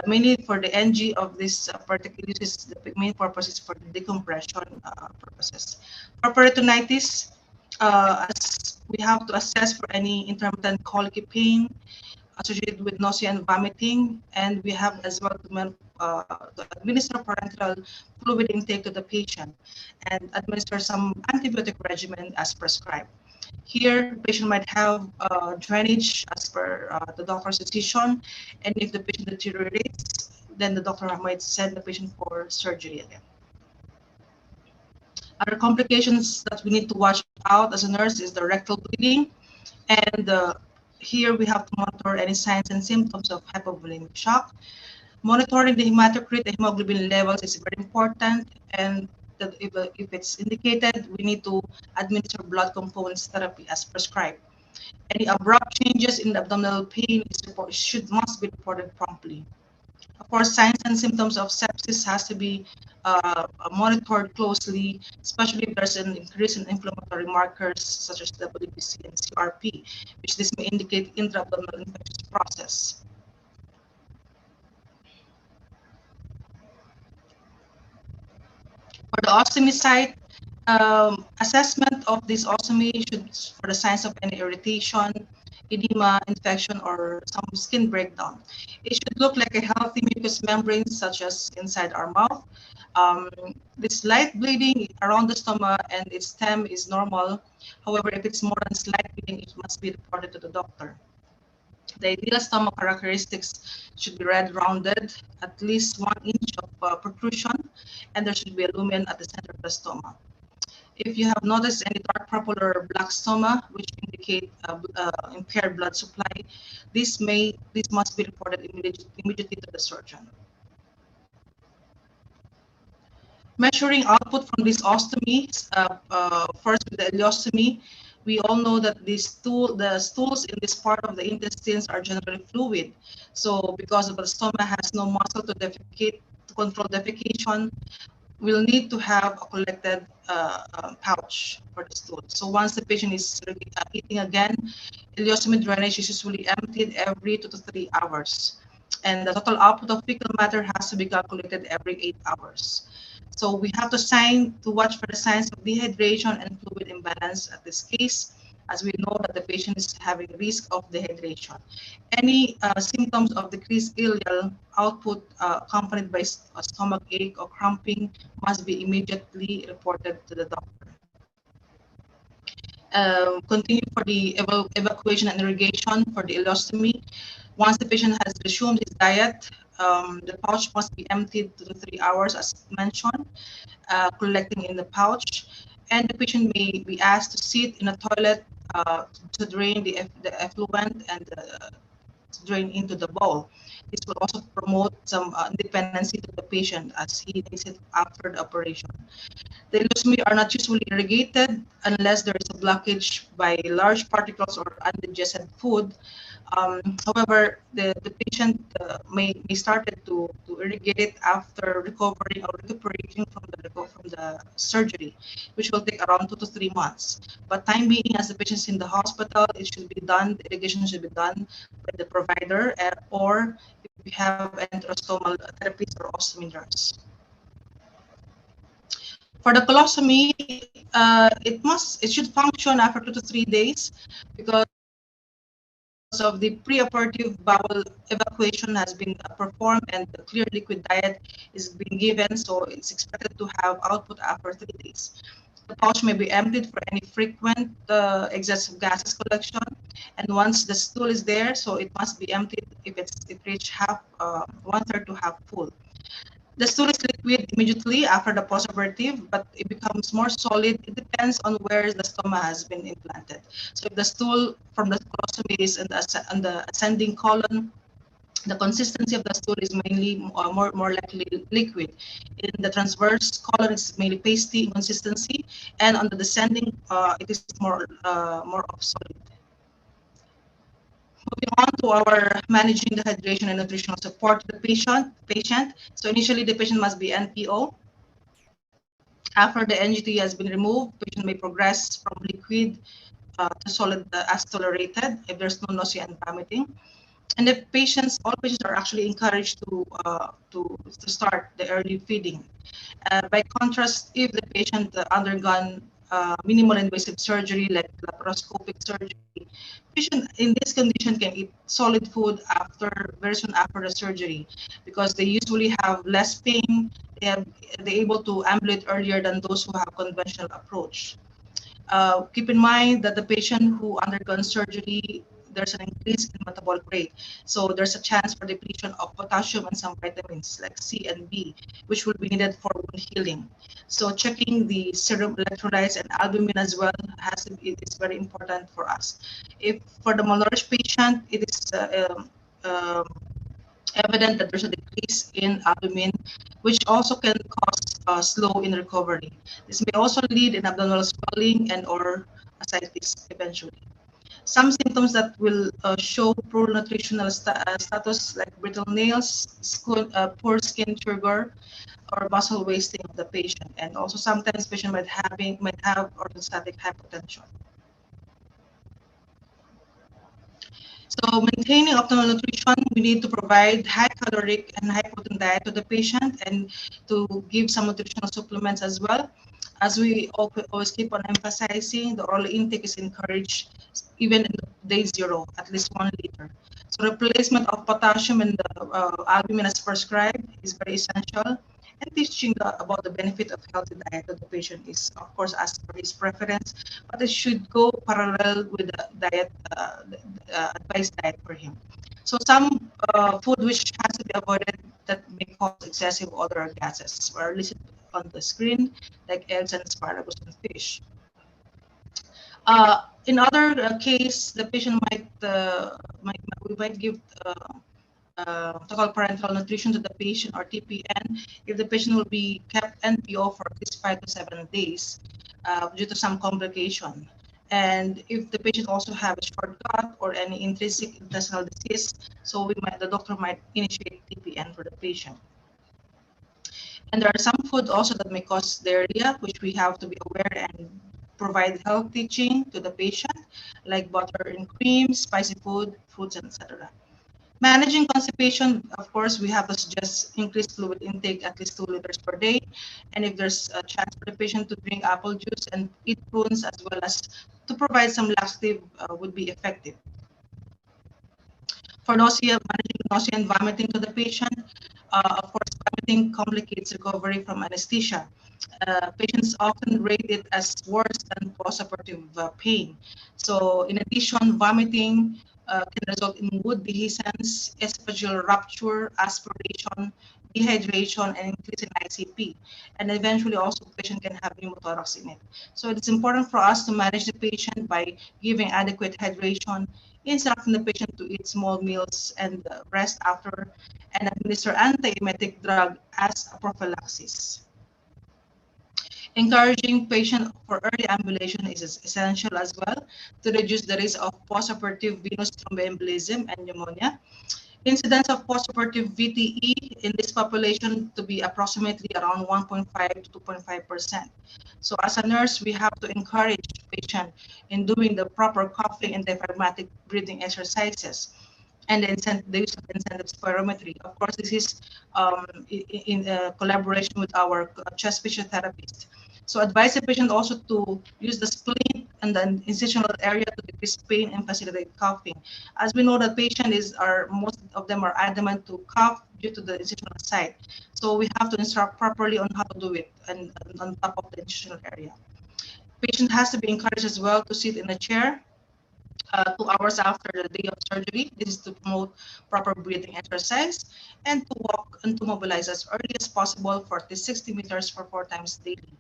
Mainly for the NG of this paralytic ileus, the main purpose is for the decompression purposes. For peritonitis, as we have to assess for any intermittent colicky pain, associated with nausea and vomiting, and we have as well to administer parenteral fluid intake to the patient and administer some antibiotic regimen as prescribed. Here, the patient might have drainage as per the doctor's decision, and if the patient deteriorates, then the doctor might send the patient for surgery again. Other complications that we need to watch out as a nurse is the rectal bleeding, and here we have to monitor any signs and symptoms of hypovolemic shock. Monitoring the hematocrit and hemoglobin levels is very important, and that if it's indicated, we need to administer blood components therapy as prescribed. Any abrupt changes in the abdominal pain must be reported promptly. Of course, signs and symptoms of sepsis has to be monitored closely, especially if there's an increase in inflammatory markers such as WBC and CRP, which this may indicate intra-abdominal infectious process. For the ostomy site, assessment of this ostomy should, for the signs of any irritation, edema, infection, or some skin breakdown. It should look like a healthy mucous membrane, such as inside our mouth. This light bleeding around the stomach and its stem is normal. However, if it's more than slight bleeding, it must be reported to the doctor. The ideal stomach characteristics should be red rounded, at least 1 inch of protrusion, and there should be a lumen at the center of the stoma. If you have noticed any dark purple or black stoma, which indicate impaired blood supply, this must be reported immediately to the surgeon. Measuring output from these ostomies, first with the ileostomy, we all know that the stools in this part of the intestines are generally fluid. So because of the stomach has no muscle to defecate, to control defecation, we'll need to have a collected pouch for the stool. So once the patient is eating again, ileostomy drainage is usually emptied every 2 to 3 hours. And the total output of fecal matter has to be calculated every 8 hours. So we have to watch for the signs of dehydration and fluid imbalance at this case, as we know that the patient is having risk of dehydration. Any symptoms of decreased ileal output accompanied by a stomach ache or cramping must be immediately reported to the doctor. Continue for the evacuation and irrigation for the ileostomy. Once the patient has resumed his diet, the pouch must be emptied 2 to 3 hours, as mentioned, collecting in the pouch. And the patient may be asked to sit in a toilet to drain the effluent and to drain into the bowl. This will also promote some independency to the patient as he needs it after the operation. The ileostomy are not usually irrigated unless there is a blockage by large particles or undigested food. However, the patient may start to irrigate it after recovering or recuperating from the surgery, which will take around 2 to 3 months. But time being, as the patient is in the hospital, it should be done. The irrigation should be done by the provider, or if we have enterostomal therapies or ostomy nurse. For the colostomy, it should function after 2 to 3 days because of the preoperative bowel evacuation has been performed and the clear liquid diet is being given, so it's expected to have output after 3 days. The pouch may be emptied for any frequent excessive gases collection, and once the stool is there, so it must be emptied if it reaches half, 1/3 to half full. The stool is liquid immediately after the postoperative, but it becomes more solid. It depends on where the stoma has been implanted. So if the stool from the colostomy is in the ascending colon, the consistency of the stool is mainly more likely liquid. In the transverse colon, it's mainly pasty consistency, and on the descending, it is more of solid. Moving on to our managing the hydration and nutritional support to the patient. So initially, the patient must be NPO. After the NGT has been removed, patient may progress from liquid to solid as tolerated if there's no nausea and vomiting. And if all patients are actually encouraged to start the early feeding. By contrast, if the patient undergone minimal invasive surgery like laparoscopic surgery Patient in this condition can eat solid food very soon after the surgery because they usually have less pain. They're able to ambulate earlier than those who have conventional approach. Keep in mind that the patient who undergone surgery, there's an increase in metabolic rate. So there's a chance for depletion of potassium and some vitamins like C and B, which will be needed for wound healing. So checking the serum electrolytes and albumin as well it is very important for us. If for the malnourished patient, it is evident that there's a decrease in albumin, which also can cause slow in recovery. This may also lead in abdominal swelling and or ascites eventually. Some symptoms that will show poor nutritional status like brittle nails, poor skin turgor, or muscle wasting of the patient. And also sometimes patient might have orthostatic hypotension. So maintaining optimal nutrition, we need to provide high caloric and high protein diet to the patient and to give some nutritional supplements as well. As we always keep on emphasizing, the oral intake is encouraged even in day 0, at least 1 liter. So replacement of potassium and the albumin as prescribed is very essential. And teaching about the benefit of healthy diet to the patient is, of course, as per his preference, but it should go parallel with the diet, advised diet for him. So some food which has to be avoided that may cause excessive odor or gases are listed on the screen, like eggs and asparagus and fish. In other case, the patient we might give total parenteral nutrition to the patient or TPN if the patient will be kept NPO for at least 5 to 7 days due to some complication. And if the patient also have a short gut or any intrinsic intestinal disease, so the doctor might initiate TPN for the patient. And there are some food also that may cause diarrhea, which we have to be aware and provide health teaching to the patient, like butter and cream, spicy foods, etc. Managing constipation, of course, we have to suggest increased fluid intake at least 2 liters per day. And if there's a chance for the patient to drink apple juice and eat prunes, as well as to provide some laxative would be effective. For nausea, managing nausea and vomiting to the patient, of course, vomiting complicates recovery from anesthesia. Patients often rate it as worse than postoperative pain. So in addition, vomiting can result in wound dehiscence, esophageal rupture, aspiration, dehydration, and increase in ICP. And eventually also the patient can have pneumothorax in it. So it's important for us to manage the patient by giving adequate hydration, instructing the patient to eat small meals and rest after, and administer antiemetic drug as a prophylaxis. Encouraging patient for early ambulation is essential as well to reduce the risk of postoperative venous thromboembolism and pneumonia. Incidence of postoperative VTE in this population to be approximately around 1.5 to 2.5%. So as a nurse, we have to encourage patient in doing the proper coughing and diaphragmatic breathing exercises and the use of incentive spirometry. Of course, this is in collaboration with our chest physiotherapist. So advise the patient also to use the splint and the incisional area to decrease pain and facilitate coughing. As we know, the patient most of them are adamant to cough due to the incisional site. So we have to instruct properly on how to do it and on top of the incisional area. Patient has to be encouraged as well to sit in a chair 2 hours after the day of surgery. This is to promote proper breathing exercise and to walk and to mobilize as early as possible for at least 60 meters for 4 times daily.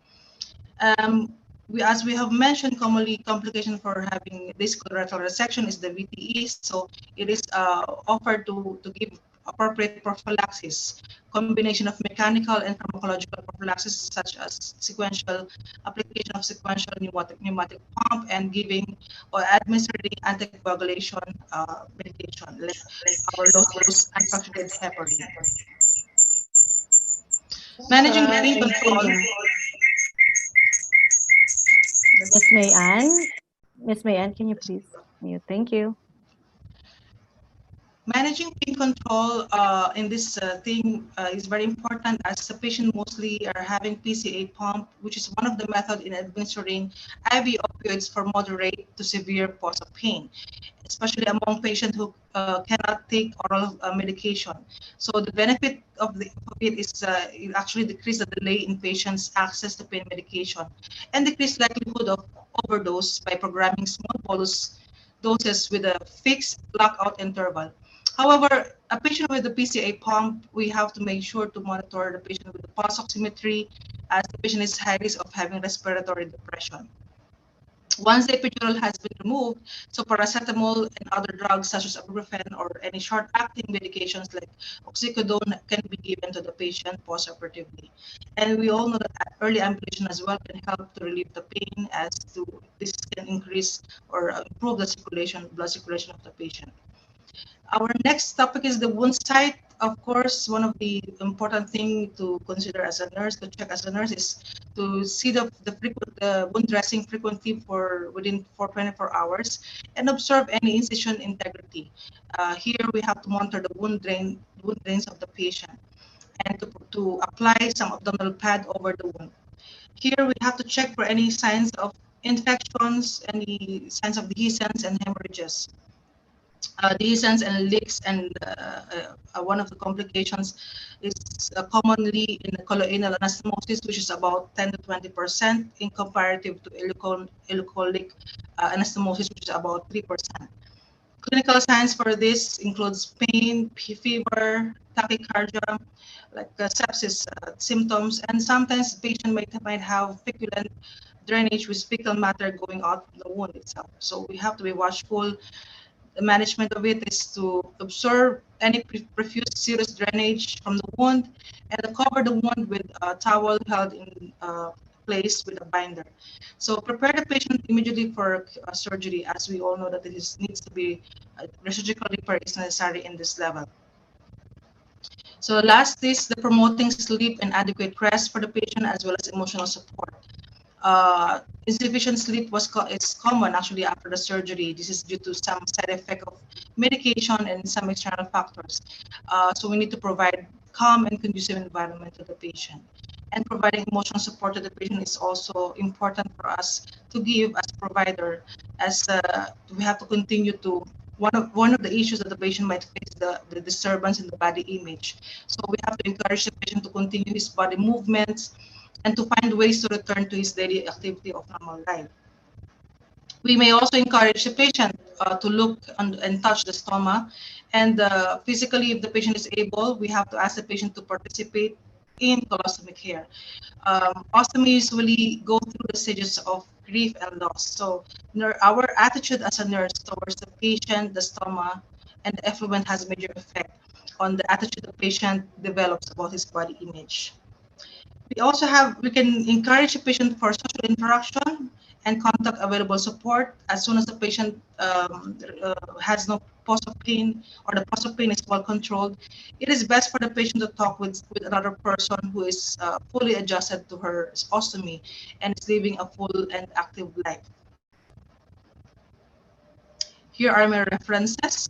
As we have mentioned, commonly complication for having this colorectal resection is the VTE. So it is offered to give appropriate prophylaxis, combination of mechanical and pharmacological prophylaxis, such as sequential application of sequential pneumatic pump and giving or administering anticoagulation medication, like our low-dose unfractionated heparin. Managing pain control. Miss Mayan, can you please mute? Thank you. Managing pain control in this thing is very important, as the patient mostly are having PCA pump, which is one of the methods in administering IV opioids for moderate to severe pause of pain, especially among patients who cannot take oral medication. So the benefit of it is it actually decrease the delay in patients' access to pain medication and decrease likelihood of overdose by programming small bolus doses with a fixed blackout interval. However, a patient with a PCA pump, we have to make sure to monitor the patient with the pulse oximetry, as the patient is high risk of having respiratory depression. Once the epidural has been removed, so paracetamol and other drugs such as ibuprofen or any short-acting medications like oxycodone can be given to the patient post-operatively. And we all know that early ambulation as well can help to relieve the pain, as to this can increase or improve the circulation, blood circulation of the patient. Our next topic is the wound site. Of course, one of the important thing to consider as a nurse, to check as a nurse, is to see the wound dressing frequently for within 24 hours and observe any incision integrity. Here we have to monitor the wound drains of the patient and to apply some abdominal pad over the wound. Here we have to check for any signs of infections, any signs of dehiscence and hemorrhages. Dehiscence and leaks, and one of the complications is commonly in coloanal anastomosis, which is about 10 to 20% in comparative to ileocholic anastomosis, which is about 3%. Clinical signs for this includes pain, fever, tachycardia, like sepsis symptoms, and sometimes the patient might have feculent drainage with fecal matter going out from the wound itself. So we have to be watchful. The management of it is to observe any profuse serous drainage from the wound and cover the wound with a towel held in place with a binder. So prepare the patient immediately for surgery, as we all know that it needs to be surgical repair is necessary in this level. So last is the promoting sleep and adequate rest for the patient, as well as emotional support. Insufficient sleep is common actually after the surgery. This is due to some side effect of medication and some external factors. So we need to provide calm and conducive environment to the patient. And providing emotional support to the patient is also important for us to give as provider, as we have to continue to one of the issues that the patient might face, the disturbance in the body image. So we have to encourage the patient to continue his body movements and to find ways to return to his daily activity of normal life. We may also encourage the patient to look and touch the stoma, and physically, if the patient is able, we have to ask the patient to participate in colostomy care. Ostomy usually go through the stages of grief and loss. So our attitude as a nurse towards the patient, the stoma, and the effluent has a major effect on the attitude the patient develops about his body image. We can encourage the patient for social interaction and contact available support as soon as the patient has no pause of pain or the pause of pain is well controlled. It is best for the patient to talk with another person who is fully adjusted to her ostomy and is living a full and active life. Here are my references.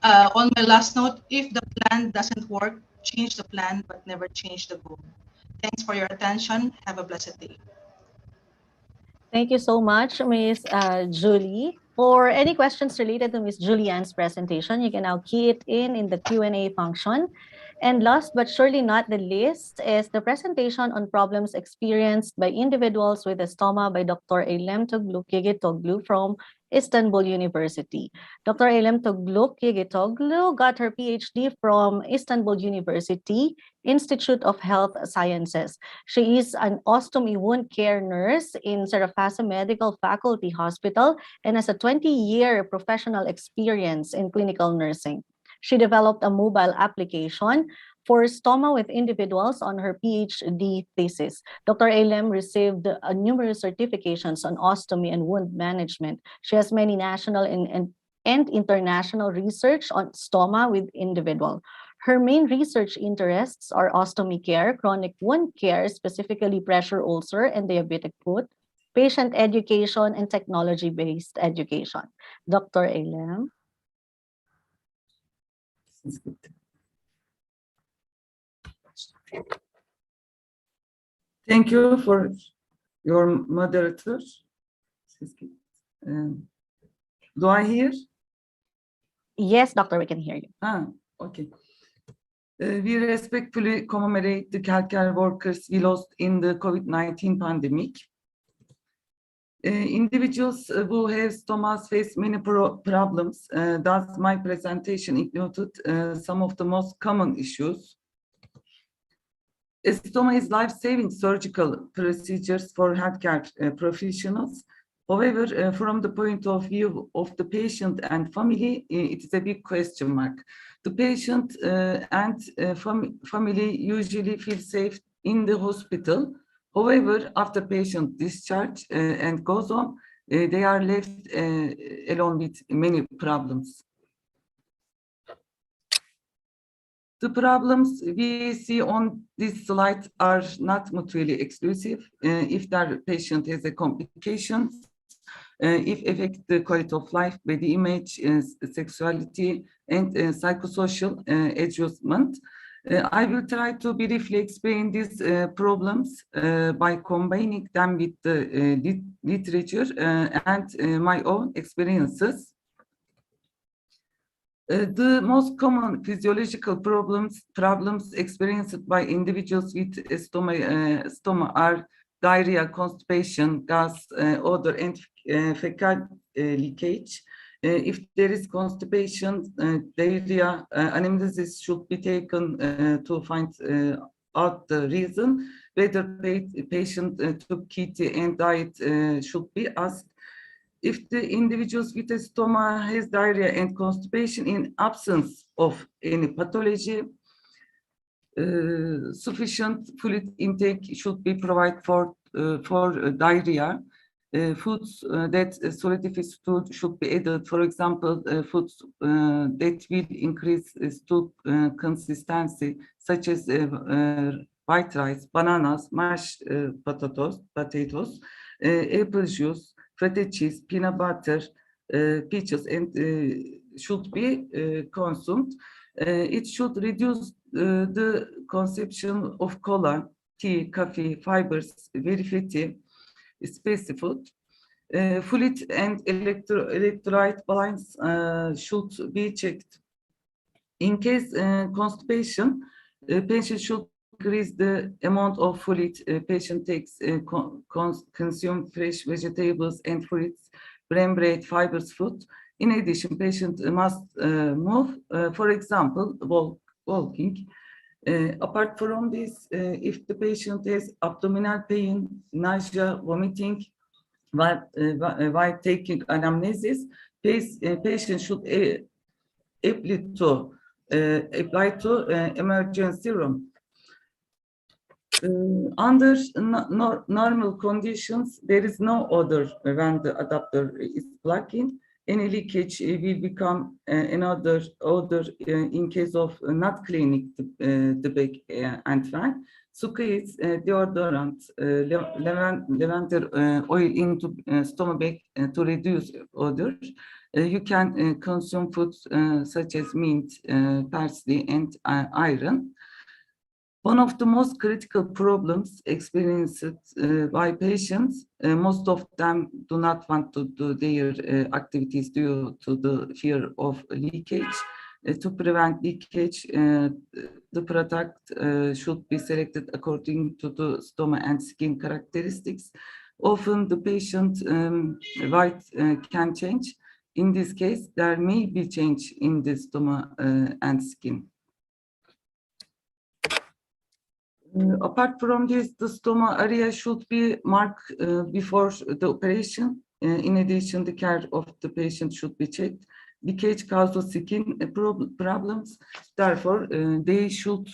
On my last note, if the plan doesn't work, change the plan, but never change the goal. Thanks for your attention. Have a blessed day. Thank you so much, Ms. Julie. For any questions related to Ms. Julianne's presentation, you can now key it in the Q&A function. And last but surely not the least is the presentation on problems experienced by individuals with a stoma by Dr. Eylem Togluk from Istanbul University. Dr. Eylem Togluk got her PhD from Istanbul University Institute of Health Sciences. She is an ostomy wound care nurse in Serafasa Medical Faculty Hospital and has a 20-year professional experience in clinical nursing. She developed a mobile application for stoma with individuals on her PhD thesis. Dr. Eylem received numerous certifications on ostomy and wound management. She has many national and international research on stoma with individual. Her main research interests are ostomy care, chronic wound care, specifically pressure ulcer and diabetic foot, patient education, and technology-based education. Dr. Eylem. Thank you for your moderator. Do I hear? Yes, doctor, we can hear you. Okay. We respectfully commemorate the healthcare workers we lost in the COVID-19 pandemic. Individuals who have stomachs face many problems. Thus, my presentation included some of the most common issues. A stoma is life-saving surgical procedures for healthcare professionals. However, from the point of view of the patient and family, it is a big question mark. The patient and family usually feel safe in the hospital. However, after patient discharge and goes on, they are left alone with many problems. The problems we see on this slide are not mutually exclusive. If their patient has a complication, if affect the quality of life, body image, sexuality, and psychosocial adjustment. I will try to briefly explain these problems by combining them with the literature and my own experiences. The most common physiological problems experienced by individuals with stoma are diarrhea, constipation, gas, odor, and fecal leakage. If there is constipation, diarrhea, anamnesis should be taken to find out the reason. Whether patient took KT and diet should be asked. If the individuals with a stoma has diarrhea and constipation in absence of any pathology, sufficient fluid intake should be provided for diarrhea. Foods that solidify stool should be added. For example, foods that will increase stool consistency, such as white rice, bananas, mashed potatoes, apple juice, feta cheese, peanut butter, peaches, and should be consumed. It should reduce the consumption of cola, tea, coffee, fibers, very fatty, spicy food. Fluid and electrolyte balance should be checked. In case constipation, patient should increase the amount of fluid patient takes, consume fresh vegetables and fruits, brain bread, fibers, food. In addition, patient must move, for example, walking. Apart from this, if the patient has abdominal pain, nausea, vomiting, while taking anamnesis, patient should apply to emergency room. Under normal conditions, there is no odor when the adapter is blocking. Any leakage will become another odor in case of not cleaning the bag and fan. Squeeze deodorant, lavender oil into stomach bag to reduce odor. You can consume foods such as mint, parsley, and iron. One of the most critical problems experienced by patients, most of them do not want to do their activities due to the fear of leakage. To prevent leakage, the product should be selected according to the stoma and skin characteristics. Often the patient weight can change. In this case, there may be change in the stoma and skin. Apart from this, the stoma area should be marked before the operation. In addition, the care of the patient should be checked. Leakage causes skin problems. Therefore, they should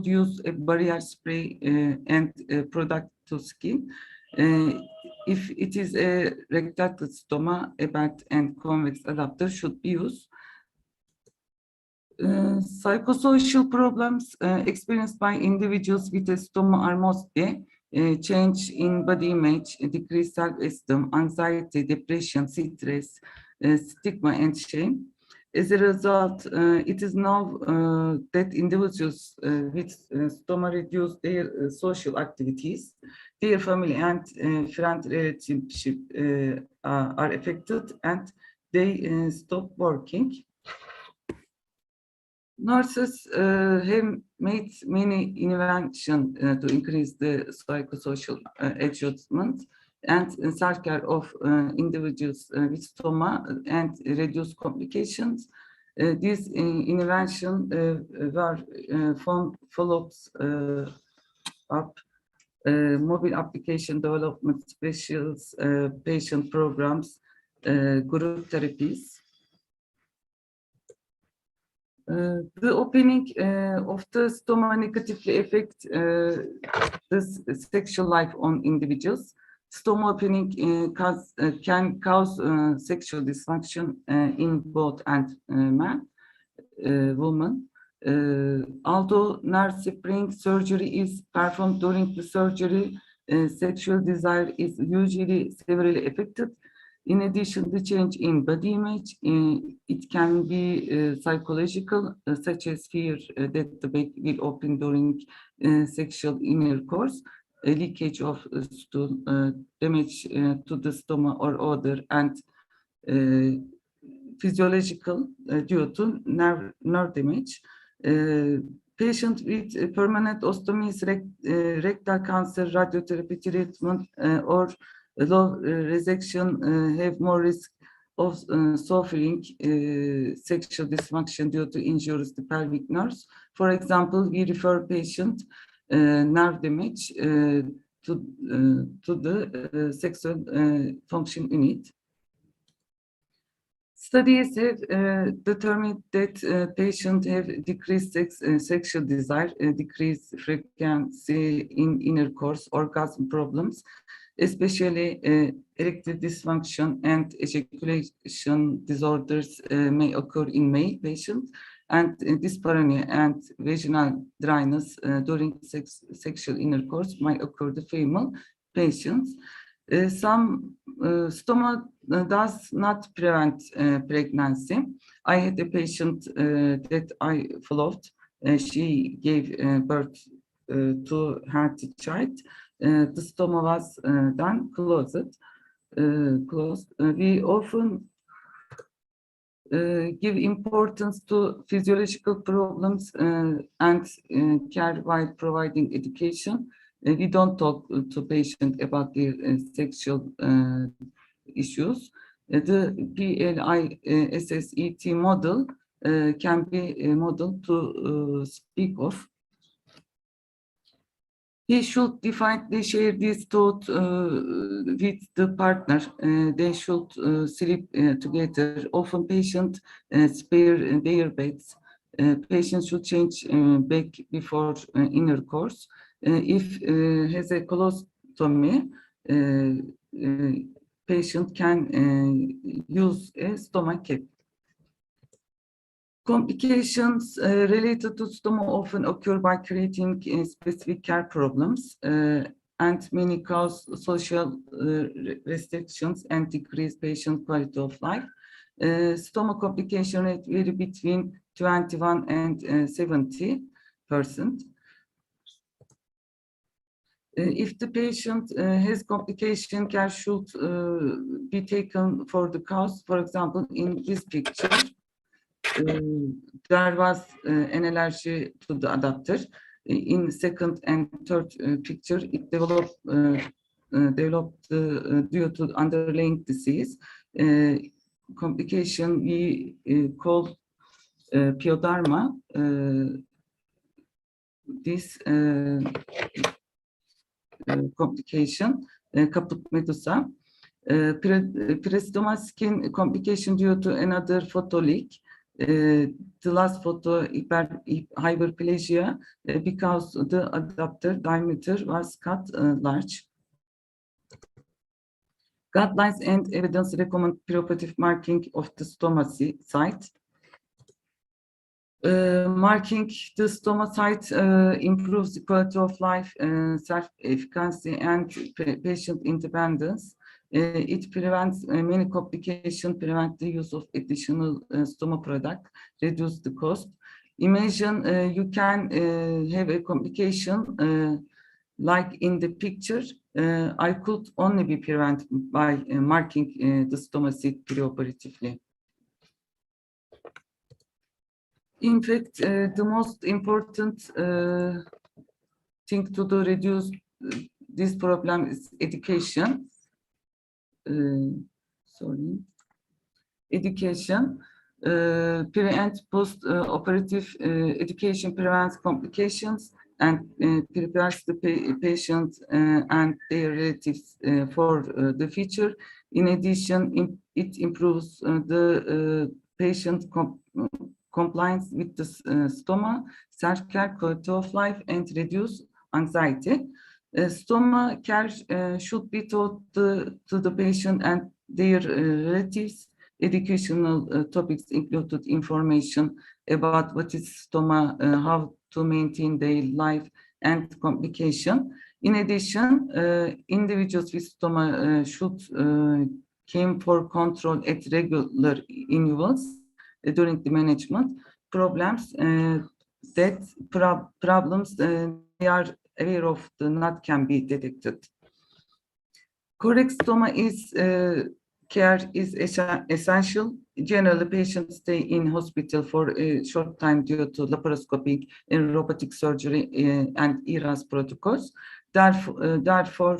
use a barrier spray and product to skin. If it is a retracted stoma, a bent and convex adapter should be used. Psychosocial problems experienced by individuals with a stoma are mostly change in body image, decreased self-esteem, anxiety, depression, stress, stigma, and shame. As a result, it is now that individuals with stoma reduce their social activities, their family and friend relationship are affected, and they stop working. Nurses have made many interventions to increase the psychosocial adjustment and self-care of individuals with stoma and reduce complications. These interventions were followed up mobile application development, specials, patient programs, group therapies. The opening of the stoma negatively affect the sexual life on individuals. Stoma opening can cause sexual dysfunction in both and men, women. Although nerve spring surgery is performed during the surgery, sexual desire is usually severely affected. In addition, the change in body image, it can be psychological, such as fear that the baby will open during sexual intercourse, a leakage of stool, damage to the stomach or other, and physiological due to nerve damage. Patient with permanent ostomies, rectal cancer, radiotherapy treatment, or low resection have more risk of suffering sexual dysfunction due to injuries to pelvic nerves. For example, we refer patient nerve damage to the sexual function unit. Studies have determined that patients have decreased sexual desire, decreased frequency in intercourse, orgasm problems, especially erectile dysfunction and ejaculation disorders may occur in male patients, and dyspareunia and vaginal dryness during sexual intercourse might occur in female patients. Some stoma does not prevent pregnancy. I had a patient that I followed. She gave birth to a healthy child. The stoma was then closed. We often give importance to physiological problems and care while providing education. We don't talk to patients about their sexual issues. The PLISSET model can be a model to speak of. He should definitely share this thought with the partner. They should sleep together. Often patients spare their beds. Patients should change back before intercourse. If has a colostomy, patient can use a stomach cap. Complications related to stoma often occur by creating specific care problems and many cause social restrictions and decrease patient quality of life. Stoma complication rate vary between 21 and 70%. If the patient has complication, care should be taken for the cause. For example, in this picture, there was an allergy to the adapter. In second and third picture, it developed due to underlying disease. Complication we call pyoderma. This complication, caput medusa. Peristoma skin complication due to another photoleak. The last photo, hyperplasia, because the adapter diameter was cut large. Guidelines and evidence recommend preoperative marking of the stoma site. Marking the stoma site improves the quality of life, self-efficacy, and patient independence. It prevents many complications, prevent the use of additional stoma product, reduce the cost. Imagine you can have a complication like in the picture. I could only be prevented by marking the stoma seat preoperatively. In fact, the most important thing to do reduce this problem is education. Education. Pre and post-operative education prevents complications and prepares the patient and their relatives for the future. In addition, it improves the patient compliance with the stoma, self-care, quality of life, and reduce anxiety. Stoma care should be taught to the patient and their relatives. Educational topics included information about what is stoma, how to maintain their life, and complication. In addition, individuals with stoma should came for control at regular intervals during the management. Problems problems they are aware of not can be detected. Correct stoma care is essential. Generally, patients stay in hospital for a short time due to laparoscopic and robotic surgery and ERAS protocols. Therefore,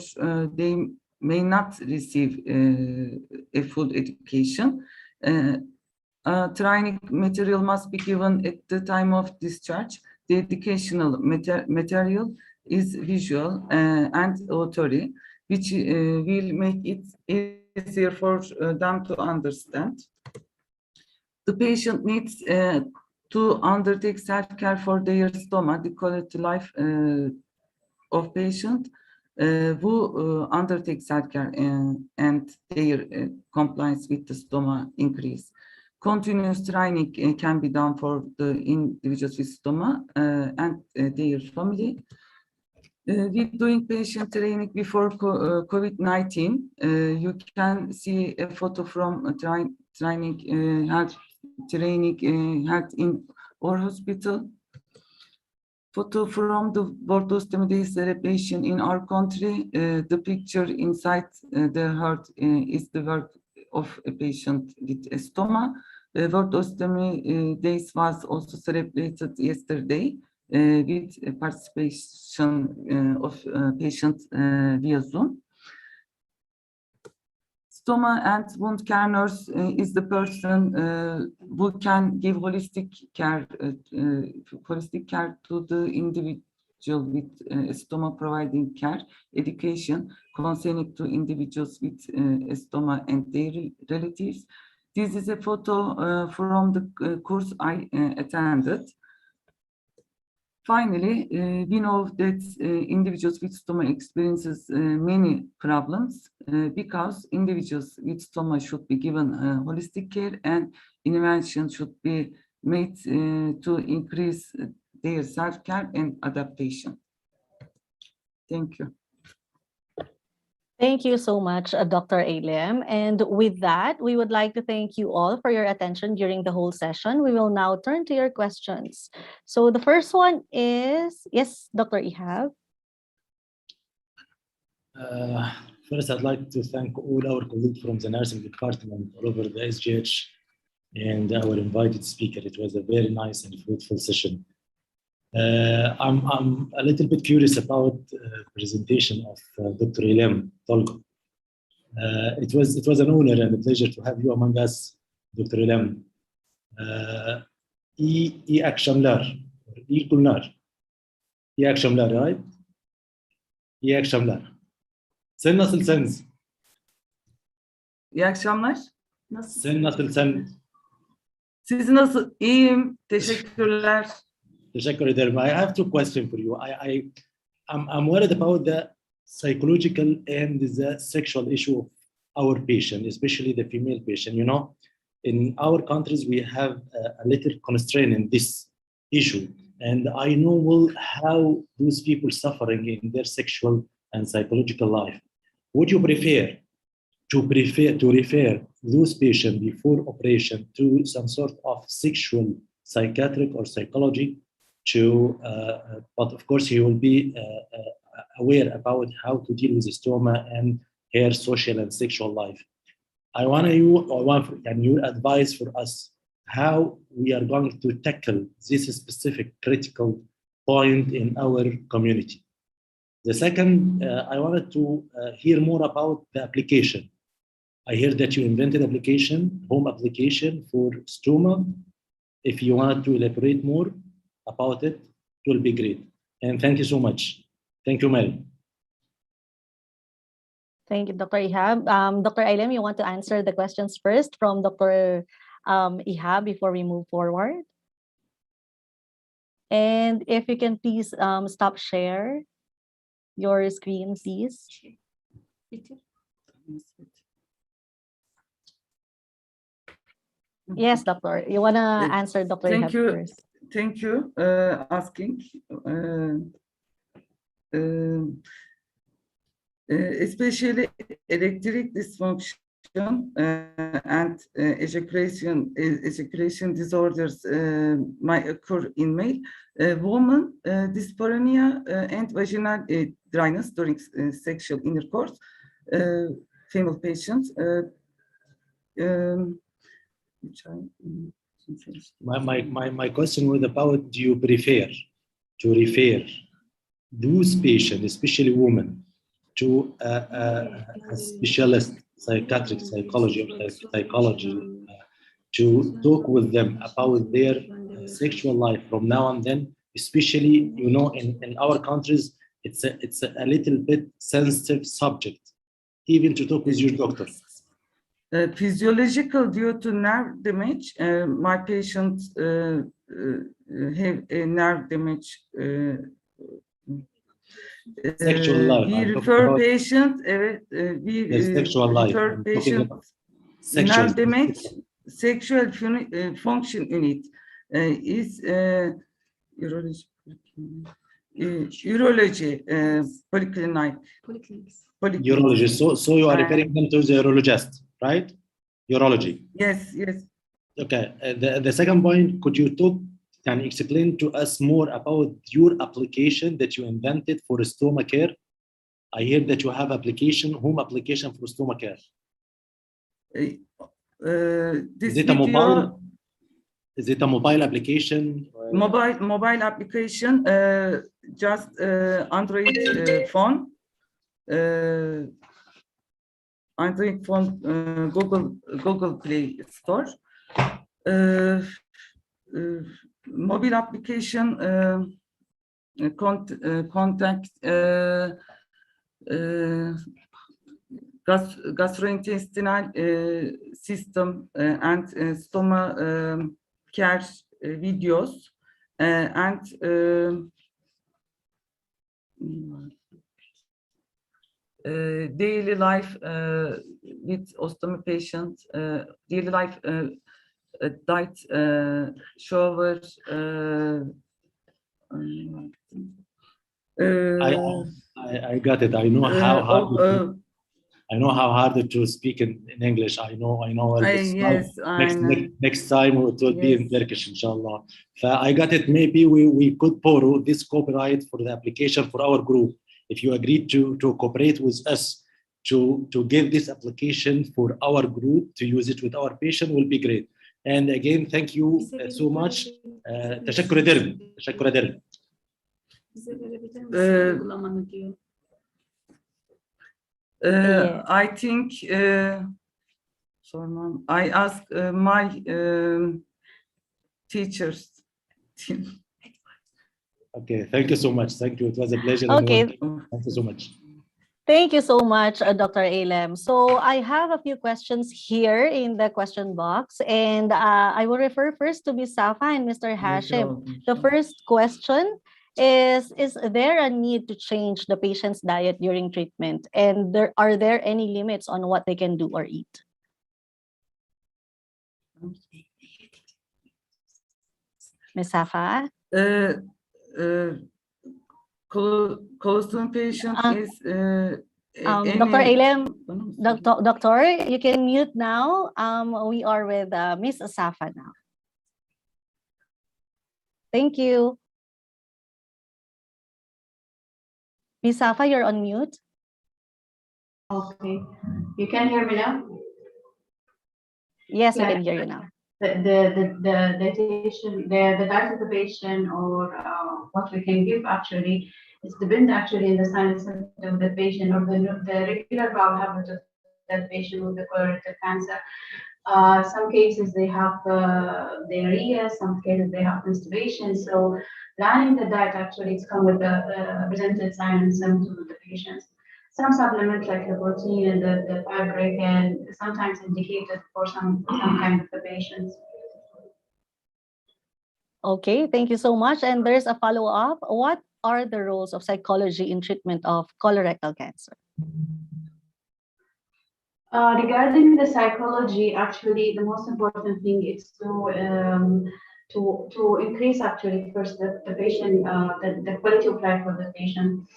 they may not receive a full education. Training material must be given at the time of discharge. The educational material is visual and auditory, which will make it easier for them to understand. The patient needs to undertake self-care for their stoma, the quality of life of patient who undertake self-care and their compliance with the stoma increase. Continuous training can be done for the individuals with stoma and their family. With doing patient training before COVID-19, you can see a photo from training health in our hospital. Photo from the bortostomy patient in our country. The picture inside the heart is the work of a patient with a stoma. The bortostomy days was also celebrated yesterday with participation of patients via Zoom. Stoma and wound care nurse is the person who can give holistic care to the individual with stoma, providing care, education concerning to individuals with stoma and their relatives. This is a photo from the course I attended. Finally, we know that individuals with stoma experiences many problems because individuals with stoma should be given holistic care and intervention should be made to increase their self-care and adaptation. Thank you. Thank you so much, Dr. Alim. And with that, we would like to thank you all for your attention during the whole session. We will now turn to your questions. So the first one is, yes, Dr. Ihab. First, I'd like to thank all our colleagues from the nursing department all over the SGH and our invited speaker. It was a very nice and fruitful session. I'm a little bit curious about the presentation of Dr. Ilham Tolgo. It was an honor and a pleasure to have you among us, Dr. Ilham. İyi akşamlar, iyi günler. İyi akşamlar, right? İyi akşamlar. Sen nasılsınız? İyi akşamlar. Sen nasılsın? Siz nasıl? İyiyim. Teşekkürler. Teşekkür ederim. I have two questions for you. I'm worried about the psychological and the sexual issue of our patient, especially the female patient. You know, in our countries, we have a little constraint in this issue. And I know well how those people suffering in their sexual and psychological life. Would you prefer to refer those patients before operation to some sort of sexual psychiatric or psychology but of course he will be aware about how to deal with stoma and her social and sexual life. I want your advice for us how we are going to tackle this specific critical point in our community. The second, I wanted to hear more about the application. I heard that you invented application, home application for stoma. If you wanted to elaborate more about it, it will be great. And thank you so much. Thank you, Mary. Thank you, Dr. Ihab. Dr. Ailem, you want to answer the questions first from Dr. Ihab before we move forward? And if you can please stop share your screen, please. Yes, doctor. You want to answer Dr. Ihab first? Thank you asking. Especially electric dysfunction and ejaculation disorders might occur in male. Woman, dyspareunia and vaginal dryness during sexual intercourse. Female patients. My question was about, do you prefer to refer those patients, especially women, to a specialist, psychiatric psychology or psychology, to talk with them about their sexual life from now and then, especially, you know, in our countries, it's a little bit sensitive subject, even to talk with your doctor. Physiological due to nerve damage. My patients have a nerve damage. Sexual life. We refer patients. We sexual life. refer patients. Nerve damage. Sexual function unit is urology. Urology polyclinic. Urology. So you are referring them to the urologist, right? Urology. Yes, yes. Okay. The second point, could you can you explain to us more about your application that you invented for stoma care? I hear that you have home application for stoma care. Is it a mobile application? Mobile application, just Android phone. Android phone, Google Play Store. Mobile application, contact gastrointestinal system and stoma care videos and daily life with ostomy patients, daily life diet, shower. I got it. I know how hard. I know how hard to speak in English. I know. Yes, next time it will be in Turkish, inshallah. I got it. Maybe we could borrow this copyright for the application for our group. If you agreed to cooperate with us to give this application for our group to use it with our patient, will be great. And again, thank you so much. تشكر درب. تشكر درب. I think, sorry, ma'am, I asked my teachers. Okay, thank you so much. Thank you. It was a pleasure. Okay. Thank you so much. Thank you so much, Dr. Ailem. So I have a few questions here in the question box, and I will refer first to Ms. Safa and Mr. Hashim. The first question is there a need to change the patient's diet during treatment? And are there any limits on what they can do or eat? Ms. Safa? Colostomy patient is Dr. Ailem, Doctor, you can mute now. We are with Miss Asafa now. Thank you. Miss Safa, you're on mute. Okay. You can hear me now? Yes, I can hear you now. The diet of the patient or what we can give actually, it depends actually on the signs and symptoms of the patient or the regular bowel habit of that patient with the colorectal cancer. Some cases they have diarrhea, some cases they have constipation. So planning the diet actually it's come with the presented signs and symptoms of the patients. Some supplements like the protein and the fabric and sometimes indicated for some kind of the patients. Okay, thank you so much. And there's a follow-up. What are the roles of psychology in treatment of colorectal cancer? Regarding the psychology, actually, the most important thing is to increase actually first the patient the quality of life for the patient.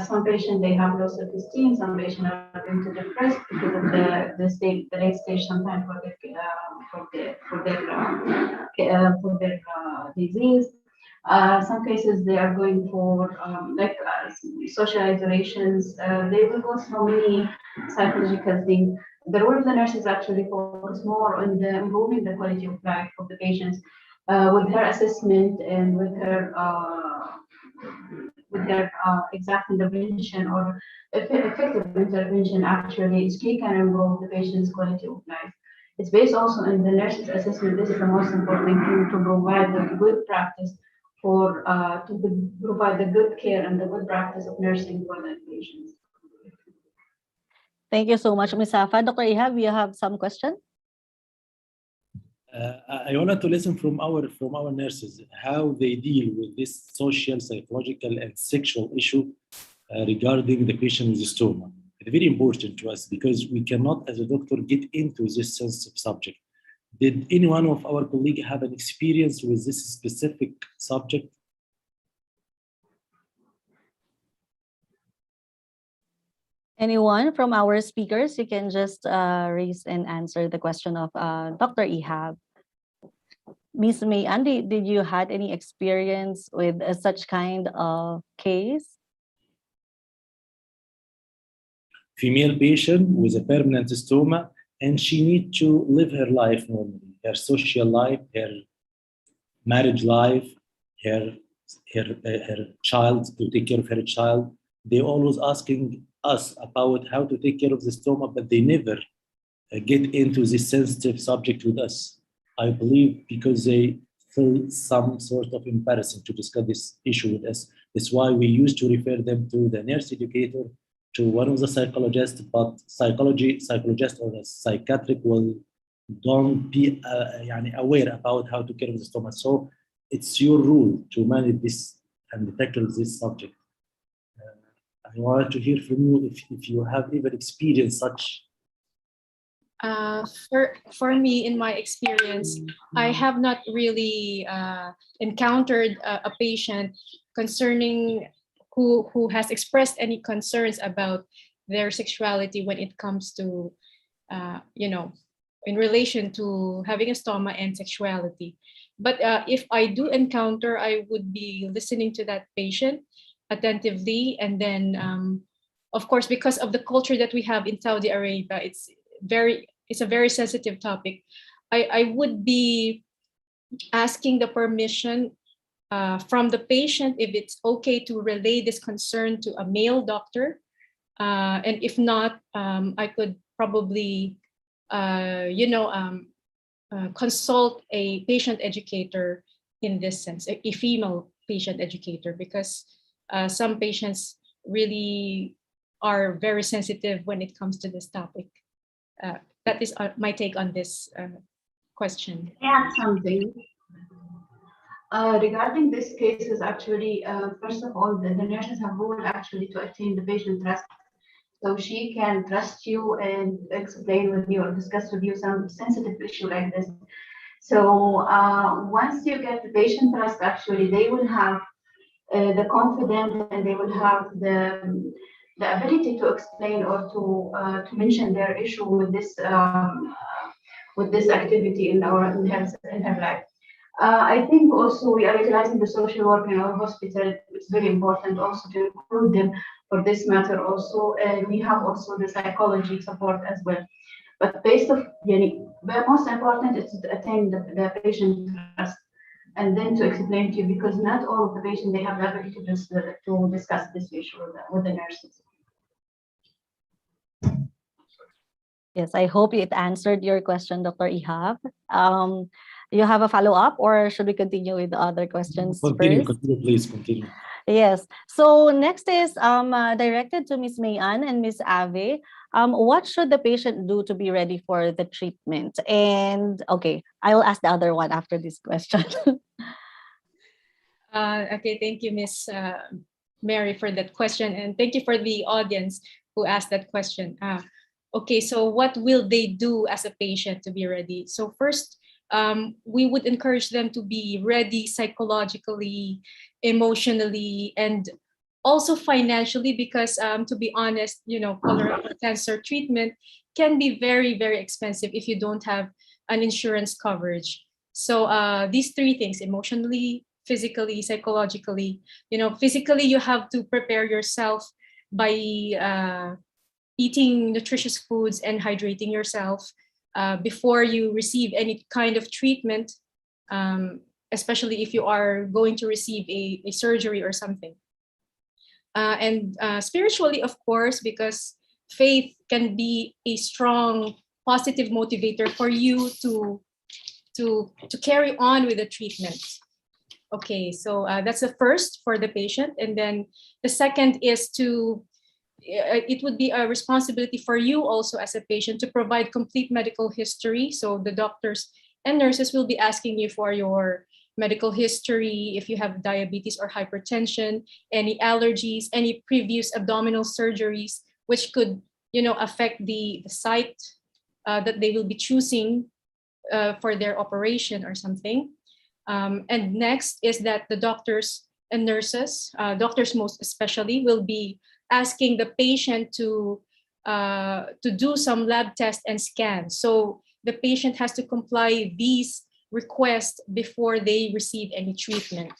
Some patients they have low self-esteem. Some patients are going to depressed because of the late stage sometimes for their disease. Some cases they are going for social isolations. They will go through many psychological things. The role of the nurses actually focus more on improving the quality of life of the patients with her assessment and with her exact intervention or effective intervention. Actually, she can improve the patient's quality of life. It's based also on the nurse's assessment. This is the most important thing to provide the good practice for to provide the good care and the good practice of nursing for the patients. Thank you so much, Ms. Safa. Dr. Ihab, you have some question? I wanted to listen from our nurses how they deal with this social, psychological, and sexual issue regarding the patient with stoma. It's very important to us because we cannot, as a doctor, get into this sensitive subject. Did any one of our colleagues have an experience with this specific subject? Anyone from our speakers? You can just raise and answer the question of Dr. Ihab. Ms. May Andy, did you had any experience with such kind of case? Female patient with a permanent stoma, and she needs to live her life normally, her social life, her marriage life, her child, to take care of her child. They always asking us about how to take care of the stoma, but they never get into this sensitive subject with us. I believe because they feel some sort of embarrassing to discuss this issue with us. That's why we used to refer them to the nurse educator, to one of the psychologists, but psychologist or a psychiatric don't be aware about how to care of the stomach. So it's your rule to manage this and tackle this subject. I wanted to hear from you if you have ever experienced such. For me, in my experience, I have not really encountered a patient concerning who has expressed any concerns about their sexuality when it comes to, in relation to having a stoma and sexuality. But if I do encounter, I would be listening to that patient attentively, and then, of course, because of the culture that we have in Saudi Arabia, it's a very sensitive topic. I would be asking the permission from the patient if it's okay to relay this concern to a male doctor, and if not, I could probably, consult a patient educator in this sense, a female patient educator, because some patients really are very sensitive when it comes to this topic. That is my take on this question. Add something. Regarding these cases, actually, first of all, the nurses have role actually to attain the patient trust. So she can trust you and explain with you or discuss with you some sensitive issue like this. So once you get the patient trust, actually, they will have the confidence and they will have the ability to explain or to mention their issue with this activity in her life. I think also we are utilizing the social work in our hospital. It's very important also to include them for this matter also. And we have also the psychology support as well. But based of, the most important is to attain the patient trust and then to explain to you, because not all of the patients, they have the ability to discuss this issue with the nurses. Yes, I hope it answered your question, Dr. Ihab. You have a follow-up, or should we continue with the other questions Continue, first? please continue. Yes. So next is directed to Ms. Mayan and Ms. Ave. What should the patient do to be ready for the treatment? And okay, I will ask the other one after this question. Okay, thank you, Ms. Mary, for that question, and thank you for the audience who asked that question. Okay, so what will they do as a patient to be ready? So first, we would encourage them to be ready psychologically, emotionally, and also financially, because to be honest, colorectal cancer treatment can be very, very expensive if you don't have an insurance coverage. So these three things: emotionally, physically, psychologically. Physically, you have to prepare yourself by eating nutritious foods and hydrating yourself before you receive any kind of treatment, especially if you are going to receive a surgery or something. And spiritually, of course, because faith can be a strong positive motivator for you to carry on with the treatment. Okay, so that's the first for the patient. And then the second is it would be a responsibility for you also as a patient to provide complete medical history. So the doctors and nurses will be asking you for your medical history, if you have diabetes or hypertension, any allergies, any previous abdominal surgeries, which could, affect the site that they will be choosing for their operation or something. And next is that the doctors and nurses, doctors most especially, will be asking the patient to do some lab tests and scans. So the patient has to comply these requests before they receive any treatment.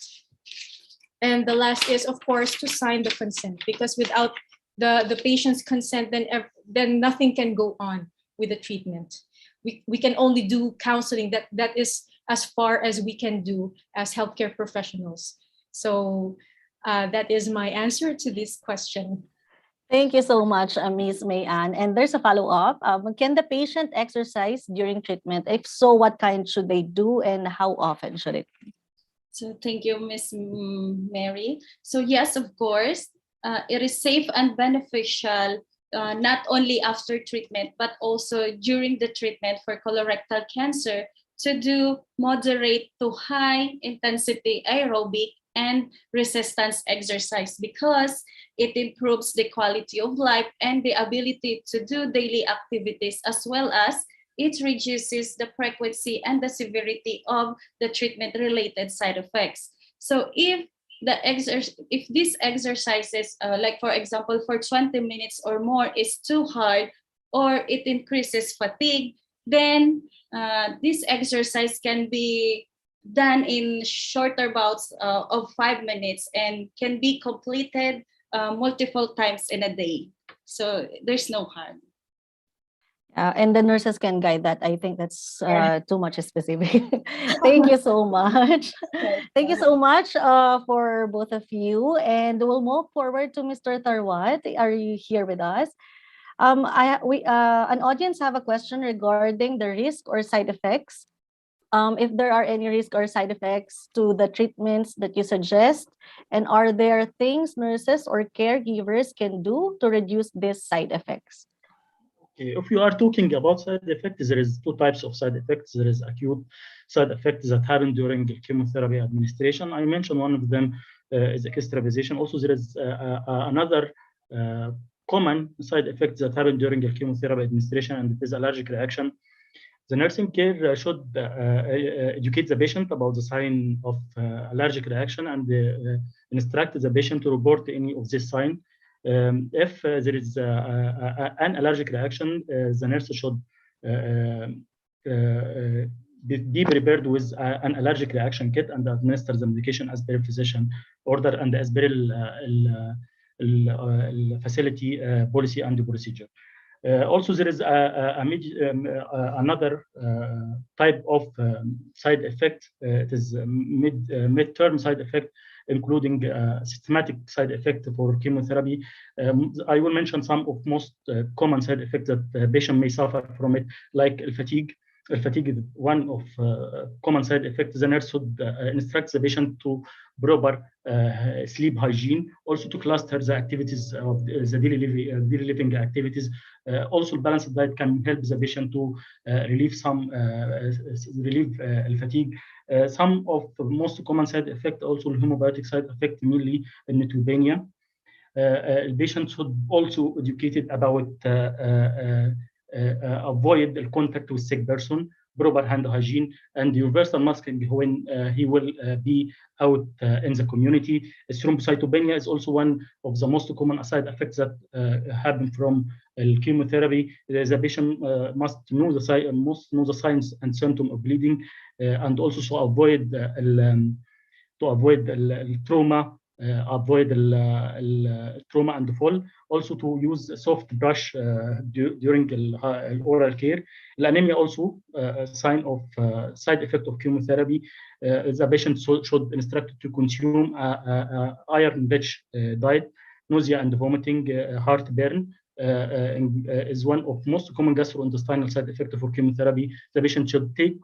And the last is, of course, to sign the consent, because without the patient's consent, then nothing can go on with the treatment. We can only do counseling. That is as far as we can do as healthcare professionals. So that is my answer to this question. Thank you so much, Ms. Mayan. And there's a follow-up. Can the patient exercise during treatment? If so, what kind should they do and how often should it be? So thank you, Ms. Mary. So yes, of course, it is safe and beneficial not only after treatment, but also during the treatment for colorectal cancer to do moderate to high intensity aerobic and resistance exercise, because it improves the quality of life and the ability to do daily activities, as well as it reduces the frequency and the severity of the treatment-related side effects. So if these exercises, like for example, for 20 minutes or more is too hard, or it increases fatigue, then this exercise can be done in shorter bouts of 5 minutes and can be completed multiple times in a day. So there's no harm. And the nurses can guide that. I think that's too much specific. Thank you so much. Thank you so much for both of you. And we'll move forward to Mr. Tarwat. Are you here with us? An audience have a question regarding the risk or side effects. If there are any risk or side effects to the treatments that you suggest, and are there things nurses or caregivers can do to reduce these side effects? If you are talking about side effects, there is two types of side effects. There is acute side effects that happen during chemotherapy administration. I mentioned one of them is extravasation. Also, there is another common side effect that happen during chemotherapy administration, and it is allergic reaction. The nursing care should educate the patient about the sign of allergic reaction and instruct the patient to report any of this sign If there is an allergic reaction, the nurse should be prepared with an allergic reaction kit and administer the medication as per physician order and as per the facility policy and procedure. Also, there is another type of side effect. It is mid-term side effect, including systematic side effect for chemotherapy. I will mention some of most common side effects that the patient may suffer from it, like fatigue. Fatigue is one of common side effects. The nurse should instruct the patient to proper sleep hygiene, also to cluster the activities of the daily living activities. Also, balanced diet can help the patient to relieve fatigue. Some of the most common side effects, also homeopathic side effect, mainly neutropenia. The patient should also educated about avoid the contact with sick person, proper hand hygiene, and universal masking when he will be out in the community. Thrombocytopenia is also one of the most common side effects that happen from chemotherapy. The patient must know the signs and symptoms of bleeding, and also to avoid trauma. Avoid trauma and fall. Also to use soft brush during oral care. Anemia also a sign of side effect of chemotherapy. The patient should be instructed to consume iron-rich diet. Nausea and vomiting, heartburn is one of most common gastrointestinal side effects for chemotherapy. The patient should take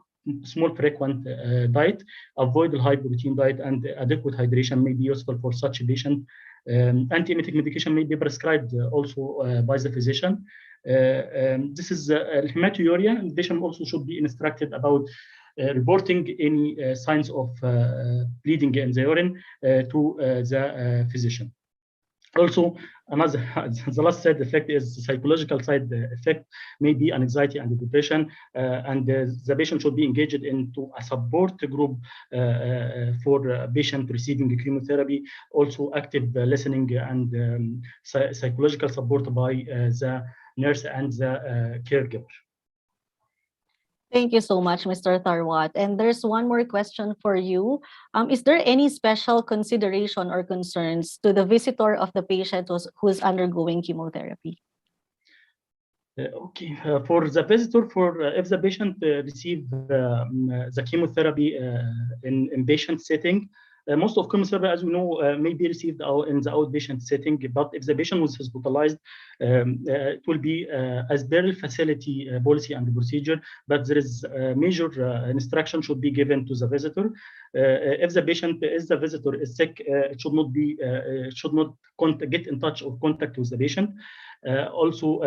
small frequent diet, avoid the high protein diet, and adequate hydration may be useful for such a patient. Anti-emetic medication may be prescribed also by the physician. This is hematuria. The patient also should be instructed about reporting any signs of bleeding in the urine to the physician. Also, the last side effect is the psychological side effect, maybe anxiety and depression, and the patient should be engaged into a support group for patient receiving chemotherapy. Also, active listening and psychological support by the nurse and the caregiver. Thank you so much, Mr. Tharwat. And there's one more question for you. Is there any special consideration or concerns to the visitor of the patient who's undergoing chemotherapy? Okay, for the visitor, if the patient receive the chemotherapy in patient setting, most of chemotherapy, as we know, may be received in the outpatient setting. But if the patient was hospitalized, it will be as per facility policy and procedure. But there is major instruction should be given to the visitor. If the patient is the visitor is sick, it should not get in touch or contact with the patient. Also,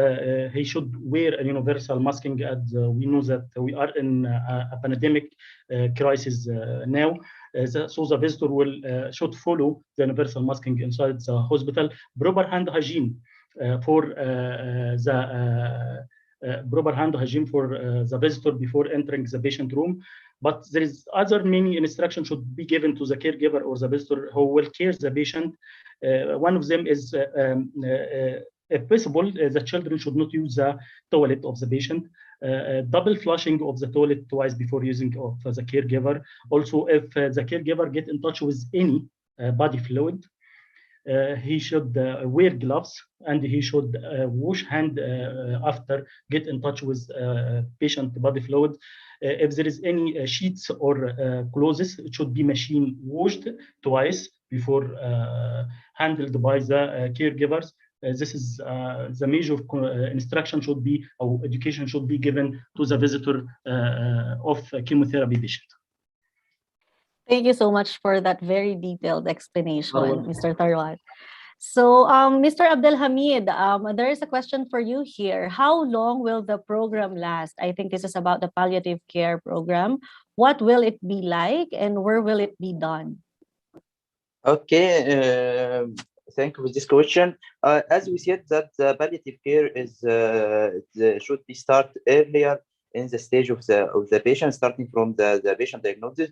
he should wear a universal masking, as we know that we are in a pandemic crisis now. So the visitor should follow the universal masking inside the hospital. Proper hand hygiene for the visitor before entering the patient room. But there is other many instructions should be given to the caregiver or the visitor who will care the patient. One of them is if possible, the children should not use the toilet of the patient. Double flushing of the toilet twice before using of the caregiver. Also, if the caregiver get in touch with any body fluid, he should wear gloves and he should wash hand after get in touch with patient body fluid. If there is any sheets or clothes, it should be machine washed twice before handled by the caregivers. This is the major instruction should be, or education should be given to the visitor of chemotherapy patient. Thank you so much for that very detailed explanation, Mr. Tharwat. So, Mr. Abdelhamid, there is a question for you here. How long will the program last? I think this is about the palliative care program. What will it be like and where will it be done? Okay, thank you for this question. As we said, that palliative care is should be start earlier in the stage of the patient, starting from the patient diagnosis.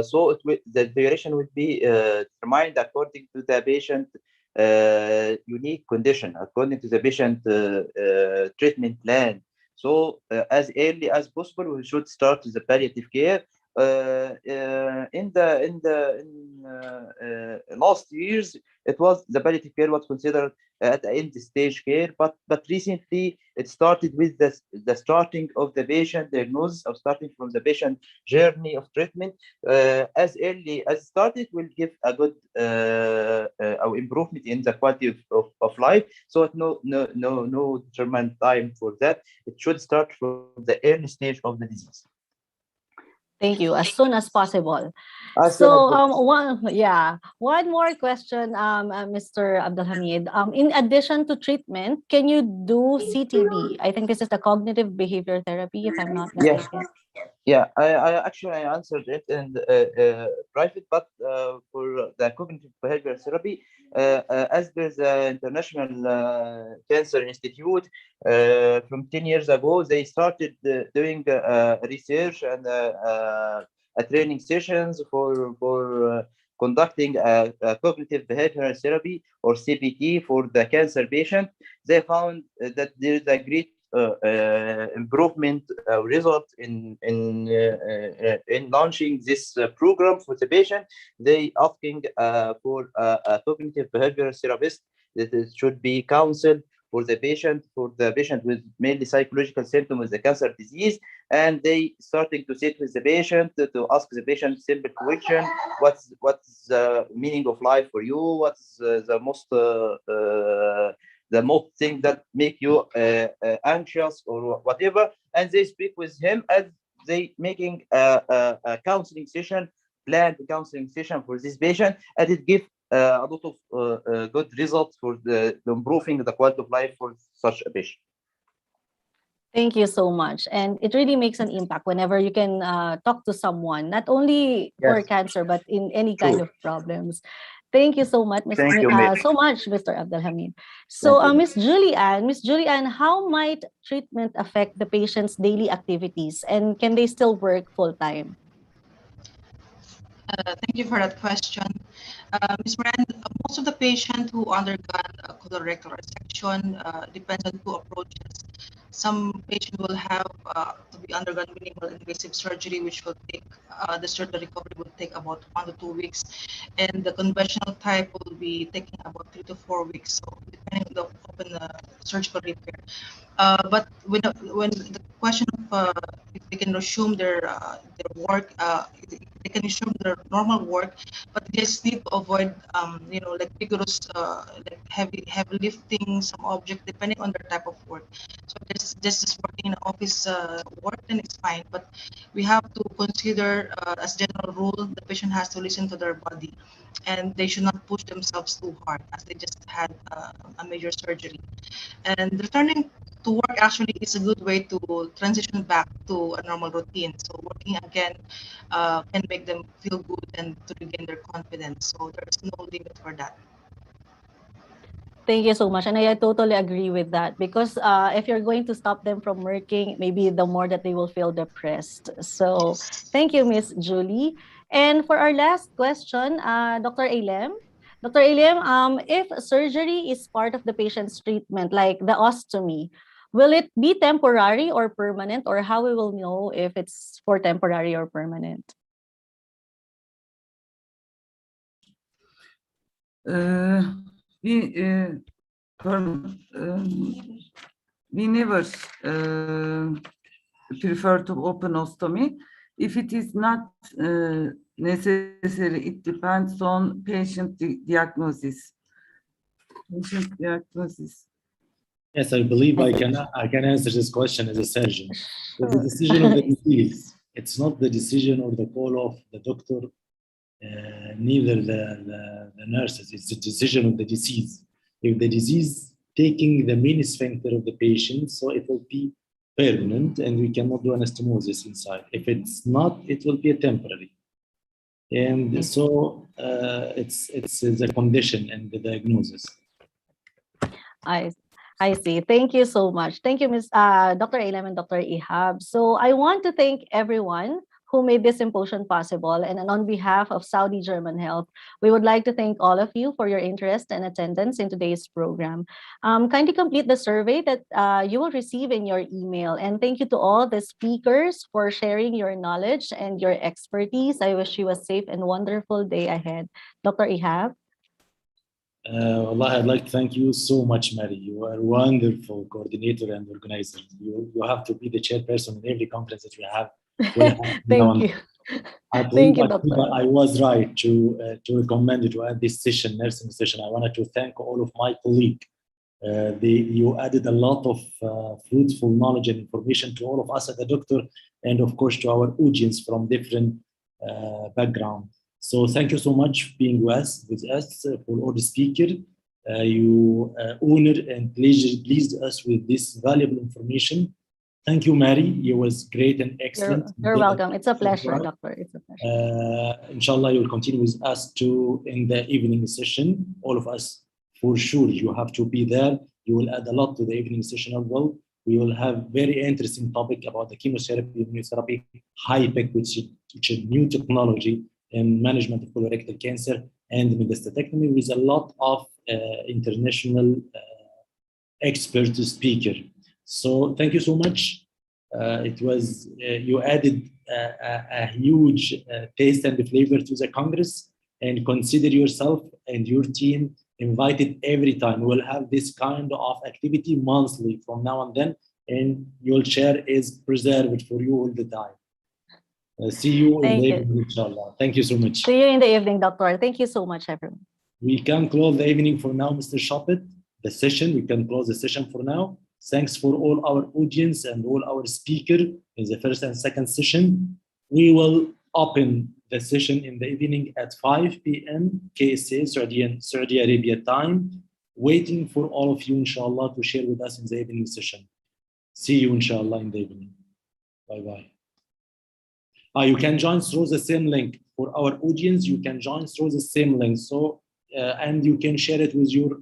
So the duration will be determined according to the patient unique condition according to the patient treatment plan. So as early as possible, we should start the palliative care. In last years, it was the palliative care was considered at the end stage care, but recently it started with the starting of the patient diagnosis, or starting from the patient journey of treatment. As early as started will give a good improvement in the quality of life. So no determined time for that. It should start from the early stage of the disease. Thank you. As soon as possible. As soon as one more question, Mr. Abdelhamid. In addition to treatment, can you do CTB? I think this is the cognitive behavior therapy, if I'm not mistaken. Yeah, I actually answered it in private, but for the cognitive behavior therapy, as there's the International Cancer Institute, from 10 years ago, they started doing research and training sessions for conducting a cognitive behavioral therapy, or CBT, for the cancer patient. They found that there is a great improvement result in launching this program for the patient. They asking for a cognitive behavioral therapist that it should be counseled for the patient with mainly psychological symptoms of the cancer disease, and they starting to sit with the patient to ask the patient simple question: what's the meaning of life for you? What's the most thing that make you anxious or whatever? And they speak with him as they making a counseling session, planned counseling session for this patient, and it gives a lot of good results for the improving the quality of life for such a patient. Thank you so much. And it really makes an impact whenever you can talk to someone, not only for cancer, but in any kind of problems. Thank you so much, Mr. Abdelhamid. So, Miss Julianne, how might treatment affect the patient's daily activities, and can they still work full time? Thank you for that question. Ms. Moran, most of the patients who undergone colorectal resection depends on two approaches. Some patients will have to be undergone minimal invasive surgery, which will take the recovery will take about 1 to 2 weeks, and the conventional type will be taking about 3 to 4 weeks. So depending on the open surgical repair. But when the question of if they can resume their work, they can resume their normal work, but they just need to avoid like vigorous like heavy lifting some object, depending on their type of work. So just working in office work, then it's fine. But we have to consider as general rule, the patient has to listen to their body, and they should not push themselves too hard as they just had a major surgery. And returning to work actually is a good way to transition back to a normal routine. So working again can make them feel good and to regain their confidence. So there's no limit for that. Thank you so much. And I totally agree with that, because if you're going to stop them from working, maybe the more that they will feel depressed. So thank you, Miss Julie. And for our last question, Dr. Ailem. Dr. Ailem, if surgery is part of the patient's treatment, like the ostomy, will it be temporary or permanent, or how we will know if it's for temporary or permanent? We never prefer to open ostomy. If it is not necessary, it depends on patient diagnosis. Yes, I believe I can answer this question as a surgeon. It's the decision of the disease. It's not the decision or the call of the doctor, neither the nurses. It's the decision of the disease. If the disease taking the main sphincter of the patient, so it will be permanent and we cannot do anastomosis inside. If it's not, it will be a temporary. And so it's the condition and the diagnosis. I see. Thank you so much. Thank you, Dr. Ailem and Dr. Ihab. So I want to thank everyone who made this symposium possible. And on behalf of Saudi German Health, we would like to thank all of you for your interest and attendance in today's program. Kindly complete the survey that you will receive in your email. And thank you to all the speakers for sharing your knowledge and your expertise. I wish you a safe and wonderful day ahead. Dr. Ihab? Allah, I'd like to thank you so much, Mary. You are a wonderful coordinator and organizer. You have to be the chairperson in every conference that we have. Thank you. I Thank you, believe Doctor. I was right to recommend you to add this session, nursing session. I wanted to thank all of my colleagues. You added a lot of fruitful knowledge and information to all of us as a doctor, and of course to our audience from different backgrounds. So thank you so much for being with us for all the speakers. You honored and pleased us with this valuable information. Thank you, Mary. You was great and excellent. You're welcome. It's a pleasure, Doctor. It's a pleasure. Inshallah, you'll continue with us too in the evening session. All of us, for sure, you have to be there. You will add a lot to the evening session as well. We will have very interesting topic about the chemotherapy, immunotherapy, HIPEC, which is new technology in management of colorectal cancer and metastatectomy, with a lot of international expert speaker. So thank you so much. It was you added a huge taste and flavor to the Congress, and consider yourself and your team invited every time. We'll have this kind of activity monthly from now and then, and your chair is preserved for you all the time. See you in the evening, inshallah. Thank you so much. See you in the evening, Doctor. Thank you so much, everyone. We can close the evening for now, Mr. Shopit. The session, we can close the session for now. Thanks for all our audience and all our speakers in the first and second session. We will open the session in the evening at 5 p.m. KSA, Saudi Arabia time, waiting for all of you, inshallah, to share with us in the evening session. See you, inshallah, in the evening. Bye-bye. You can join through the same link. For our audience, you can join through the same link. So, and you can share it with your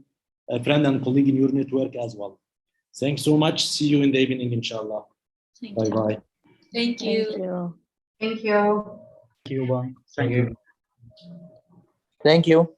friend and colleague in your network as well. Thanks so much. See you in the evening, inshallah. Bye-bye. Thank you. Thank you. Thank you. Bye. Thank you. Thank you.